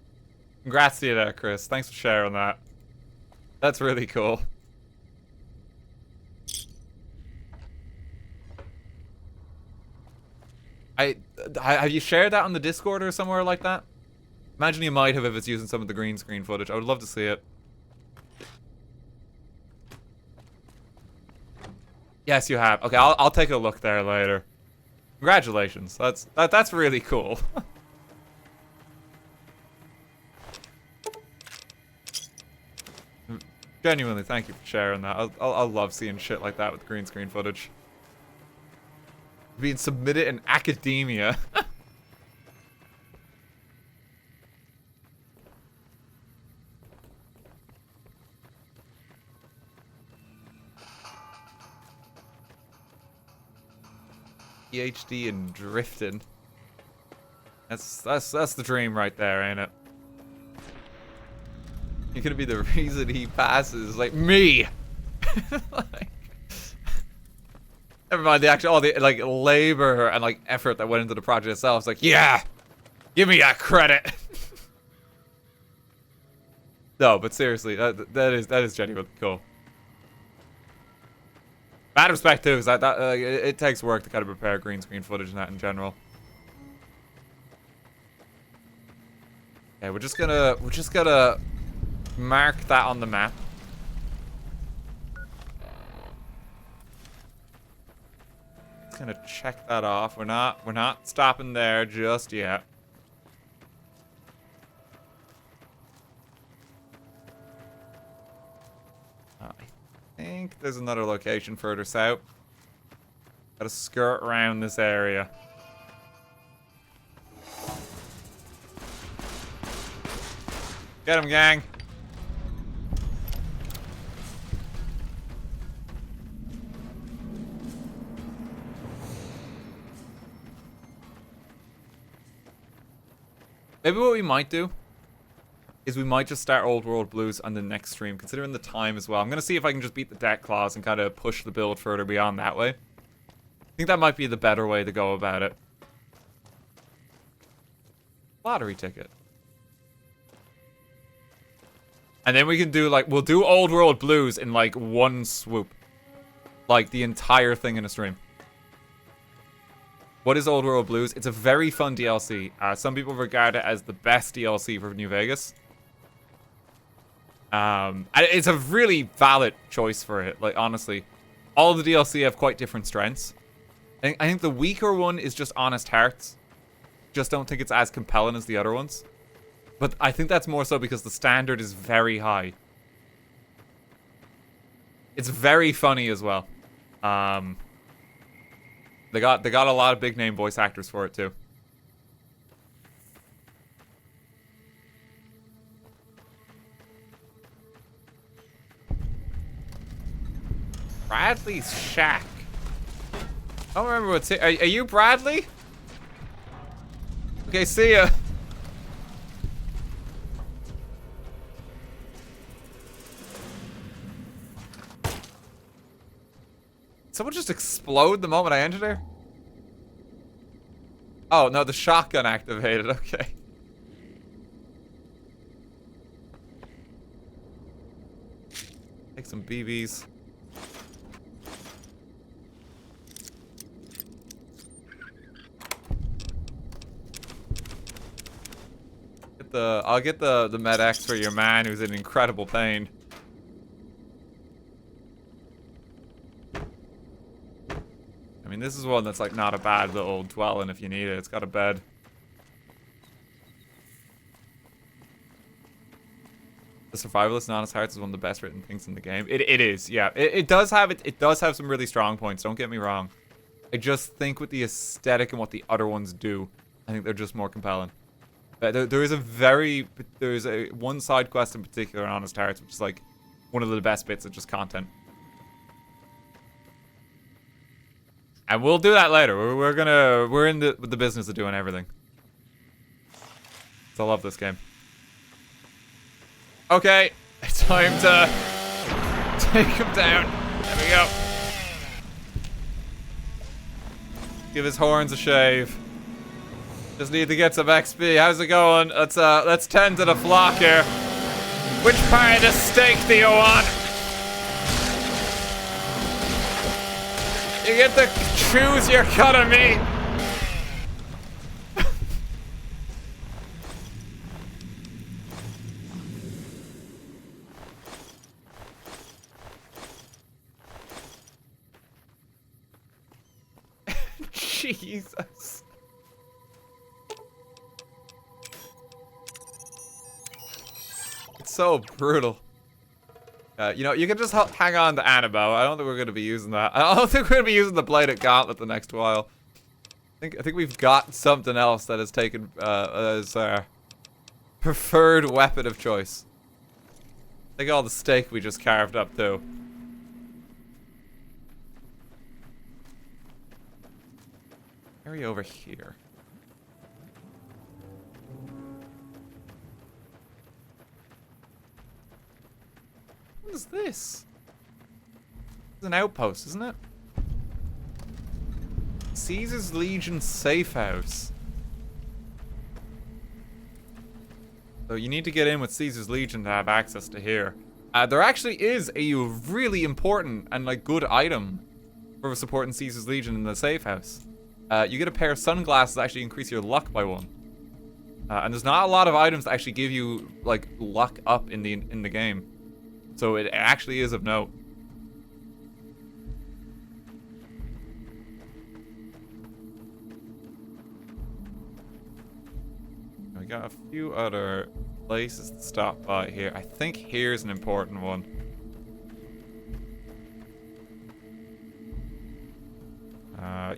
Congrats to you there, Chris. Thanks for sharing that. That's really cool. Have you shared that on the Discord or somewhere like that? Imagine you might have if it's using some of the green screen footage. I would love to see it. Yes, you have. Okay, I'll take a look there later. Congratulations. That's really cool. Genuinely, thank you for sharing that. I'll love seeing shit like that with green screen footage. Being submitted in academia. PhD in drifting. That's the dream right there, ain't it? You're gonna be the reason he passes, like me. Like, never mind all the like labor and like effort that went into the project itself. It's like, yeah, give me that credit. No, but seriously, that is genuinely cool. Bad respect too, is that it takes work to kind of prepare green screen footage and that in general. Okay, we're just gonna mark that on the map. Just gonna check that off. We're not stopping there just yet. I think there's another location further south. Gotta skirt around this area. Get him, gang. Maybe what we might do is we might just start Old World Blues on the next stream, considering the time as well. I'm going to see if I can just beat the Deathclaws and kind of push the build further beyond that way. I think that might be the better way to go about it. Lottery ticket. And then we can do, like, we'll do Old World Blues in, like, one swoop. Like, the entire thing in a stream. What is Old World Blues? It's a very fun DLC. Some people regard it as the best DLC for New Vegas. And it's a really valid choice for it, like, honestly. All of the DLC have quite different strengths. I think the weaker one is just Honest Hearts. Just don't think it's as compelling as the other ones. But I think that's more so because the standard is very high. It's very funny as well. They got a lot of big name voice actors for it too. Bradley's shack. I don't remember what's here. Are you Bradley? Okay, see ya. Someone just explode the moment I entered there? Oh, no, the shotgun activated. Okay. Take some BBs. I'll get the med-X for your man who's in incredible pain. I mean, this is one that's like not a bad little dwelling if you need it. It's got a bed. The survivalist in Honest Hearts is one of the best written things in the game. It is, yeah. It does have some really strong points, don't get me wrong. I just think with the aesthetic and what the other ones do, I think they're just more compelling. There's one side quest in particular in Honest Hearts, which is like one of the best bits of just content. And we'll do that later. We're in the business of doing everything. So I love this game. Okay, it's time to take him down. There we go. Give his horns a shave. Just need to get some XP. How's it going? Let's tend to the flock here. Which part of the steak do you want? You get to choose your cut of meat. Jesus. It's so brutal. You know, you can just hang on to Annabelle. I don't think we're going to be using that. I don't think we're going to be using the Bladed Gauntlet the next while. I think we've got something else that has taken as preferred weapon of choice. Think all the steak we just carved up too. Area over here. What is this? It's an outpost, isn't it? Caesar's Legion safe house. So you need to get in with Caesar's Legion to have access to here. There actually is a really important and like good item for supporting Caesar's Legion in the safe house. You get a pair of sunglasses that actually increase your luck by 1. And there's not a lot of items that actually give you like luck up in the game. So it actually is of note. We got a few other places to stop by here. I think here's an important one.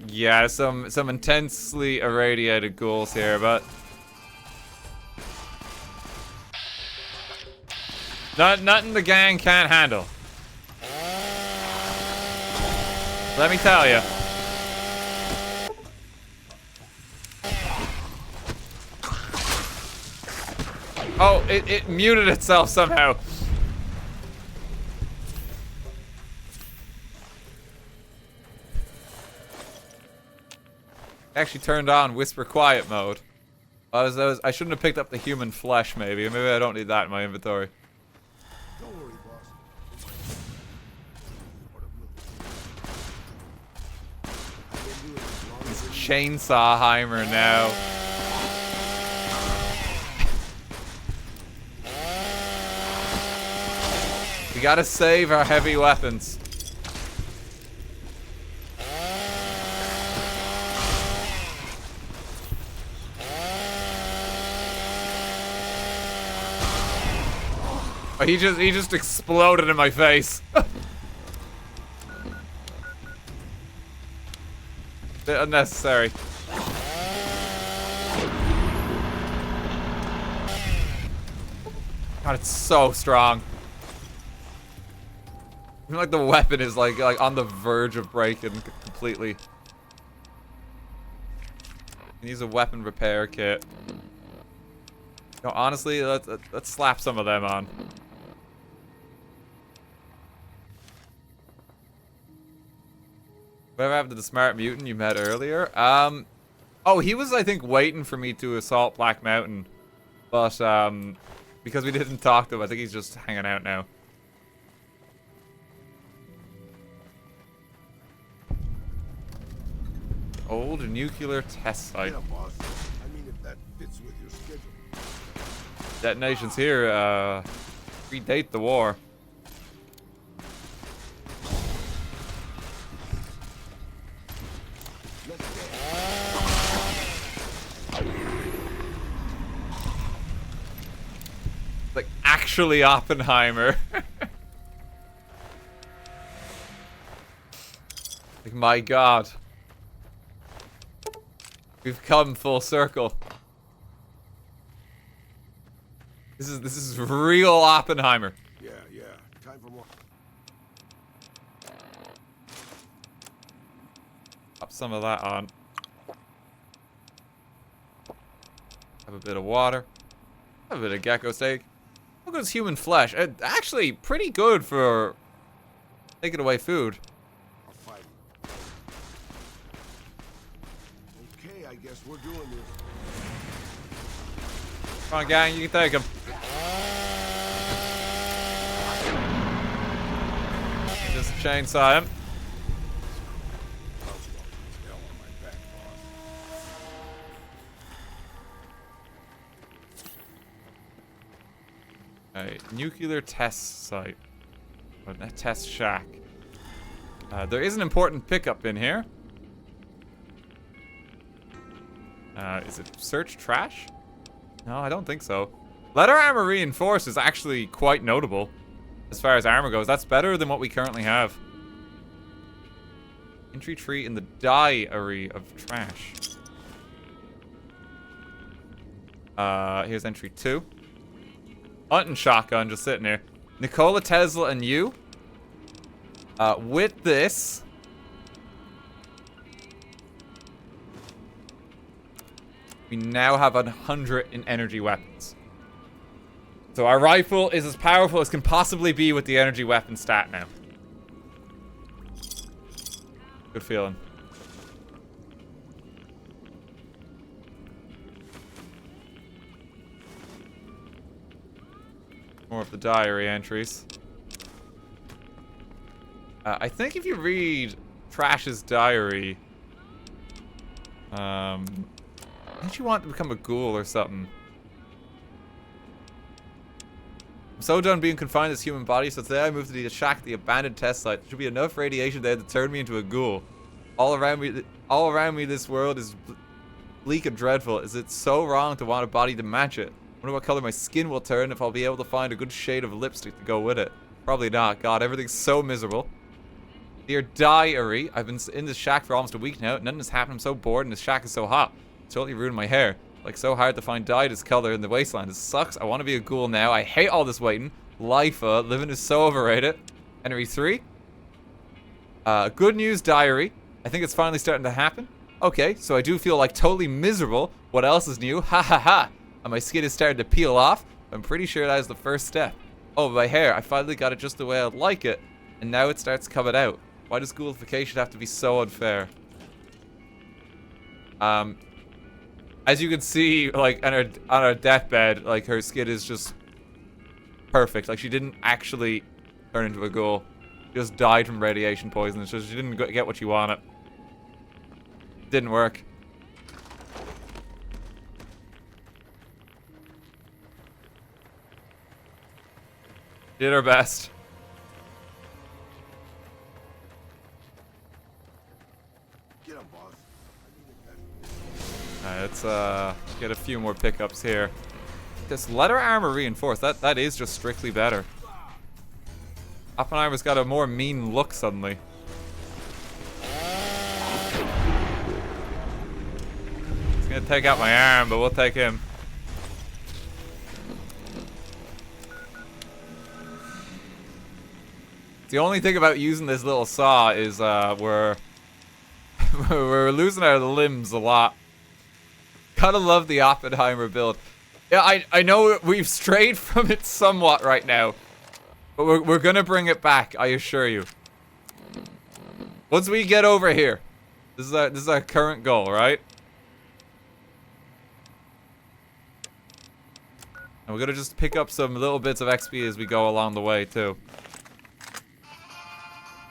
Yeah, some intensely irradiated ghouls here, but nothing the gang can't handle. Let me tell you. Oh, it muted itself somehow. Actually turned on whisper quiet mode. I shouldn't have picked up the human flesh, maybe. Maybe I don't need that in my inventory. Don't worry, boss. Chainsaw Heimer now. We gotta save our heavy weapons. Oh, he just exploded in my face. Bit unnecessary. God, it's so strong. I feel like the weapon is like on the verge of breaking completely. He needs a weapon repair kit. No, honestly, let's slap some of them on. Whatever happened to the smart mutant you met earlier? Oh, he was, I think, waiting for me to assault Black Mountain. But, because we didn't talk to him, I think he's just hanging out now. Old nuclear test site. Yeah, boss. I mean, if that fits with your schedule. Detonations here, predate the war. Like, actually Oppenheimer. Like, my God. We've come full circle. This is real Oppenheimer. Yeah. Time for more. Pop some of that on. Have a bit of water. Have a bit of gecko steak. Look at this human flesh. Actually, pretty good for taking away food. I guess we're doing this. Come on, gang, you can take him. Just chainsaw him. Alright, nuclear test site. Or a test shack. There is an important pickup in here. Is it search trash? No, I don't think so. Leather armor reinforced is actually quite notable as far as armor goes. That's better than what we currently have. Entry tree in the diary of trash. Here's entry 2. Hunting shotgun just sitting here. Nikola Tesla and you. With this. We now have 100 in energy weapons. So our rifle is as powerful as can possibly be with the energy weapon stat now. Good feeling. More of the diary entries. I think if you read Trash's diary, don't you want to become a ghoul or something? I'm so done being confined to this human body, so today I moved to the shack, the abandoned test site. There should be enough radiation there to turn me into a ghoul. All around me, this world is bleak and dreadful. Is it so wrong to want a body to match it? I wonder what color my skin will turn, if I'll be able to find a good shade of lipstick to go with it. Probably not. God, everything's so miserable. Dear diary, I've been in this shack for almost a week now. Nothing has happened. I'm so bored and this shack is so hot. It's totally ruined my hair. Like, so hard to find dye this color in the wasteland. This sucks. I want to be a ghoul now. I hate all this waiting. Life, living is so overrated. Entry 3. Good news, diary. I think it's finally starting to happen. Okay, so I do feel like totally miserable. What else is new? Ha ha ha. And my skin is starting to peel off. I'm pretty sure that is the first step. Oh, my hair. I finally got it just the way I'd like it. And now it starts coming out. Why does ghoulification have to be so unfair? As you can see, like, on her deathbed, like, her skin is just perfect. Like, she didn't actually turn into a ghoul. She just died from radiation poisoning. So she didn't get what she wanted. Didn't work. Did her best. Alright, let's get a few more pickups here. This leather armor reinforced, that is just strictly better. Oppenheimer's got a more mean look suddenly. He's gonna take out my arm, but we'll take him. The only thing about using this little saw is we're losing our limbs a lot. Gotta love the Oppenheimer build. Yeah, I know we've strayed from it somewhat right now, but we're gonna bring it back, I assure you. Once we get over here, this is our current goal, right? And we're gonna just pick up some little bits of XP as we go along the way too.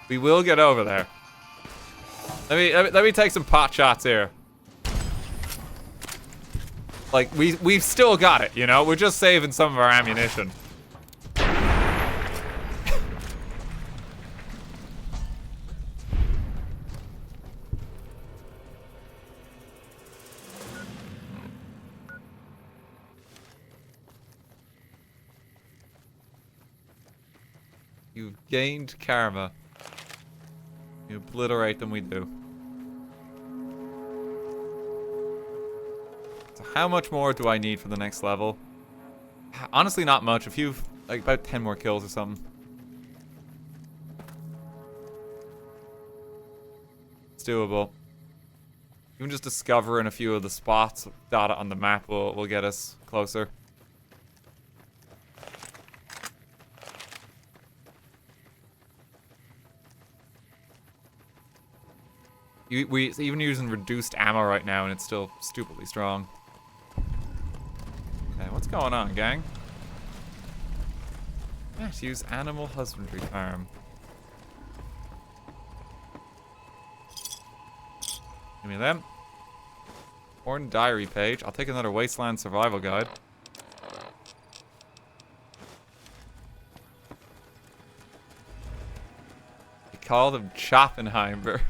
We will get over there. Let me take some pot shots here. Like, we've still got it, you know? We're just saving some of our ammunition. You've gained karma. You obliterate them, we do. So how much more do I need for the next level? Honestly, not much. A few, like about 10 more kills or something. It's doable. Even just discovering a few of the spots dotted on the map will get us closer. We even using reduced ammo right now, and it's still stupidly strong. Okay, what's going on, gang? Yes, use animal husbandry farm. Give me them. Horn diary page. I'll take another wasteland survival guide. They called him Oppenheimer.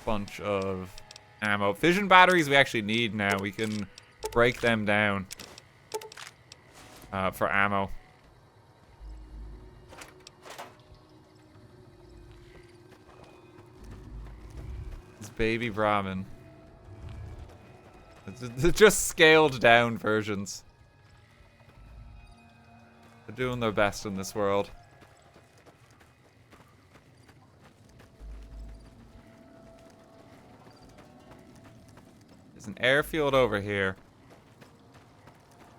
Bunch of ammo. Fission batteries we actually need now. We can break them down for ammo. This baby Brahmin. It's just scaled down versions. They're doing their best in this world. There's an airfield over here.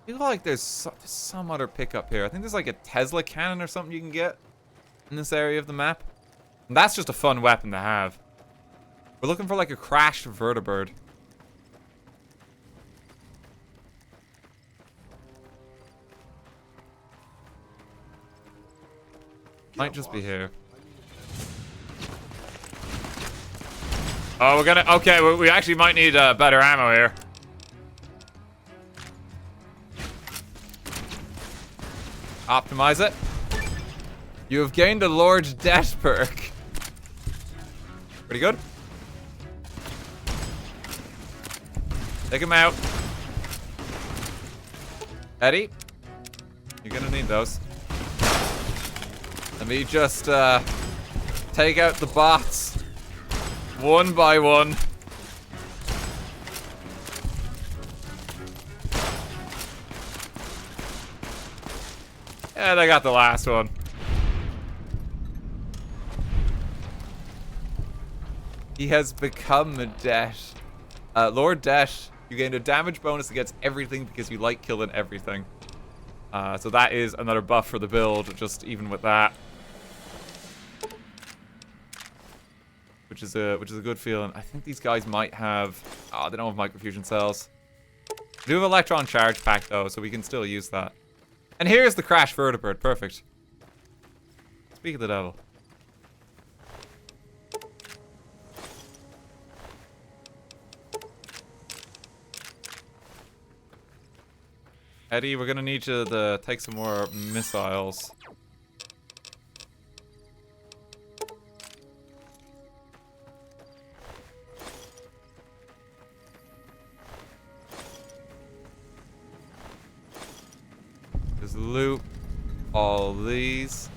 I feel like there's some other pickup here. I think there's like a Tesla cannon or something you can get in this area of the map. And that's just a fun weapon to have. We're looking for like a crashed vertibird. Might just be here. Oh, we're gonna... Okay, we actually might need better ammo here. Optimize it. You have gained a Lord's Death perk. Pretty good. Take him out. Eddie, you're gonna need those. Let me just take out the bots. One by one. And I got the last one. He has become a Dash. Lord Dash, you gained a damage bonus against everything because you like killing everything. So that is another buff for the build, just even with that. Which is a good feeling. I think these guys might have... Oh, they don't have microfusion cells. We do have electron charge pack though, so we can still use that. And here's the crash vertibird. Perfect. Speak of the devil. Eddie, we're gonna need you to take some more missiles. Just loot all these.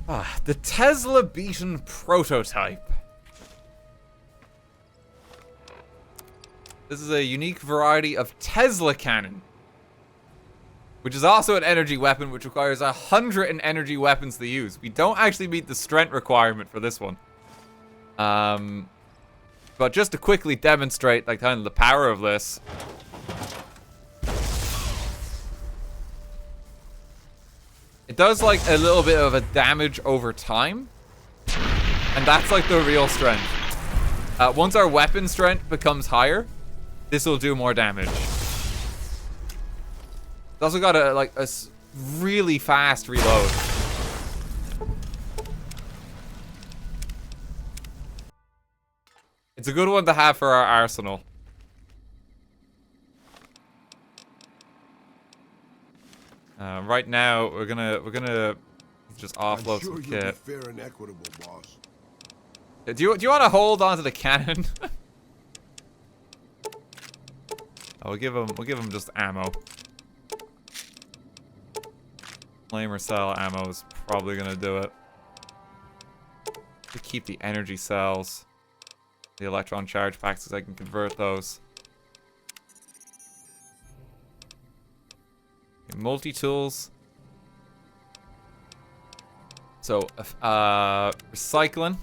Ah, the Tesla beaten prototype. This is a unique variety of Tesla cannon, which is also an energy weapon, which requires 100 energy weapons to use. We don't actually meet the strength requirement for this one. But just to quickly demonstrate, like, kind of the power of this. It does, like, a little bit of a damage over time. And that's, like, the real strength. Once our weapon strength becomes higher, this will do more damage. It's also got a really fast reload. It's a good one to have for our arsenal. Right now, we're gonna just offload some kit. You'll be fair and equitable, boss. Do you want to hold onto the cannon? Oh, we'll give him just ammo. Flamer cell ammo is probably gonna do it. We keep the energy cells, the electron charge packs, because I can convert those. Okay, multi-tools. So, recycling.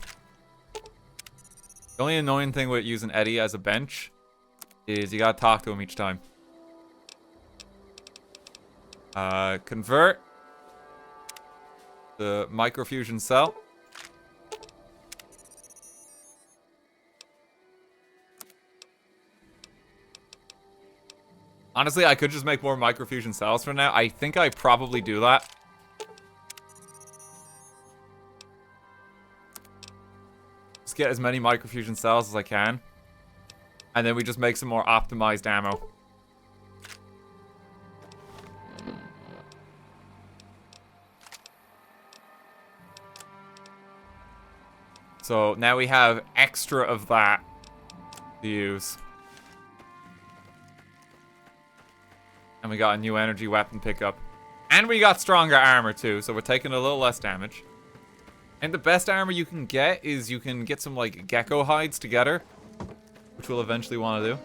The only annoying thing with using Eddie as a bench is you gotta talk to him each time. Convert the microfusion cell. Honestly, I could just make more microfusion cells for now. I think I probably do that. Just get as many microfusion cells as I can. And then we just make some more optimized ammo. So now we have extra of that to use. And we got a new energy weapon pickup. And we got stronger armor too, so we're taking a little less damage. And the best armor you can get is you can get some like gecko hides together, which we'll eventually want to do.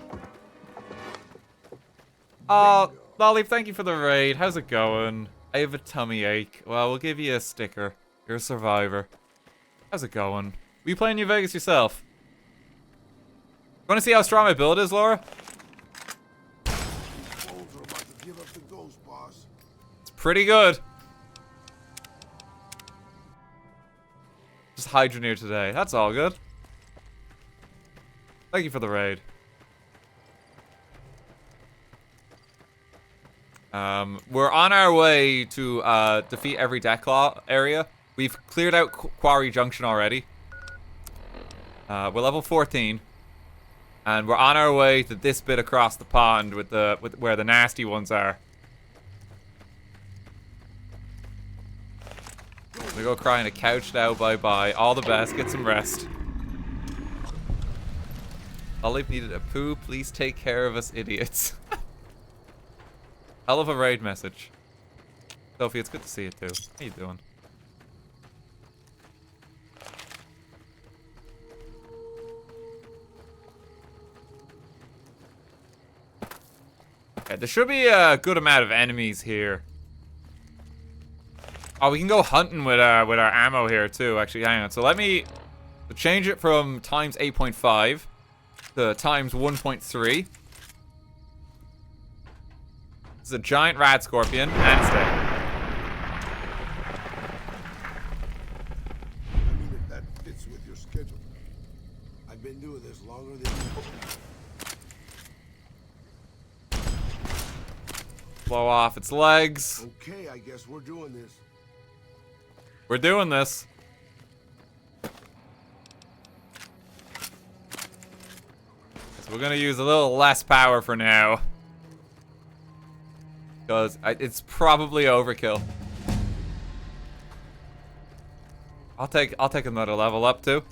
Oh, Lolly, thank you for the raid. How's it going? I have a tummy ache. Well, we'll give you a sticker. You're a survivor. How's it going? Were you playing New Vegas yourself? Want to see how strong my build is, Laura? It's pretty good. Just Hydroneer today. That's all good. Thank you for the raid. We're on our way to defeat every Deathclaw area. We've cleared out Quarry Junction already. We're level 14. And we're on our way to this bit across the pond with where the nasty ones are. I'm gonna go cry on a couch now, bye-bye. All the best, get some rest. Olive needed a poo, please take care of us idiots. Hell of a raid message. Sophie, it's good to see you too. How you doing? Okay, there should be a good amount of enemies here. Oh, we can go hunting with our ammo here too. Actually, hang on. So let me change it from times 8.5 to times 1.3. It's a giant rat scorpion and it's dead. I mean, if that fits with your schedule. I've been doing this longer than you. Blow off its legs. Okay, I guess we're doing this. We're doing this. So we're gonna use a little less power for now. Because it's probably overkill. I'll take another level up too.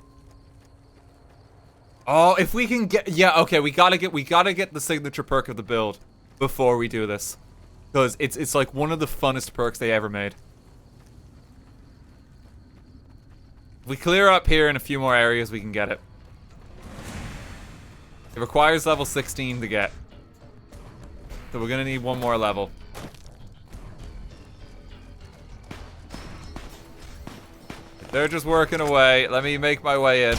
Oh, if we can get okay, we gotta get the signature perk of the build before we do this. Because it's like one of the funnest perks they ever made. If we clear up here in a few more areas, we can get it. It requires level 16 to get. So we're gonna need one more level. They're just working away. Let me make my way in.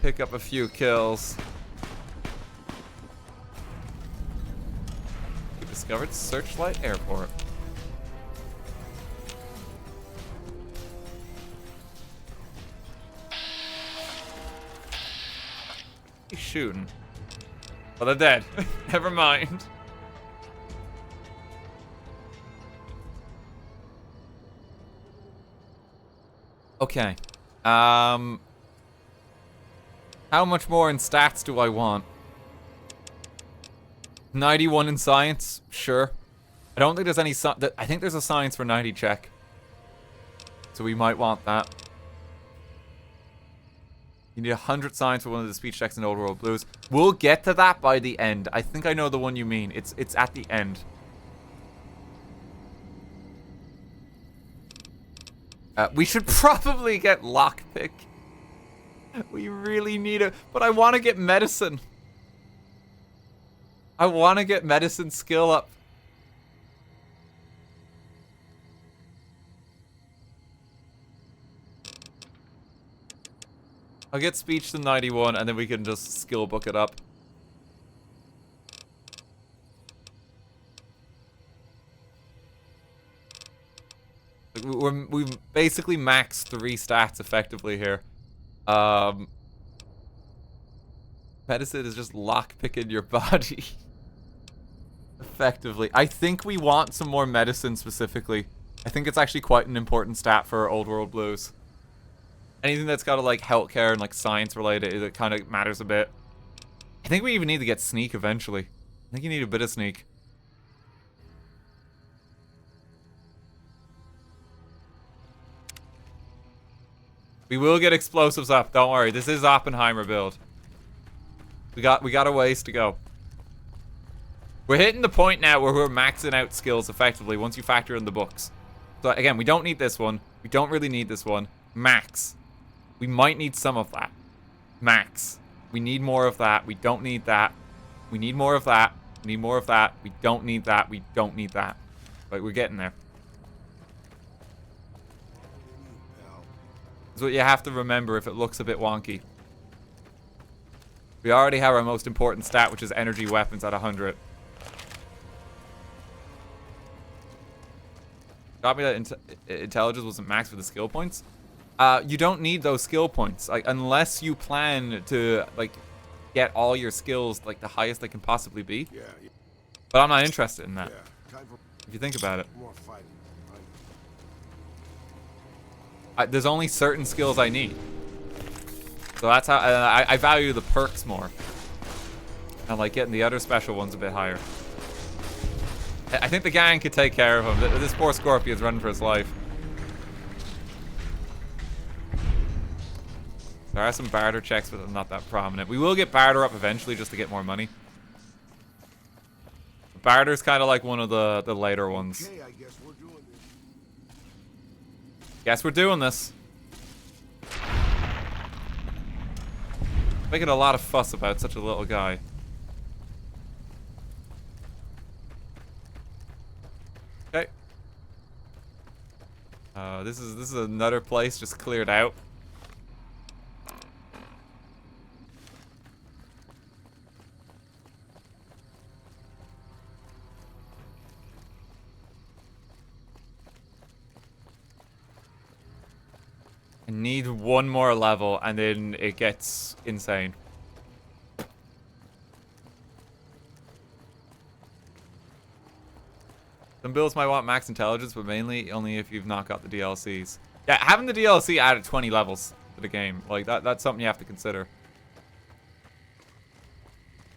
Pick up a few kills. We discovered Searchlight Airport. He's shooting. Well, they're dead. Never mind. Okay. How much more in stats do I want? 91 in science? Sure. I don't think there's any I think there's a science for 90 check. So we might want that. You need 100 science for one of the speech checks in Old World Blues. We'll get to that by the end. I think I know the one you mean. It's at the end. We should probably get lockpick. We really need it, but I want to get medicine. I want to get medicine skill up. I'll get speech to 91 and then we can just skill book it up. we've basically maxed 3 stats effectively here. Medicine is just lockpicking your body. Effectively. I think we want some more medicine specifically. I think it's actually quite an important stat for Old World Blues. Anything that's got to like healthcare and like science related, it kind of matters a bit. I think we even need to get sneak eventually. I think you need a bit of sneak. We will get explosives up, don't worry. This is Oppenheimer build. We got a ways to go. We're hitting the point now where we're maxing out skills effectively once you factor in the books. So again, we don't need this one. We don't really need this one. Max. We might need some of that. Max. We need more of that. We don't need that. We need more of that. We need more of that. We don't need that. We don't need that. But we're getting there. That's what you have to remember if it looks a bit wonky. We already have our most important stat, which is energy weapons at 100. Got me that intelligence wasn't maxed for the skill points. You don't need those skill points, like unless you plan to like get all your skills like the highest they can possibly be. Yeah. But I'm not interested in that. If you think about it. There's only certain skills I need. So that's how I value the perks more. And like getting the other special ones a bit higher. I think the gang could take care of him. This poor Scorpion's running for his life. There are some barter checks, but they're not that prominent. We will get barter up eventually just to get more money. Barter's kind of like one of the later ones. Okay, I guess we're doing this. Guess we're doing this. Making a lot of fuss about such a little guy. Okay. This is another place just cleared out. I need one more level and then it gets insane. Some builds might want max intelligence, but mainly only if you've not got the DLCs. Yeah, having the DLC added 20 levels to the game, like that's something you have to consider.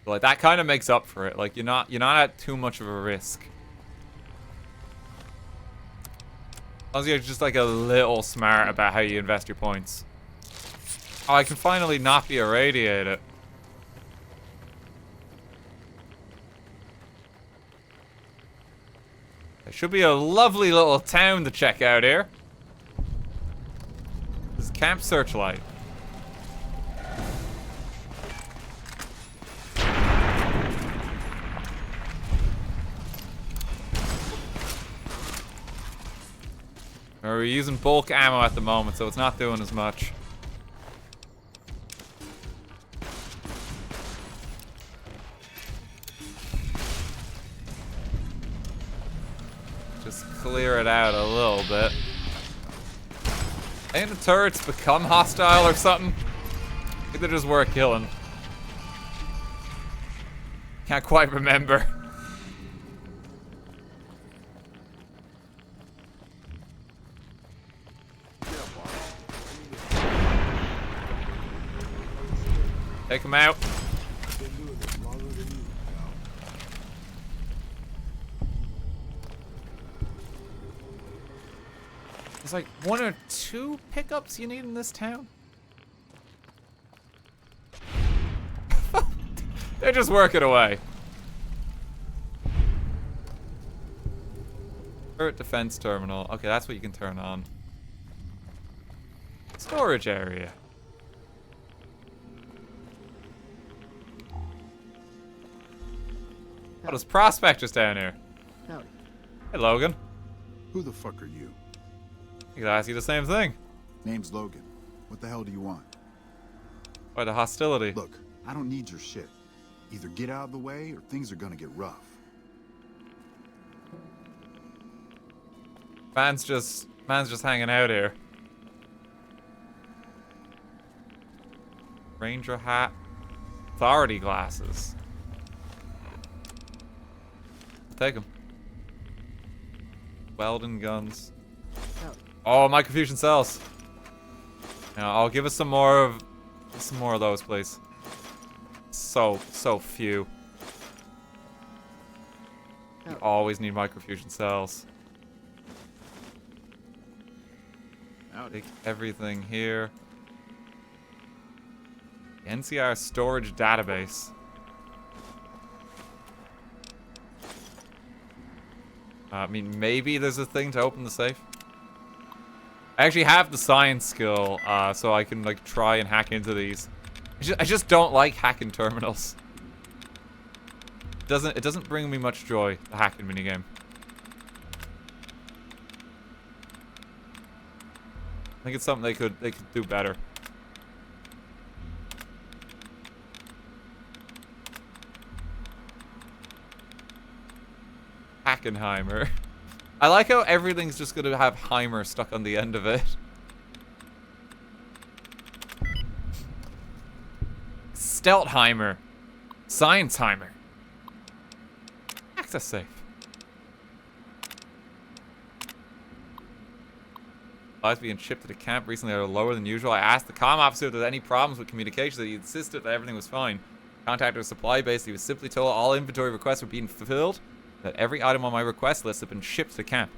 But, like that kind of makes up for it. Like you're not at too much of a risk. As long as you're just like a little smart about how you invest your points. Oh, I can finally not be irradiated. There should be a lovely little town to check out here. This is Camp Searchlight. We're using bulk ammo at the moment, so it's not doing as much. Just clear it out a little bit. Ain't the turrets become hostile or something? I think they're just worth killing. Can't quite remember. Take him out. There's like 1 or 2 pickups you need in this town. They're just working away. Turret defense terminal. Okay, that's what you can turn on. Storage area. Oh, there's prospectors down here. Howdy. Hey, Logan. Who the fuck are you? I could ask you the same thing. Name's Logan. What the hell do you want? Why the hostility? Look, I don't need your shit. Either get out of the way or things are gonna get rough. Van's just Man's just hanging out here. Ranger hat. Authority glasses. Take them. Welding guns. Oh, my confusion cells. Yeah, I'll give us some more of those, please. So few. You always need microfusion cells. Take everything here. NCR storage database. I mean, maybe there's a thing to open the safe. I actually have the science skill, so I can like try and hack into these. I just don't like hacking terminals. It doesn't bring me much joy, the hacking minigame. I think it's something they could do better. Oppenheimer. I like how everything's just gonna have Heimer stuck on the end of it. Steltheimer. Scienceheimer. Access safe. Supplies being shipped to the camp recently are lower than usual. I asked the comm officer if there were any problems with communication. He insisted that everything was fine. Contacted a supply base. He was simply told all inventory requests were being fulfilled. That every item on my request list had been shipped to the camp.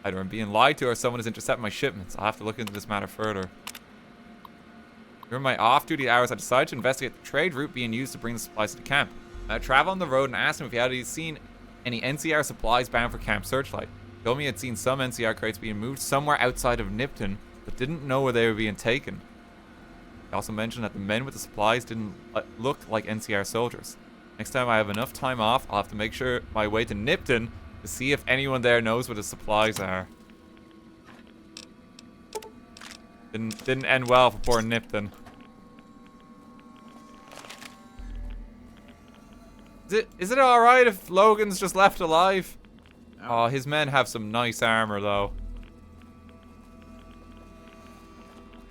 Either I'm being lied to or someone has intercepted my shipments. I'll have to look into this matter further. During my off-duty hours, I decided to investigate the trade route being used to bring the supplies to the camp. I traveled on the road and asked him if he had seen any NCR supplies bound for Camp Searchlight. He told me he had seen some NCR crates being moved somewhere outside of Nipton, but didn't know where they were being taken. He also mentioned that the men with the supplies didn't look like NCR soldiers. Next time I have enough time off, I'll have to make sure my way to Nipton to see if anyone there knows where the supplies are. Didn't end well for poor Nipton. Is it alright if Logan's just left alive? Oh, his men have some nice armor though.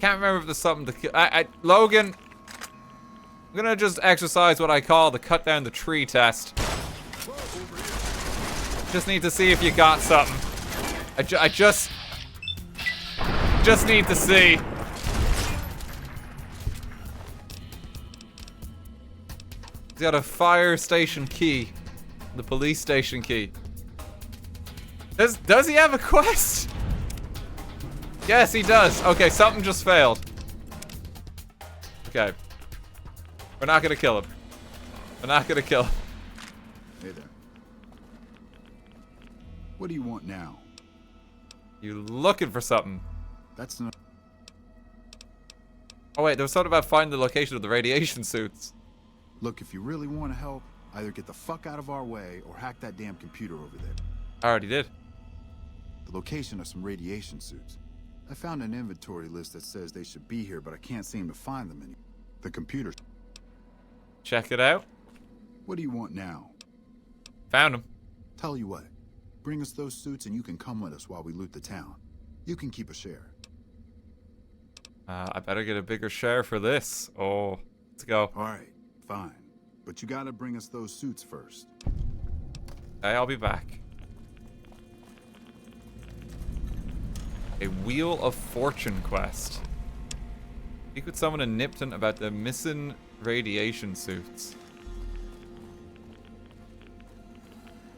Can't remember if there's something to kill. Logan, I'm gonna just exercise what I call the cut down the tree test. Just need to see if you got something. I just need to see. He's got a fire station key. The police station key. Does he have a quest? Yes, he does. Okay, something just failed. Okay. We're not gonna kill him. We're not gonna kill him. Hey there. What do you want now? You looking for something? That's not... Oh wait, there was something about finding the location of the radiation suits. Look, if you really want to help, either get the fuck out of our way or hack that damn computer over there. I already did. The location of some radiation suits. I found an inventory list that says they should be here, but I can't seem to find them anymore. The computer. Check it out. What do you want now? Found him. Tell you what. Bring us those suits and you can come with us while we loot the town. You can keep a share. I better get a bigger share for this. Oh, let's go. Alright, fine. But you gotta bring us those suits first. Okay, I'll be back. A Wheel of Fortune quest. Speak with someone in Nipton about the missing radiation suits.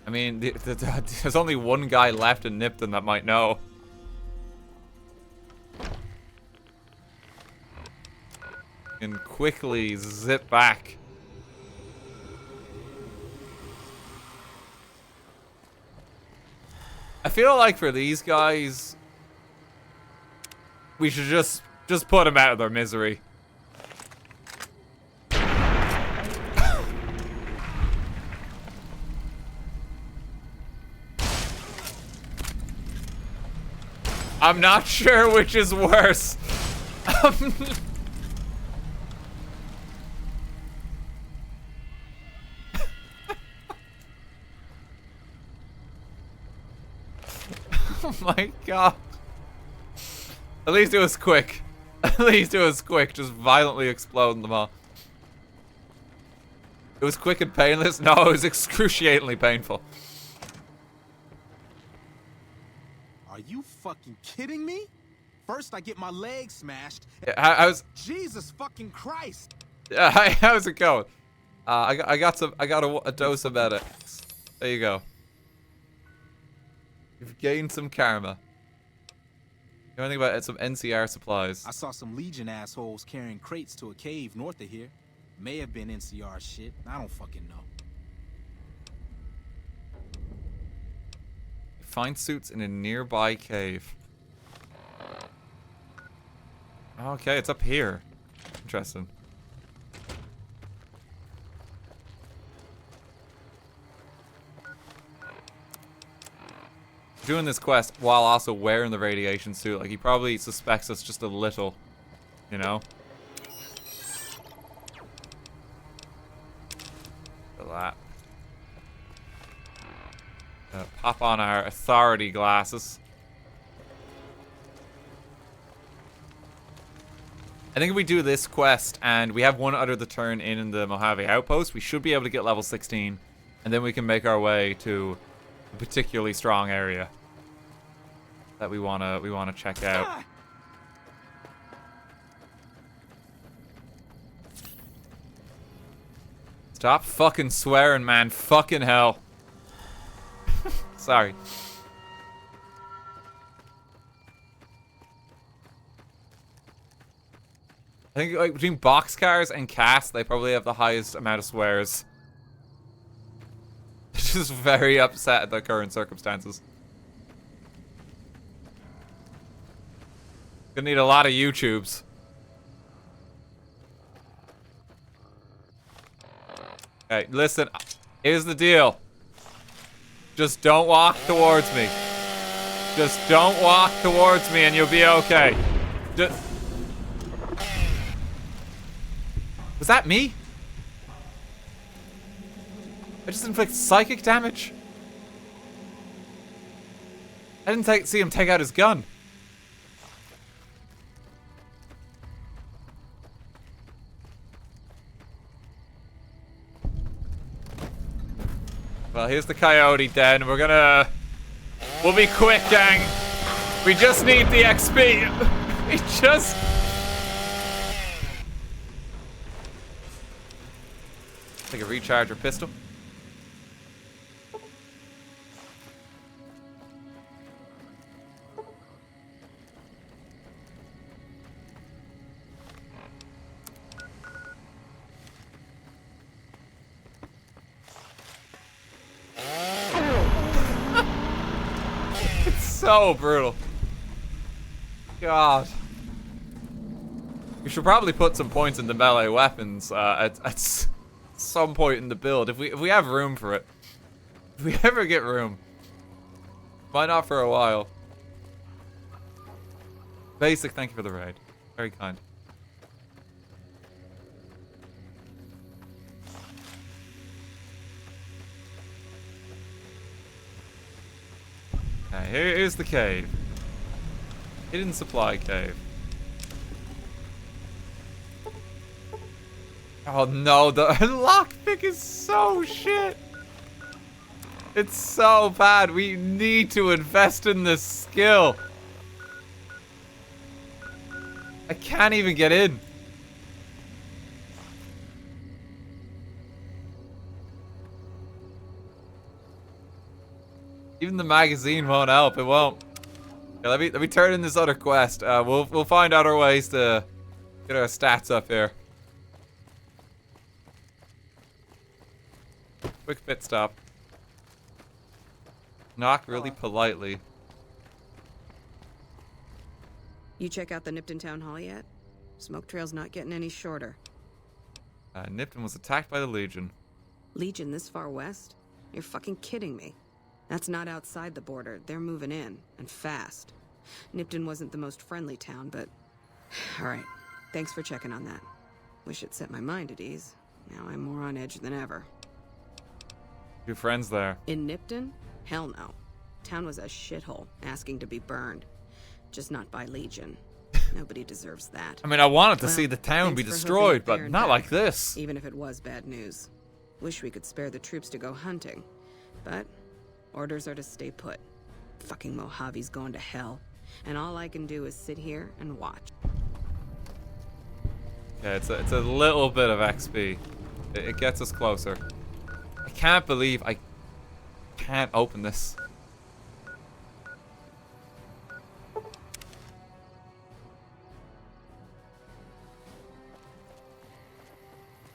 I mean, there's only one guy left in Nipton that might know. And quickly zip back. I feel like for these guys, we should just put them out of their misery. I'm not sure which is worse. Oh my god. At least it was quick. At least it was quick, just violently exploding them all. It was quick and painless? No, it was excruciatingly painful. Are you fucking kidding me? First I get my leg smashed. I was... Jesus fucking Christ! Yeah, how's it going? I got a dose of medics. There you go. You've gained some karma. You know anything about some NCR supplies? I saw some Legion assholes carrying crates to a cave north of here. May have been NCR shit. I don't fucking know. Find suits in a nearby cave. Okay, it's up here. Interesting. Doing this quest while also wearing the radiation suit, like he probably suspects us just a little, you know? Look at that. Pop on our authority glasses. I think if we do this quest and we have one other to turn in the Mojave Outpost, we should be able to get level 16, and then we can make our way to a particularly strong area that we wanna check out. Stop fucking swearing, man. Fucking hell. Sorry. I think like between boxcars and cast, they probably have the highest amount of swears. Just very upset at the current circumstances. Gonna need a lot of YouTubes. Okay, listen. Here's the deal. Just don't walk towards me. Just don't walk towards me and you'll be okay. Was that me? I just inflicted psychic damage. I didn't see him take out his gun. Well, here's the coyote den. We'll be quick, gang. We just need the XP. We just... Take a recharger pistol. It's so brutal. God. We should probably put some points into melee weapons at some point in the build, if we have room for it. If we ever get room. Why not for a while? Basic, thank you for the raid. Very kind. Okay, here's the cave. Hidden supply cave. Oh no, the lockpick is so shit. It's so bad. We need to invest in this skill. I can't even get in. Even the magazine won't help. It won't. Okay, let me turn in this other quest. We'll find other ways to get our stats up here. Quick pit stop. Knock really politely. You check out the Nipton Town Hall yet? Smoke trail's not getting any shorter. Nipton was attacked by the Legion. Legion this far west? You're fucking kidding me. That's not outside the border. They're moving in, and fast. Nipton wasn't the most friendly town, but... Alright, thanks for checking on that. Wish it set my mind at ease. Now I'm more on edge than ever. Your friends there. In Nipton? Hell no. Town was a shithole, asking to be burned. Just not by Legion. Nobody deserves that. I mean, I wanted to Well, see the town be thanks for destroyed, hooking it but there and not back, like this. Even if it was bad news. Wish we could spare the troops to go hunting. But orders are to stay put. Fucking Mojave's going to hell. And all I can do is sit here and watch. Yeah, it's a little bit of XP. It gets us closer. I can't believe I can't open this.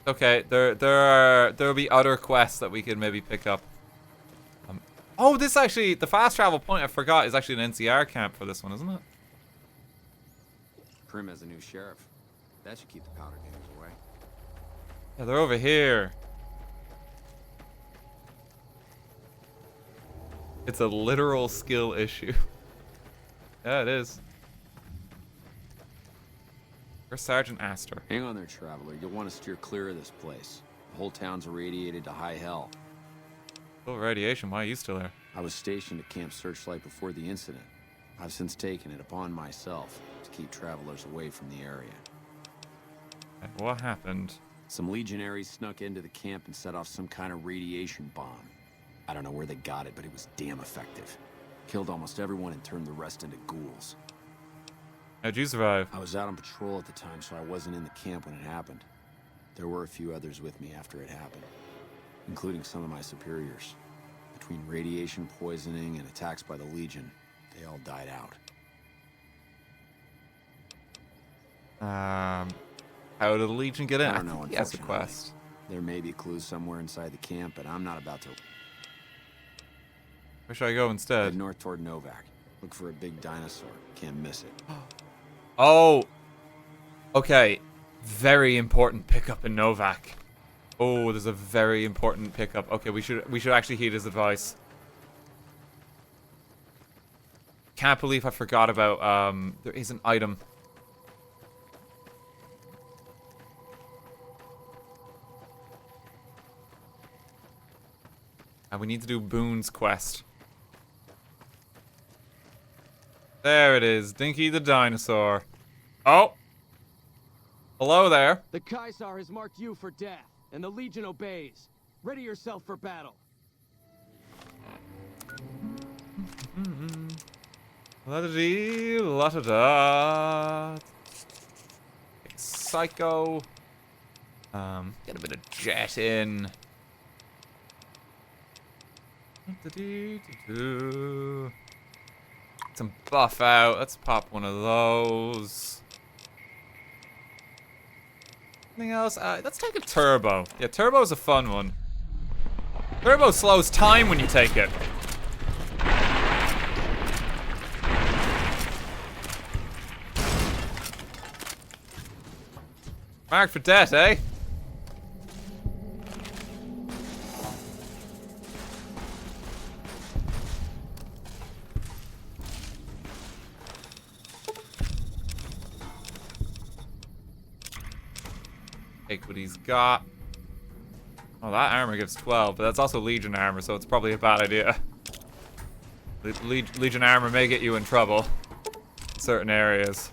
Okay, there'll be other quests that we could maybe pick up. Oh, this actually, the fast travel point I forgot is actually an NCR camp for this one, isn't it? Prim has a new sheriff. That should keep the powder gangers away. Yeah, they're over here. It's a literal skill issue. Yeah, it is. Where's Sergeant Astor? Hang on there, traveler. You'll want to steer clear of this place. The whole town's irradiated to high hell. Oh, radiation. Why are you still there? I was stationed at Camp Searchlight before the incident. I've since taken it upon myself to keep travelers away from the area. What happened? Some legionaries snuck into the camp and set off some kind of radiation bomb. I don't know where they got it, but it was damn effective. Killed almost everyone and turned the rest into ghouls. How'd you survive? I was out on patrol at the time, so I wasn't in the camp when it happened. There were a few others with me after it happened, including some of my superiors. Between radiation poisoning and attacks by the Legion, they all died out. How did the Legion get in? I don't know, think he has a unfortunately. quest. There may be clues somewhere inside the camp, but I'm not about to... Where should I go instead? Head north toward Novak. Look for a big dinosaur. Can't miss it. Oh! Okay. Very important pickup in Novak. Oh, there's a very important pickup. Okay, we should actually heed his advice. Can't believe I forgot about there is an item. And we need to do Boon's quest. There it is, Dinky the dinosaur. Oh! Hello there. The Caesar has marked you for death, and the Legion obeys. Ready yourself for battle. La-da-dee, la-da-da. Psycho. Get a bit of jet in. Some buff out. Let's pop one of those. Anything else? Let's take a turbo. Yeah, turbo's a fun one. Turbo slows time when you take it. Marked for death, eh? Take what he's got. Oh, that armor gives 12, but that's also Legion armor, so it's probably a bad idea. Legion armor may get you in trouble in certain areas.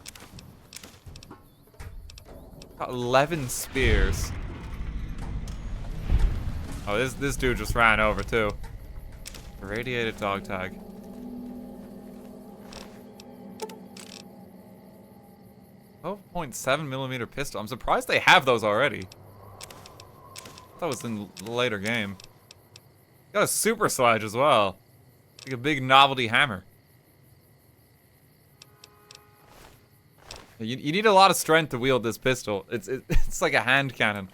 Got 11 spears. Oh, this dude just ran over too. Irradiated dog tag. 12.7mm pistol. I'm surprised they have those already. That was in the later game. Got a super sledge as well. Like a big novelty hammer. You need a lot of strength to wield this pistol. It's like a hand cannon.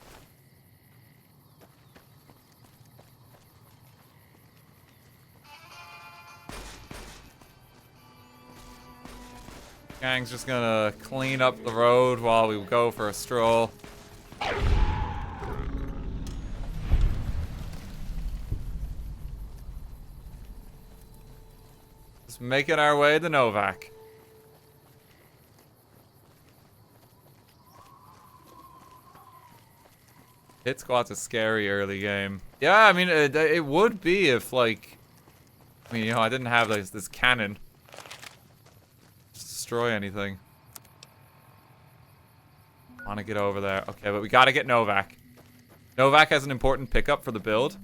Gang's just gonna clean up the road while we go for a stroll. Just making our way to Novak. Hit squad's a scary early game. Yeah, I mean, it would be if, like... I mean, you know, I didn't have this cannon. Destroy anything. Want to get over there. Okay, but we got to get Novak. Novak has an important pickup for the build.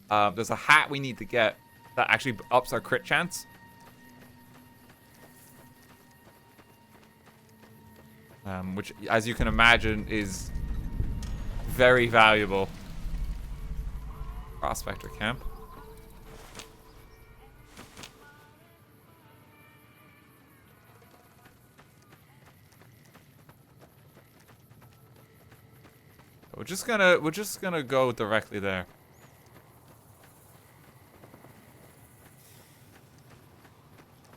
There's a hat we need to get that actually ups our crit chance. Which, as you can imagine, is very valuable. Prospector camp. We're just gonna go directly there.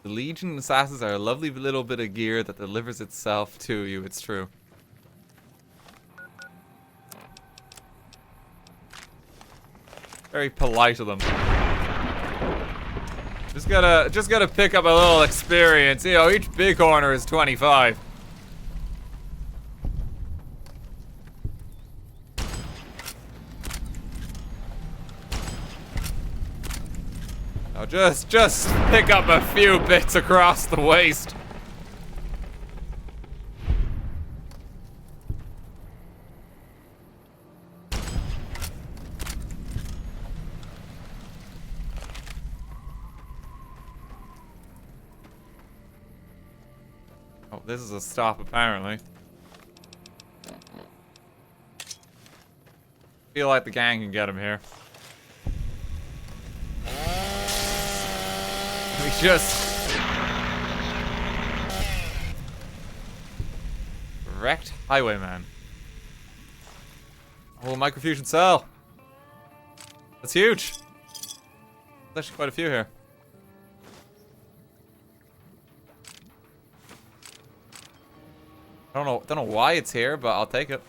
The Legion Assassins are a lovely little bit of gear that delivers itself to you. It's true. Very polite of them. Just gotta pick up a little experience. You know, each bighorner is 25. Now just pick up a few bits across the waist. Oh, this is a stop apparently. Feel like the gang can get him here. We just wrecked Highwayman. Oh, microfusion cell. That's huge. There's actually quite a few here. I don't know why it's here, but I'll take it.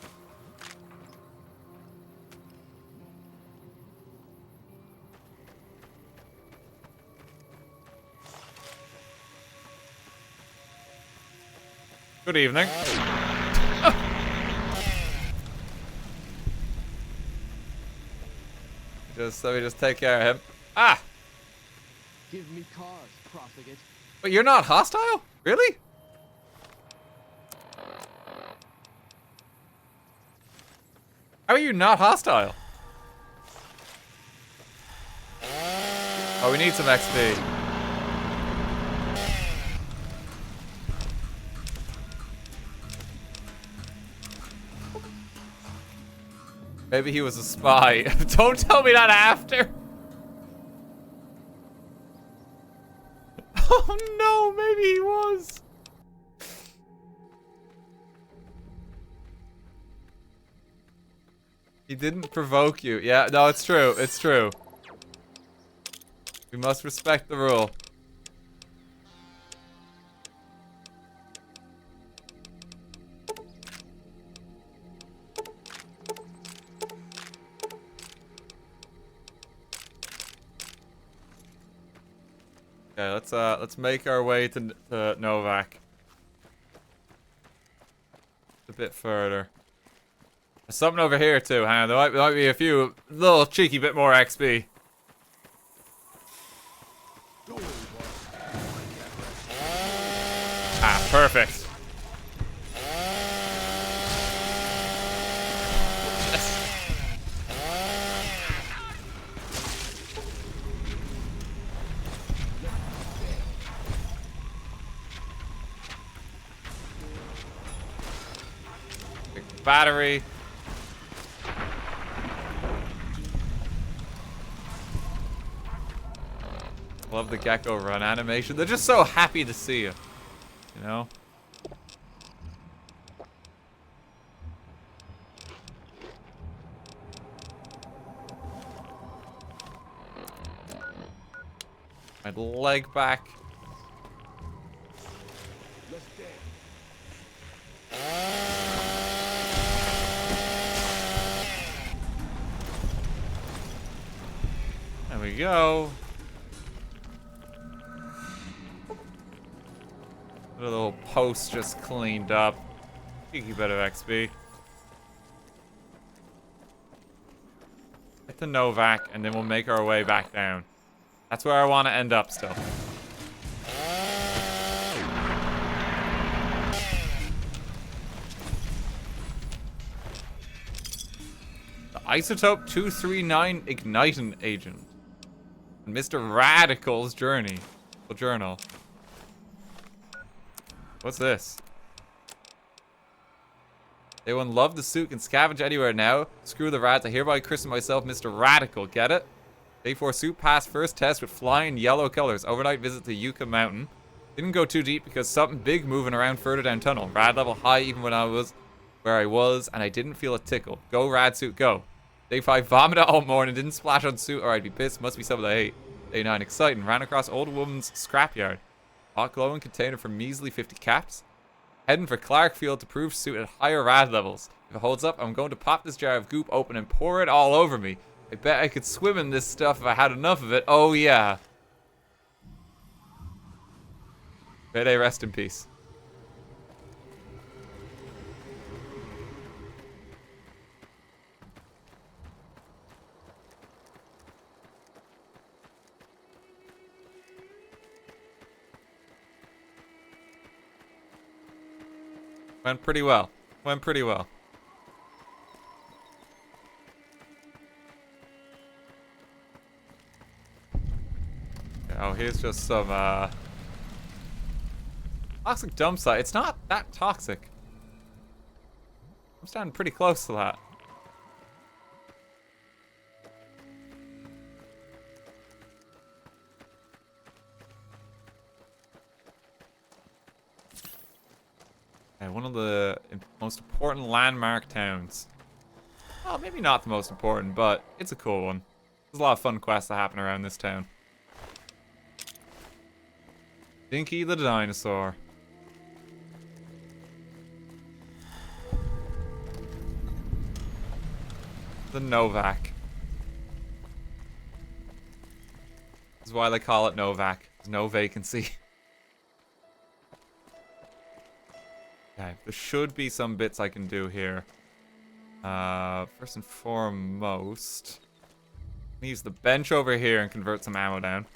Good evening. Let me just take care of him. Ah! Give me cause, profligate. But you're not hostile? Really? How are you not hostile? Oh, we need some XP. Maybe he was a spy. Don't tell me that after. Oh no, maybe he was. He didn't provoke you. Yeah, no, it's true. It's true. We must respect the rule. Okay, let's make our way to Novak. A bit further. There's something over here too. Hang on, there might be a few little cheeky bit more XP. Ah, perfect. Battery. Love the gecko run animation. They're just so happy to see you. You know? My leg back. There we go. A little post just cleaned up. Cheeky bit of XP. Get to Novak, and then we'll make our way back down. That's where I want to end up still. Isotope 239 Igniting Agent. And Mr. Radical's Journey. Journal. What's this? Anyone love the suit can scavenge anywhere now? Screw the rats. I hereby christen myself Mr. Radical. Get it? Day 4 suit passed first test with flying yellow colors. Overnight visit to Yucca Mountain. Didn't go too deep because something big moving around further down tunnel. Rad level high even when I was where I was, and I didn't feel a tickle. Go rad suit, go. Day 5 vomited all morning. Didn't splash on suit or I'd be pissed. Must be something I hate. Day 9 exciting. Ran across old woman's scrapyard. Hot glowing container for measly 50 caps. Heading for Clarkfield to prove suit at higher rad levels. If it holds up, I'm going to pop this jar of goop open and pour it all over me. I bet I could swim in this stuff if I had enough of it. Oh, yeah. Payday, rest in peace. Went pretty well. Went pretty well. Oh, here's just some, toxic dump site. It's not that toxic. I'm standing pretty close to that. Okay, one of the most important landmark towns. Well, maybe not the most important, but it's a cool one. There's a lot of fun quests that happen around this town. Dinky the dinosaur. The Novak. This is why they call it Novak. There's no vacancy. Okay, there should be some bits I can do here. First and foremost, I'm gonna use the bench over here and convert some ammo down.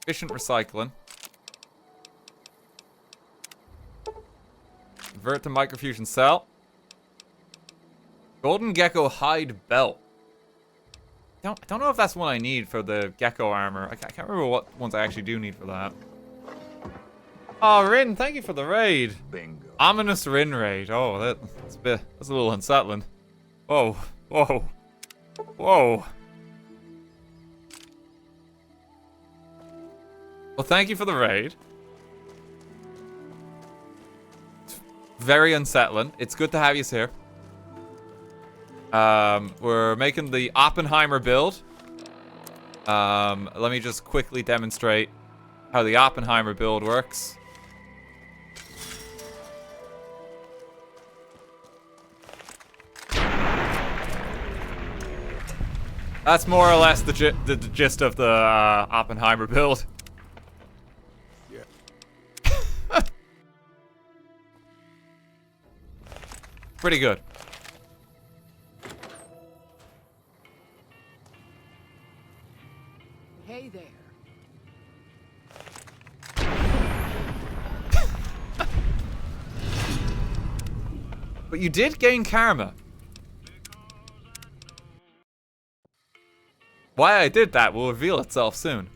Efficient recycling. Convert to microfusion cell. Golden gecko hide belt. I don't know if that's one I need for the gecko armor. I can't remember what ones I actually do need for that. Oh, Rin, thank you for the raid. Bingo. Ominous Rin raid. Oh, that's a little unsettling. Whoa, whoa, whoa. Well, thank you for the raid. It's very unsettling. It's good to have you here. We're making the Oppenheimer build. Let me just quickly demonstrate how the Oppenheimer build works. That's more or less the gist of the Oppenheimer build. Pretty good. Hey there. But you did gain karma. Why I did that will reveal itself soon.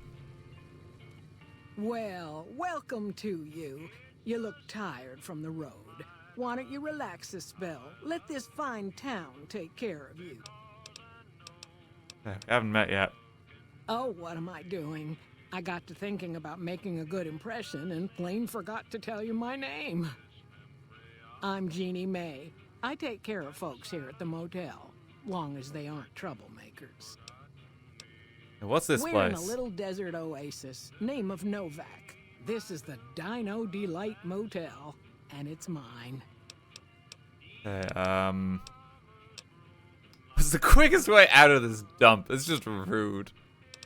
Well, welcome to you. You look tired from the road. Why don't you relax a spell? Let this fine town take care of you. We haven't met yet. Oh, what am I doing? I got to thinking about making a good impression and plain forgot to tell you my name. I'm Jeannie May. I take care of folks here at the motel, long as they aren't troublemakers. What's this We're place? in a little desert oasis, name of Novak. This is the Dino Delight Motel, and it's mine. Okay, what's the quickest way out of this dump? It's just rude.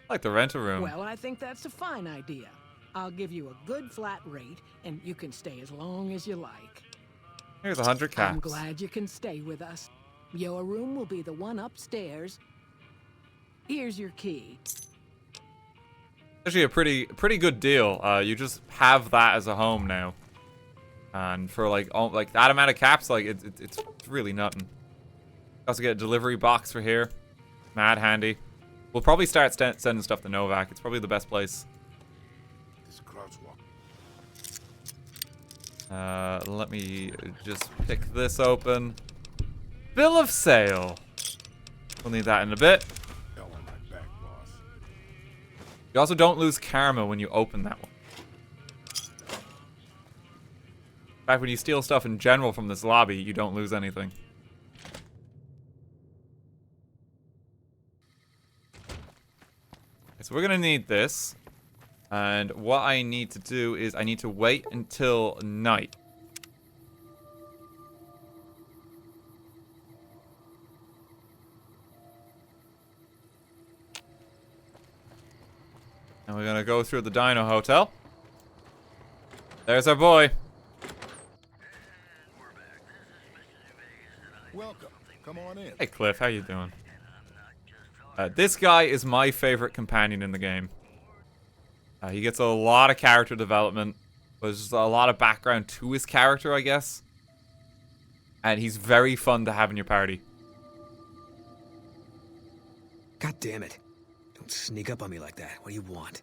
I like to rent a room. Well, I think that's a fine idea. I'll give you a good flat rate, and you can stay as long as you like. Here's 100 caps. I'm glad you can stay with us. Your room will be the one upstairs. Here's your key. Actually, a pretty good deal. You just have that as a home now. And for like that amount of caps, like it's really nothing. Also get a delivery box for here. Mad handy. We'll probably start sending stuff to Novak. It's probably the best place. This crowd's walking. Let me just pick this open. Bill of sale. We'll need that in a bit. You also don't lose karma when you open that one. In fact, when you steal stuff in general from this lobby, you don't lose anything. Okay, so we're gonna need this. And what I need to do is I need to wait until night. And we're gonna go through the Dino Hotel. There's our boy. Welcome. Come on in. Hey Cliff, how you doing? This guy is my favorite companion in the game. He gets a lot of character development. There's just a lot of background to his character, I guess. And he's very fun to have in your party. God damn it. Don't sneak up on me like that. What do you want?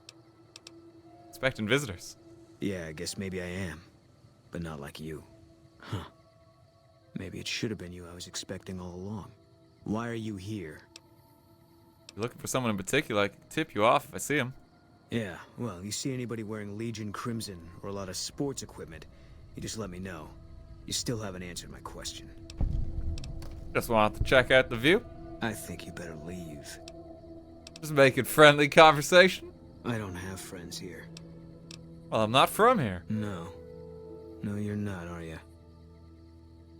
Expecting visitors. Yeah, I guess maybe I am. But not like you. Huh. Maybe it should have been you I was expecting all along. Why are you here? You're looking for someone in particular, I can tip you off if I see him. Yeah, well, you see anybody wearing Legion Crimson or a lot of sports equipment, you just let me know. You still haven't answered my question. Just want to check out the view. I think you better leave. Just making friendly conversation. I don't have friends here. Well, I'm not from here. No. No, you're not, are you?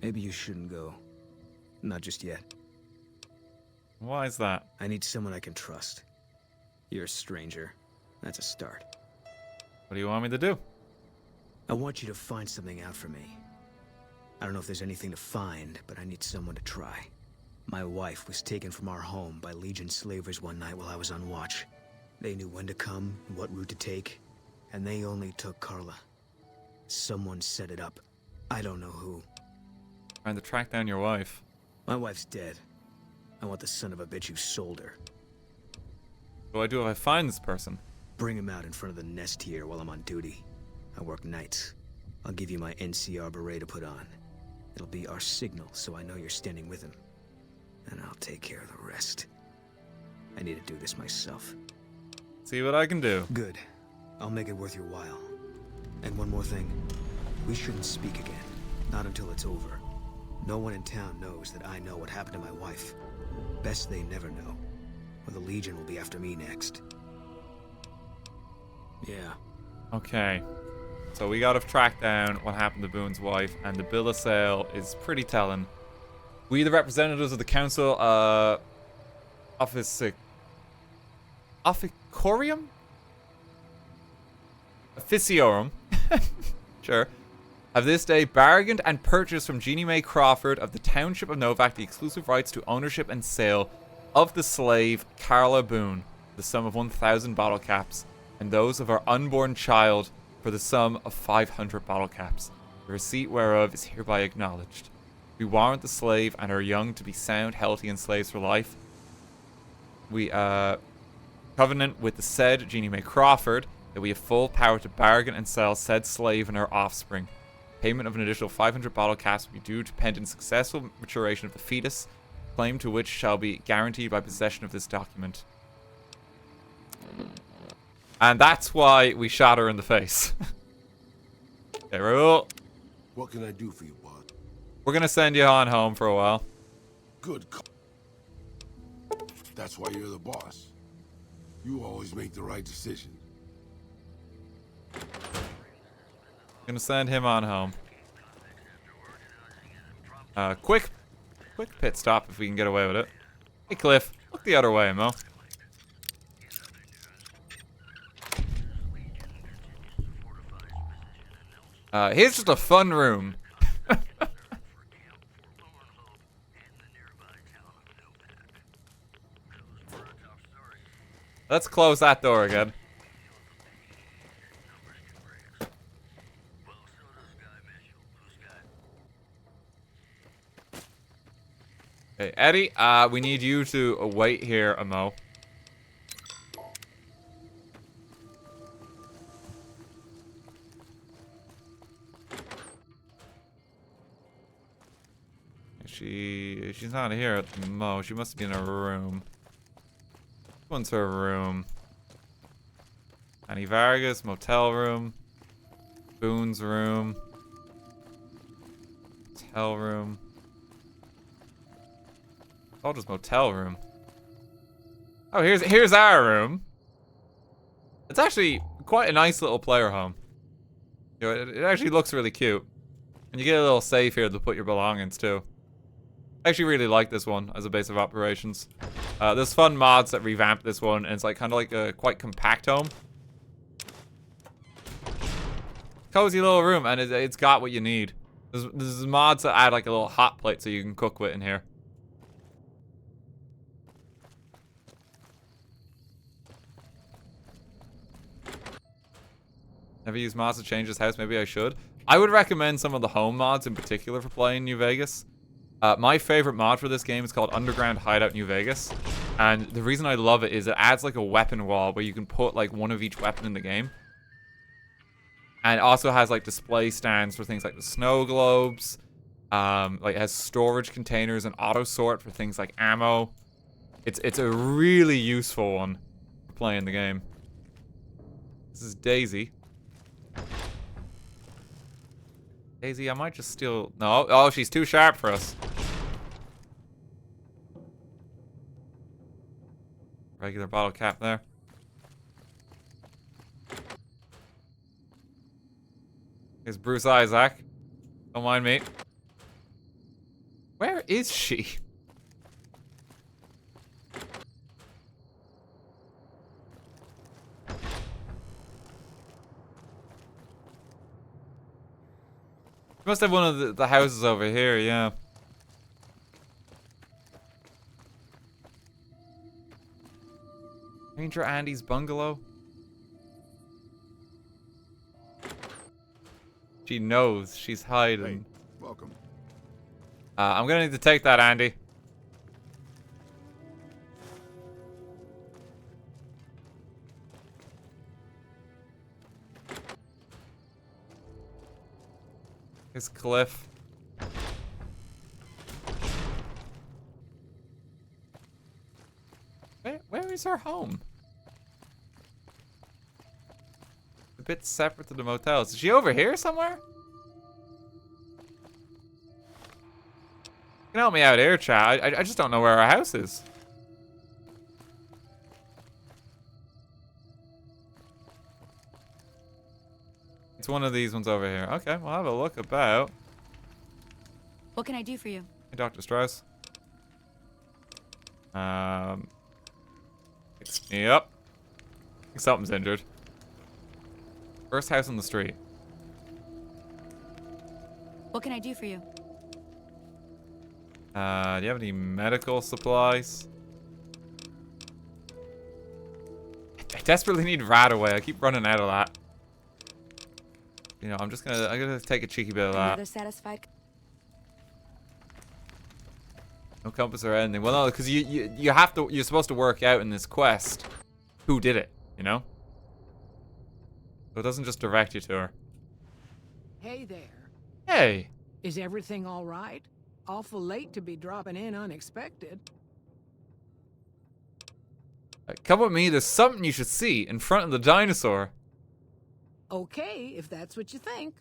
Maybe you shouldn't go. Not just yet. Why is that? I need someone I can trust. You're a stranger. That's a start. What do you want me to do? I want you to find something out for me. I don't know if there's anything to find, but I need someone to try. My wife was taken from our home by Legion slavers one night while I was on watch. They knew when to come, and what route to take, and they only took Carla. Someone set it up. I don't know who. Trying to track down your wife. My wife's dead. I want the son of a bitch who sold her. What do I do if I find this person? Bring him out in front of the nest here while I'm on duty. I work nights. I'll give you my NCR beret to put on. It'll be our signal, so I know you're standing with him. And I'll take care of the rest. I need to do this myself. See what I can do. Good. I'll make it worth your while. And one more thing. We shouldn't speak again. Not until it's over. No one in town knows that I know what happened to my wife. Best they never know. Or the Legion will be after me next. Yeah. Okay. So we gotta track down what happened to Boon's wife, and the bill of sale is pretty telling. We, the representatives of the council, Officorium? Officiorum. Sure. Have this day bargained and purchased from Jeannie Mae Crawford of the Township of Novak the exclusive rights to ownership and sale of the slave Carla Boon, the sum of 1,000 bottle caps, and those of her unborn child for the sum of 500 bottle caps, the receipt whereof is hereby acknowledged. We warrant the slave and her young to be sound, healthy, and slaves for life. We covenant with the said Jeannie Mae Crawford that we have full power to bargain and sell said slave and her offspring. Payment of an additional 500 bottle caps will be due pending successful maturation of the fetus, claim to which shall be guaranteed by possession of this document. And that's why we shot her in the face. Okay, Raoul. What can I do for you, boss? We're gonna send you on home for a while. Good call. That's why you're the boss. You always make the right decision. Gonna send him on home. Quick pit stop if we can get away with it. Hey Cliff, look the other way, Mo. Here's just a fun room. Let's close that door again. Eddie, we need you to wait here a mo. She's not here at the mo. She must be in her room. This one's her room. Annie Vargas, motel room. Boon's room. Motel room. Oh, just motel room. Oh, here's our room. It's actually quite a nice little player home. You know, it actually looks really cute. And you get a little safe here to put your belongings too. I actually really like this one as a base of operations. There's fun mods that revamp this one, and it's like kind of like a quite compact home. Cozy little room, and it's got what you need. There's mods that add like a little hot plate so you can cook with in here. Never used mods to change this house. Maybe I should. I would recommend some of the home mods in particular for playing New Vegas. My favorite mod for this game is called Underground Hideout New Vegas. And the reason I love it is it adds like a weapon wall where you can put like one of each weapon in the game. And it also has like display stands for things like the snow globes. Like it has storage containers and auto sort for things like ammo. It's a really useful one for playing the game. This is Daisy. Daisy, I might just steal... No. Oh, she's too sharp for us. Regular bottle cap there. Here's Bruce Isaac. Don't mind me. Where is she? Must have one of the houses over here, yeah. Ranger Andy's bungalow? She knows. She's hiding. Hey, welcome. I'm gonna need to take that, Andy. Here's Cliff. Where is her home? A bit separate to the motels. Is she over here somewhere? You can help me out here, chat. I just don't know where our house is. It's one of these ones over here. Okay, we'll have a look about. What can I do for you? Hey, Dr. Strauss. Fix me up. I think something's injured. First house on the street. What can I do for you? Do you have any medical supplies? I desperately need Radaway. I keep running out of that. You know, I'm gonna take a cheeky bit of that. Another satisfied. No compass or anything. Well, no, because you're supposed to work out in this quest who did it, you know? So it doesn't just direct you to her. Hey there. Hey. Is everything all right? Awful late to be dropping in unexpected. Come with me. There's something you should see in front of the dinosaur. Okay, if that's what you think.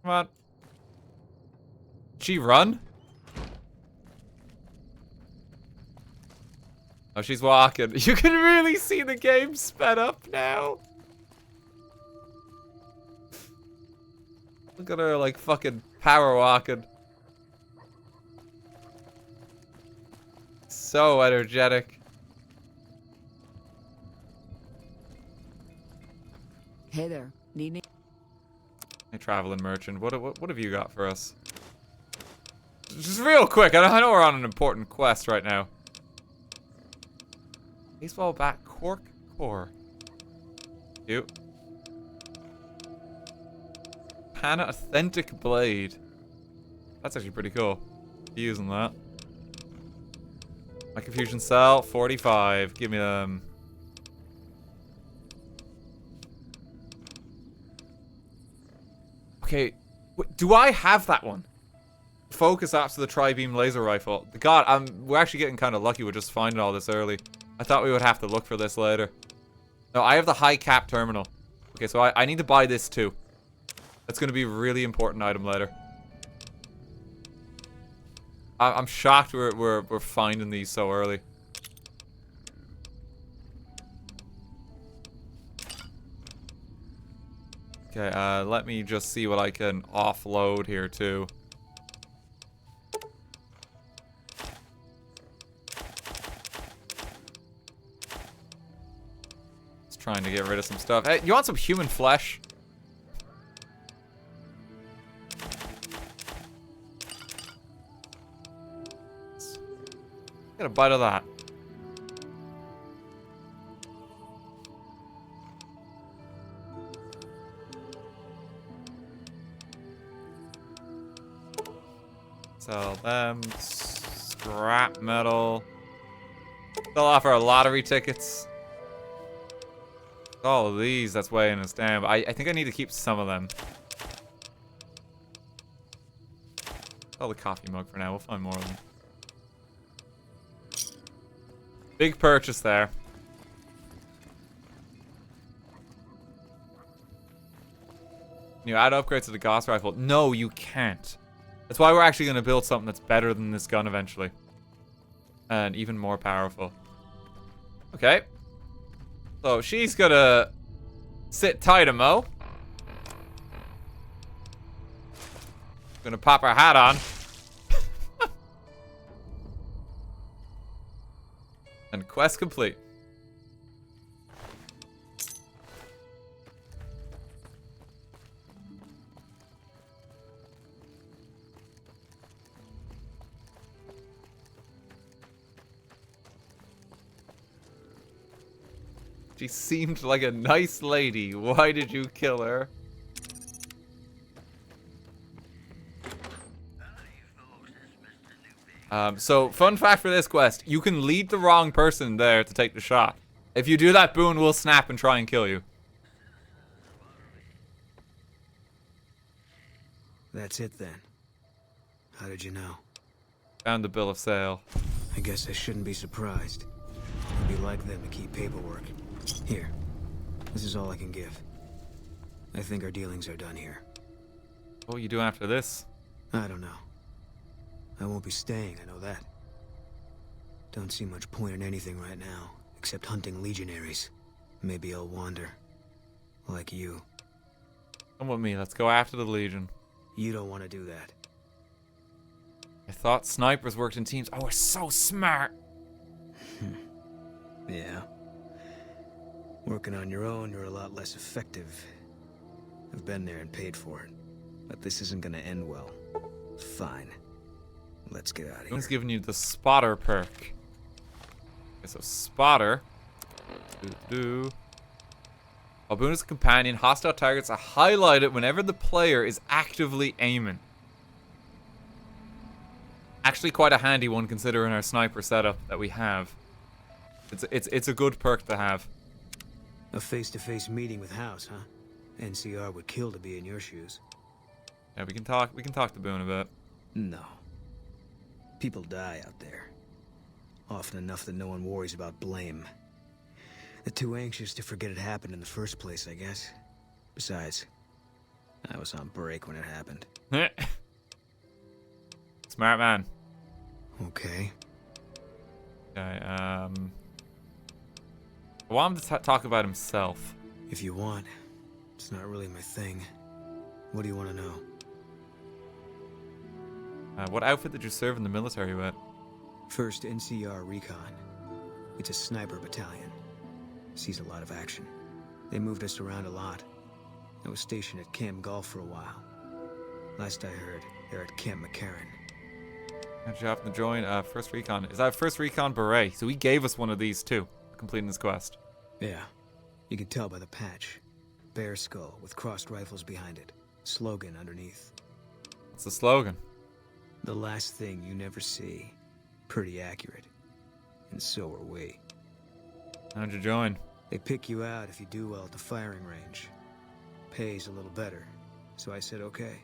Come on. She run? Oh, she's walking. You can really see the game sped up now. Look at her, like, fucking power walking. So energetic. Hey there. Need me? Hey, traveling merchant. What have you got for us? Just real quick. I know we're on an important quest right now. Baseball bat cork core. Cute. Katana Authentic Blade. That's actually pretty cool. Using that. My Confusion Cell, 45. Give me them. Okay, do I have that one? Focus after the Tri-Beam Laser Rifle. God, we're actually getting kind of lucky with just finding all this early. I thought we would have to look for this later. No, I have the High Cap Terminal. Okay, so I need to buy this too. That's going to be a really important item later. I'm shocked we're finding these so early. Okay, let me just see what I can offload here too. Just trying to get rid of some stuff. Hey, you want some human flesh? Get a bite of that. Sell them. Scrap metal. They'll offer lottery tickets. All of these, that's weighing us down. But I think I need to keep some of them. Sell the coffee mug for now. We'll find more of them. Big purchase there. Can you add upgrades to the Gauss rifle? No, you can't. That's why we're actually going to build something that's better than this gun eventually. And even more powerful. Okay. So she's going to sit tight, Mo. Gonna pop her hat on. And quest complete. She seemed like a nice lady. Why did you kill her? So, fun fact for this quest. You can lead the wrong person there to take the shot. If you do that, Boon will snap and try and kill you. That's it then. How did you know? Found the bill of sale. I guess I shouldn't be surprised. It'd be like them to keep paperwork. Here. This is all I can give. I think our dealings are done here. What will you do after this? I don't know. I won't be staying, I know that. Don't see much point in anything right now, except hunting legionaries. Maybe I'll wander. Like you. Come with me, let's go after the Legion. You don't want to do that. I thought snipers worked in teams. Oh, we're so smart. Yeah. Working on your own, you're a lot less effective. I've been there and paid for it. But this isn't gonna end well. Fine. Let's get out of here. Boon's giving you the spotter perk. Okay, so spotter. While Boon is a companion, hostile targets are highlighted whenever the player is actively aiming. Actually quite a handy one considering our sniper setup that we have. It's a good perk to have. A face-to-face meeting with House, huh? NCR would kill to be in your shoes. Yeah, we can talk to Boon a bit. No. People die out there. Often enough that no one worries about blame. They're too anxious to forget it happened in the first place, I guess. Besides, I was on break when it happened. Smart man. Okay. Okay, I want him to talk about himself. If you want. It's not really my thing. What do you want to know? What outfit did you serve in the military with? 1st NCR Recon. It's a sniper battalion. Sees a lot of action. They moved us around a lot. I was stationed at Camp Golf for a while. Last I heard, they're at Camp McCarran. How'd you happen to join 1st Recon? Is that 1st Recon Beret? So he gave us one of these too, completing this quest. Yeah. You can tell by the patch. Bear skull with crossed rifles behind it. Slogan underneath. What's the slogan? The last thing you never see. Pretty accurate. And so are we. How'd you join? They pick you out if you do well at the firing range. Pays a little better, so I said okay.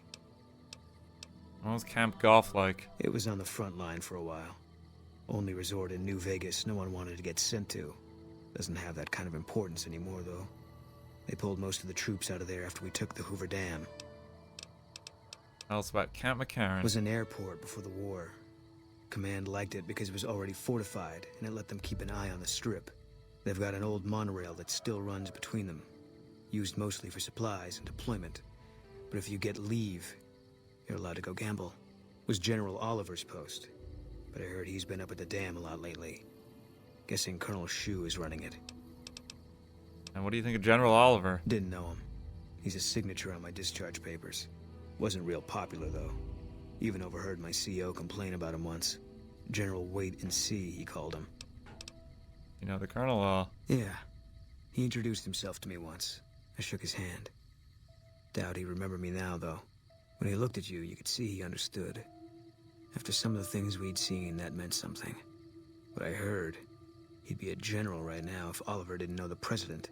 What was Camp Golf like? It was on the front line for a while. Only resort in New Vegas no one wanted to get sent to. Doesn't have that kind of importance anymore, though. They pulled most of the troops out of there after we took the Hoover Dam. Tell us about Camp McCarran. It was an airport before the war. Command liked it because it was already fortified, and it let them keep an eye on the Strip. They've got an old monorail that still runs between them. Used mostly for supplies and deployment. But if you get leave, you're allowed to go gamble. It was General Oliver's post. But I heard he's been up at the dam a lot lately. Guessing Colonel Shu is running it. And what do you think of General Oliver? Didn't know him. He's a signature on my discharge papers. Wasn't real popular, though. Even overheard my CO complain about him once. General Wait and See, he called him. You know the Colonel, Yeah. He introduced himself to me once. I shook his hand. Doubt he remembered me now, though. When he looked at you, you could see he understood. After some of the things we'd seen, that meant something. But I heard he'd be a general right now if Oliver didn't know the president.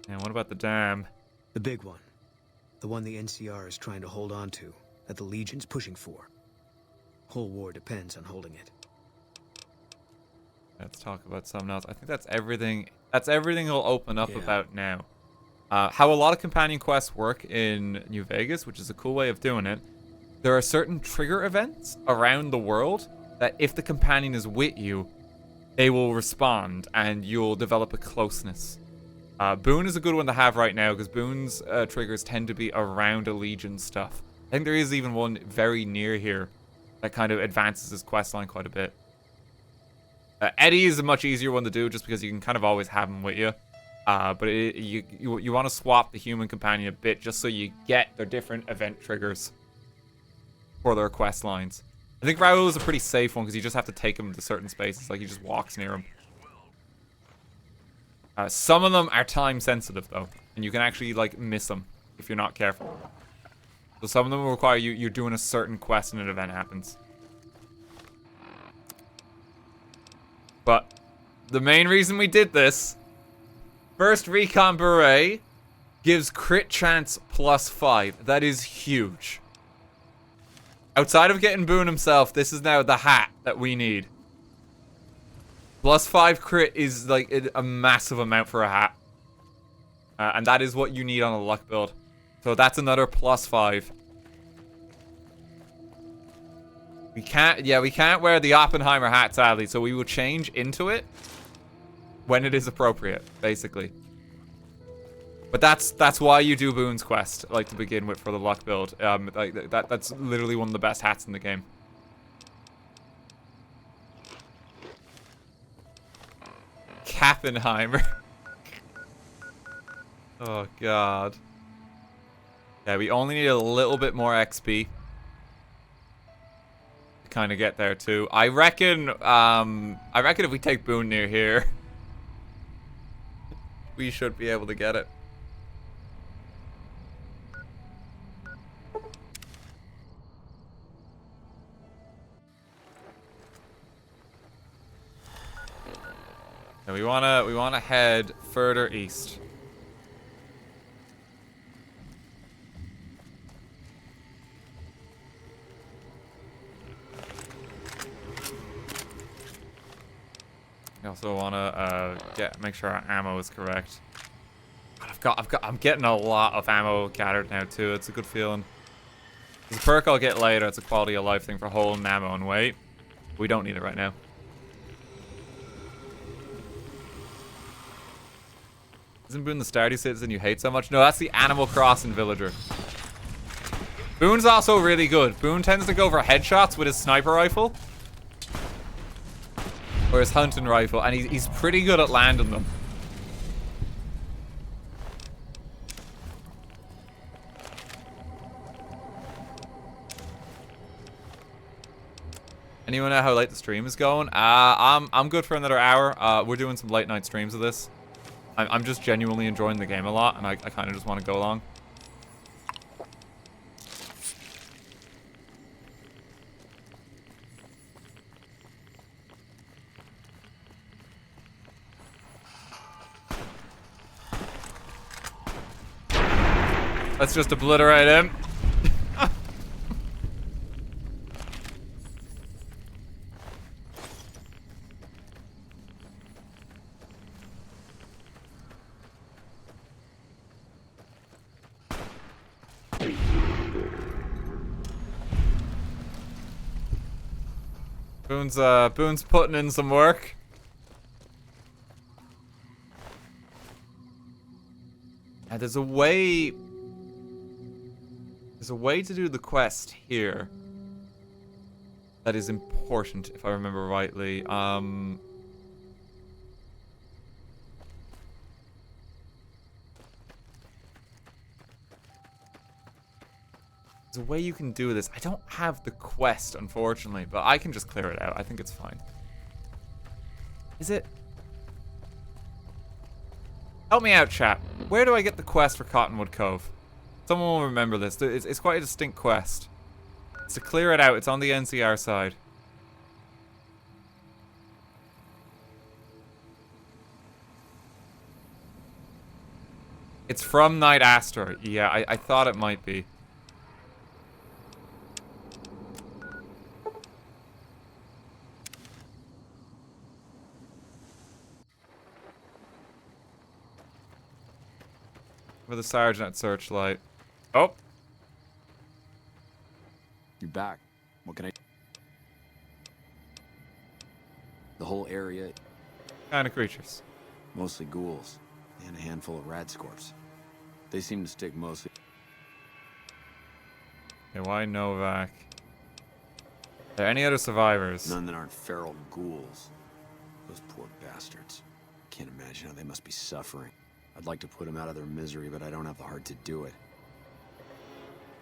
And what about the dam? The big one. The one the NCR is trying to hold on to, that the Legion's pushing for. Whole war depends on holding it. Let's talk about something else. I think that's everything. That's everything we'll open up about now. How a lot of companion quests work in New Vegas, which is a cool way of doing it. There are certain trigger events around the world that if the companion is with you, they will respond and you'll develop a closeness. Boon is a good one to have right now because Boon's triggers tend to be around a Legion stuff. I think there is even one very near here that kind of advances his questline quite a bit. Eddie is a much easier one to do just because you can kind of always have him with you. But you want to swap the human companion a bit just so you get their different event triggers for their quest lines. I think Raoul is a pretty safe one because you just have to take him to certain spaces, like he just walks near him. Some of them are time sensitive though, and you can actually like miss them if you're not careful. So some of them will require you're doing a certain quest and an event happens. But the main reason we did this, first recon beret gives crit chance +5. That is huge. Outside of getting Boon himself, this is now the hat that we need. +5 crit is like a massive amount for a hat. And that is what you need on a luck build. So that's another +5. We can't wear the Oppenheimer hat, sadly, so we will change into it when it is appropriate, basically. But that's why you do Boon's quest, like to begin with, for the luck build. That's literally one of the best hats in the game. Oppenheimer. Oh god. Yeah, we only need a little bit more XP to kind of get there too. I reckon if we take Boon near here, we should be able to get it. And we wanna head further east. We also wanna make sure our ammo is correct. I'm getting a lot of ammo gathered now too. It's a good feeling. It's a perk I'll get later. It's a quality of life thing for holding ammo and weight. We don't need it right now. Isn't Boon the Stardew citizen you hate so much? No, that's the Animal Crossing villager. Boon's also really good. Boon tends to go for headshots with his sniper rifle. Or his hunting rifle, and he's pretty good at landing them. Anyone know how late the stream is going? I'm good for another hour. We're doing some late night streams of this. I'm just genuinely enjoying the game a lot, and I kind of just want to go along. Let's just obliterate him. Boon's putting in some work. And there's a way to do the quest here that is important, if I remember rightly. There's a way you can do this. I don't have the quest, unfortunately, but I can just clear it out. I think it's fine. Is it? Help me out, chat. Where do I get the quest for Cottonwood Cove? Someone will remember this. It's quite a distinct quest. It's to clear it out. It's on the NCR side. It's from Night Asteroid. Yeah, I thought it might be. With the sergeant at Searchlight. Oh! You're back. What can I... The whole area... Kind of creatures. Mostly ghouls. And a handful of rat scorps. They seem to stick mostly... Okay, why Novak? Are there any other survivors? None that aren't feral ghouls. Those poor bastards. Can't imagine how they must be suffering. I'd like to put them out of their misery, but I don't have the heart to do it.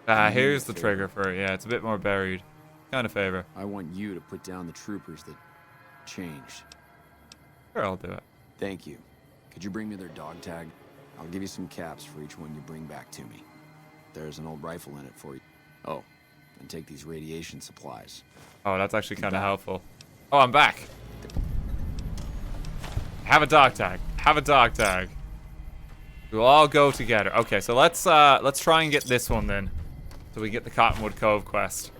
Here's the trigger for it. Yeah, it's a bit more buried. Kind of favor. I want you to put down the troopers that changed. Sure, I'll do it. Thank you. Could you bring me their dog tag? I'll give you some caps for each one you bring back to me. There's an old rifle in it for you. Oh, and take these radiation supplies. Oh, that's actually kind of helpful. Oh, I'm back. Have a dog tag. Have a dog tag. We'll all go together. Okay, so let's try and get this one then. So we get the Cottonwood Cove quest.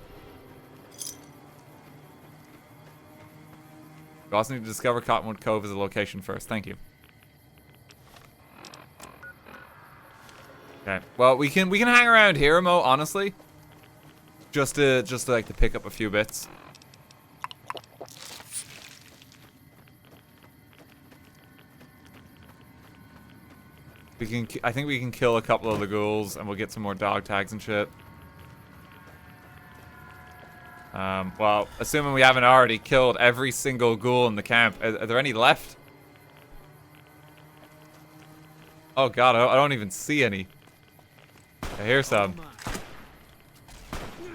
We also need to discover Cottonwood Cove as a location first. Thank you. Okay. Well, we can hang around here, Mo, honestly. Just to like to pick up a few bits. I think we can kill a couple of the ghouls and we'll get some more dog tags and shit. Well, assuming we haven't already killed every single ghoul in the camp. Are there any left? Oh god, I don't even see any. I hear some.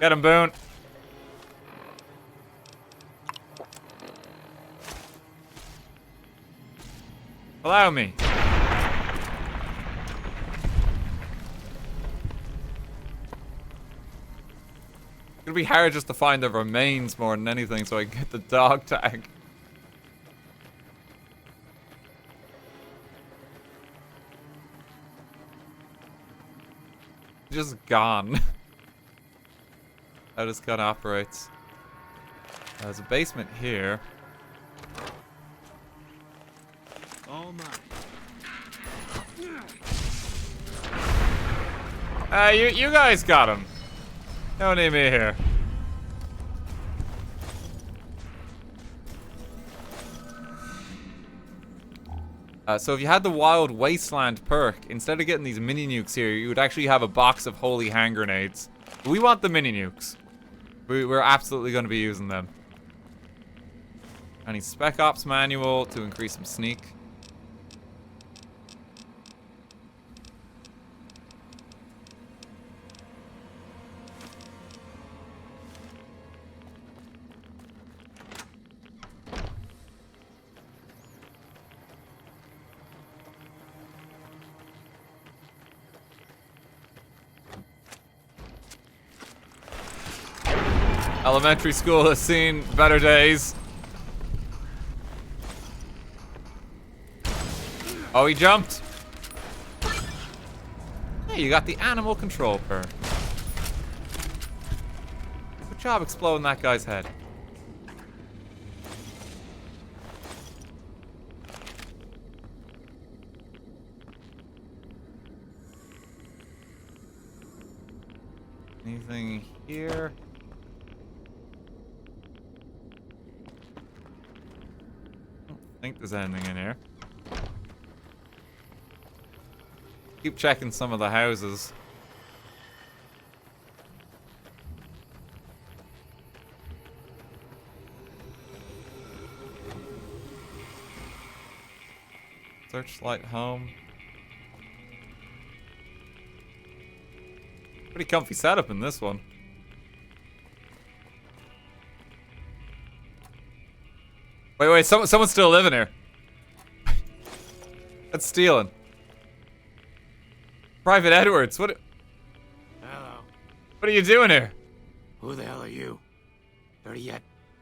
Get him, Boon. Allow me. It's gonna be hard just to find the remains more than anything so I can get the dog tag. Just gone. How this gun operates. There's a basement here. All mine. You guys got him. Don't need me here. So if you had the Wild Wasteland perk, instead of getting these mini nukes here, you would actually have a box of holy hand grenades. We want the mini nukes. We're absolutely going to be using them. I need Spec Ops manual to increase some sneak. Elementary school has seen better days. Oh, he jumped. Hey, you got the animal control perk. Good job exploding that guy's head. Anything here? I don't think there's anything in here. Keep checking some of the houses. Searchlight home. Pretty comfy setup in this one. Wait, someone's still living here. That's stealing. Private Edwards, what? Hello. What are you doing here? Who the hell are you? Better yet,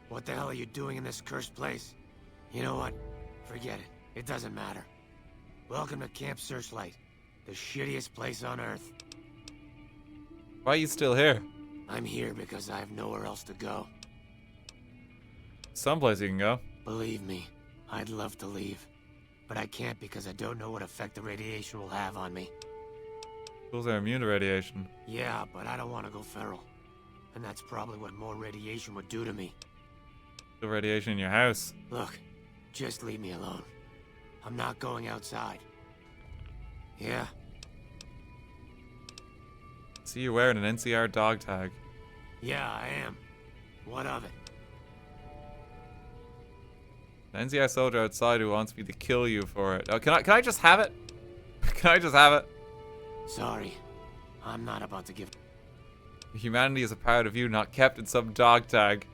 what the hell are you doing in this cursed place? You know what? Forget it. It doesn't matter. Welcome to Camp Searchlight, the shittiest place on Earth. Why are you still here? I'm here because I have nowhere else to go. Someplace you can go. Believe me, I'd love to leave. But I can't because I don't know what effect the radiation will have on me. Those are immune to radiation. Yeah, but I don't want to go feral. And that's probably what more radiation would do to me. The radiation in your house. Look, just leave me alone. I'm not going outside. Yeah. See you wearing an NCR dog tag. Yeah, I am. What of it? An NCR soldier outside who wants me to kill you for it. Oh, can I just have it? Can I just have it? Sorry. I'm not about to give... Humanity is a part of you, not kept in some dog tag.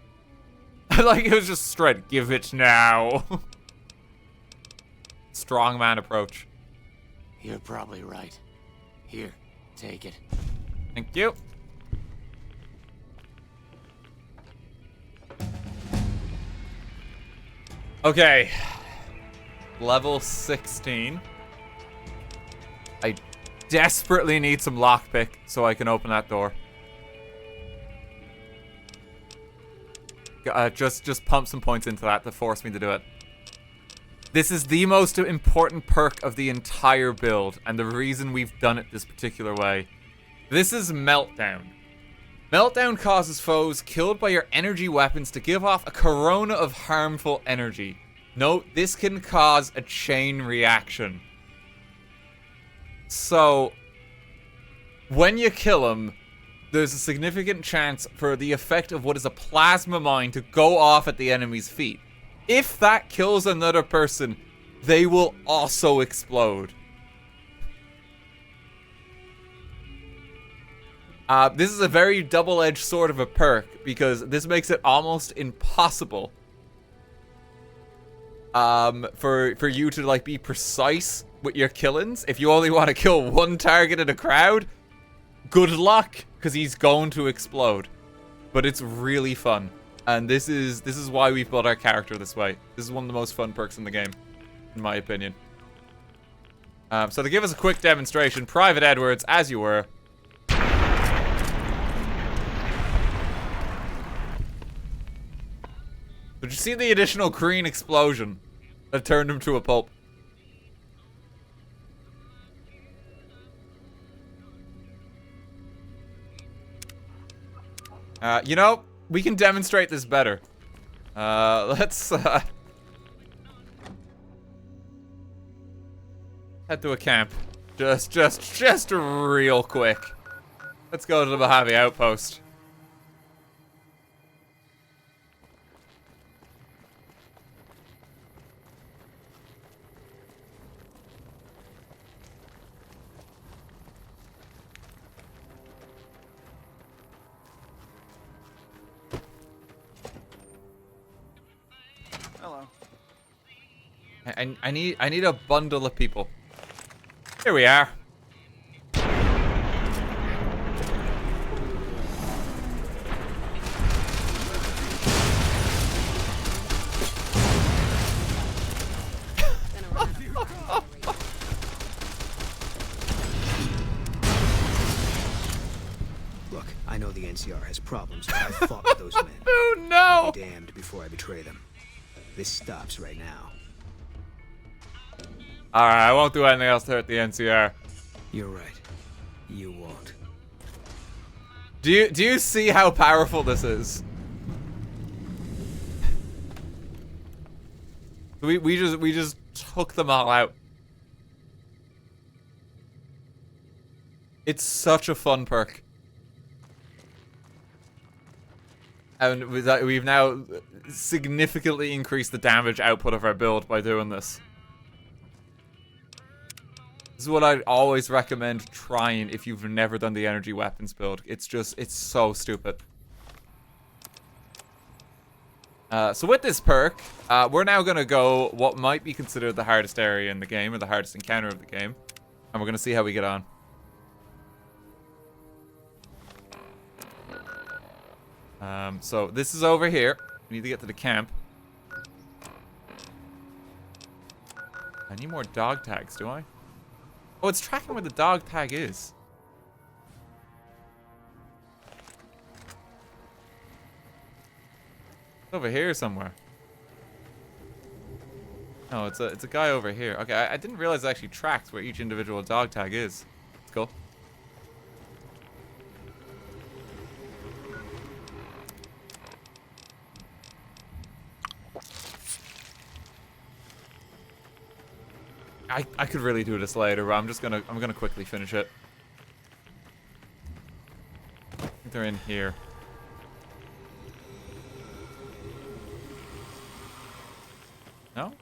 Like, it was just straight, give it now. Strongman approach. You're probably right. Here, take it. Thank you. Okay. Level 16. I desperately need some lockpick so I can open that door. Just pump some points into that to force me to do it. This is the most important perk of the entire build, and the reason we've done it this particular way. This is Meltdown. Meltdown causes foes killed by your energy weapons to give off a corona of harmful energy. Note, this can cause a chain reaction. So, when you kill him, there's a significant chance for the effect of what is a plasma mine to go off at the enemy's feet. If that kills another person, they will also explode. This is a very double-edged sword of a perk, because this makes it almost impossible for you to like be precise with your killings. If you only want to kill one target in a crowd, good luck, because he's going to explode. But it's really fun, and this is why we've built our character this way. This is one of the most fun perks in the game, in my opinion. So to give us a quick demonstration, Private Edwards, as you were. Did you see the additional green explosion that turned him to a pulp? You know, we can demonstrate this better. Let's head to a camp. Just real quick. Let's go to the Mojave Outpost. Hello. I need a bundle of people. Here we are. I know the NCR has problems, but I fought with those men. Oh no! I'll be damned before I betray them. This stops right now. Alright, I won't do anything else to hurt the NCR. You're right. You won't. Do you see how powerful this is? We just took them all out. It's such a fun perk. And we've now significantly increased the damage output of our build by doing this. This is what I'd always recommend trying if you've never done the energy weapons build. It's so stupid. So with this perk, we're now going to go what might be considered the hardest area in the game, or the hardest encounter of the game. And we're going to see how we get on. So this is over here. We need to get to the camp. I need more dog tags, do I? Oh, it's tracking where the dog tag is. It's over here somewhere. No, it's a guy over here. Okay, I didn't realize it actually tracks where each individual dog tag is. Let's go. I could really do this later, but I'm gonna quickly finish it. I think they're in here. No?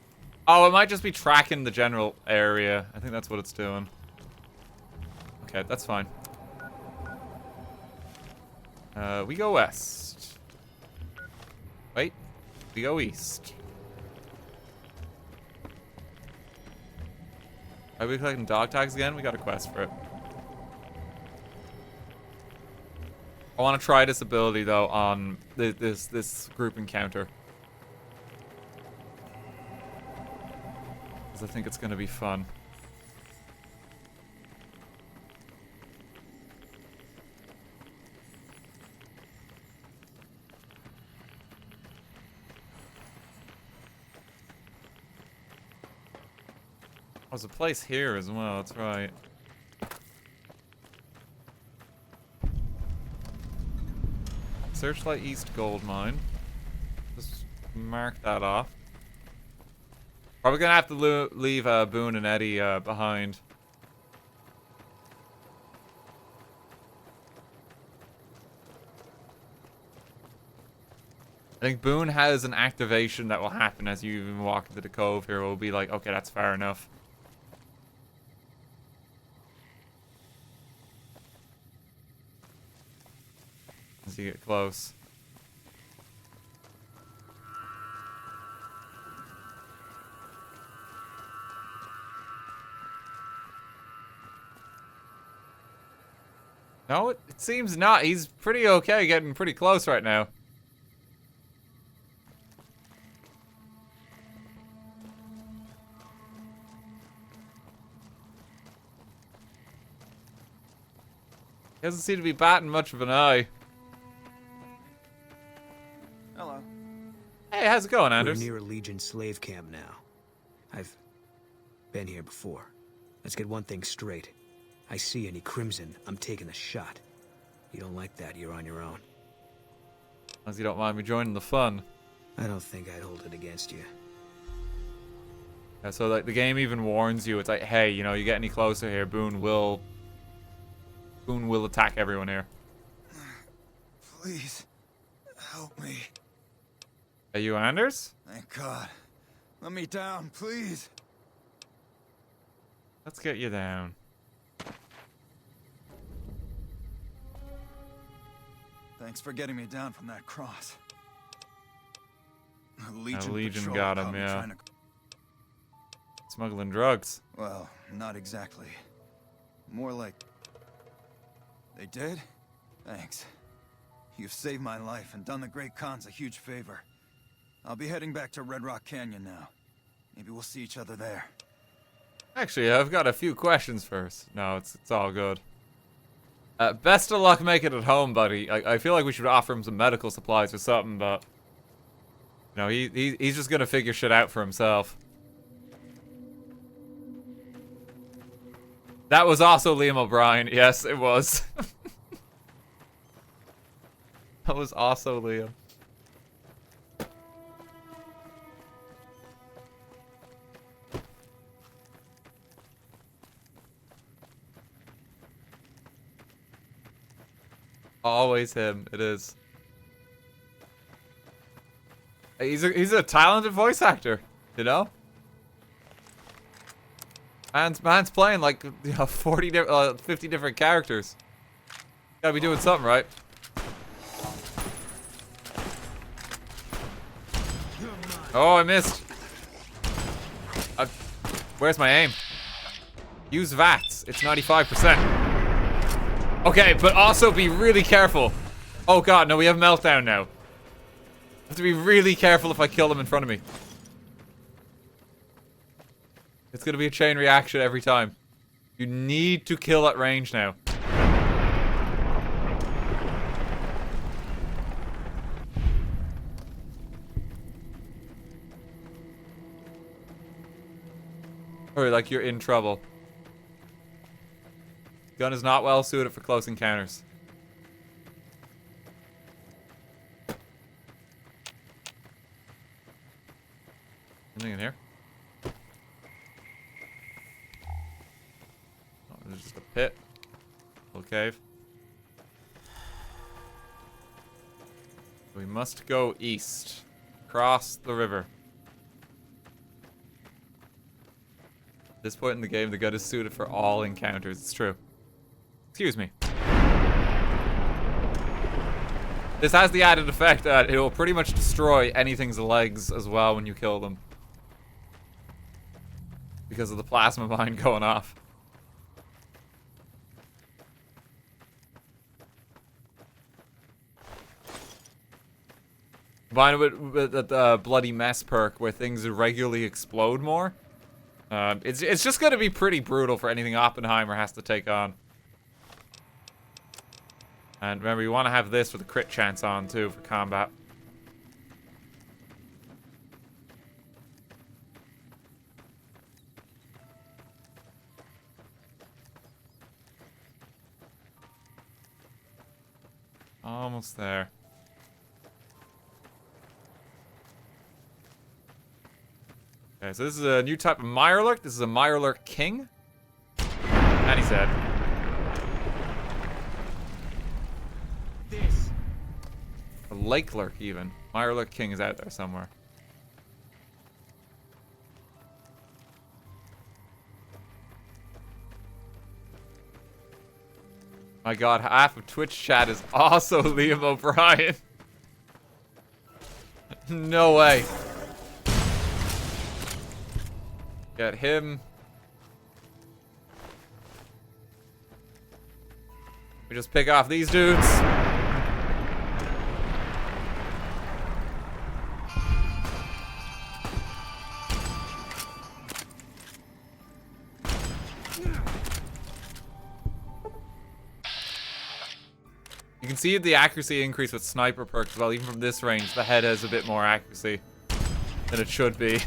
Oh, it might just be tracking the general area. I think that's what it's doing. Okay, that's fine. We go west. Wait. We go east. Are we collecting dog tags again? We got a quest for it. I want to try this ability though on this group encounter, because I think it's going to be fun. There's a place here as well, that's right. Searchlight East Gold Mine. Just mark that off. Probably gonna have to leave Boon and Eddie behind. I think Boon has an activation that will happen as you even walk into the cove here. We'll be like, okay, that's far enough. As you get close. No, it seems not. He's pretty okay, getting pretty close right now. He doesn't seem to be batting much of an eye. Hello. Hey, how's it going, Anders? We're near a Legion slave camp now. I've been here before. Let's get one thing straight. I see any crimson, I'm taking a shot. You don't like that, you're on your own. As long as you don't mind me joining the fun. I don't think I'd hold it against you. Yeah, so like the game even warns you. It's like, hey, you know, you get any closer here, Boon will attack everyone here. Please, help me. Are you Anders? Thank God. Let me down, please. Let's get you down. Thanks for getting me down from that cross. Legion got him, yeah. Smuggling drugs. Well, not exactly. More like... They did? Thanks. You've saved my life and done the Great Khans a huge favor. I'll be heading back to Red Rock Canyon now. Maybe we'll see each other there. Actually, I've got a few questions first. No, it's all good. Best of luck making it home, buddy. I feel like we should offer him some medical supplies or something, but... You know, he's just gonna figure shit out for himself. That was also Liam O'Brien. Yes, it was. That was also Liam. Always him. It is. He's a talented voice actor, you know. Man's playing like 50 different characters. Gotta be doing something right. Oh, I missed. Where's my aim? Use VATS. It's 95%. Okay, but also be really careful. Oh god, no, we have meltdown now. I have to be really careful if I kill them in front of me. It's gonna be a chain reaction every time. You need to kill at range now. Or like you're in trouble. Gun is not well suited for close encounters. Anything in here? Oh, there's just a pit. Little cave. We must go east. Cross the river. At this point in the game, the gun is suited for all encounters. It's true. Excuse me. This has the added effect that it will pretty much destroy anything's legs as well when you kill them. Because of the plasma mine going off. Combined with the bloody mess perk where things regularly explode more. It's just going to be pretty brutal for anything Oppenheimer has to take on. And remember, you want to have this with a crit chance on, too, for combat. Almost there. Okay, so this is a new type of Mirelurk. This is a Mirelurk King. And he's dead. A Lake Lurk, even. Mirelurk King is out there somewhere. My god, half of Twitch chat is also Liam O'Brien. No way. Get him. We just pick off these dudes. You can see the accuracy increase with sniper perks as well. Even from this range, the head has a bit more accuracy than it should be.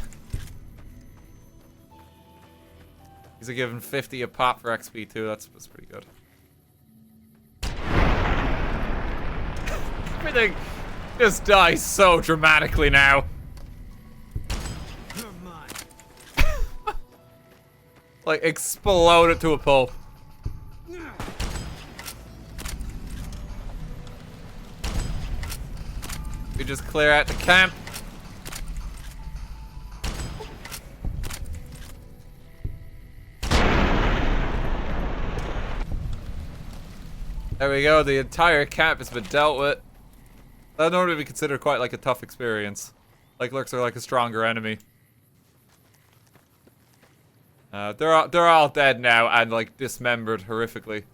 These are given 50 a pop for XP too. That's pretty good. Everything just dies so dramatically now. Like exploded to a pulp. We just clear out the camp. There we go, the entire camp has been dealt with. That would normally be considered quite like a tough experience. Like lurks are like a stronger enemy. They're all dead now and like dismembered horrifically.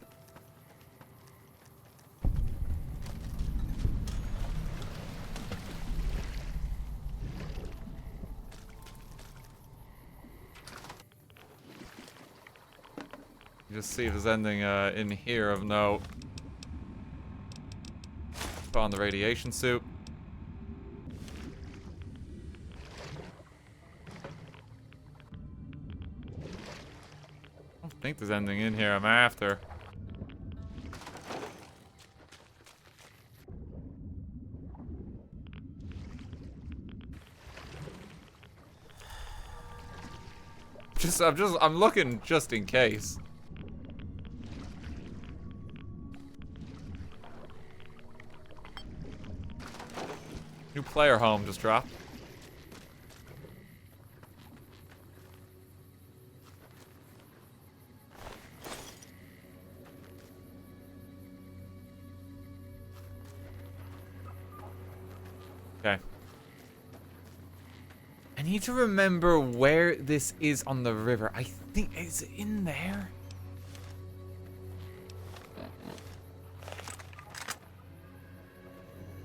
Just see if there's anything in here of note. Spawn the radiation suit. I don't think there's anything in here I'm after. I'm looking just in case. New player home just dropped. Okay. I need to remember where this is on the river. I think it's in there.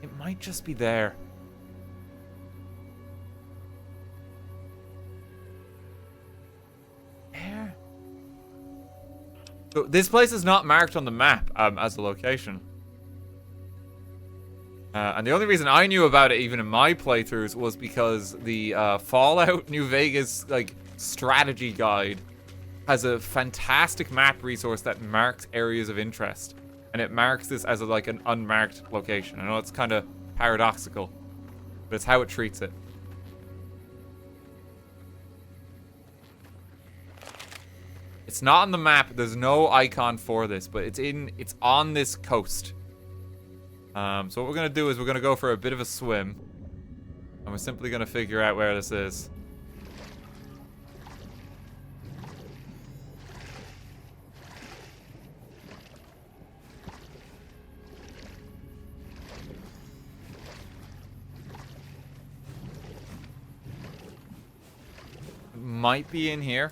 It might just be there. There. So this place is not marked on the map as a location. And the only reason I knew about it even in my playthroughs was because the Fallout New Vegas like strategy guide has a fantastic map resource that marks areas of interest, and it marks this as like an unmarked location. I know it's kind of paradoxical, but it's how it treats it. It's not on the map. There's no icon for this, but it's on this coast. So what we're gonna do is we're gonna go for a bit of a swim, and we're simply gonna figure out where this is. It might be in here.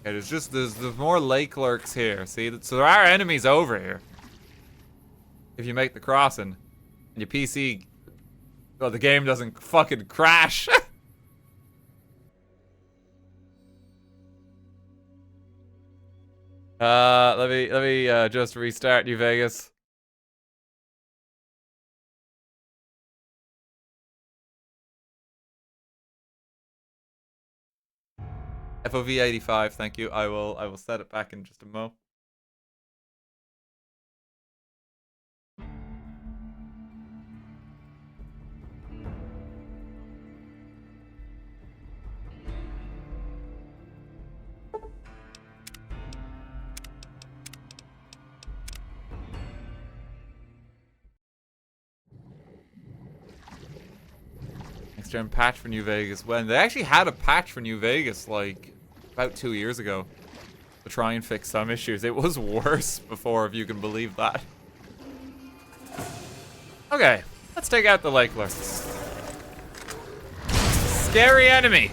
Okay, there's more lake lurks here. See, so there are enemies over here. If you make the crossing, and your PC, well, the game doesn't fucking crash. Let me just restart New Vegas. FOV 85, thank you. I will set it back in just a mo. Next gen patch for New Vegas. When they actually had a patch for New Vegas like about 2 years ago to try and fix some issues. It was worse before, if you can believe that. Okay, let's take out the lake lurks. Scary enemy.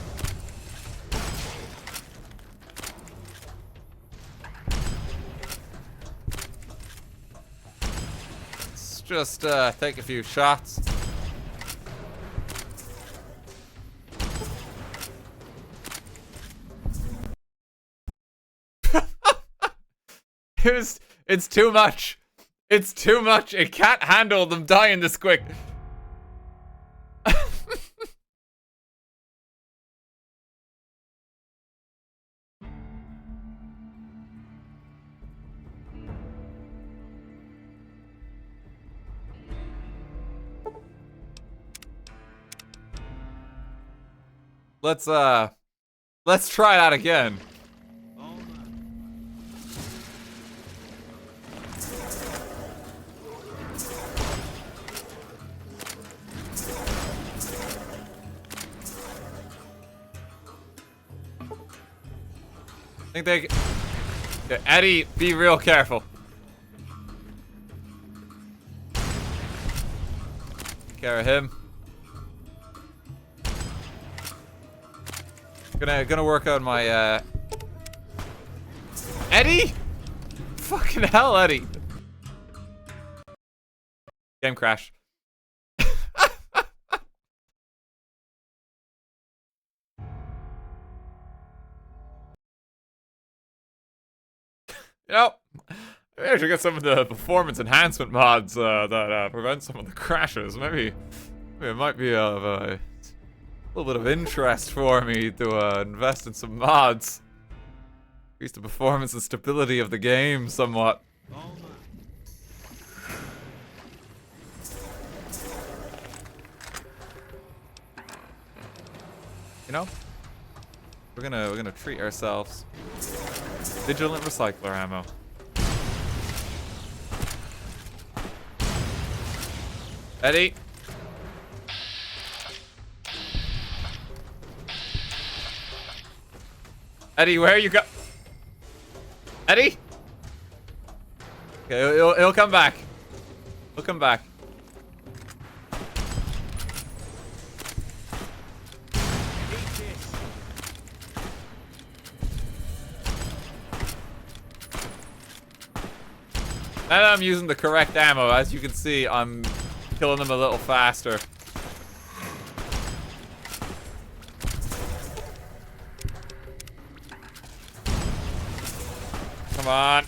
Let's just take a few shots. It's too much. It's too much. It can't handle them dying this quick. Let's try that again. I think they... Yeah, Eddie, be real careful. Take care of him. Gonna work out my Eddie? Fucking hell, Eddie. Game crash. You know, maybe I should get some of the performance enhancement mods that prevent some of the crashes. Maybe it might be of a little bit of interest for me to invest in some mods. Increase the performance and stability of the game somewhat. You know, we're gonna treat ourselves. Vigilant recycler ammo. Eddie. Eddie, where you go? Eddie? Okay, he'll come back. He'll come back. Now that I'm using the correct ammo, as you can see, I'm killing them a little faster. Come on.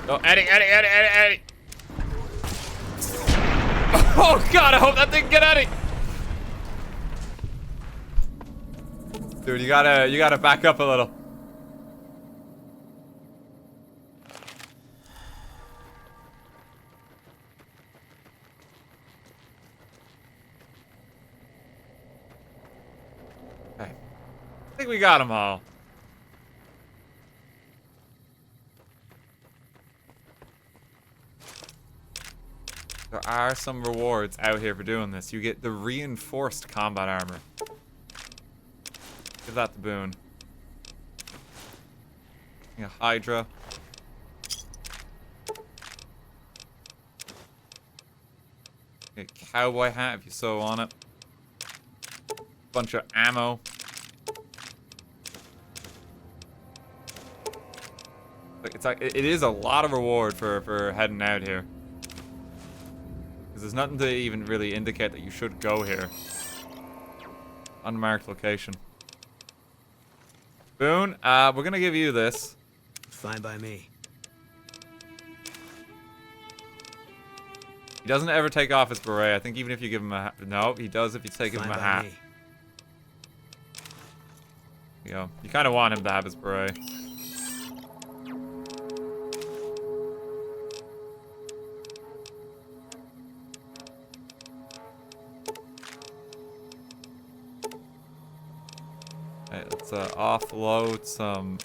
Oh, Eddie. Oh god, I hope that didn't get Eddie. Dude, you gotta back up a little. Okay. I think we got them all. There are some rewards out here for doing this. You get the reinforced combat armor. Give that to Boon. A Hydra. A cowboy hat if you so want it. Bunch of ammo. It's like it is a lot of reward for heading out here. Because there's nothing to even really indicate that you should go here. Unmarked location. Boon, we're gonna give you this. Fine by me. He doesn't ever take off his beret. I think even if you give him a hat. No, he does if you take him a hat. Me. You know, you kind of want him to have his beret. Let's offload some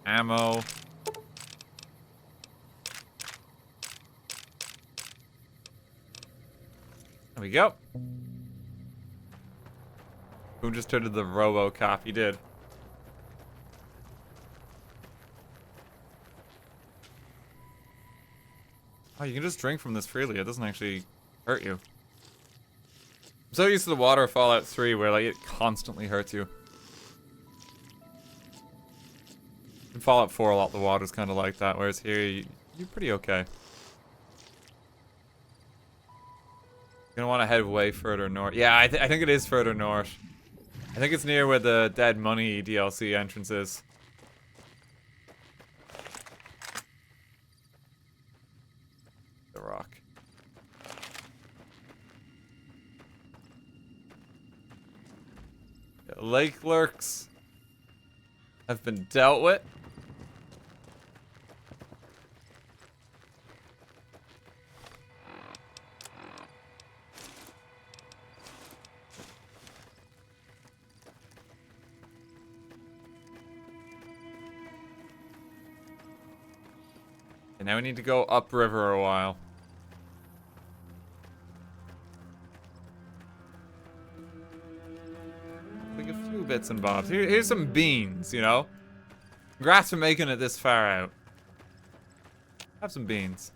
ammo. There we go. Who just turned to the RoboCop? He did. Oh, you can just drink from this freely. It doesn't actually hurt you. I'm so used to the water of Fallout 3 where like it constantly hurts you. In Fallout 4, a lot of the water's kind of like that, whereas here, you're pretty okay. You're gonna want to head way further north. Yeah, I think it is further north. I think it's near where the Dead Money DLC entrance is. The rock. The lake lurks have been dealt with. And now we need to go upriver a while. Like a few bits and bobs. Here's some beans, you know? Congrats for making it this far out. Have some beans.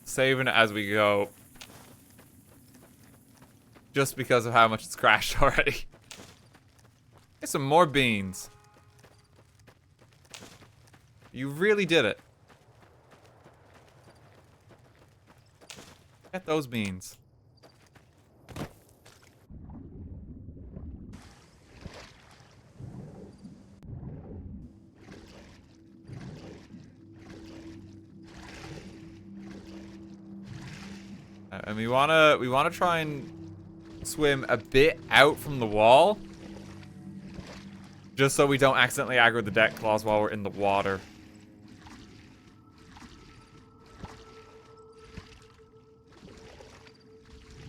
Saving it as we go. Just because of how much it's crashed already. Here's some more beans. You really did it. Get those beans. And we wanna try and swim a bit out from the wall, just so we don't accidentally aggro the Deathclaws while we're in the water.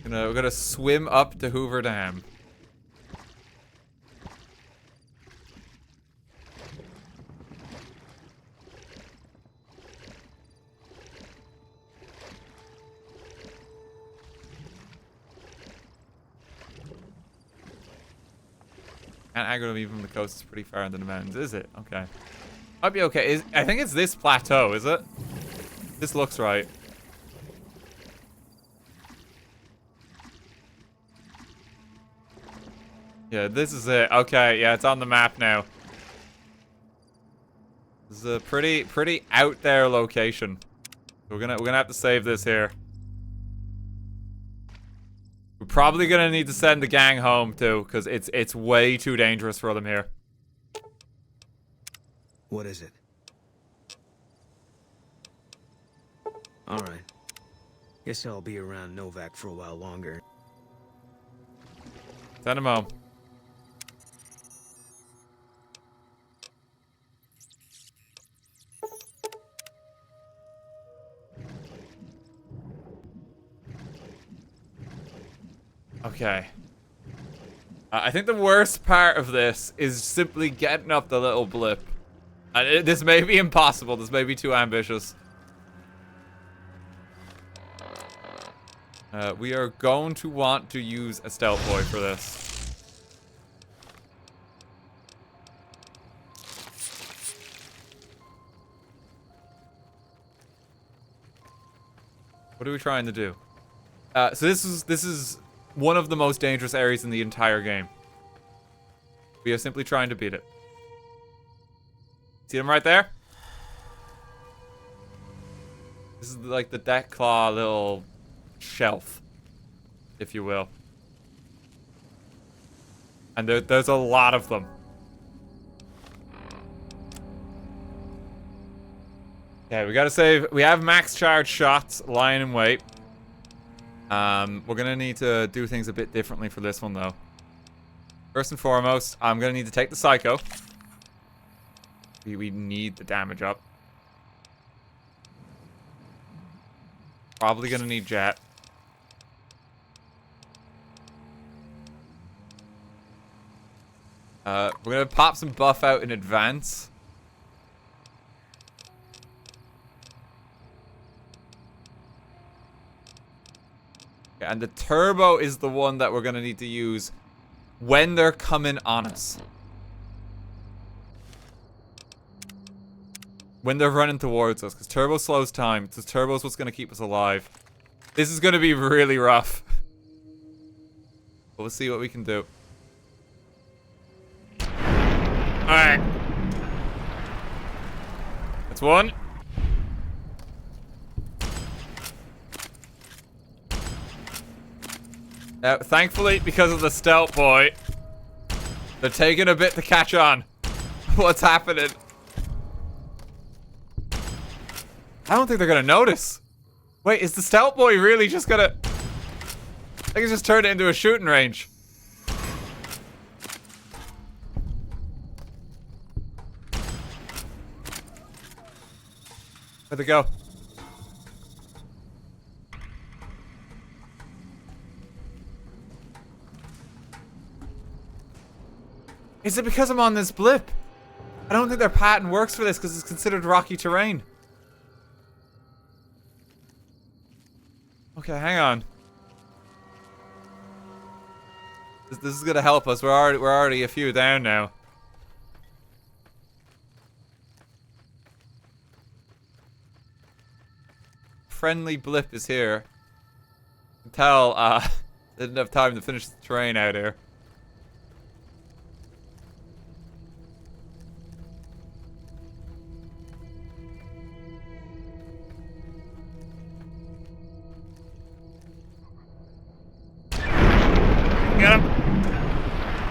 We're gonna swim up to Hoover Dam. Can't aggro them even from the coast. It's pretty far into the mountains, is it? Okay. Might be okay. I think it's this plateau, is it? This looks right. Yeah, this is it. Okay, yeah, it's on the map now. This is a pretty out there location. We're gonna have to save this here. We're probably gonna need to send the gang home too, because it's way too dangerous for them here. What is it? Alright. Guess I'll be around Novak for a while longer. Send him home. Okay. I think the worst part of this is simply getting up the little blip. And this may be impossible. This may be too ambitious. We are going to want to use a stealth boy for this. What are we trying to do? So this is one of the most dangerous areas in the entire game. We are simply trying to beat it. See them right there? This is like the Deathclaw little shelf, if you will. And there's a lot of them. Okay, we gotta save. We have max charge shots lying in wait. We're gonna need to do things a bit differently for this one, though. First and foremost, I'm gonna need to take the Psycho. We need the damage up. Probably gonna need Jet. We're gonna pop some buff out in advance. And the turbo is the one that we're going to need to use when they're coming on us. When they're running towards us. Because turbo slows time. Because turbo is what's going to keep us alive. This is going to be really rough. But we'll see what we can do. Alright. That's one. Thankfully, because of the stealth boy, they're taking a bit to catch on. What's happening? I don't think they're gonna notice. Wait, is the stealth boy really just gonna... I think it's just turned it into a shooting range. Where'd they go? Is it because I'm on this blip? I don't think their pattern works for this because it's considered rocky terrain. Okay, hang on. This is gonna help us. We're already a few down now. Friendly blip is here. You can tell they didn't have time to finish the terrain out here.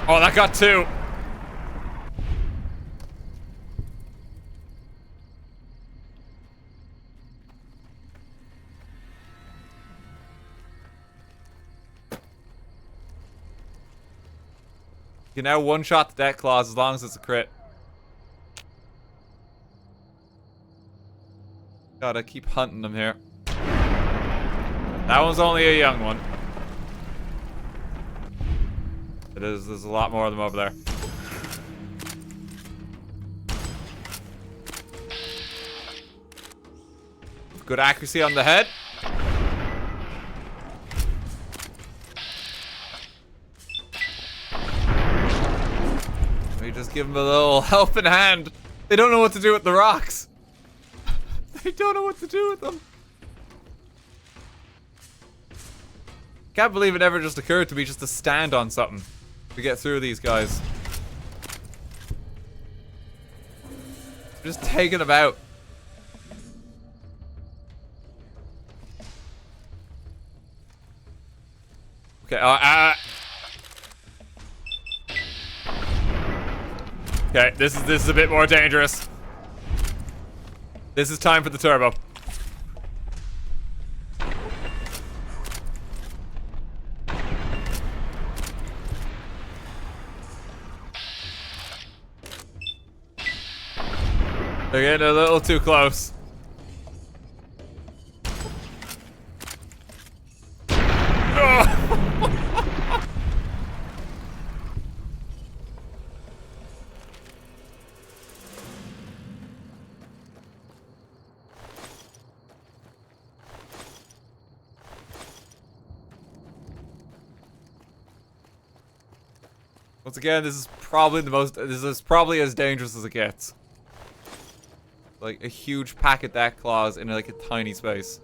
Oh, that got 2. You can now one-shot the Deathclaws as long as it's a crit. Gotta keep hunting them here. That one's only a young one. It is. There's a lot more of them over there. Good accuracy on the head. We just give them a little helping hand. They don't know what to do with the rocks. They don't know what to do with them. Can't believe it ever just occurred to me just to stand on something to get through these guys. Just taking them out. Okay, okay, this is a bit more dangerous. This is time for the turbo. They're getting a little too close. Once again, this is probably as dangerous as it gets. Like a huge pack of Deathclaws in like a tiny space.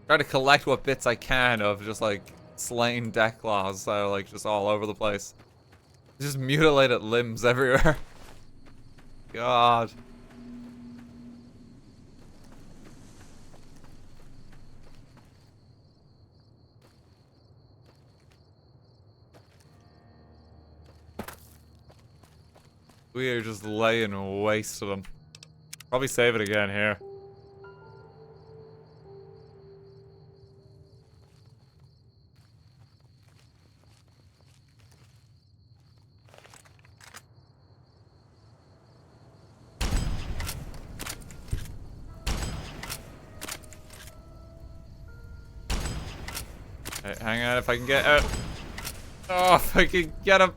Try to collect what bits I can of just like slain Deathclaws, so like just all over the place. Just mutilated limbs everywhere. God. We are just laying waste to them. Probably save it again here. Okay, hang on if I can get out. Oh, if I can get him.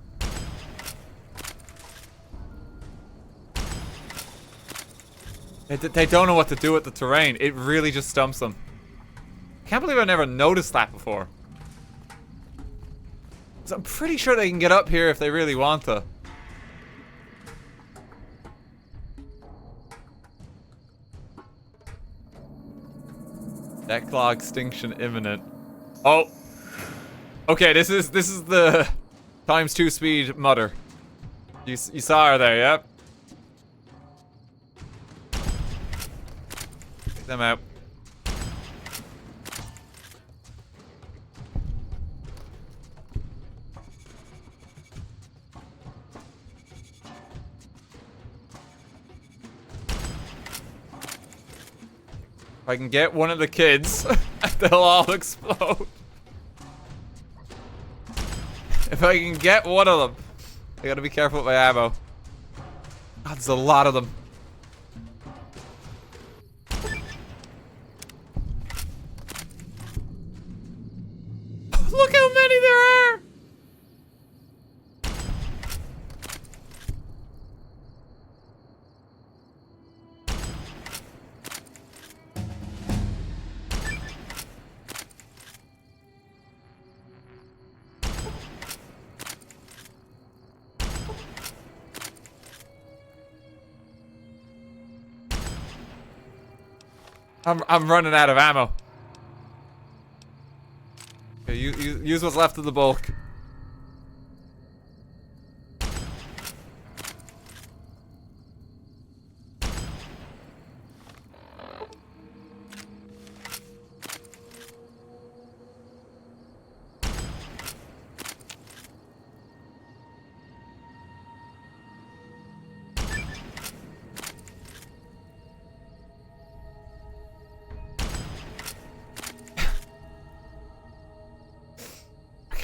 They don't know what to do with the terrain. It really just stumps them. Can't believe I never noticed that before. So I'm pretty sure they can get up here if they really want to. Deathclaw extinction imminent. Oh. Okay, this is the ×2 speed mutter. You saw her there, yep. Take them out. If I can get one of the kids, they'll all explode. If I can get one of them. I gotta be careful with my ammo. God, there's a lot of them. Look how many there are! I'm running out of ammo. Okay, use what's left of the bulk.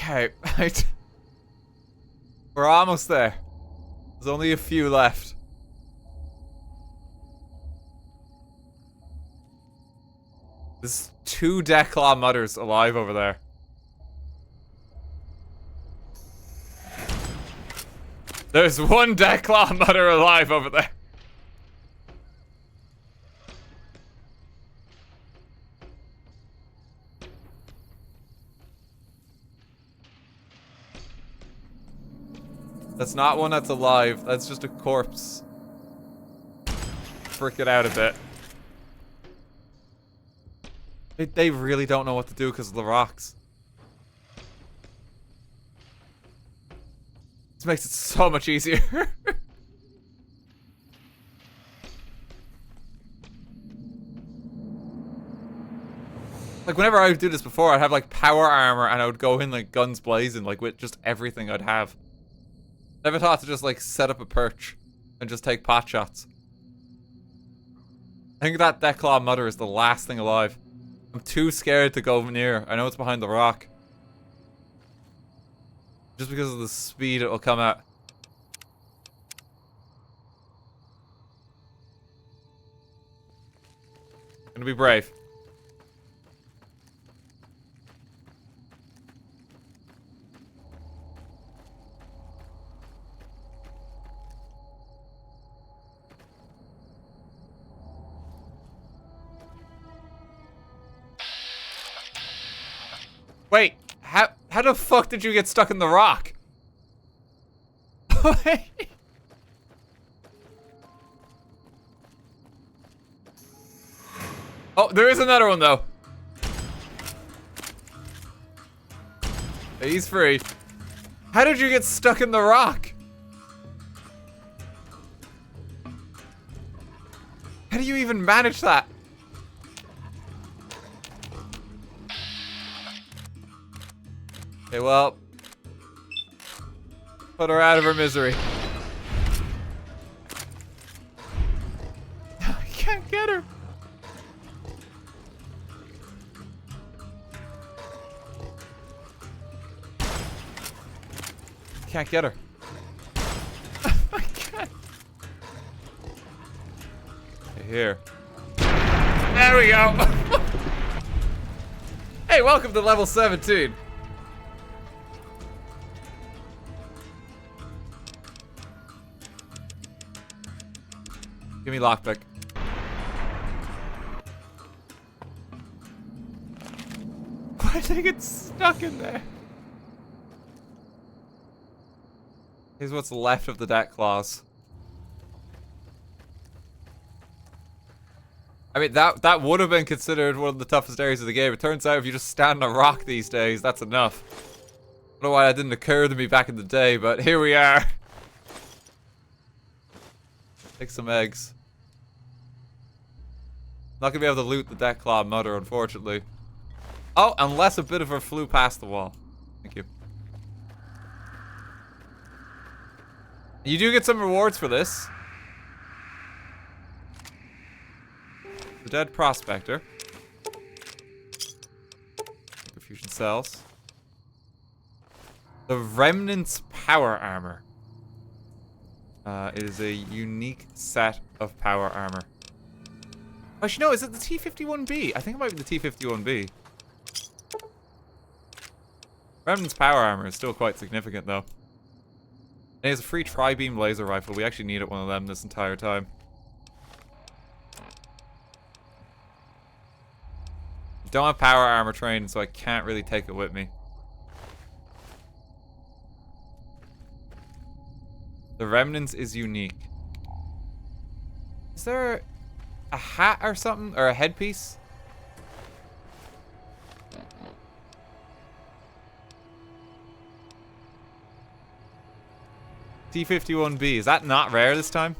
Okay. We're almost there. There's only a few left. There's 2 Deathclaw mutters alive over there. There's 1 Deathclaw mutter alive over there. That's not one that's alive. That's just a corpse. Frick it out a bit. They really don't know what to do because of the rocks. This makes it so much easier. Like, whenever I would do this before, I'd have, like, power armor and I would go in, like, guns blazing, like, with just everything I'd have. Never thought to just, like, set up a perch and just take pot shots. I think that Deathclaw Mother is the last thing alive. I'm too scared to go near. I know it's behind the rock. Just because of the speed it will come at. Gonna be brave. Wait, how the fuck did you get stuck in the rock? Oh, there is another one though. He's free. How did you get stuck in the rock? How do you even manage that? Okay, well, put her out of her misery. I can't get her. Can't get her. I can't. Okay, here. There we go. Hey, welcome to level 17. Give me lockpick. Why did I get stuck in there? Here's what's left of the Deathclaws. I mean, that would have been considered one of the toughest areas of the game. It turns out if you just stand on a rock these days, that's enough. I don't know why that didn't occur to me back in the day, but here we are. Take some eggs. Not gonna be able to loot the Deathclaw Mother, unfortunately. Oh, unless a bit of her flew past the wall. Thank you. You do get some rewards for this. The Dead Prospector. Fusion cells. The Remnant's Power Armor. It is a unique set of power armor. Actually, no, is it the T-51B? I think it might be the T-51B. Remnant's power armor is still quite significant, though. And it has a free tri-beam laser rifle. We actually needed one of them this entire time. Don't have power armor training, so I can't really take it with me. The Remnants is unique. Is there a hat or something? Or a headpiece? T-51B. Is that not rare this time?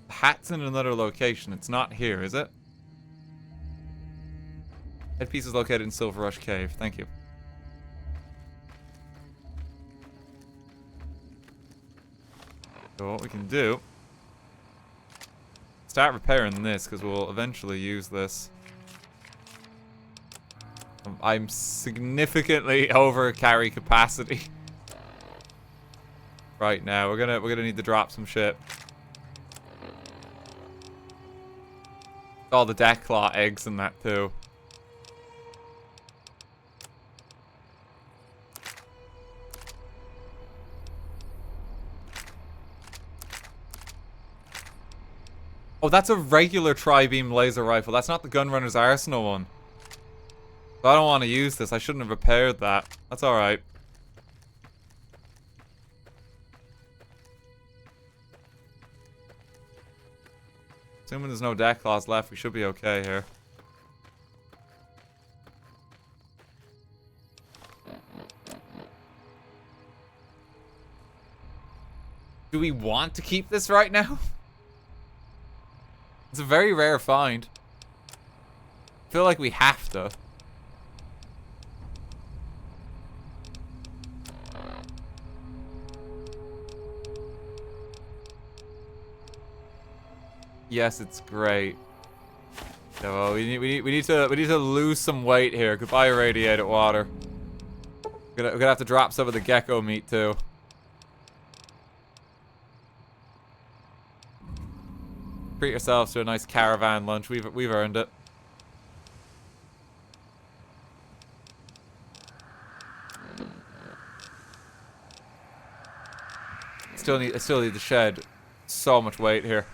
The hat's in another location. It's not here, is it? Headpiece is located in Silver Rush Cave. Thank you. So what we can do... Start repairing this, because we'll eventually use this. I'm significantly over carry capacity right now. We're gonna need to drop some shit. All the Deathclaw eggs and that too. Oh, that's a regular tri-beam laser rifle. That's not the Gunrunner's Arsenal one. So I don't want to use this. I shouldn't have repaired that. That's alright. Assuming there's no Deathclaws left, we should be okay here. Do we want to keep this right now? It's a very rare find. I feel like we have to. Yes, it's great. Yeah, well, we need to lose some weight here. Goodbye, irradiated water. We're gonna have to drop some of the gecko meat too. Treat yourselves to a nice caravan lunch. We've earned it. I still need to shed so much weight here.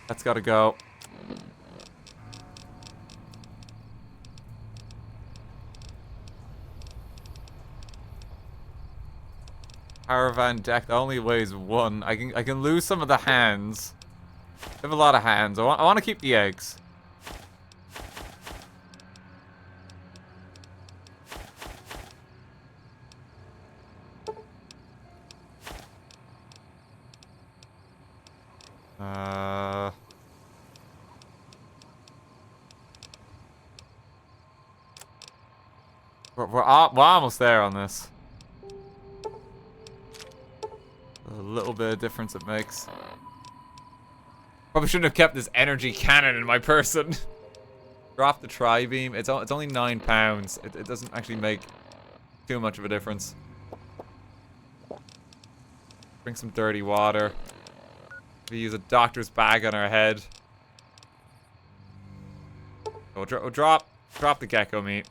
That's gotta go. Caravan deck only weighs 1. I can lose some of the hands. I have a lot of hands. I want to keep the eggs. We're almost there on this. A little bit of difference it makes. Probably shouldn't have kept this energy cannon in my person. Drop the tri-beam. It's only £9. It doesn't actually make too much of a difference. Drink some dirty water. We use a doctor's bag on our head. We'll drop the gecko meat.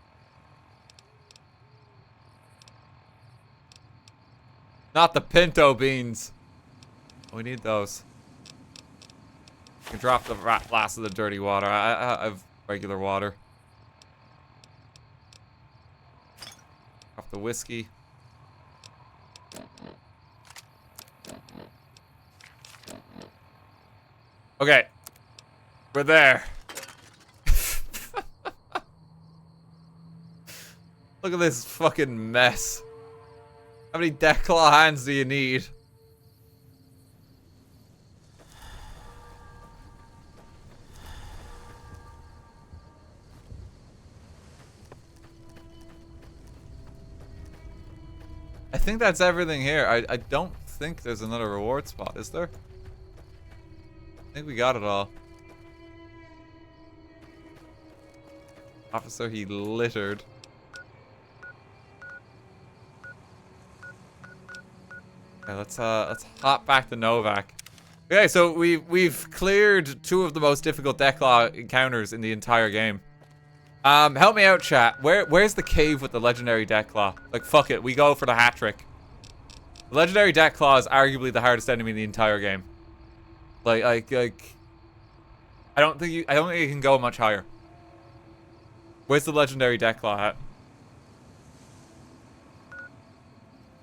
Not the pinto beans. We need those. You can drop the last of the dirty water. I have regular water. Drop the whiskey. Okay. We're there. Look at this fucking mess. How many Deathclaw hands do you need? I think that's everything here. I don't think there's another reward spot, is there? I think we got it all. Officer, he littered. Okay, let's hop back to Novak. Okay, so we've cleared 2 of the most difficult Deathclaw encounters in the entire game. Help me out, chat. Where's the cave with the legendary Deathclaw? Like, fuck it, we go for the hat trick. The legendary Deathclaw is arguably the hardest enemy in the entire game. Like I don't think you can go much higher. Where's the legendary Deathclaw at?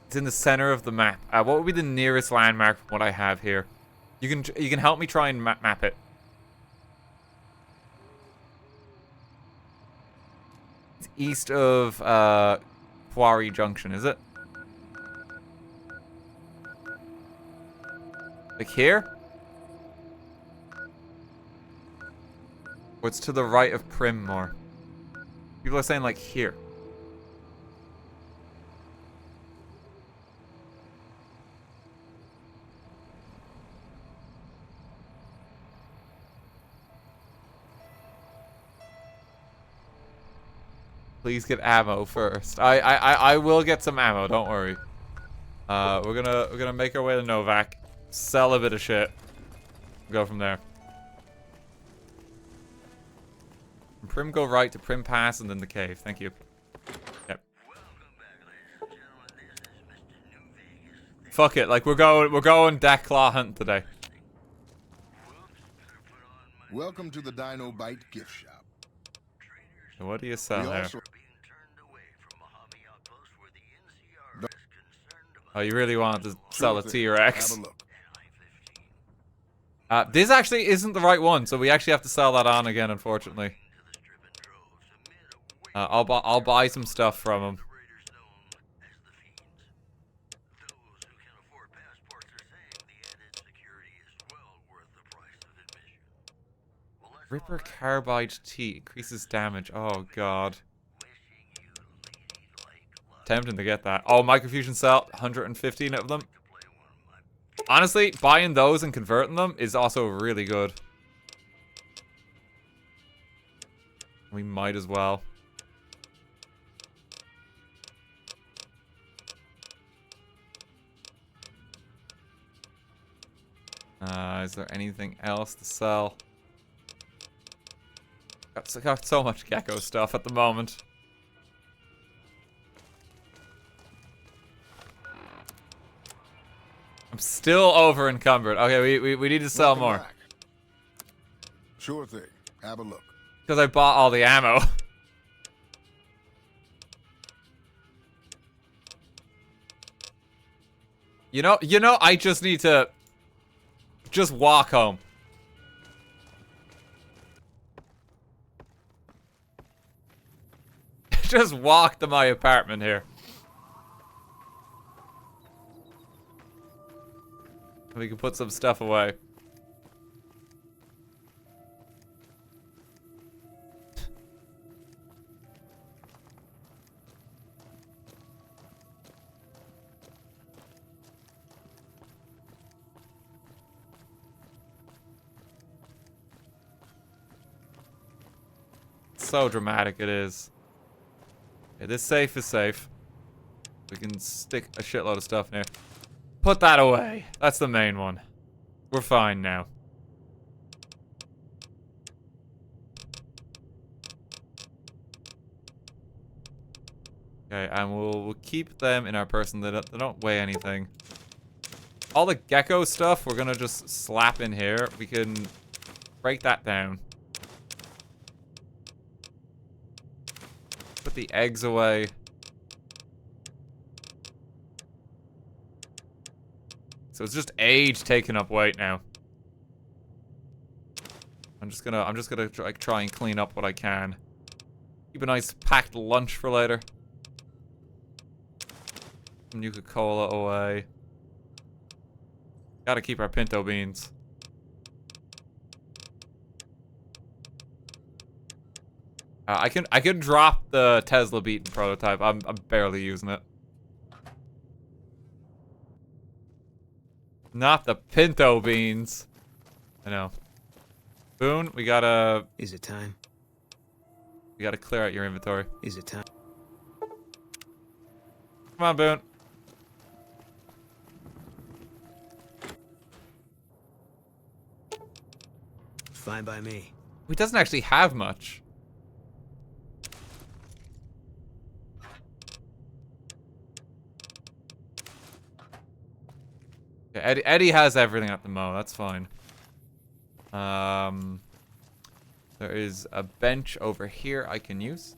It's in the center of the map. What would be the nearest landmark from what I have here? You can help me try and map it. It's east of Quarry Junction, is it? Like here? Or it's to the right of Primmore? People are saying like here. Please get ammo first. I will get some ammo. Don't worry. We're gonna make our way to Novak, sell a bit of shit, go from there. From Prim go right to Prim Pass and then the cave. Thank you. Yep. Fuck it. Like we're going Deathclaw hunt today. Welcome to the Dino Bite gift shop. What do you sell there? Oh, you really wanted to sell a T-Rex? This actually isn't the right one, so we actually have to sell that on again, unfortunately. I'll buy some stuff from him. Ripper Carbide T increases damage. Oh god. Tempting to get that. Oh, microfusion cell, 115 of them. Honestly, buying those and converting them is also really good. We might as well. Is there anything else to sell? Got so much gecko stuff at the moment. I'm still over encumbered. Okay, we need to sell more. Sure thing. Have a look. Because I bought all the ammo. You know, I just need to just walk home. Just walk to my apartment here. We can put some stuff away. So dramatic it is. Okay, this safe is safe. We can stick a shitload of stuff in here. Put that away. That's the main one. We're fine now. Okay, and we'll keep them in our person. They don't weigh anything. All the gecko stuff we're gonna just slap in here. We can break that down. Put the eggs away. So it's just age taking up weight now. I'm just gonna like try and clean up what I can. Keep a nice packed lunch for later. Some Nuka-Cola away. Gotta keep our pinto beans. I can drop the Tesla Beaten prototype. I'm barely using it. Not the pinto beans. I know. Boon, we gotta... Is it time? We gotta clear out your inventory. Is it time? Come on, Boon. Fine by me. He doesn't actually have much. Okay, Eddie has everything at the mo. That's fine. There is a bench over here I can use.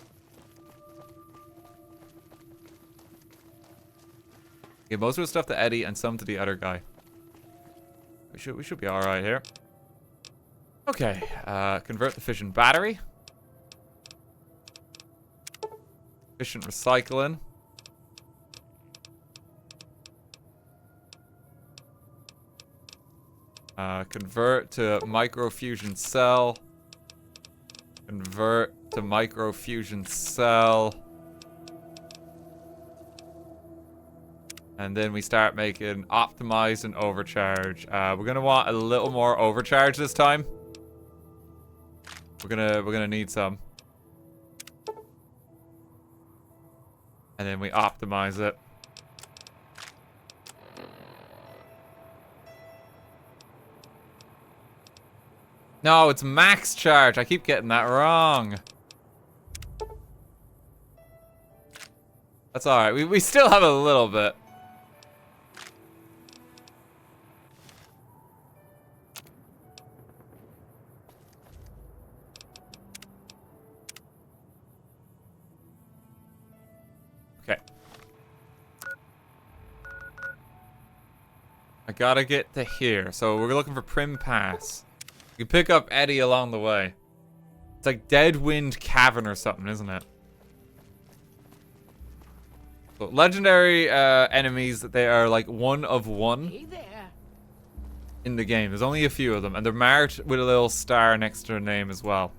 Give most of the stuff to Eddie and some to the other guy. We should be all right here. Okay, convert the fission battery. Efficient recycling. Convert to microfusion cell. Convert to microfusion cell. And then we start making optimize and overcharge. We're gonna want a little more overcharge this time. We're gonna need some. And then we optimize it. No, it's max charge. I keep getting that wrong. That's alright. We still have a little bit. Okay. I gotta get to here. So we're looking for Prim Pass. You can pick up Eddie along the way. It's like Deadwind Cavern or something, isn't it? So legendary enemies, they are like 1 of 1 in the game. There's only a few of them, and they're marked with a little star next to their name as well.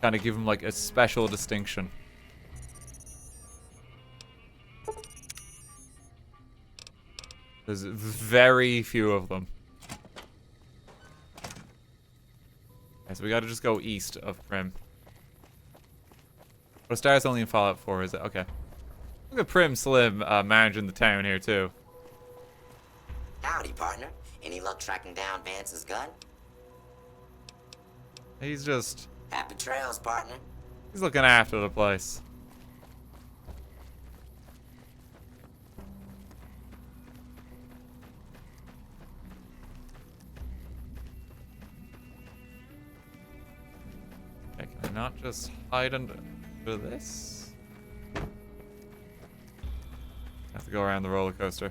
Kind of give them like a special distinction. There's very few of them. Okay, so we gotta just go east of Prim. But star's only in Fallout 4, is it? Okay. Look at Prim Slim managing the town here, too. Howdy, partner. Any luck tracking down Vance's gun? He's just... Happy trails, partner. He's looking after the place. Okay, can I not just hide under this? I have to go around the roller coaster.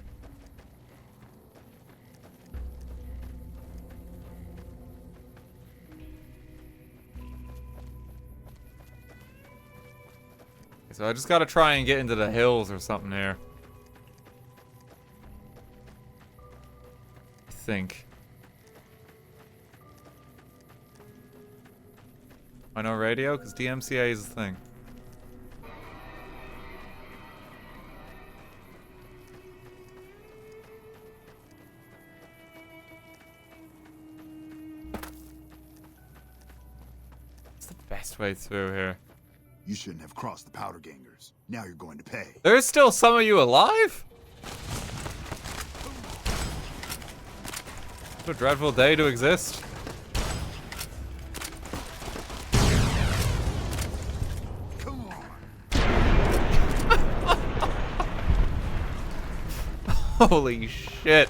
Okay, so I just gotta try and get into the hills or something here. I think. I know radio? Because DMCA is the thing. Best way through here. You shouldn't have crossed the powder gangers. Now you're going to pay. There's still some of you alive? What a dreadful day to exist. Come on. Holy shit.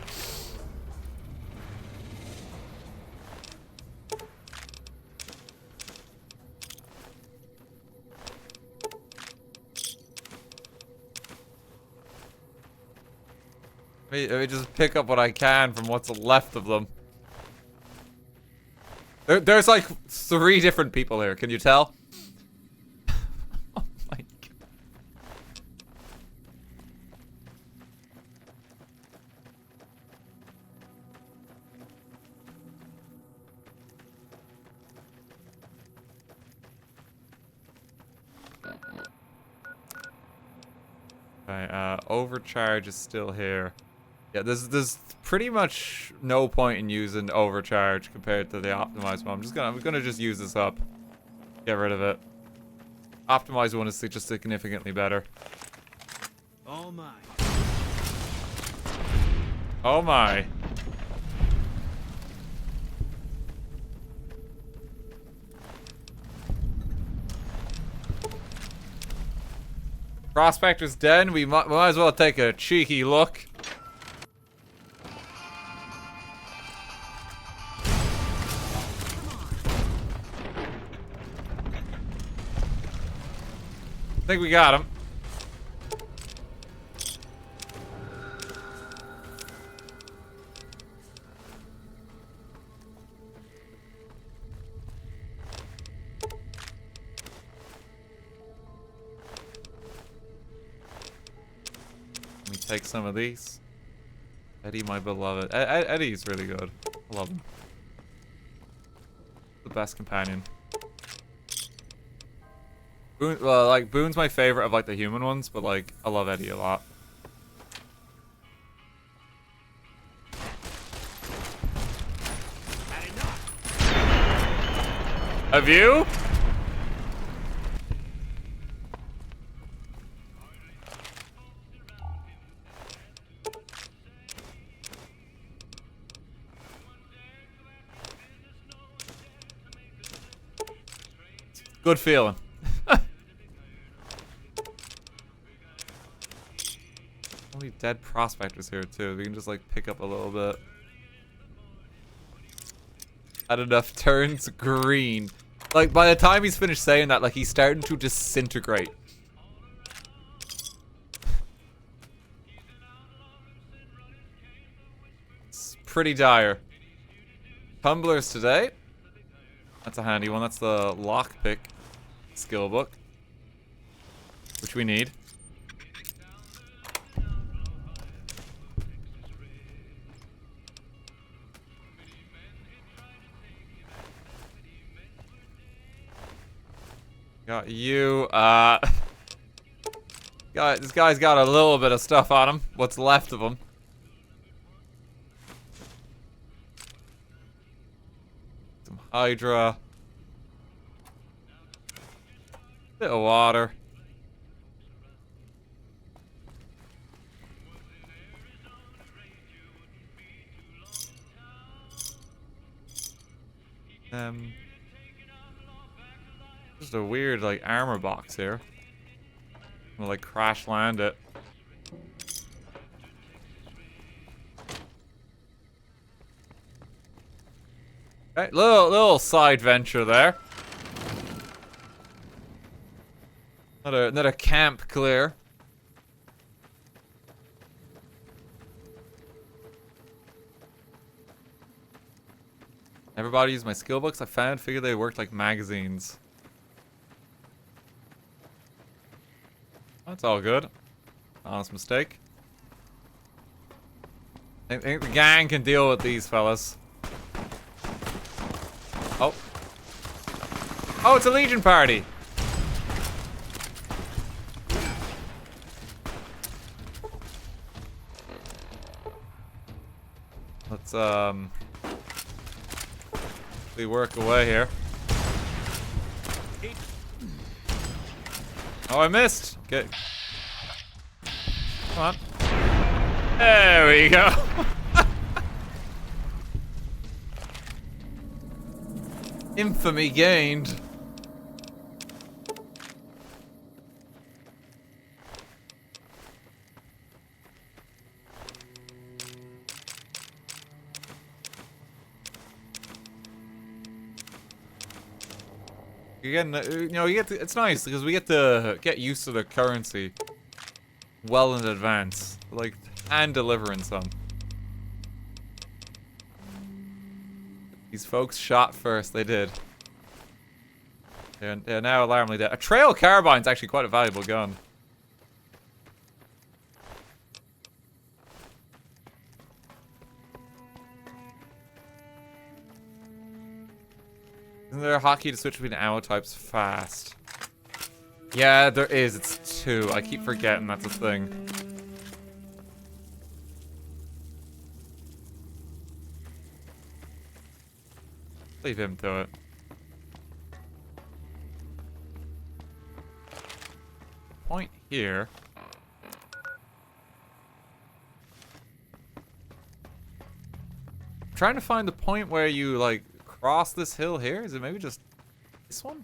Let me just pick up what I can from what's left of them. There's like 3 different people here. Can you tell? Oh my god. Okay, overcharge is still here. Yeah, there's pretty much no point in using overcharge compared to the optimized one. I'm gonna just use this up. Get rid of it. Optimized one is just significantly better. Oh my. Oh my. Prospector's Den. We might as well take a cheeky look. I think we got him. Let me take some of these. Eddie, my beloved. Eddie's really good. I love him. The best companion. Boon, well, like, Boon's my favorite of, like, the human ones, but, like, I love Eddie a lot. Have you? Good feeling. Only dead prospectors here too. We can just like pick up a little bit. Had enough turns green. Like by the time he's finished saying that, like he's starting to disintegrate. It's pretty dire. Tumblers today. That's a handy one. That's the lockpick skill book, which we need. Got you. This guy's got a little bit of stuff on him. What's left of him. Some Hydra. Bit of water. Just a weird like armor box here. I'm gonna like crash land it. Okay, little side venture there. Another camp clear. Everybody use my skill books. Figured they worked like magazines. That's all good. Honest mistake. I think the gang can deal with these fellas. Oh. Oh, it's a Legion party. Let's we work away here. Oh, I missed. Okay. Come on. There we go. Infamy gained. Again, you know, it's nice because we get to get used to the currency well in advance, like, and delivering some. These folks shot first, they did. They're now alarmingly dead. A trail carabine's actually quite a valuable gun. Isn't there a hotkey to switch between ammo types fast? Yeah, there is. It's 2. I keep forgetting that's a thing. Leave him to it. Point here. I'm trying to find the point where you, like, cross this hill here? Is it maybe just this one?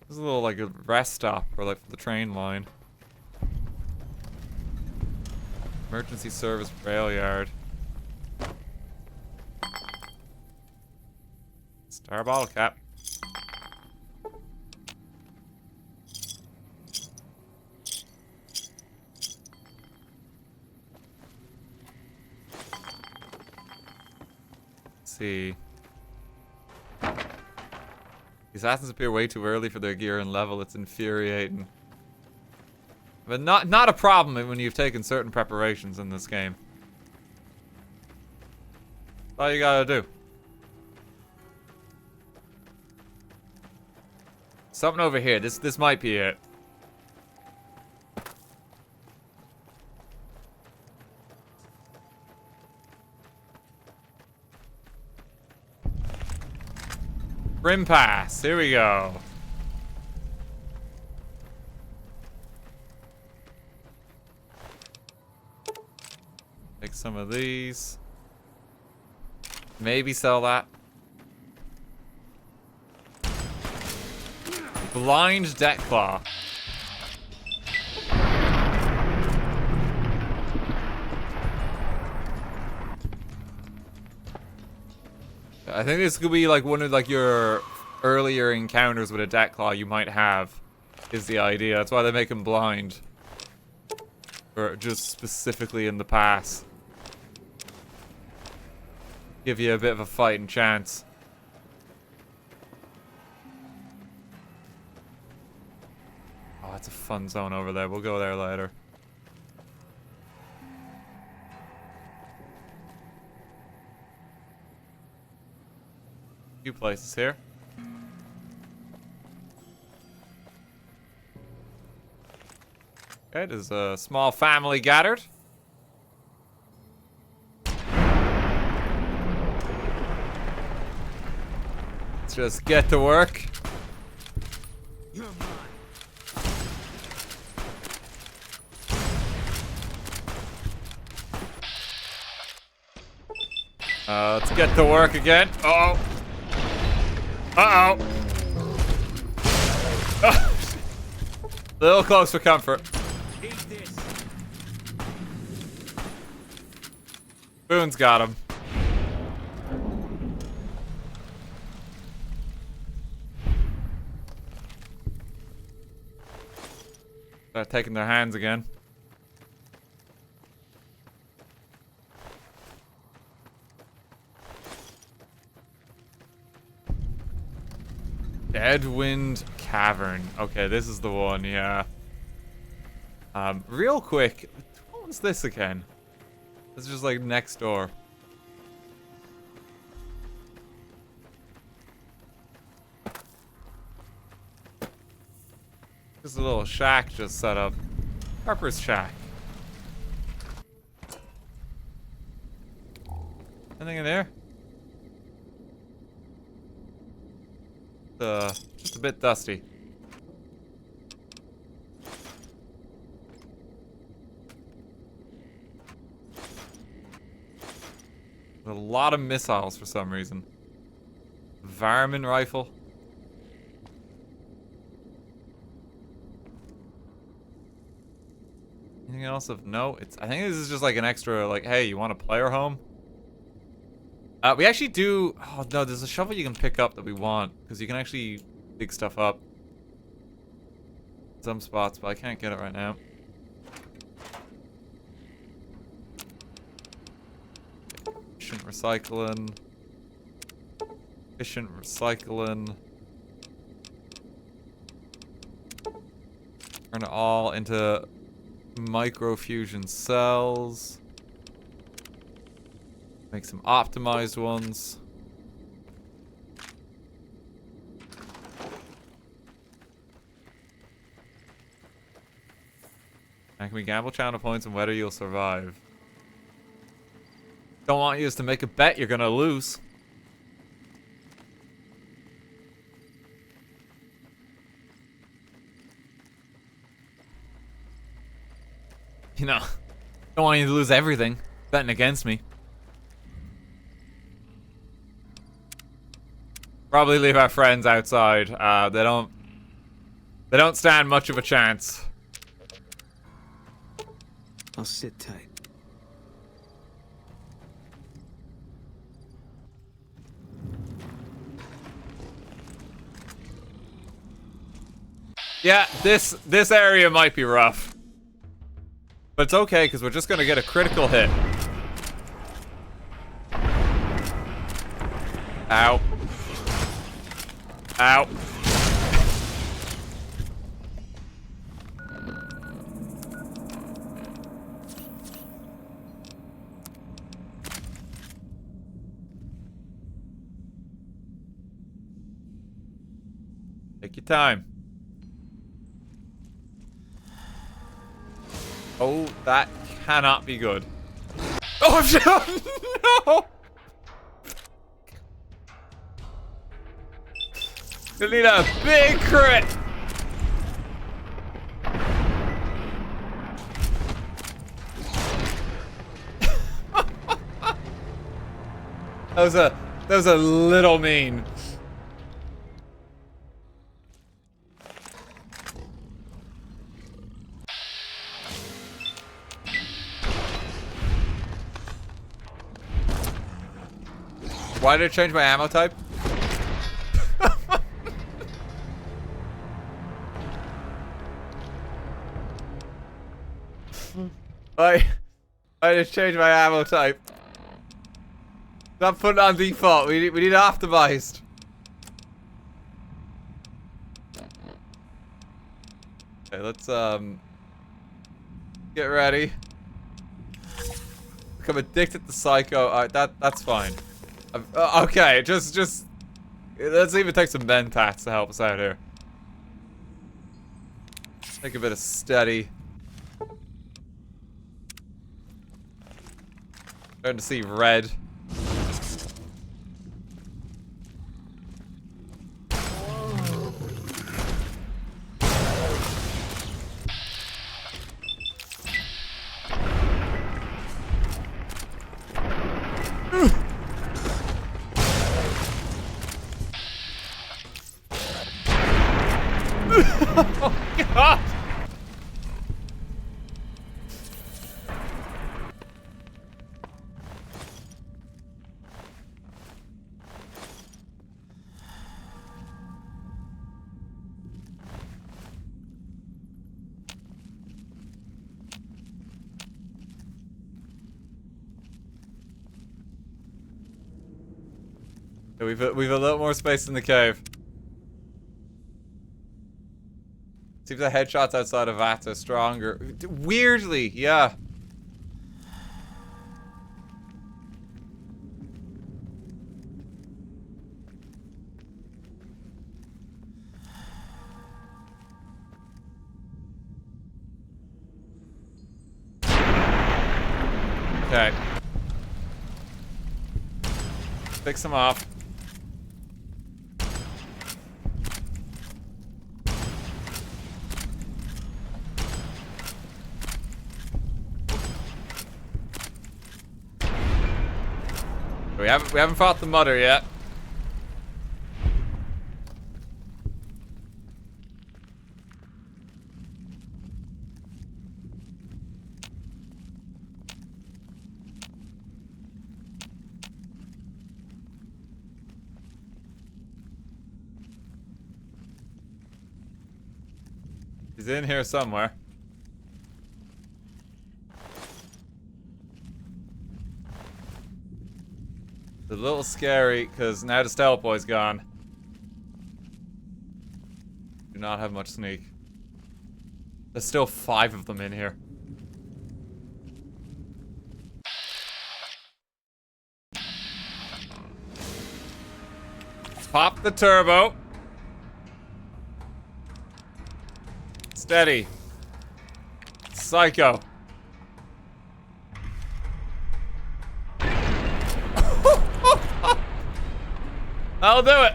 This is a little like a rest stop or like for the train line. Emergency service rail yard. Star bottle cap. See. The assassins appear way too early for their gear and level. It's infuriating. But not a problem when you've taken certain preparations in this game. That's all you gotta do. Something over here. This might be it. Grim Pass. Here we go. Take some of these. Maybe sell that. Blind Deathclaw. I think this could be like one of like your earlier encounters with a Deathclaw you might have, is the idea. That's why they make him blind. Or just specifically in the pass. Give you a bit of a fighting chance. Oh, that's a fun zone over there. We'll go there later. Few places here. Okay, there's a small family gathered. Let's just get to work. Let's get to work again. Uh-oh. Uh-oh. Oh. Little close for comfort. Boon's got him. They're taking their hands again. Deadwind Cavern. Okay, this is the one, yeah. Real quick, what was this again? It's just like next door. Just a little shack just set up. Harper's shack. Anything in there? Just a bit dusty. A lot of missiles for some reason. Varmin rifle. Anything else of note? I think this is just like an extra, like, hey, you want a player home? We actually do. Oh no, there's a shovel you can pick up that we want because you can actually dig stuff up. Some spots, but I can't get it right now. Efficient recycling. Efficient recycling. Turn it all into microfusion cells. Make some optimized ones. And can we gamble channel points on whether you'll survive? Don't want you to make a bet you're gonna lose. You know, don't want you to lose everything betting against me. Probably leave our friends outside. They don't stand much of a chance. I'll sit tight. Yeah, this area might be rough. But it's okay, because we're just gonna get a critical hit. Ow. Ow. Take your time. Oh, that cannot be good. Oh, no! You'll need a big crit! That was a little mean. Why did it change my ammo type? I just changed my ammo type. Not put it on default. We need optimized. Okay, let's get ready. Become addicted to Psycho. Alright, that's fine. Okay, just let's even take some Mentats to help us out here. Take a bit of steady. Starting to see red. Oh God! We've a lot more space in the cave. Seems the headshots outside of VATS are stronger. Weirdly, yeah. Okay. Fix them off. We haven't fought the Mother yet. He's in here somewhere. It's a little scary because now the stealth boy's gone. Do not have much sneak. There's still 5 of them in here. Pop the turbo. Steady. Psycho. I'll do it.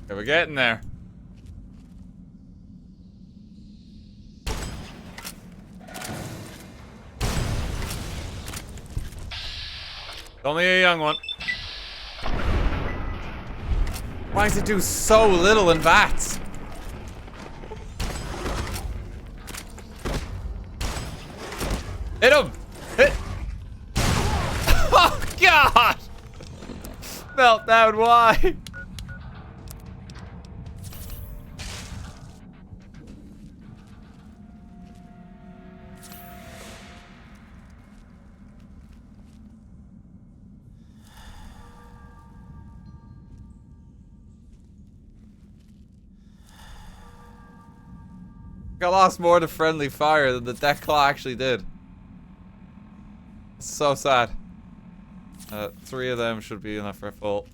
Okay, we're getting there. Only a young one. Why does it do so little in VATS? Hit him! Hit! Oh God! Meltdown, why? I lost more to friendly fire than the Deathclaw actually did. It's so sad. 3 of them should be enough for a full.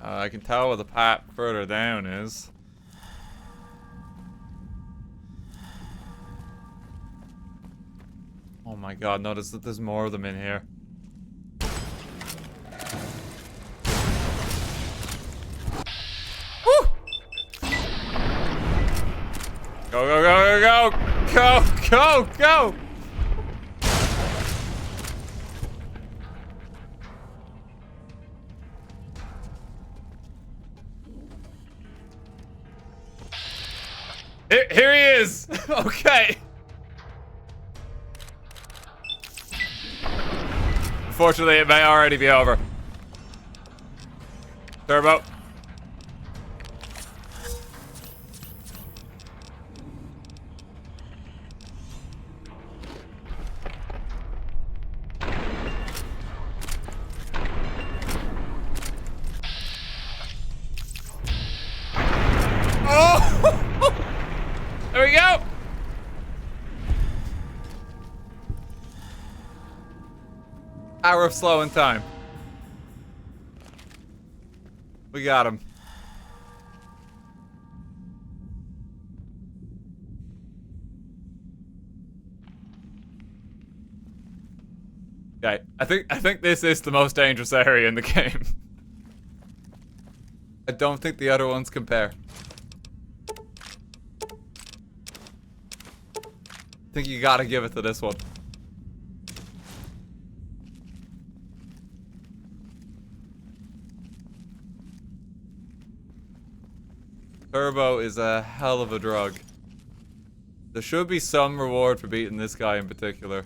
I can tell where the path further down is. Oh my god, no, there's more of them in here. Woo! Go, go, go, go, go! Go, go, go! Here he is! Okay. Unfortunately, it may already be over. Turbo. Oh! There we go! Hour of slowing time. We got him. Okay, I think this is the most dangerous area in the game. I don't think the other ones compare. I think you gotta give it to this one. Turbo is a hell of a drug. There should be some reward for beating this guy in particular.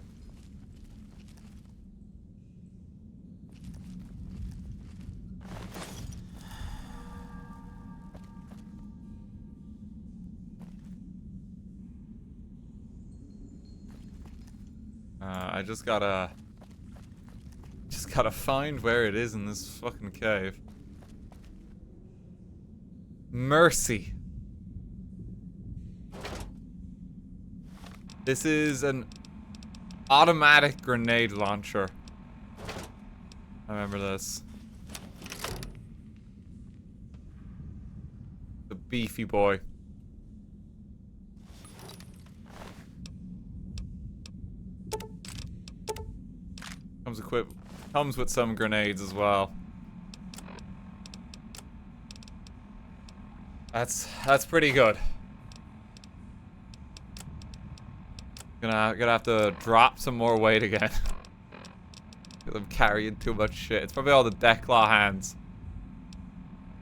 I just gotta find where it is in this fucking cave. Mercy. This is an automatic grenade launcher. I remember this. The beefy boy. Comes with some grenades as well. That's pretty good. Gonna have to drop some more weight again. I'm carrying too much shit. It's probably all the Deathclaw hands.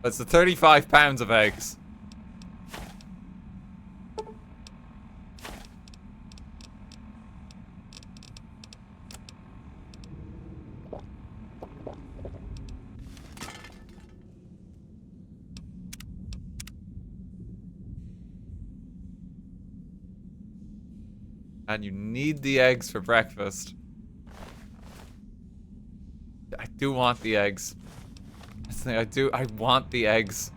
That's the 35 pounds of eggs. And you need the eggs for breakfast. I do want the eggs. That's the thing, I want the eggs.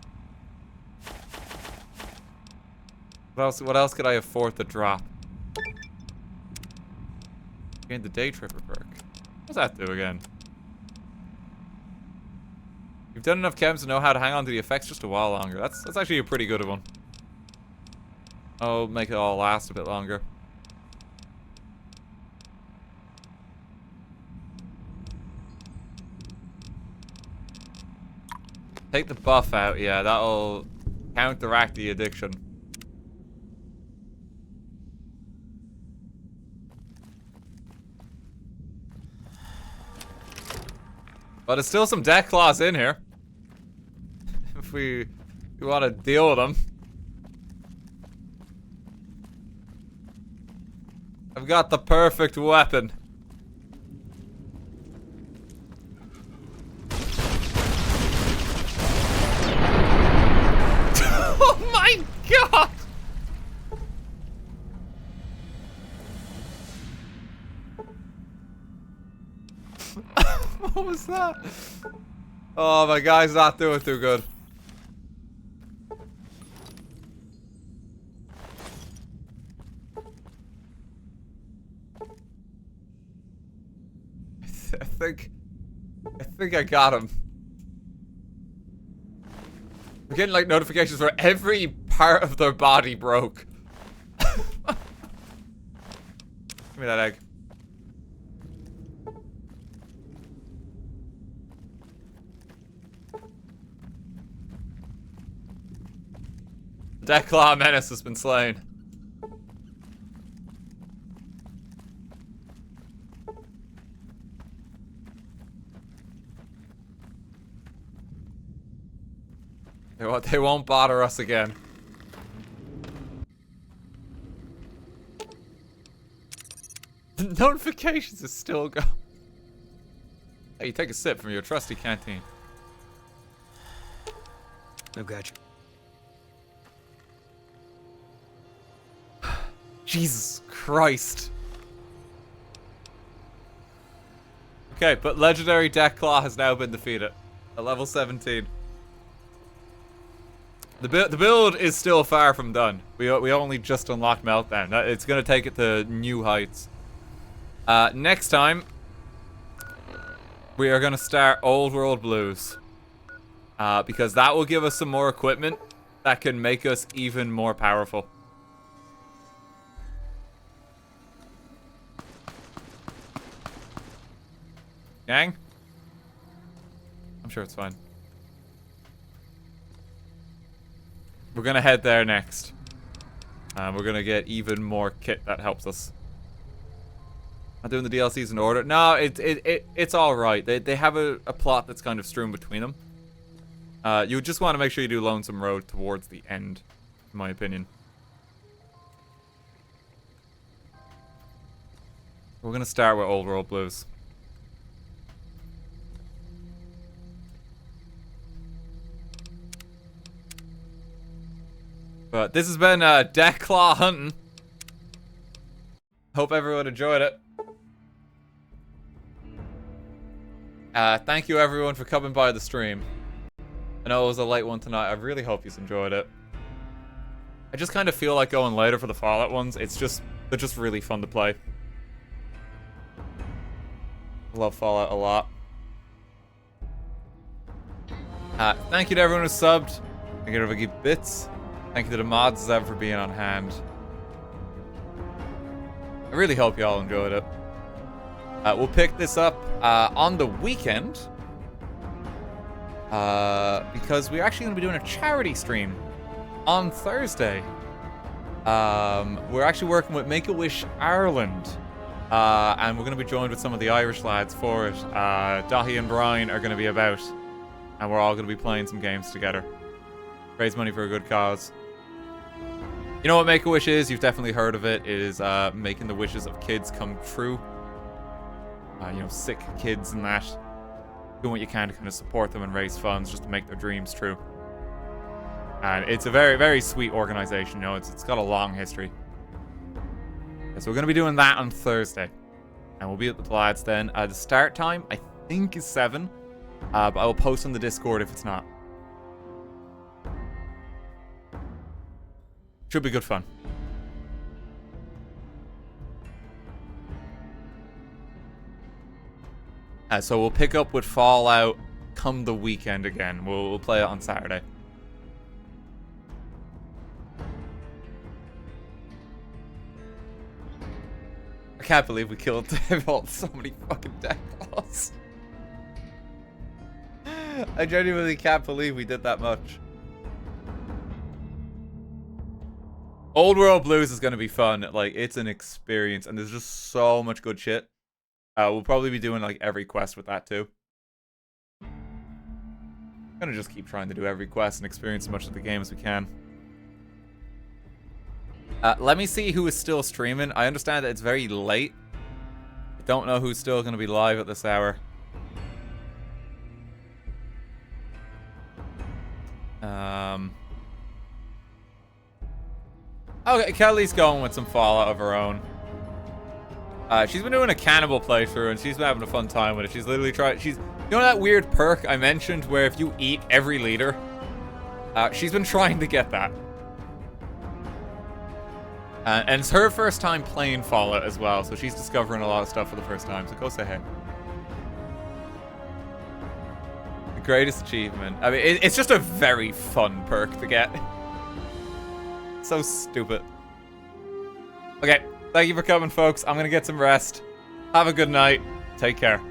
What else could I afford to drop? Gain the day tripper perk. What does that do again? You've done enough chems to know how to hang on to the effects just a while longer. That's actually a pretty good one. I'll make it all last a bit longer. Take the buff out, yeah, that'll counteract the addiction. But there's still some Deathclaws in here. If we want to deal with them. I've got the perfect weapon. Oh my god! What was that? Oh, my guy's not doing too good. I think I got him. We're getting like notifications where every part of their body broke. Give me that egg. Deathclaw menace has been slain. They won't bother us again. The notifications are still going. Hey, you take a sip from your trusty canteen. No, gotcha. Jesus Christ. Okay, but legendary Deathclaw has now been defeated at level 17. The build is still far from done. We only just unlocked Meltdown. It's gonna take it to new heights. Next time, we are gonna start Old World Blues. Because that will give us some more equipment that can make us even more powerful. Gang? I'm sure it's fine. We're gonna head there next. We're gonna get even more kit that helps us. Not doing the DLCs in order. No, it's alright. They have a plot that's kind of strewn between them. You just want to make sure you do Lonesome Road towards the end, in my opinion. We're gonna start with Old World Blues. But this has been Deathclaw hunting. Hope everyone enjoyed it. Thank you everyone for coming by the stream. I know it was a late one tonight. I really hope you enjoyed it. I just kind of feel like going later for the Fallout ones. They're just really fun to play. I love Fallout a lot. Thank you to everyone who subbed. Thank you to Vicky Bits. Thank you to the mods as ever for being on hand. I really hope you all enjoyed it. We'll pick this up on the weekend. Because we're actually going to be doing a charity stream on Thursday. We're actually working with Make-A-Wish Ireland. And we're going to be joined with some of the Irish lads for it. Dahi and Brian are going to be about. And we're all going to be playing some games together. Raise money for a good cause. You know what Make-A-Wish is? You've definitely heard of it. It is making the wishes of kids come true. You know, sick kids and that. Doing what you can to kind of support them and raise funds just to make their dreams true. And it's a very, very sweet organization. You know, it's got a long history. Yeah, so we're going to be doing that on Thursday. And we'll be with the lads then. The start time, I think, is 7. But I will post on the Discord if it's not. Should be good fun. So we'll pick up with Fallout come the weekend again. We'll play it on Saturday. I can't believe we killed so many fucking Deathclaws. I genuinely can't believe we did that much. Old World Blues is going to be fun. Like, it's an experience, and there's just so much good shit. We'll probably be doing, like, every quest with that, too. I'm going to just keep trying to do every quest and experience as much of the game as we can. Let me see who is still streaming. I understand that it's very late. I don't know who's still going to be live at this hour. Okay, Kelly's going with some Fallout of her own. She's been doing a cannibal playthrough and she's been having a fun time with it. She's literally trying. You know that weird perk I mentioned where if you eat every leader? She's been trying to get that. And it's her first time playing Fallout as well, so she's discovering a lot of stuff for the first time. So go say hey. Greatest achievement. I mean, it's just a very fun perk to get. So stupid. Okay, thank you for coming, folks. I'm gonna get some rest. Have a good night. Take care.